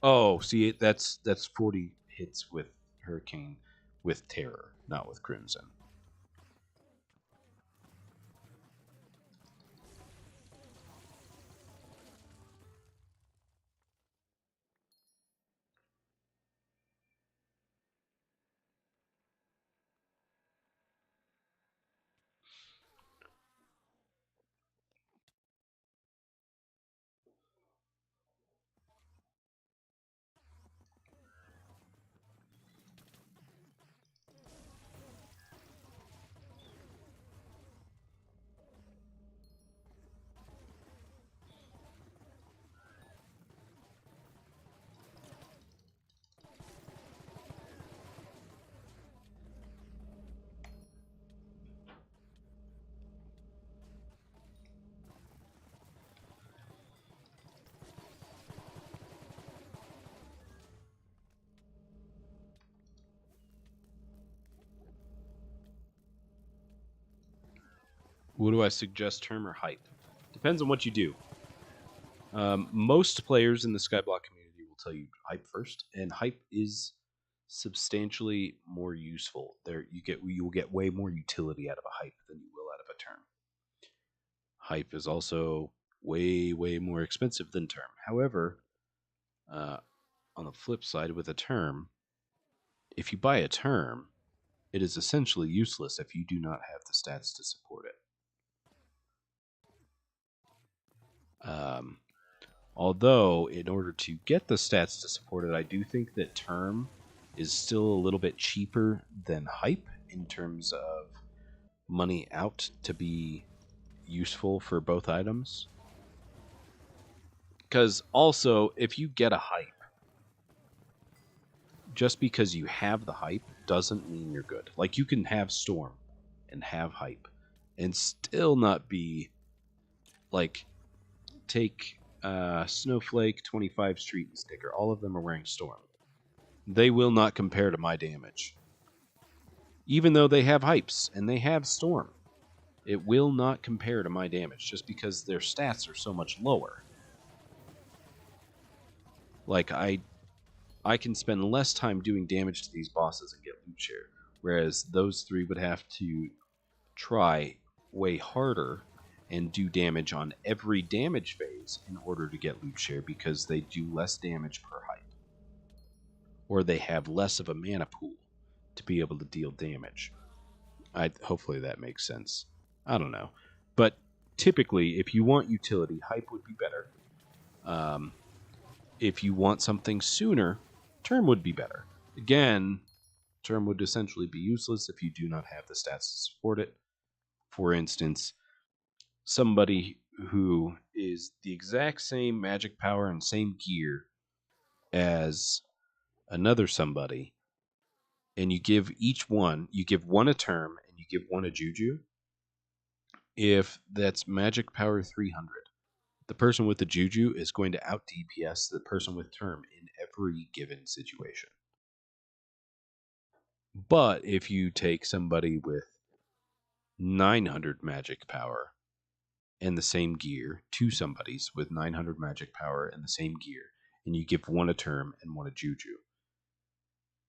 Oh, see, that's 40 hits with Hurricane with Terror, not with Crimson. What do I suggest, term or hype? Depends on what you do. Most players in the Skyblock community will tell you hype first, and hype is substantially more useful. You will get way more utility out of a hype than you will out of a term. Hype is also way more expensive than term. However, on the flip side, with a term, if you buy a term, it is essentially useless if you do not have the stats to support it. Although, in order to get the stats to support it, I do think that term is still a little bit cheaper than hype in terms of money out to be useful for both items. Because also, if you get a hype, just because you have the hype doesn't mean you're good. Like, you can have Storm and have hype and still not be, like, take Snowflake, 25 Street, and Sticker. All of them are wearing Storm. They will not compare to my damage. Even though they have hypes and they have Storm, it will not compare to my damage just because their stats are so much lower. Like I can spend less time doing damage to these bosses and get loot share, whereas those three would have to try way harder and do damage on every damage phase in order to get loot share because they do less damage per hype. Or they have less of a mana pool to be able to deal damage. Hopefully that makes sense. I don't know. But typically, if you want utility, hype would be better. If you want something sooner, term would be better. Again, term would essentially be useless if you do not have the stats to support it. For instance, somebody who is the exact same magic power and same gear as another somebody, and you give one a term and you give one a juju. If that's magic power 300, the person with the juju is going to out DPS the person with term in every given situation. But if you take somebody with 900 magic power and the same gear, two somebodies with 900 magic power and the same gear, and you give one a term and one a juju,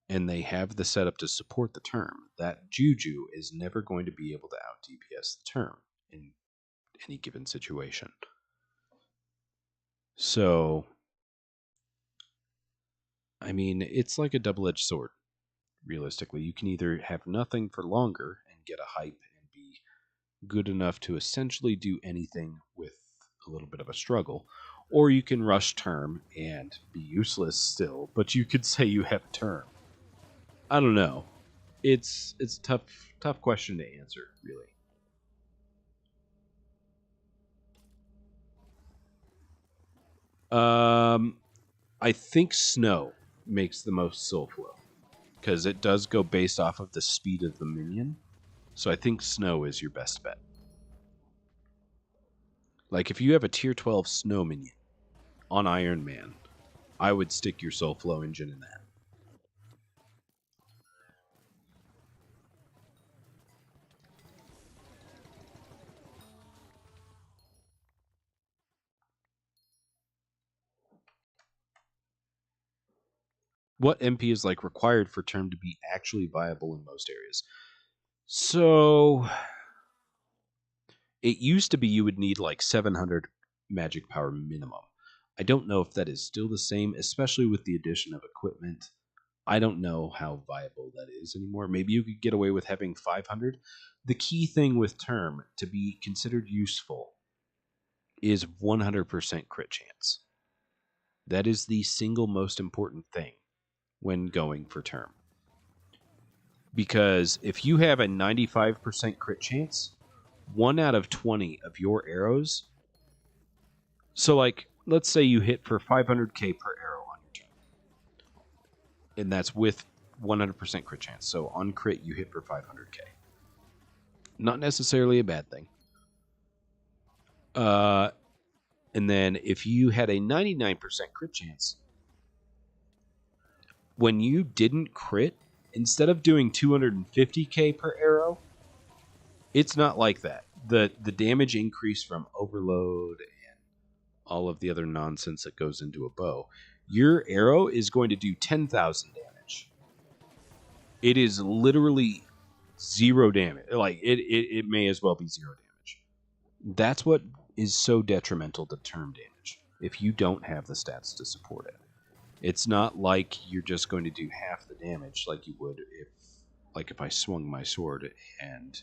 and they have the setup to support the term, that juju is never going to be able to out DPS the term in any given situation. So, I mean, it's like a double-edged sword. Realistically, you can either have nothing for longer and get a hype and be good enough to essentially do anything with a little bit of a struggle, or you can rush term and be useless still, but you could say you have term. I don't know. It's a tough question to answer, really. I think snow makes the most soul flow because it does go based off of the speed of the minion. So I think snow is your best bet. Like if you have a tier 12 snow minion on Iron Man, I would stick your soul flow engine in that. What MP is like required for term to be actually viable in most areas? So it used to be you would need like 700 magic power minimum. I don't know if that is still the same, especially with the addition of equipment. I don't know how viable that is anymore. Maybe you could get away with having 500. The key thing with term to be considered useful is 100% crit chance. That is the single most important thing when going for term. Because if you have a 95% crit chance, 1 out of 20 of your arrows. So, like, let's say you hit for 500k per arrow on your turn. And that's with 100% crit chance. So, on crit, you hit for 500k. Not necessarily a bad thing. And then if you had a 99% crit chance, when you didn't crit, instead of doing 250k per arrow, it's not like that. The damage increase from overload and all of the other nonsense that goes into a bow, your arrow is going to do 10,000 damage. It is literally 0 damage. Like it may as well be 0 damage. That's what is so detrimental to term damage if you don't have the stats to support it. It's not like you're just going to do half the damage like you would if I swung my sword and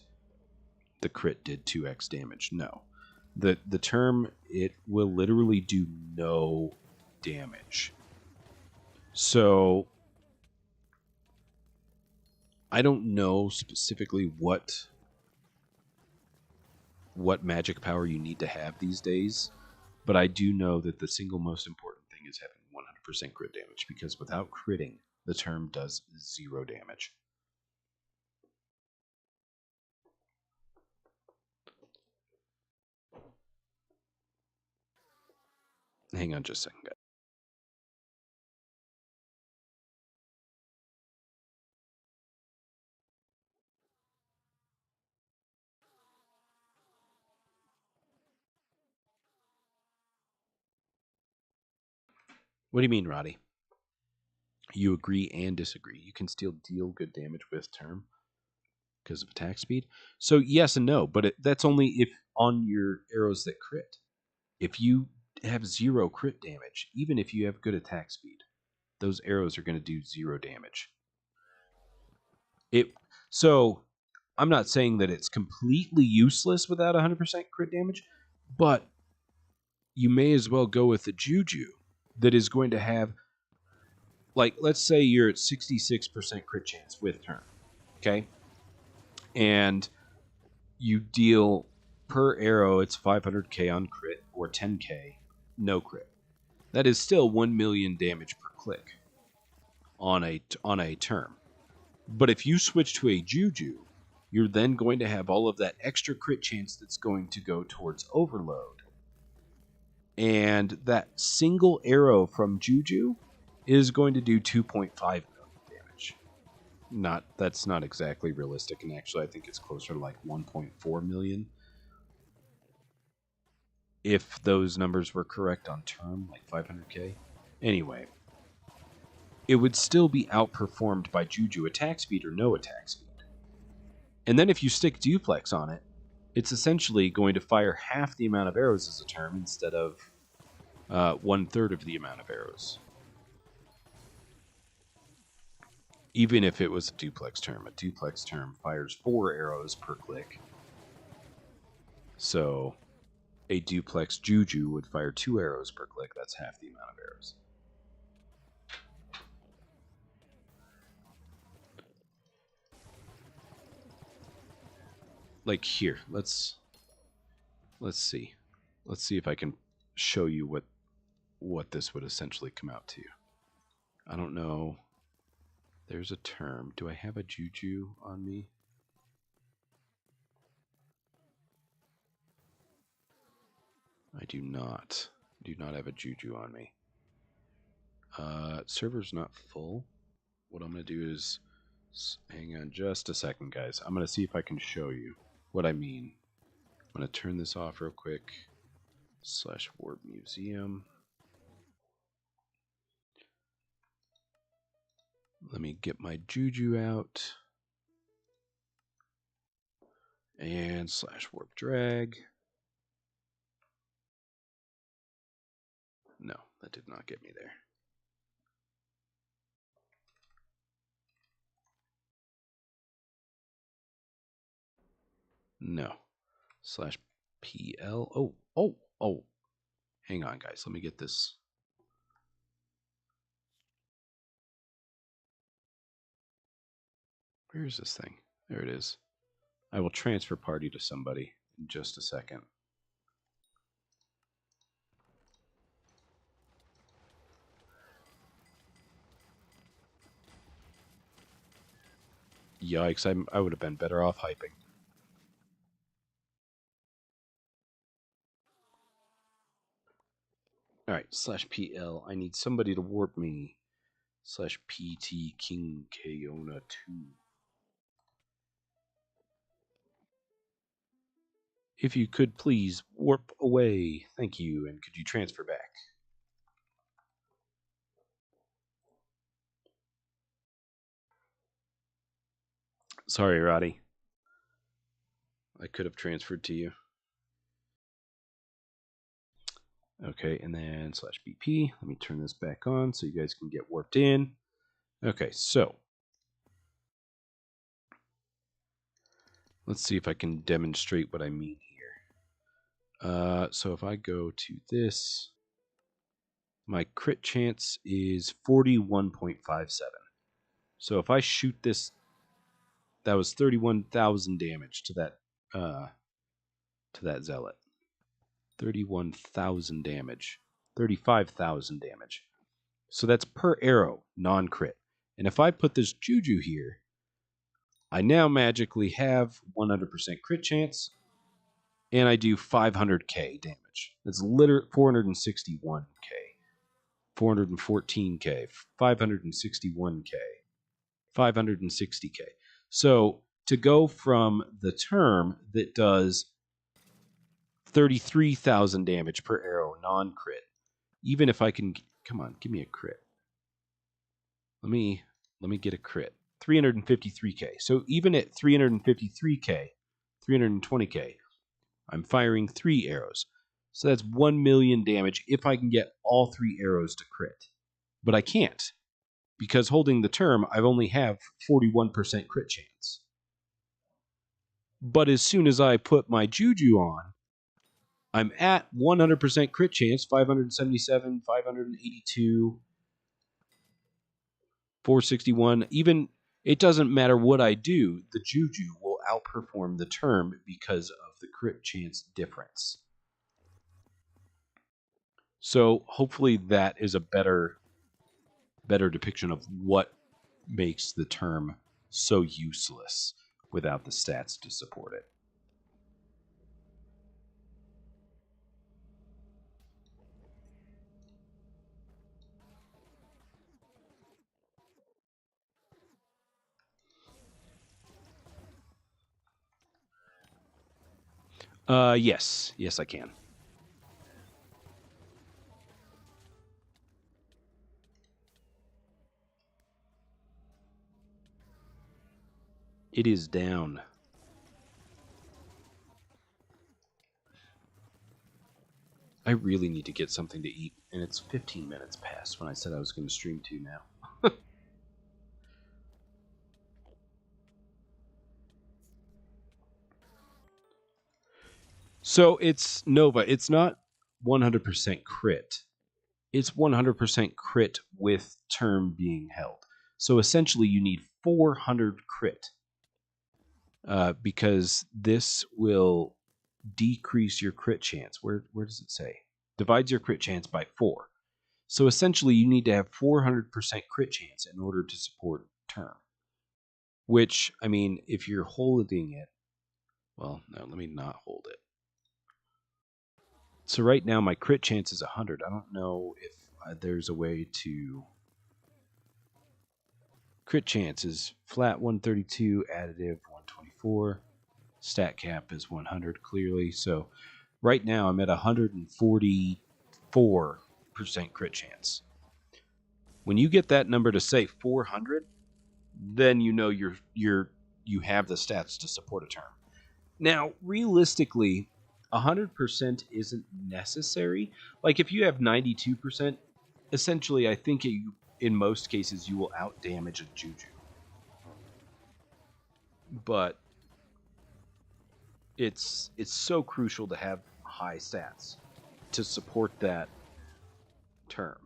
the crit did 2x damage. No. The term, it will literally do no damage. So I don't know specifically what magic power you need to have these days, but I do know that the single most important thing is having 100% crit damage, because without critting, the term does 0 damage. Hang on just a second, guys. What do you mean, Roddy? You agree and disagree. You can still deal good damage with term because of attack speed. So yes and no, but that's only if on your arrows that crit. If you have 0 crit damage, even if you have good attack speed, those arrows are going to do 0 damage. So I'm not saying that it's completely useless without 100% crit damage, but you may as well go with the Juju that is going to have, like, let's say you're at 66% crit chance with turn, okay? And you deal per arrow, it's 500k on crit or 10k no crit. That is still 1 million damage per click on a term. But if you switch to a Juju, you're then going to have all of that extra crit chance that's going to go towards overload. And that single arrow from Juju is going to do 2.5 million damage. That's not exactly realistic, and actually I think it's closer to like 1.4 million. If those numbers were correct on term, like 500k. Anyway, it would still be outperformed by Juju attack speed or no attack speed. And then if you stick duplex on it, it's essentially going to fire half the amount of arrows as a term instead of 1/3 of the amount of arrows. Even if it was a duplex term fires 4 arrows per click. So a duplex Juju would fire 2 arrows per click. That's half the amount of arrows. Like here, let's see. Let's see if I can show you what this would essentially come out to. I don't know. There's a term. Do I have a Juju on me? I do not. Do not have a Juju on me. Server's not full. What I'm going to do is, hang on just a second, guys. I'm going to see if I can show you what I mean. I'm going to turn this off real quick. /warp museum. Let me get my Juju out. And /warp drag. No, that did not get me there. No. /PL. Oh. Hang on, guys. Let me get this. Where is this thing? There it is. I will transfer party to somebody in just a second. Yikes, I would have been better off hyping. Alright, /PL. I need somebody to warp me. /PT King Kaona 2. If you could please warp away. Thank you. And could you transfer back? Sorry, Roddy. I could have transferred to you. Okay, and then /BP. Let me turn this back on so you guys can get warped in. Okay, so let's see if I can demonstrate what I mean here. So if I go to this, my crit chance is 41.57. So if I shoot this, that was 31,000 damage to that zealot. 31,000 damage. 35,000 damage. So that's per arrow, non-crit. And if I put this Juju here, I now magically have 100% crit chance, and I do 500k damage. That's literally 461k, 414k, 561k, 560k. So to go from the term that does 33,000 damage per arrow non-crit, even if I can Come on, give me a crit. Let me get a crit. 353k. So even at 353k, 320k, I'm firing 3 arrows. So that's 1 million damage if I can get all 3 arrows to crit. But I can't, because holding the term, I only have 41% crit chance. But as soon as I put my Juju on, I'm at 100% crit chance, 577, 582, 461. Even, it doesn't matter what I do, the Juju will outperform the term because of the crit chance difference. So hopefully that is a better depiction of what makes the term so useless without the stats to support it. Yes, I can. It is down. I really need to get something to eat, and it's 15 minutes past when I said I was going to stream to now. So it's Nova. It's not 100% crit. It's 100% crit with term being held. So essentially you need 400 crit. Because this will decrease your crit chance. Where does it say? Divides your crit chance by 4. So essentially, you need to have 400% crit chance in order to support term. Which, I mean, if you're holding it, well, no, let me not hold it. So right now, my crit chance is 100. I don't know if there's a way to... Crit chance is flat 132, additive 124. Stat cap is 100 clearly. So right now I'm at 144% crit chance. When you get that number to say 400, then you know you have the stats to support a term. Now, realistically, 100% isn't necessary. Like if you have 92%, essentially I think in most cases you will out damage a Juju. But it's so crucial to have high stats to support that term.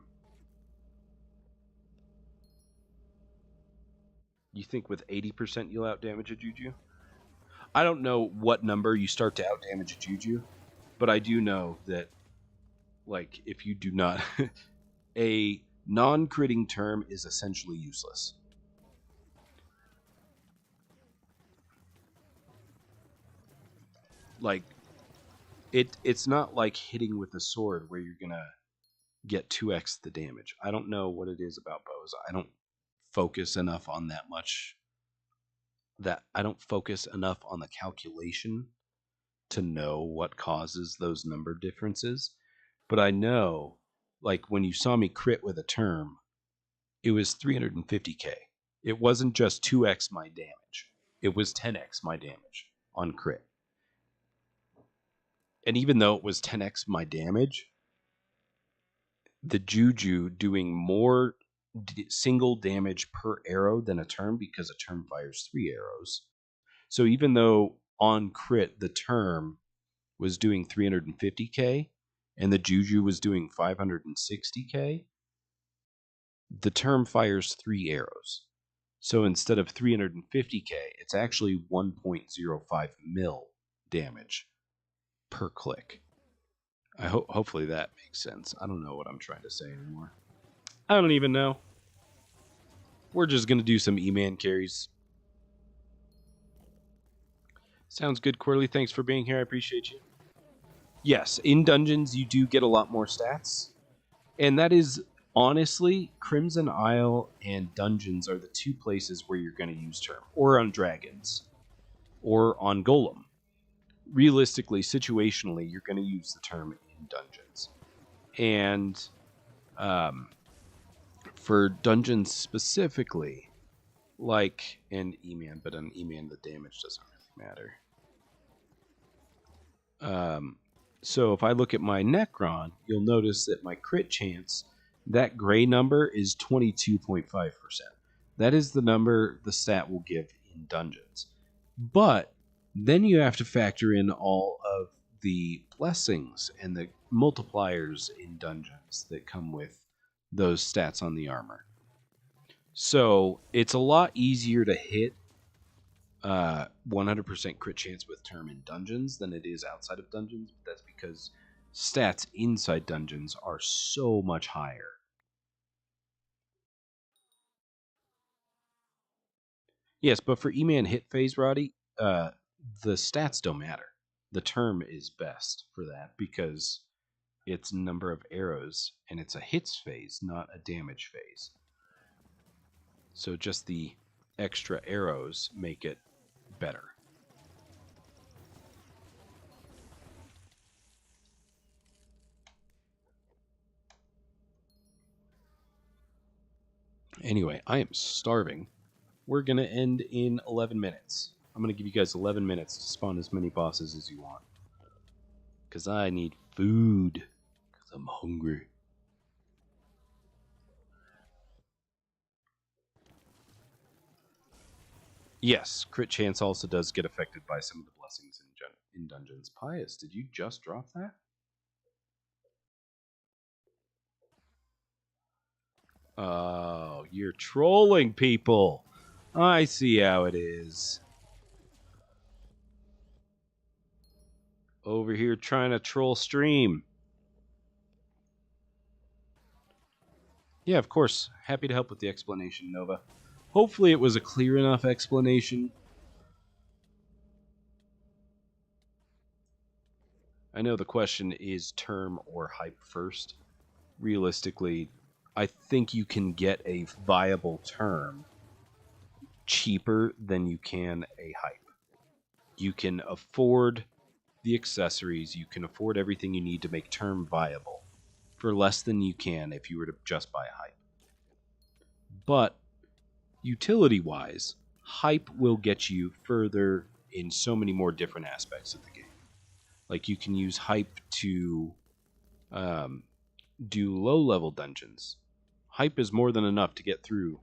You think with 80% you'll outdamage a Juju? I don't know what number you start to outdamage a Juju, but I do know that, like, if you do not... a non-critting term is essentially useless. Like, it's not like hitting with a sword where you're gonna get 2x the damage. I don't know what it is about bows. I don't focus enough on that much. That I don't focus enough on the calculation to know what causes those number differences. But I know, like, when you saw me crit with a term, it was 350k. It wasn't just 2x my damage. It was 10x my damage on crit. And even though it was 10x my damage, the Juju doing more single damage per arrow than a term, because a term fires 3 arrows. So even though on crit the term was doing 350k and the Juju was doing 560k, the term fires 3 arrows. So instead of 350k, it's actually 1.05 mil damage per click. Hopefully that makes sense. I don't know what I'm trying to say anymore. I don't even know. We're just going to do some E-Man carries. Sounds good, Corley. Thanks for being here. I appreciate you. Yes, in dungeons you do get a lot more stats. And that is, honestly, Crimson Isle and dungeons are the two places where you're going to use term. Or on dragons. Or on golem. Realistically, situationally, you're going to use the term in dungeons. And For dungeons specifically, like in Eman, but on Eman the damage doesn't really matter. So if I look at my Necron, you'll notice that my crit chance, that gray number is 22.5%. That is the number the stat will give in dungeons. But then you have to factor in all of the blessings and the multipliers in dungeons that come with those stats on the armor. So it's a lot easier to hit 100% crit chance with term in dungeons than it is outside of dungeons. But that's because stats inside dungeons are so much higher. Yes, but for E-Man hit phase, Roddy, the stats don't matter. The term is best for that because it's number of arrows and it's a hits phase, not a damage phase. So just the extra arrows make it better. Anyway, I am starving. We're going to end in 11 minutes. I'm going to give you guys 11 minutes to spawn as many bosses as you want. Because I need food. Because I'm hungry. Yes, crit chance also does get affected by some of the blessings in dungeons. Pius, did you just drop that? Oh, you're trolling people. I see how it is. Over here trying to troll stream. Yeah, of course. Happy to help with the explanation, Nova. Hopefully it was a clear enough explanation. I know the question is term or hype first. Realistically, I think you can get a viable term cheaper than you can a hype. You can afford the accessories, you can afford everything you need to make term viable for less than you can if you were to just buy a hype. But utility-wise, hype will get you further in so many more different aspects of the game. Like you can use hype to do low-level dungeons. Hype is more than enough to get through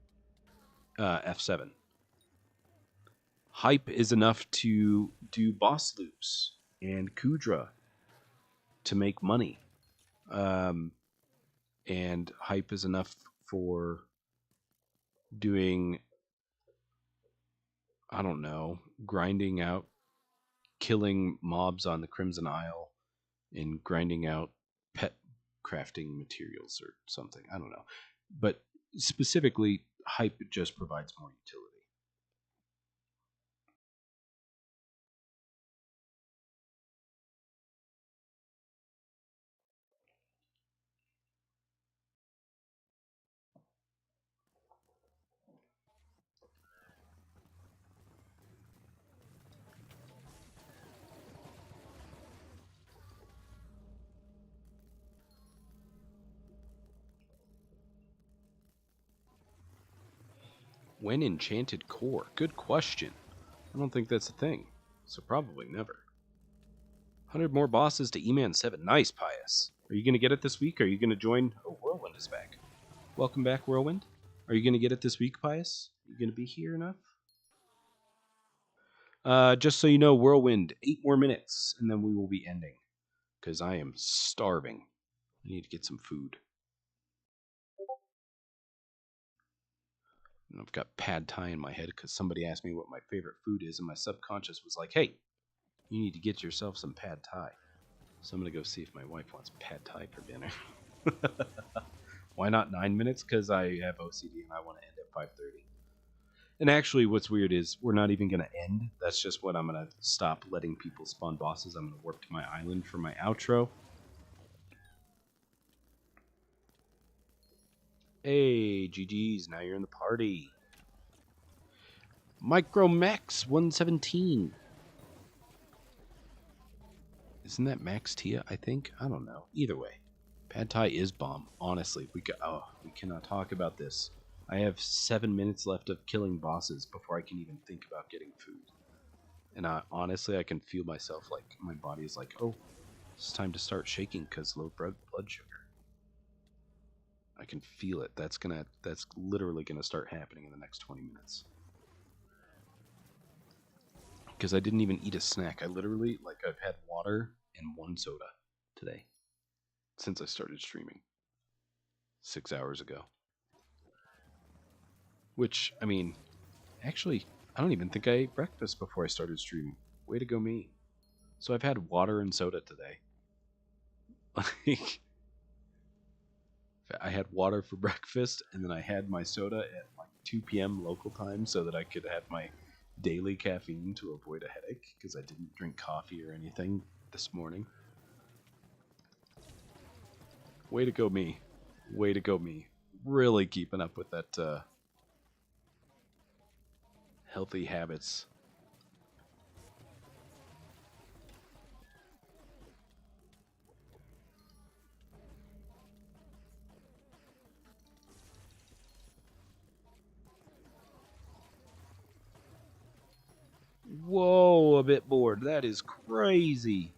F7. Hype is enough to do boss loops and Kudra to make money. And hype is enough for doing, I don't know, grinding out, killing mobs on the Crimson Isle, and grinding out pet crafting materials or something. I don't know. But specifically, hype just provides more utility. When enchanted core? Good question. I don't think that's a thing, so probably never. 100 more bosses to E-Man 7. Nice, Pius. Are you going to get it this week? Are you going to join? Oh, Whirlwind is back. Welcome back, Whirlwind. Are you going to get it this week, Pius? Are you going to be here enough? Just so you know, Whirlwind, 8 more minutes, and then we will be ending. Because I am starving. I need to get some food. And I've got pad thai in my head because somebody asked me what my favorite food is, and my subconscious was like, hey, you need to get yourself some pad thai. So I'm going to go see if my wife wants pad thai for dinner. Why not 9 minutes? Because I have OCD and I want to end at 5:30. And actually, what's weird is we're not even going to end. That's just what I'm going to stop letting people spawn bosses. I'm going to warp to my island for my outro. Hey, GG's, now you're in the party. Micromax 117. Isn't that Max Tia, I think? I don't know. Either way. Pad Thai is bomb. Honestly, we cannot talk about this. I have 7 minutes left of killing bosses before I can even think about getting food. And honestly, I can feel myself, like, my body is like, oh, it's time to start shaking because low blood sugar. I can feel it. That's literally gonna start happening in the next 20 minutes. Because I didn't even eat a snack. I literally, like, I've had water and 1 soda today since I started streaming 6 hours ago. Which, I mean, actually, I don't even think I ate breakfast before I started streaming. Way to go, me. So I've had water and soda today. Like, I had water for breakfast, and then I had my soda at like 2 p.m. local time so that I could have my daily caffeine to avoid a headache, because I didn't drink coffee or anything this morning. Way to go, me. Way to go, me. Really keeping up with that healthy habits. Whoa, a bit bored. That is crazy.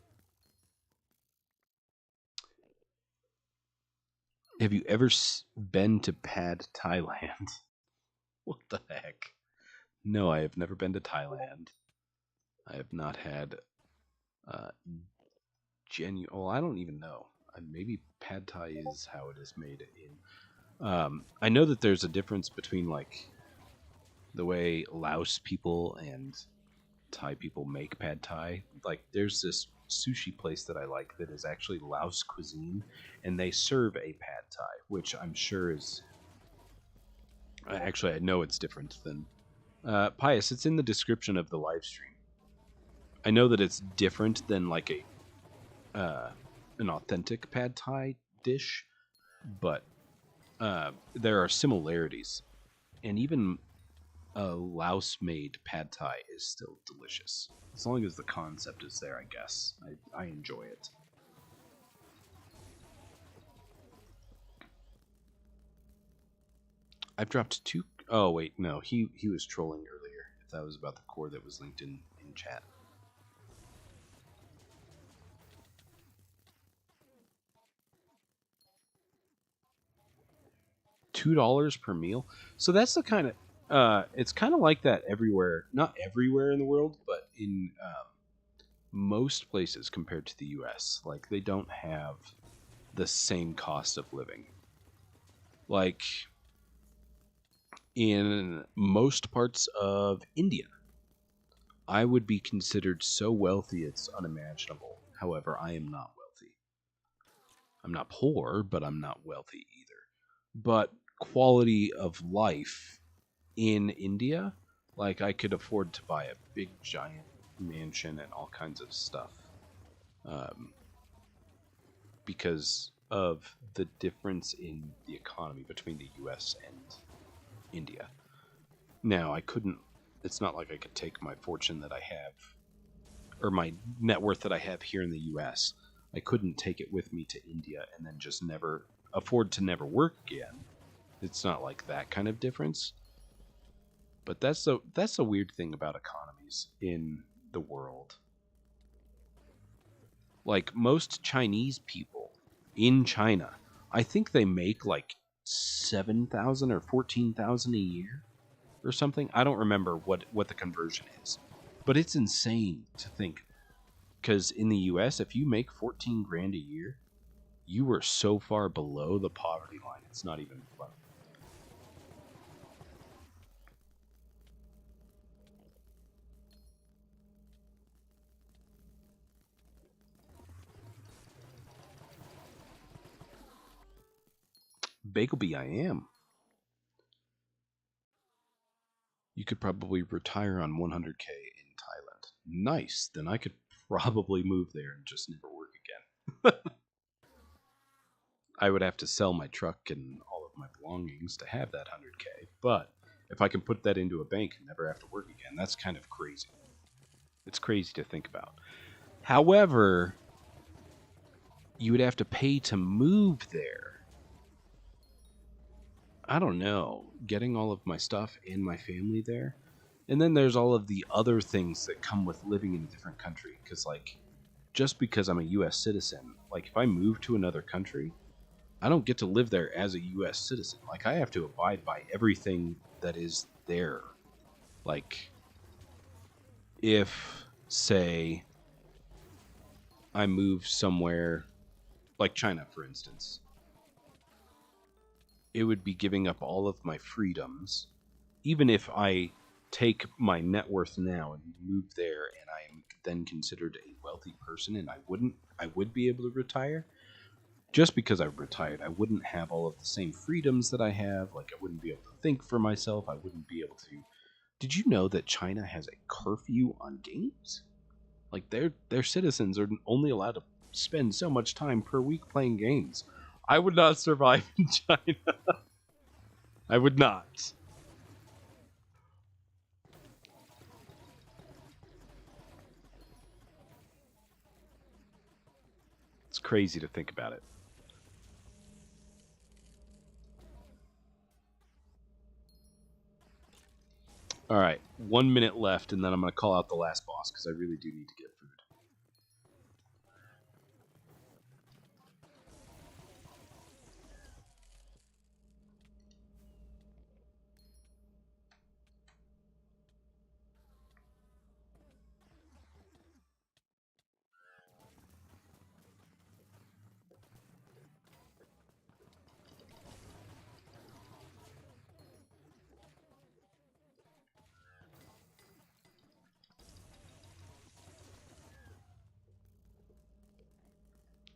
Have you ever been to Pad Thailand? What the heck? No, I have never been to Thailand. I have not had genuine. Well, I don't even know. Maybe Pad Thai is how it is made in. I know that there's a difference between like the way Laos people and Thai people make Pad Thai. Like, there's this sushi place that I like that is actually Laos cuisine, and they serve a Pad Thai, which I'm sure is. Actually, I know it's different than. Pius, it's in the description of the live stream. I know that it's different than like an authentic Pad Thai dish, but there are similarities, and even a Laos-made Pad Thai is still delicious. As long as the concept is there, I guess. I enjoy it. I've dropped 2... Oh, wait, no. He was trolling earlier. If that was about the core that was linked in chat. $2 per meal? So that's the kind of... it's kind of like that everywhere. Not everywhere in the world, but in most places compared to the US. Like, they don't have the same cost of living. Like, in most parts of India, I would be considered so wealthy it's unimaginable. However, I am not wealthy. I'm not poor, but I'm not wealthy either. But quality of life in India, like, I could afford to buy a big giant mansion and all kinds of stuff. Because of the difference in the economy between the US and India. Now, it's not like I could take my fortune that I have, or my net worth that I have here in the US. I couldn't take it with me to India and then just never afford to never work again. It's not like that kind of difference. But that's a weird thing about economies in the world. Like, most Chinese people in China, I think they make like 7,000 or 14,000 a year or something. I don't remember what the conversion is, but it's insane to think. Because in the U.S., if you make 14 grand a year, you are so far below the poverty line. It's not even funny. Bagelbee, I am. You could probably retire on 100K in Thailand. Nice. Then I could probably move there and just never work again. I would have to sell my truck and all of my belongings to have that 100K. But if I can put that into a bank and never have to work again, that's kind of crazy. It's crazy to think about. However, you would have to pay to move there. I don't know, getting all of my stuff and my family there. And then there's all of the other things that come with living in a different country. Because, like, just because I'm a U.S. citizen, like, if I move to another country, I don't get to live there as a U.S. citizen. Like, I have to abide by everything that is there. Like, if, say, I move somewhere, like China, for instance, it would be giving up all of my freedoms, even if I take my net worth now and move there and I am then considered a wealthy person and I would be able to retire. Just because I've retired, I wouldn't have all of the same freedoms that I have. Like, I wouldn't be able to think for myself. I wouldn't be able to. Did you know that China has a curfew on games? Like, their citizens are only allowed to spend so much time per week playing games. I would not survive in China. I would not. It's crazy to think about it. All right, 1 minute left, and then I'm going to call out the last boss because I really do need to get food.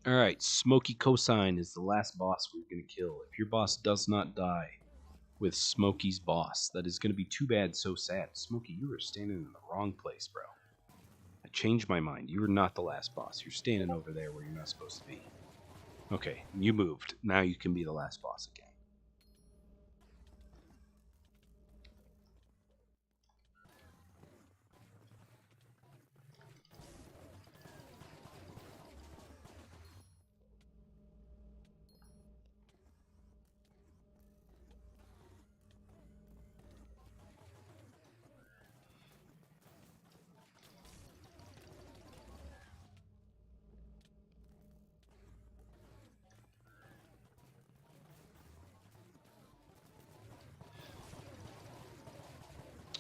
Alright, Smoky Cosine is the last boss we're going to kill. If your boss does not die with Smoky's boss, that is going to be too bad, so sad. Smoky, you are standing in the wrong place, bro. I changed my mind. You are not the last boss. You're standing over there where you're not supposed to be. Okay, you moved. Now you can be the last boss again.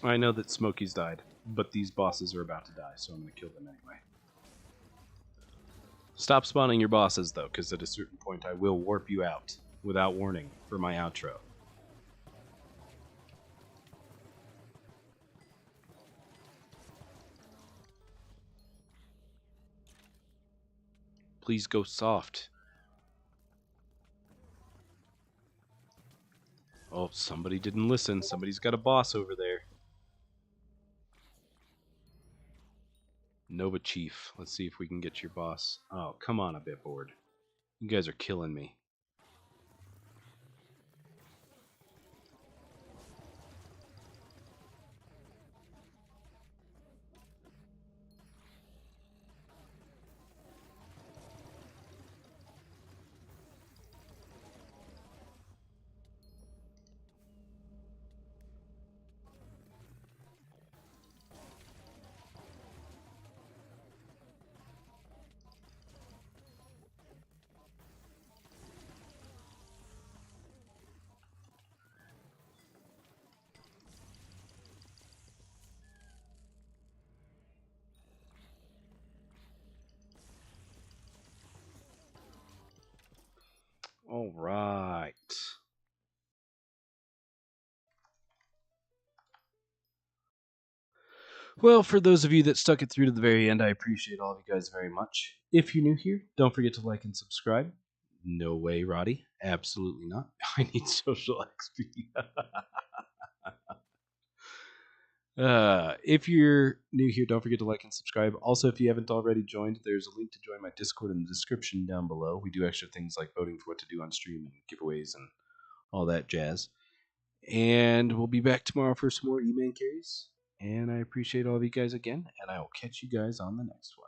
I know that Smoky's died, but these bosses are about to die, so I'm going to kill them anyway. Stop spawning your bosses, though, because at a certain point I will warp you out without warning for my outro. Please go soft. Oh, somebody didn't listen. Somebody's got a boss over there. Nova Chief. Let's see if we can get your boss. Oh, come on, a bit bored. You guys are killing me. All right. Well, for those of you that stuck it through to the very end, I appreciate all of you guys very much. If you're new here, don't forget to like and subscribe. No way, Roddy. Absolutely not. I need social XP. If you're new here, don't forget to like and subscribe. Also, if you haven't already joined, there's a link to join my Discord in the description down below. We do extra things like voting for what to do on stream and giveaways and all that jazz. And we'll be back tomorrow for some more Eman carries. And I appreciate all of you guys again, and I will catch you guys on the next one.